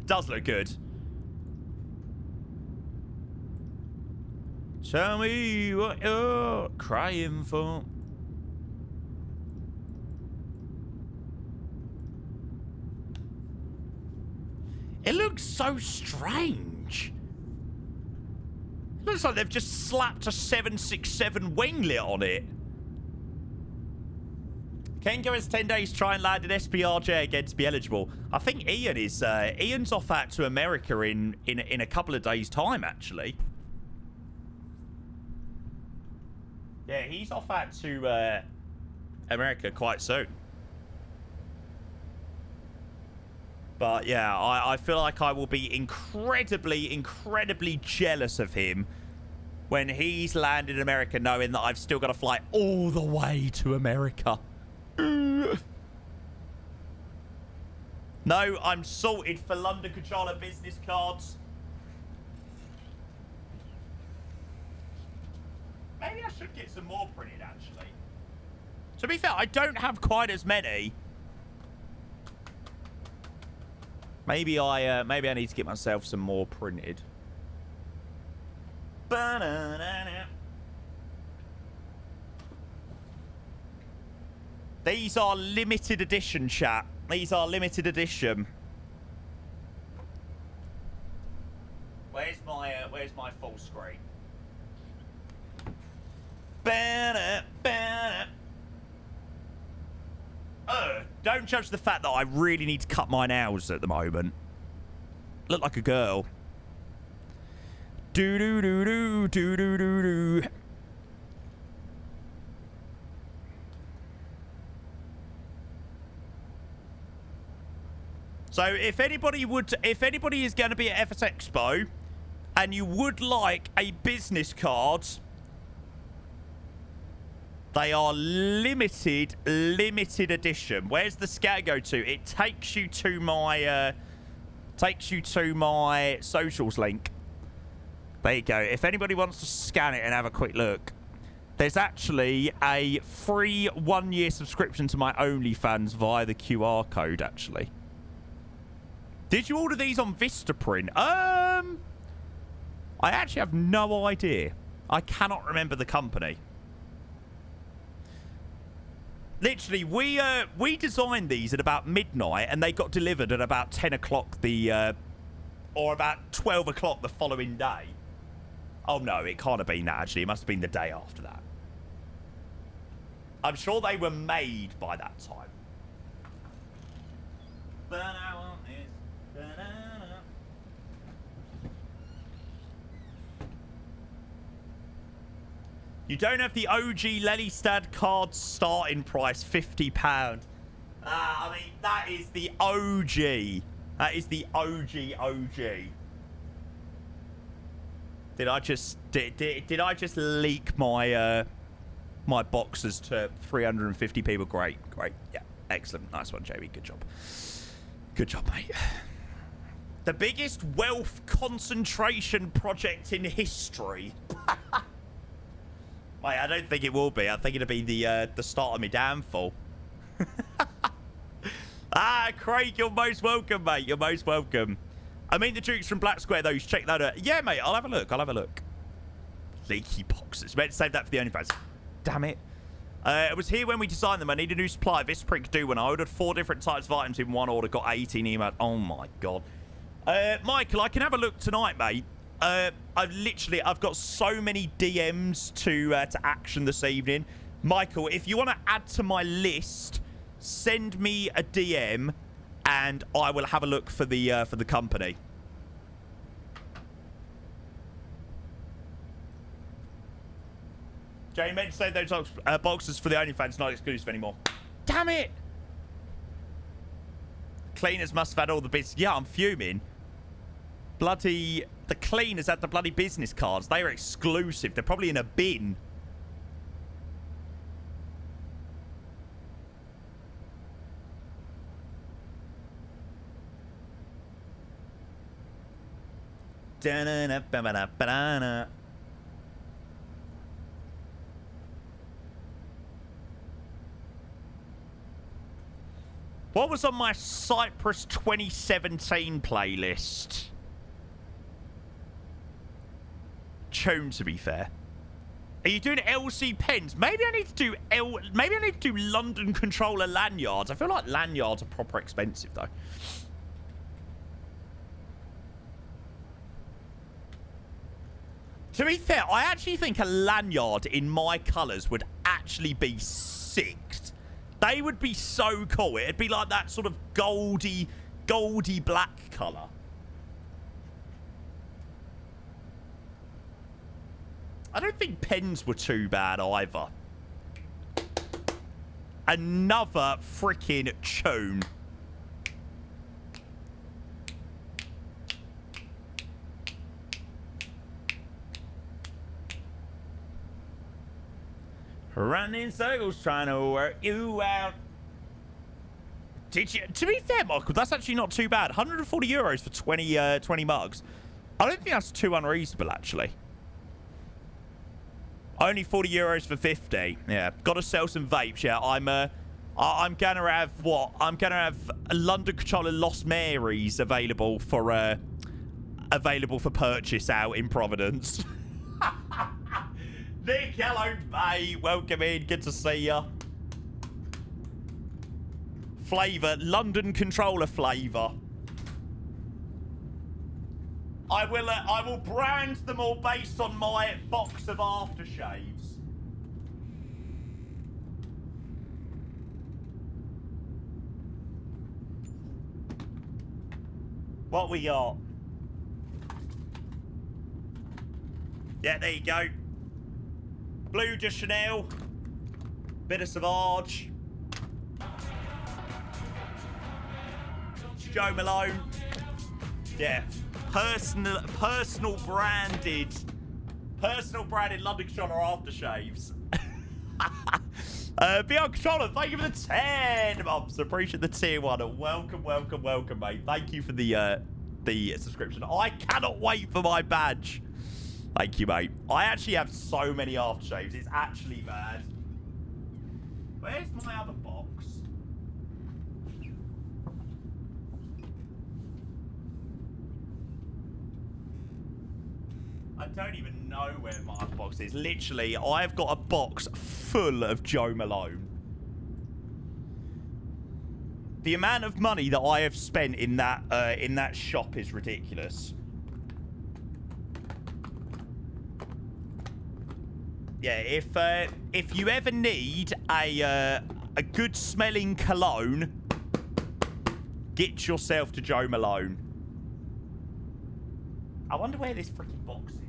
Does look good. Tell me what you're crying for. It looks so strange. It looks like they've just slapped a 767 winglet on it. Kenko has 10 days to try and land an SPRJ again to be eligible. I think Ian is. Ian's off out to America in a couple of days' time, actually. Yeah, he's off out to America quite soon. But yeah, I feel like I will be incredibly, incredibly jealous of him when he's landed in America knowing that I've still got to fly all the way to America. No, I'm sorted for London Controller business cards. Maybe I should get some more printed, actually. To be fair, I don't have quite as many. Maybe I need to get myself some more printed. These are limited edition, chat. These are limited edition. Where's my full screen? Don't judge the fact that I really need to cut my nails at the moment. Look like a girl. Do do do do do do do do. So if anybody is going to be at FS Expo and you would like a business card, they are limited edition. Where's the scan go to? It takes you to my socials link. There you go. If anybody wants to scan it and have a quick look, there's actually a free 1-year subscription to my OnlyFans via the QR code, actually. Did you order these on Vistaprint? I actually have no idea. I cannot remember the company. Literally, we designed these at about midnight, and they got delivered at about 10 o'clock or about 12 o'clock the following day. Oh no, it can't have been that, actually. It must have been the day after that. I'm sure they were made by that time. You don't have the OG Lelystad card starting price, £50. I mean, that is the OG. That is the OG. Did I just leak my my boxes to 350 people? Great. Yeah, excellent. Nice one, JB. Good job, mate. The biggest wealth concentration project in history. Mate, I don't think it will be. I think it'll be the start of my downfall. Craig, you're most welcome, mate. You're most welcome. I mean, the Dukes from Black Square, though. You should check that out. Yeah, mate, I'll have a look. Leaky boxes. Meant to save that for the OnlyFans. Damn it. It was here when we designed them. I need a new supply. This prick could do when I ordered 4 different types of items in one order. Got 18 emails. Oh, my God. Michael, I can have a look tonight, mate. I've got so many DMs to action this evening. Michael, if you want to add to my list, send me a DM and I will have a look for the company. Jane meant to say those boxes for the OnlyFans not exclusive anymore. Damn it! Cleaners must have had all the bits. Yeah, I'm fuming. The cleaners had the bloody business cards. They are exclusive. They're probably in a bin. What was on my Cyprus 2017 playlist? Tune, to be fair. Are you doing LC pens? Maybe I need to do London Controller lanyards. I feel like lanyards are proper expensive though. To be fair, I actually think a lanyard in my colours would actually be sick. They would be so cool. It'd be like that sort of goldy black colour. I don't think pens were too bad either. Another freaking tune. Running in circles trying to work you out. Did you? To be fair, Michael, that's actually not too bad. 140 euros for 20 mugs. I don't think that's too unreasonable, actually. Only 40 euros for 50. Yeah, gotta sell some vapes. Yeah, I'm gonna have what? I'm gonna have a London Controller Lost Marys available for purchase out in Providence. Nick, hello, mate. Welcome in. Good to see ya. Flavour, London Controller flavour. I will brand them all based on my box of aftershaves. What we got? Yeah, there you go. Blue de Chanel. Bit of Sauvage. Joe Malone. Yeah. Personal branded London Controller aftershaves. Beyond Controller, thank you for the 10 months. Appreciate the tier 1. Welcome, mate. Thank you for the subscription. I cannot wait for my badge. Thank you, mate. I actually have so many aftershaves. It's actually bad. Where's my other box? I don't even know where my other box is. Literally, I've got a box full of Joe Malone. The amount of money that I have spent in that shop is ridiculous. Yeah, if you ever need a good smelling cologne, get yourself to Joe Malone. I wonder where this freaking box is.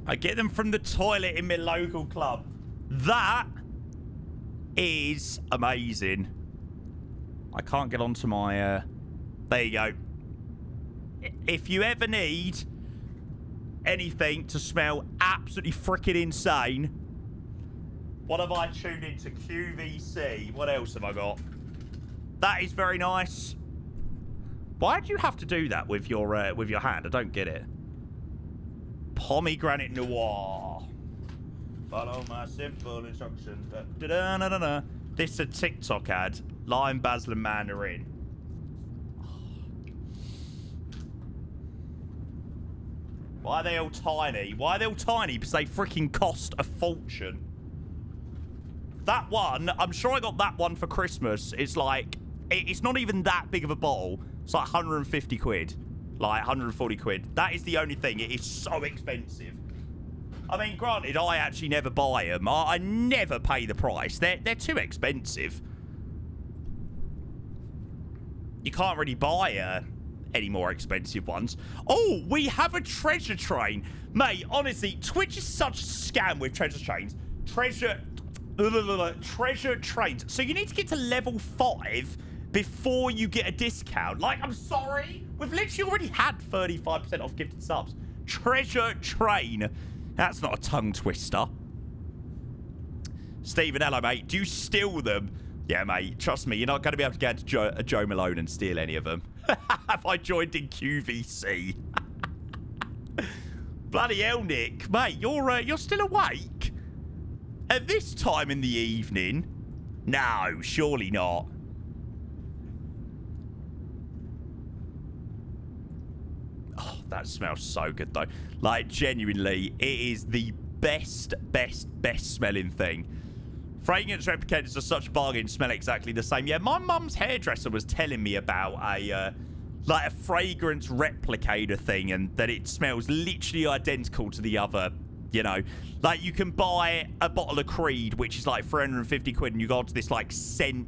I get them from the toilet in my local club. That is amazing. I can't get onto my... There you go. If you ever need anything to smell absolutely freaking insane, what have I tuned into? QVC. What else have I got? That is very nice. Why do you have to do that with your hand? I don't get it. Pomegranate Noir. Follow my simple instructions. Da-da-da-da-da. This is a TikTok ad. Lime, basil, and mandarin. Why are they all tiny? Why are they all tiny? Because they freaking cost a fortune. That one, I'm sure I got that one for Christmas. It's like, it's not even that big of a bottle. It's like 150 quid. Like 140 quid. That is the only thing. It is so expensive. I mean, granted, I actually never buy them. I never pay the price. They're too expensive. You can't really buy any more expensive ones. Oh, we have a treasure train. Mate, honestly, Twitch is such a scam with treasure trains. Treasure trains. So you need to get to level 5 before you get a discount. Like, I'm sorry. We've literally already had 35% off gifted subs. Treasure train. That's not a tongue twister. Stephen, hello, mate. Do you steal them? Yeah, mate. Trust me, you're not going to be able to get to Joe Malone and steal any of them. Have I joined in QVC? Bloody hell, Nick. Mate, you're still awake? At this time in the evening? No, surely not. Oh, that smells so good, though. Like, genuinely, it is the best smelling thing. Fragrance replicators are such a bargain, smell exactly the same. Yeah, my mum's hairdresser was telling me about a like a fragrance replicator thing, and that it smells literally identical to the other, you know. Like, you can buy a bottle of Creed, which is like 350 quid, and you go onto this, like, Scent...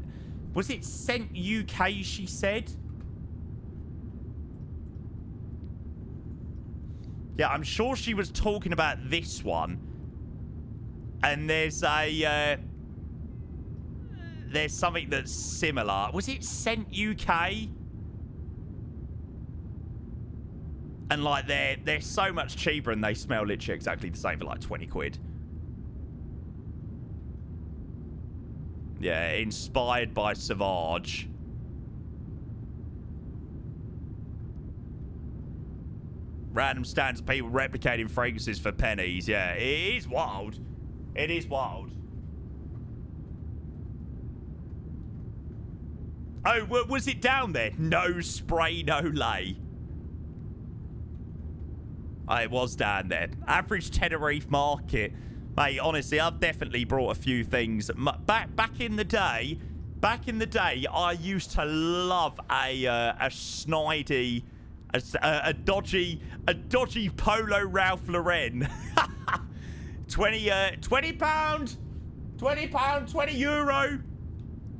Was it Scent UK, she said? Yeah, I'm sure she was talking about this one. And there's a... there's something that's similar. Was it Scent UK? And, like, they're so much cheaper, and they smell literally exactly the same for, like, 20 quid. Yeah, inspired by Savage. Random stands of people replicating fragrances for pennies. Yeah, it is wild. It is wild. Oh, was it down there? No spray, no lay. It was down there. Average Tenerife market. Mate, honestly, I've definitely brought a few things. Back in the day, I used to love a snidey, a dodgy Polo Ralph Lauren. 20 pound, 20 euro.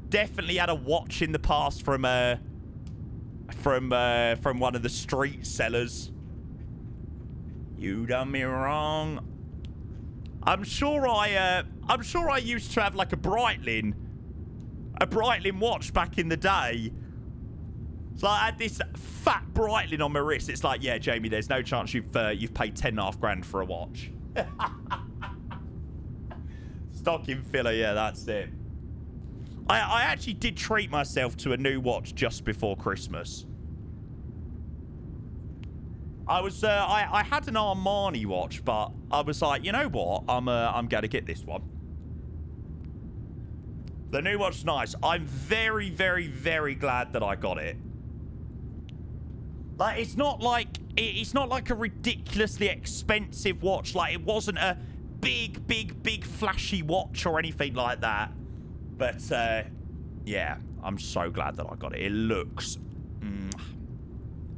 Definitely had a watch in the past from one of the street sellers. You done me wrong. I'm sure I used to have like a Breitling watch back in the day. So I had this fat Breitling on my wrist. It's like, yeah, Jamie, there's no chance you've paid 10.5 grand for a watch. Stocking filler, yeah, that's it. I actually did treat myself to a new watch just before Christmas. I had an Armani watch, but I was like, you know what? I'm gonna get this one. The new watch is nice. I'm very, very, very glad that I got it. Like, it's not like a ridiculously expensive watch. Like, it wasn't a big flashy watch or anything like that. But yeah, I'm so glad that I got it. It looks.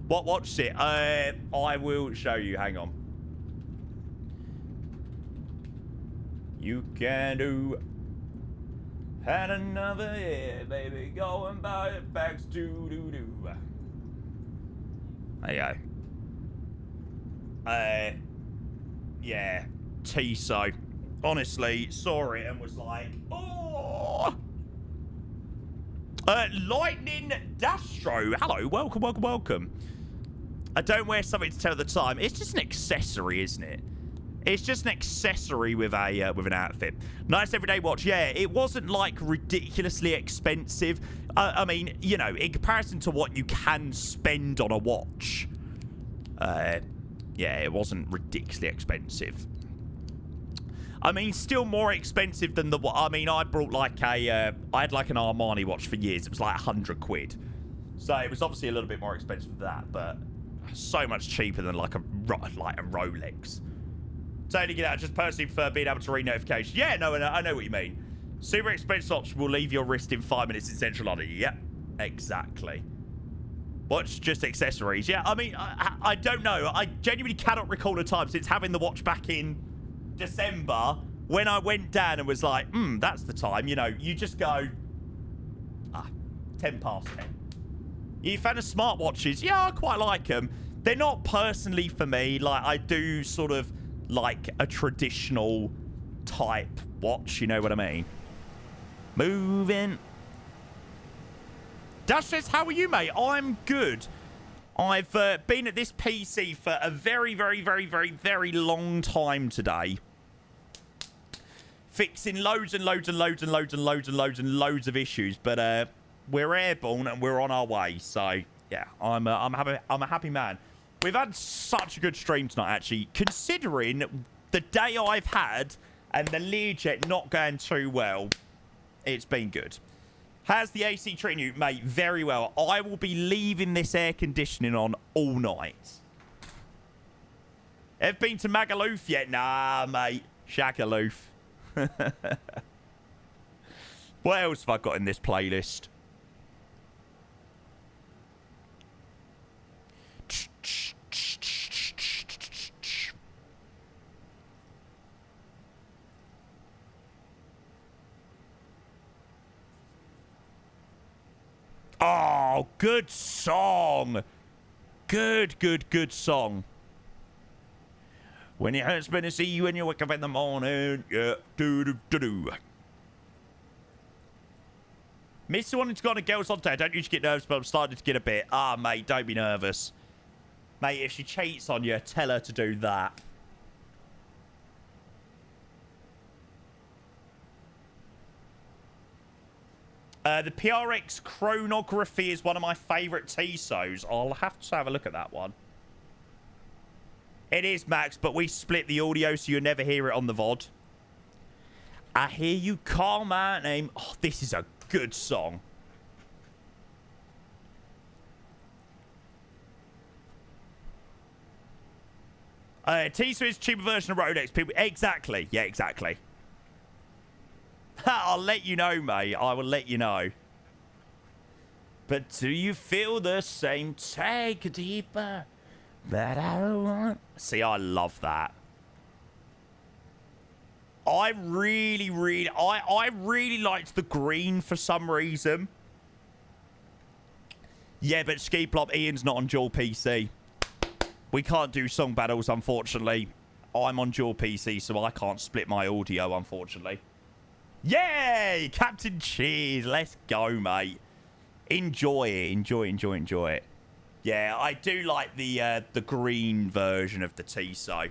What watch is it? I will show you. Hang on. You can do. Had another year, baby. Go and buy it back to do. There you go. Yeah. Tiso. Honestly, saw it and was like, oh. Lightning Dastro. Hello, welcome. I don't wear something to tell the time. It's just an accessory, isn't it? It's just an accessory with an outfit. Nice everyday watch. Yeah, it wasn't like ridiculously expensive. I mean, you know, in comparison to what you can spend on a watch. Yeah, it wasn't ridiculously expensive. I mean, still more expensive than the... I mean, I brought like I had like an Armani watch for years. It was like 100 quid. So it was obviously a little bit more expensive than that, but so much cheaper than like a Rolex. Totally get out. Just personally prefer being able to read notifications. Yeah, no, I know what you mean. Super expensive watch will leave your wrist in 5 minutes in central London. Yep, exactly. Watch just accessories. Yeah, I mean, I don't know. I genuinely cannot recall a time since having the watch back in December when I went down and was like, that's the time. You know, you just go, 10 past 10. You fan of smartwatches? Yeah, I quite like them. They're not personally for me. Like, I do sort of like a traditional type watch. You know what I mean? Moving. Dash says, how are you, mate? I'm good. I've been at this PC for a very, very, very, very, very long time today. Fixing loads and loads and loads and loads and loads and loads and loads of issues. But we're airborne and we're on our way. So, yeah, I'm a happy man. We've had such a good stream tonight, actually. Considering the day I've had and the Learjet not going too well, it's been good. How's the AC treating you, mate? Very well. I will be leaving this air conditioning on all night. Ever been to Magaluf yet? Nah, mate. Shagaloof. What else have I got in this playlist? Oh, good song. Good song. When it hurts me to see you when you wake up in the morning. Yeah. Do. Mr. wanting to go on a girl's holiday. I don't usually get nervous, but I'm starting to get a bit. Ah, mate, don't be nervous. Mate, if she cheats on you, tell her to do that. The PRX chronography is one of my favourite TSOs. I'll have to have a look at that one. It is, Max, but we split the audio, so you'll never hear it on the VOD. I hear you call my name. Oh, this is a good song. TSO is a cheaper version of Rodex. People, exactly. Yeah, exactly. I'll let you know, mate. I will let you know. But do you feel the same? Take deeper. But I don't want... See, I love that. I really liked the green for some reason. Yeah, but Ski Plop, Ian's not on dual PC. We can't do song battles, unfortunately. I'm on dual PC, so I can't split my audio, unfortunately. Yay! Captain Cheese. Let's go, mate. Enjoy it. Enjoy it. Yeah, I do like the green version of the TSO.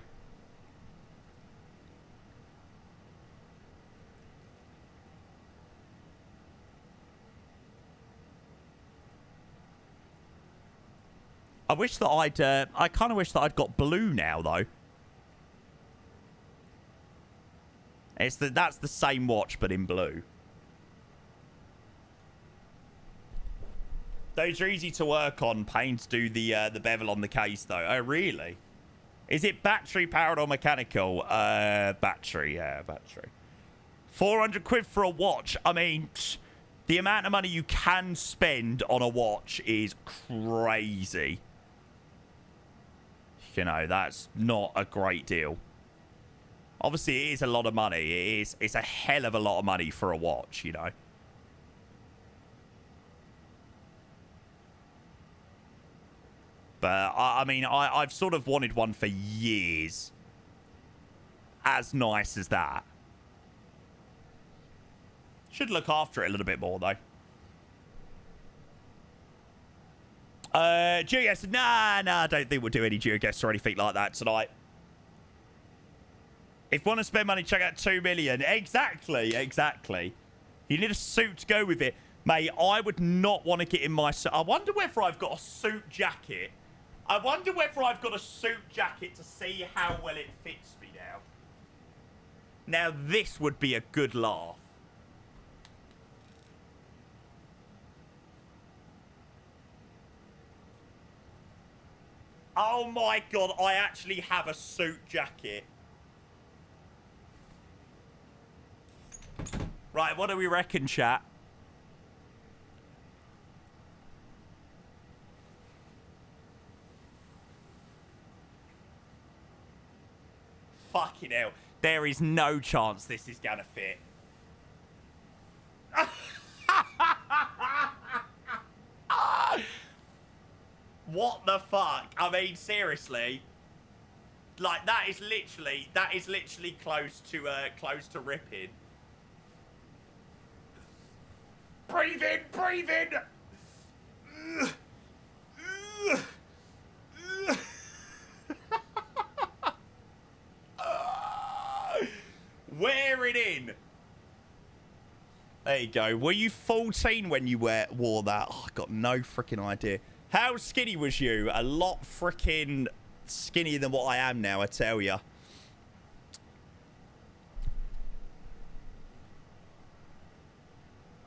I wish that I kind of wish that I'd got blue now, though. That's the same watch, but in blue. Those are easy to work on. Pain to do the bevel on the case, though. Oh, really? Is it battery powered or mechanical? Battery, yeah, battery. 400 quid for a watch. I mean, the amount of money you can spend on a watch is crazy. You know, that's not a great deal. Obviously, it is a lot of money. It's a hell of a lot of money for a watch, you know. But, I mean, I've sort of wanted one for years. As nice as that. Should look after it a little bit more, though. GeoGuess. Nah, I don't think we'll do any GeoGuess or anything like that tonight. If you want to spend money, check out 2 million. Exactly. You need a suit to go with it. Mate, I would not want to get in my suit. I wonder whether I've got a suit jacket. I wonder whether I've got a suit jacket to see how well it fits me now. Now, this would be a good laugh. Oh my god, I actually have a suit jacket. Right, what do we reckon, chat? Fucking hell. There is no chance this is gonna fit. What the fuck? I mean, seriously. Like, that is literally close to ripping. Breathe in! Wear it in. There you go. Were you 14 when you wore that? Oh, I got no freaking idea. How skinny was you? A lot freaking skinnier than what I am now, I tell ya.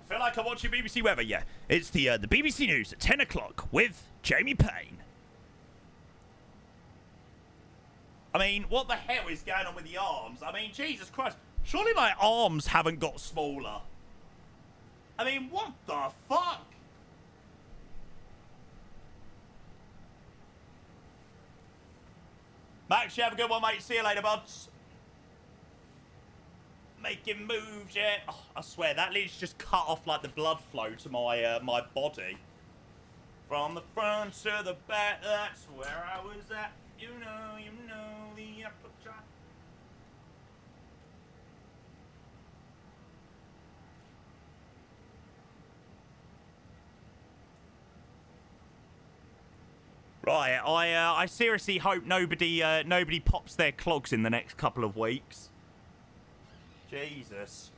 I feel like I'm watching BBC Weather, yeah. It's the BBC News at 10 o'clock with Jamie Payne. I mean, what the hell is going on with the arms? I mean, Jesus Christ. Surely my arms haven't got smaller. I mean, what the fuck? Max, you have a good one, mate. See you later, buds. Making moves, yeah. Oh, I swear, that leads just cut off like the blood flow to my my body. From the front to the back, that's where I was at. You know the apple tree. Right, I seriously hope nobody pops their clogs in the next couple of weeks. Jesus.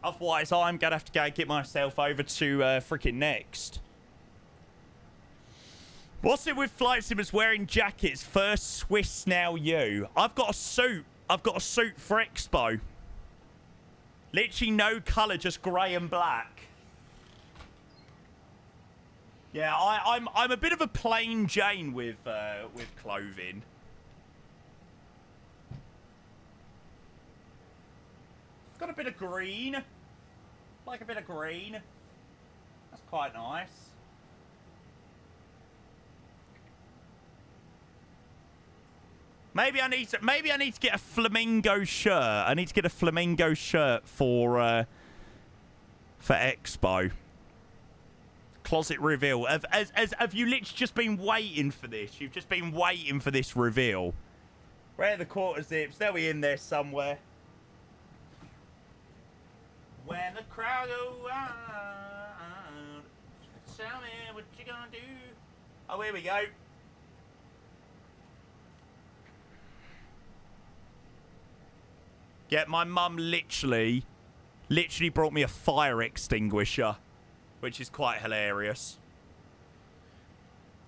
Otherwise, I'm gonna have to go get myself over to freaking Next. What's it with flight simmers wearing jackets? First Swiss, now you. I've got a suit. I've got a suit for Expo. Literally no colour, just grey and black. Yeah, I'm a bit of a plain Jane with clothing. Got a bit of green. Like a bit of green. That's quite nice. Maybe I need to get a flamingo shirt. I need to get a flamingo shirt for Expo. Closet reveal. Have you literally just been waiting for this? You've just been waiting for this reveal. Where are the quarter zips? They'll be in there somewhere. When the crowd go wild, tell me what you gonna do. Oh, here we go. Yeah, my mum literally brought me a fire extinguisher, which is quite hilarious.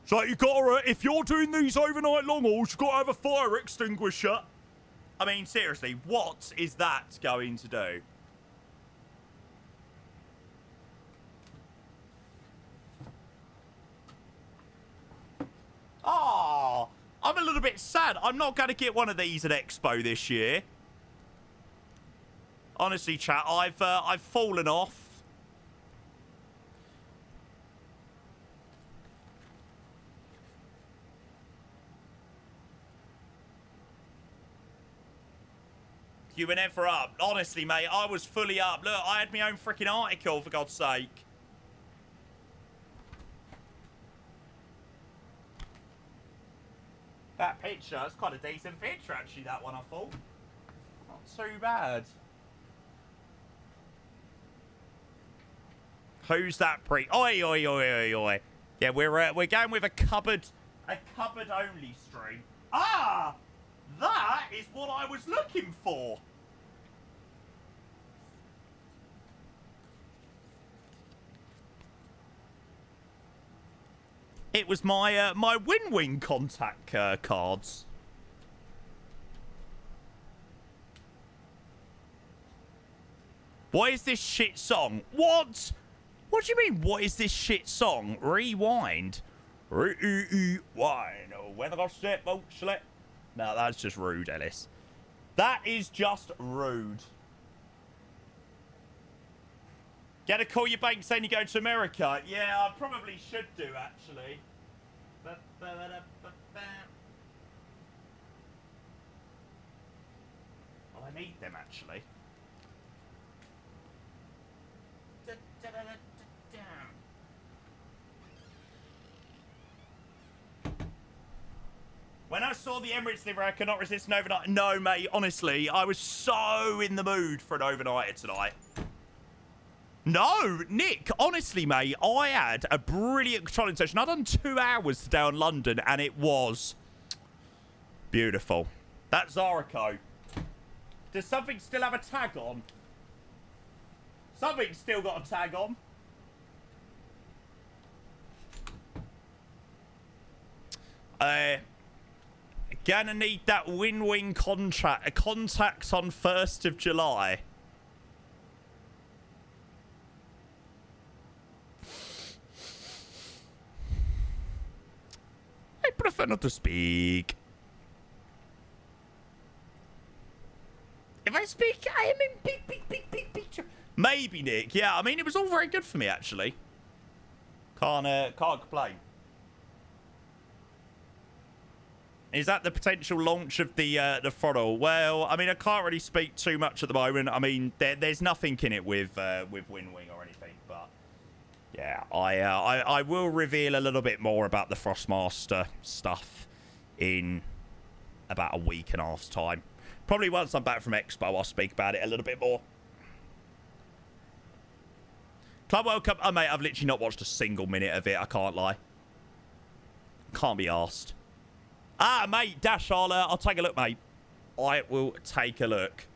So you gotta, if you're doing these overnight long hauls, you gotta have a fire extinguisher. I mean, seriously, what is that going to do? Oh, I'm a little bit sad. I'm not going to get one of these at Expo this year. Honestly, chat, I've fallen off. You were never up. Honestly, mate, I was fully up. Look, I had my own freaking article, for God's sake. That picture, that's quite a decent picture, actually, that one, I thought. Not too bad. Who's that prick? Oi, oi, oi, oi, oi. Yeah, we're going with a cupboard only stream. Ah! That is what I was looking for. It was my my win-win contact cards. What is this shit song? What? What do you mean, what is this shit song? Rewind. Rewind. Oh, whether I slip, won't slip. No, that's just rude, Ellis. That is just rude. Gotta call your bank saying you're going to America. Yeah, I probably should do, actually. Oh, I need them, actually. When I saw the Emirates livery, I could not resist an overnight. No, mate, honestly, I was so in the mood for an overnighter tonight. No, Nick, honestly, mate, I had a brilliant controlling session. I'd done 2 hours today in London, and it was beautiful. That's Zaraco. Does something still have a tag on? Something's still got a tag on. Gonna need that win-win contract. A contact on 1st of July. I prefer not to speak. If I speak, I am in big trouble. Maybe, Nick. Yeah, I mean, it was all very good for me, actually. Can't complain. Is that the potential launch of the throttle? Well, I mean, I can't really speak too much at the moment. I mean, there's nothing in it with Windwing or anything, but yeah, I will reveal a little bit more about the Thrustmaster stuff in about a week and a half's time. Probably once I'm back from Expo, I'll speak about it a little bit more. Club World Cup, oh mate, I've literally not watched a single minute of it. I can't lie. Can't be arsed. Ah, mate, Dash, I'll take a look, mate. I will take a look.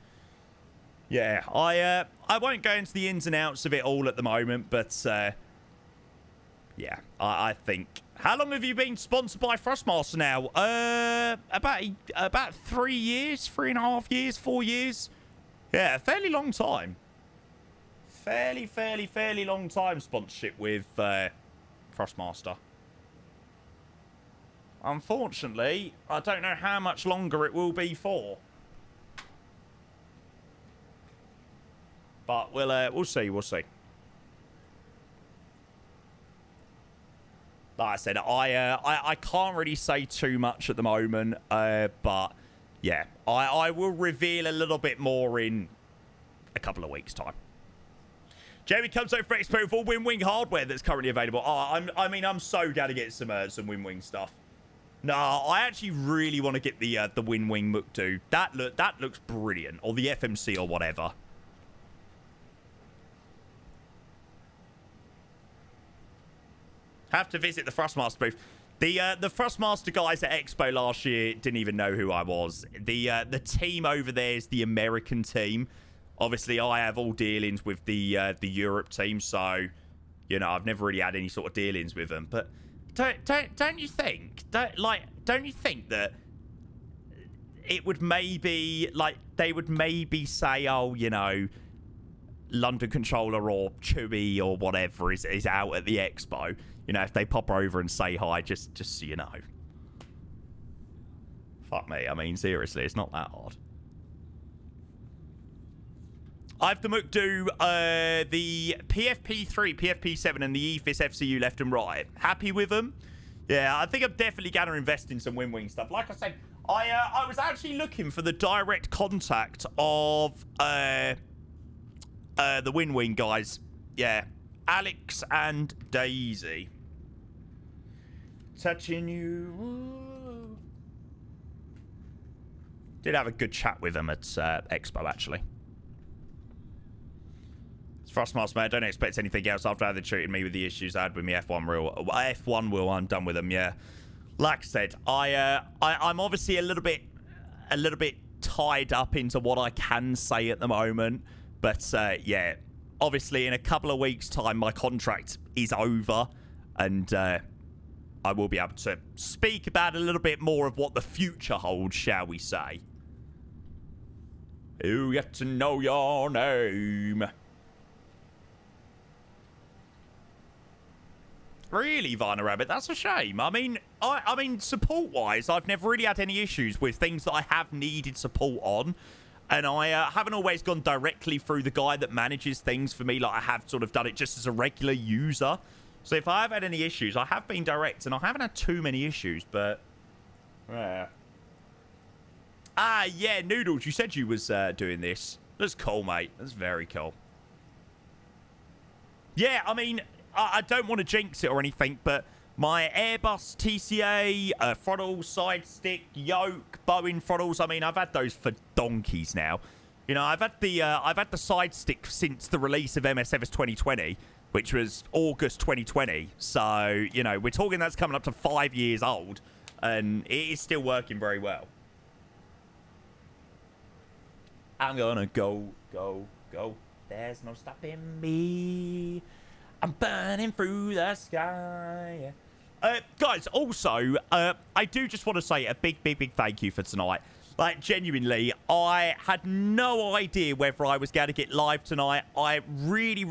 Yeah, I won't go into the ins and outs of it all at the moment, but yeah, I think. How long have you been sponsored by Thrustmaster now? About 3 years, 3.5 years, 4 years. Yeah, a fairly long time. Fairly long time sponsorship with Thrustmaster. Unfortunately, I don't know how much longer it will be for. But we'll see. Like I said, I can't really say too much at the moment, but yeah, I will reveal a little bit more in a couple of weeks' time. Jamie comes over for Expo for Windwing hardware that's currently available. Oh, I'm so glad to get some Windwing stuff. No, I actually really want to get the Windwing Mukdu. That looks brilliant, or the FMC or whatever. Have to visit the Thrustmaster booth. The Thrustmaster guys at Expo last year didn't even know who I was. The team over there is the American team. Obviously, I have all dealings with the Europe team, so you know I've never really had any sort of dealings with them. But don't you think that it would maybe they would maybe say, oh, you know, London Controller or Chewy or whatever is out at the Expo. You know, if they pop over and say hi, just so you know. Fuck me. I mean, seriously, it's not that hard. I have to do the PFP3, PFP7, and the EFIS FCU left and right. Happy with them? Yeah, I think I'm definitely going to invest in some Windwing stuff. Like I said, I was actually looking for the direct contact of the Windwing guys. Yeah, Alex and Daisy. Touching you. Did have a good chat with them at Expo, actually. Thrustmaster, mate, I don't expect anything else after how they treated me with the issues I had with me F1 wheel. I'm done with them, yeah. Like I said, I'm obviously a little bit tied up into what I can say at the moment. But, yeah, obviously in a couple of weeks' time, my contract is over. And I will be able to speak about a little bit more of what the future holds, shall we say. Who get to know your name? Really, Viner Rabbit, that's a shame. I mean, support-wise, I've never really had any issues with things that I have needed support on. And I haven't always gone directly through the guy that manages things for me. Like, I have sort of done it just as a regular user. So if I have had any issues, I have been direct. And I haven't had too many issues, but... yeah. Ah, yeah, Noodles, you said you was doing this. That's cool, mate. That's very cool. Yeah, I mean... I don't want to jinx it or anything, but my Airbus TCA, throttle, side stick, yoke, Boeing throttles, I mean, I've had those for donkeys now. You know, I've had the side stick since the release of MSFS 2020, which was August 2020. So, you know, we're talking that's coming up to 5 years old, and it is still working very well. I'm gonna go. There's no stopping me. I'm burning through the sky. Guys, also, I do just want to say a big thank you for tonight. Like, genuinely, I had no idea whether I was going to get live tonight. I really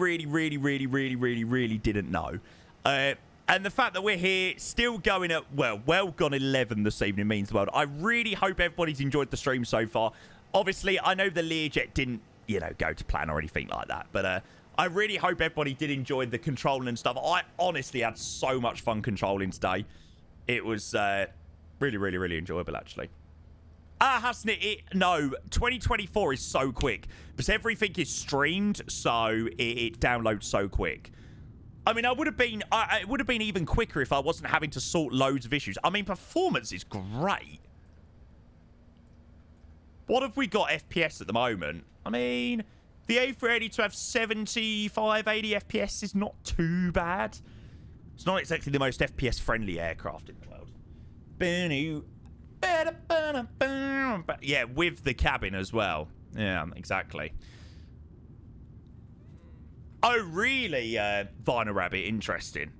didn't know. And the fact that we're here, still going at, well gone 11 this evening means the world. I really hope everybody's enjoyed the stream so far. Obviously, I know the Learjet didn't, you know, go to plan or anything like that. But I really hope everybody did enjoy the controlling and stuff. I honestly had so much fun controlling today. It was really, really, really enjoyable, actually. Hasn't it? No, 2024 is so quick. Because everything is streamed, so it downloads so quick. I mean, it would have been even quicker if I wasn't having to sort loads of issues. I mean, performance is great. What have we got FPS at the moment? I mean, the A380 to have 75, 80 FPS is not too bad. It's not exactly the most FPS-friendly aircraft in the world. Yeah, with the cabin as well. Yeah, exactly. Oh, really, Vinyl Rabbit? Interesting.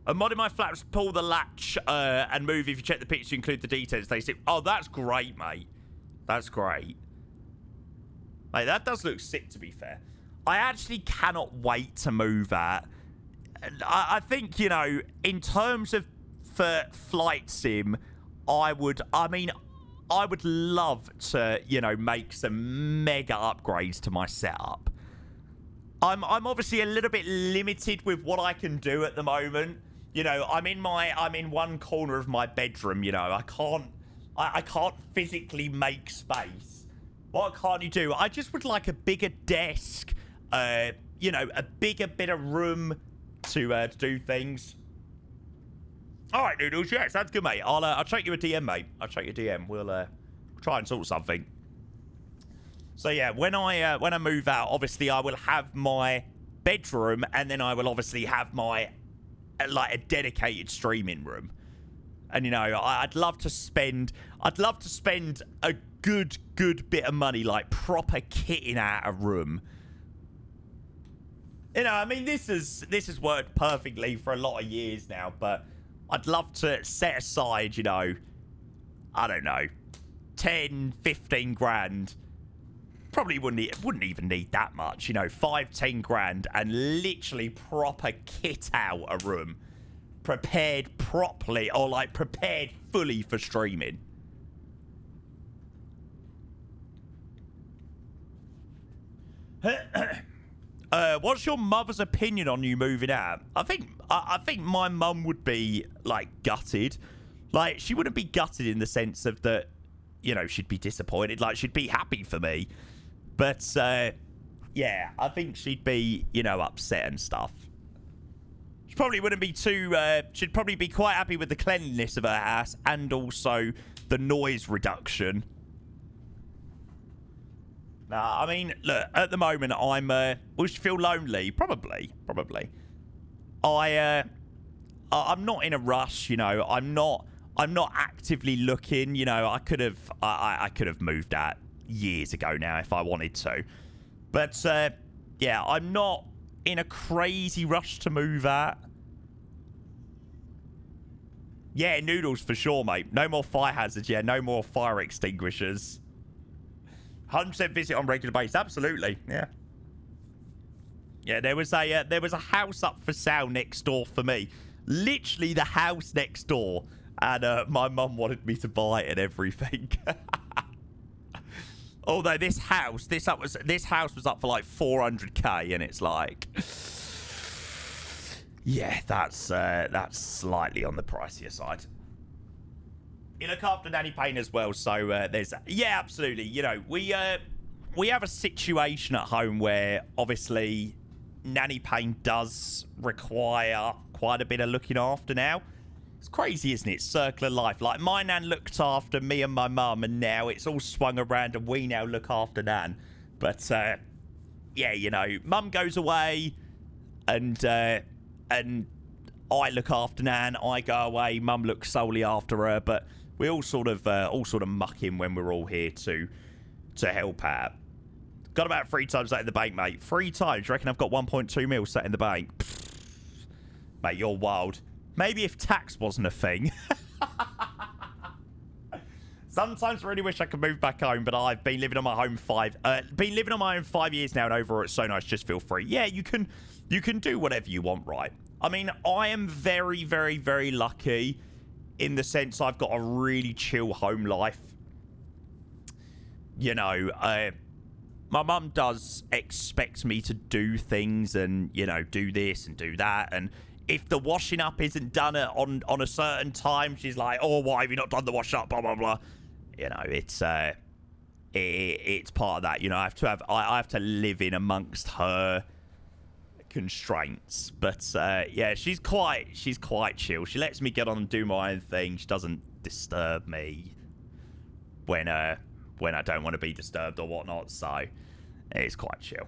Modding my flaps, pull the latch and move. If you check the picture to include the details, they say, oh, that's great, mate. That's great. Mate, that does look sick, to be fair. I actually cannot wait to move that. I think, you know, in terms of for flight sim, I would love to, you know, make some mega upgrades to my setup. I'm obviously a little bit limited with what I can do at the moment. You know, I'm in one corner of my bedroom, you know. I can't physically make space. What can't you do? I just would like a bigger desk, you know, a bigger bit of room to do things. All right, Noodles. Yes, that's good, mate. I'll check you a DM, mate. I'll check you a DM. We'll try and sort something. So yeah, when I move out, obviously I will have my bedroom, and then I will obviously have my like a dedicated streaming room. And you know, I'd love to spend a good bit of money, like proper kitting out a room. You know, I mean, this has worked perfectly for a lot of years now, but I'd love to set aside, you know, I don't know, 10, 15 grand. Probably wouldn't even need that much, you know, 5, 10 grand, and literally proper kit out a room. Prepared properly, or like prepared fully for streaming. What's your mother's opinion on you moving out? I think my mum would be like gutted. Like, she wouldn't be gutted in the sense of that, you know, she'd be disappointed. Like, she'd be happy for me. But yeah, I think she'd be, you know, upset and stuff. She probably wouldn't be too, she'd probably be quite happy with the cleanliness of her house and also the noise reduction. Nah, I mean, look, at the moment, will she feel lonely? Probably. I'm not in a rush, you know. I'm not actively looking, you know. I could have moved out years ago now if I wanted to. But, yeah, I'm not in a crazy rush to move out. Yeah, Noodles for sure, mate. No more fire hazards, yeah. No more fire extinguishers. 100% visit on regular basis. Absolutely, yeah. Yeah, there was a house up for sale next door for me. Literally the house next door. And my mum wanted me to buy it and everything. Although this house was up for like 400k, and it's like, yeah, that's slightly on the pricier side. You look after Nanny Payne as well, so there's yeah, absolutely. You know, we have a situation at home where obviously Nanny Payne does require quite a bit of looking after now. It's crazy, isn't it? Circle of life. Like, my nan looked after me and my mum, and now it's all swung around and we now look after Nan. But, yeah, you know, mum goes away and I look after Nan. I go away, mum looks solely after her, but we all sort of muck in when we're all here to help out. Got about 3 times that in the bank, mate. 3 times? You reckon I've got 1.2 mil set in the bank? Pfft. Mate, you're wild. Maybe if tax wasn't a thing. Sometimes I really wish I could move back home, but I've been living on my own 5 years now, and overall it's so nice. Just feel free. Yeah, you can do whatever you want, right? I mean, I am very, very, very lucky in the sense I've got a really chill home life. you know, my mum does expect me to do things and, you know, do this and do that. And if the washing up isn't done on a certain time, she's like, oh, why have you not done the wash up, blah, blah, blah. You know, it's part of that. You know, I have to live in amongst her constraints. But, yeah, she's quite chill. She lets me get on and do my own thing. She doesn't disturb me when I don't want to be disturbed or whatnot, so it's quite chill.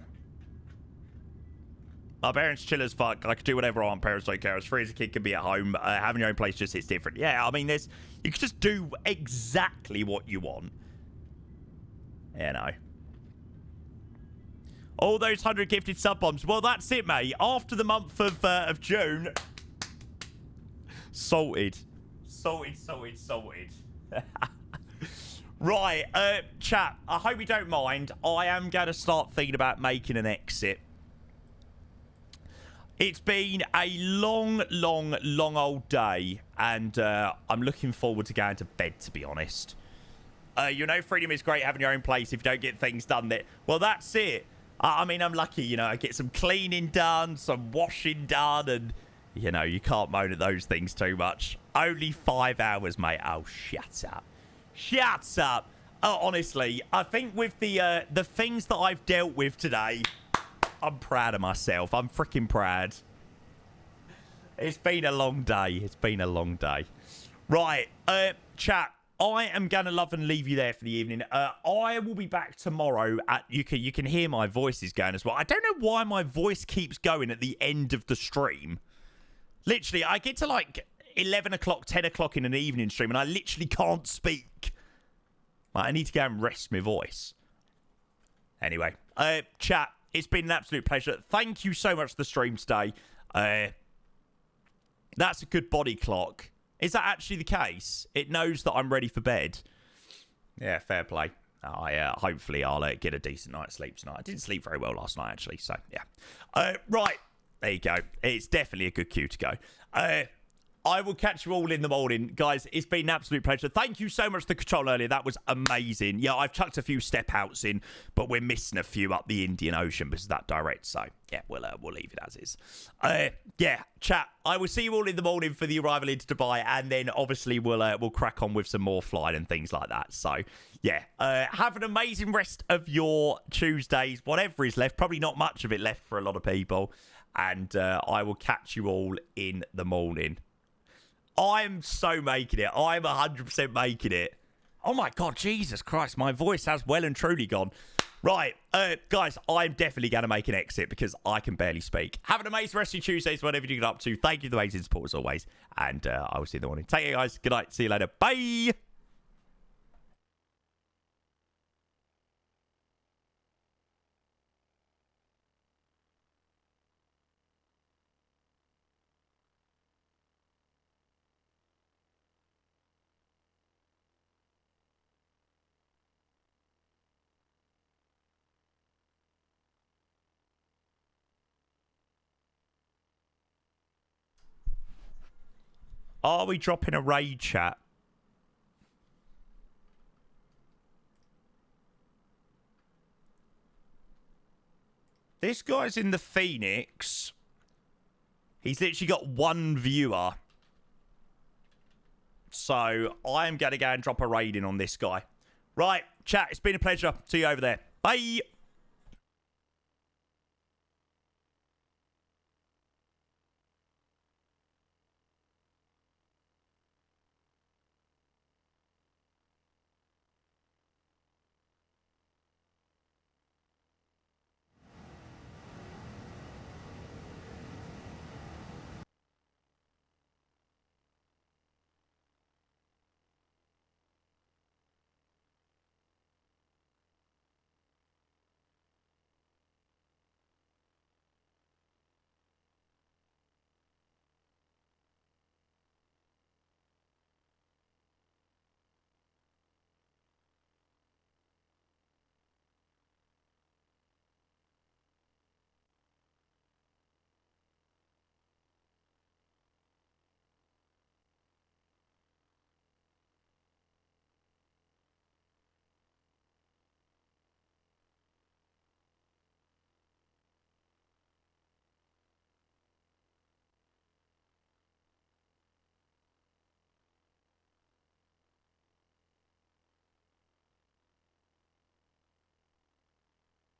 My parents chill as fuck. I could do whatever I want. Parents don't care. As free as a kid can be at home. Having your own place just hits different. Yeah, I mean, you can just do exactly what you want. You know. All those 100 gifted sub bombs. Well, that's it, mate. After the month of June, salted. Right, chat, I hope you don't mind. I am going to start thinking about making an exit. It's been a long old day, and I'm looking forward to going to bed, to be honest. You know, freedom is great having your own place if you don't get things done there. Well, that's it. I mean, I'm lucky, you know, I get some cleaning done, some washing done, and, you know, you can't moan at those things too much. Only 5 hours, mate. Oh, shut up. Shut up. Oh, honestly, I think with the things that I've dealt with today, I'm proud of myself. I'm freaking proud. It's been a long day. It's been a long day. Right, chat. I am going to love and leave you there for the evening. I will be back tomorrow. You can hear my voice is going as well. I don't know why my voice keeps going at the end of the stream. Literally, I get to like 11 o'clock, 10 o'clock in an evening stream, and I literally can't speak. I need to go and rest my voice. Anyway, chat, it's been an absolute pleasure. Thank you so much for the stream today. That's a good body clock. Is that actually the case? It knows that I'm ready for bed. Yeah, fair play. Hopefully I'll get a decent night's sleep tonight. I didn't sleep very well last night, actually, so yeah. Right, there you go. It's definitely a good cue to go. I will catch you all in the morning. Guys, it's been an absolute pleasure. Thank you so much for the control earlier. That was amazing. Yeah, I've chucked a few step outs in, but we're missing a few up the Indian Ocean because of that direct. So, yeah, we'll leave it as is. Yeah, chat. I will see you all in the morning for the arrival into Dubai, and then obviously we'll crack on with some more flying and things like that. So, yeah, have an amazing rest of your Tuesdays, whatever is left. Probably not much of it left for a lot of people. And I will catch you all in the morning. I'm so making it. I'm 100% making it. Oh my God, Jesus Christ. My voice has well and truly gone. Right, guys, I'm definitely going to make an exit because I can barely speak. Have an amazing rest of your Tuesdays, whatever you get up to. Thank you for the amazing support as always. And I will see you in the morning. Take care, guys. Good night. See you later. Bye. Are we dropping a raid chat? This guy's in the Phoenix. He's literally got one viewer. So I'm going to go and drop a raid in on this guy. Right, chat, it's been a pleasure. See you over there. Bye.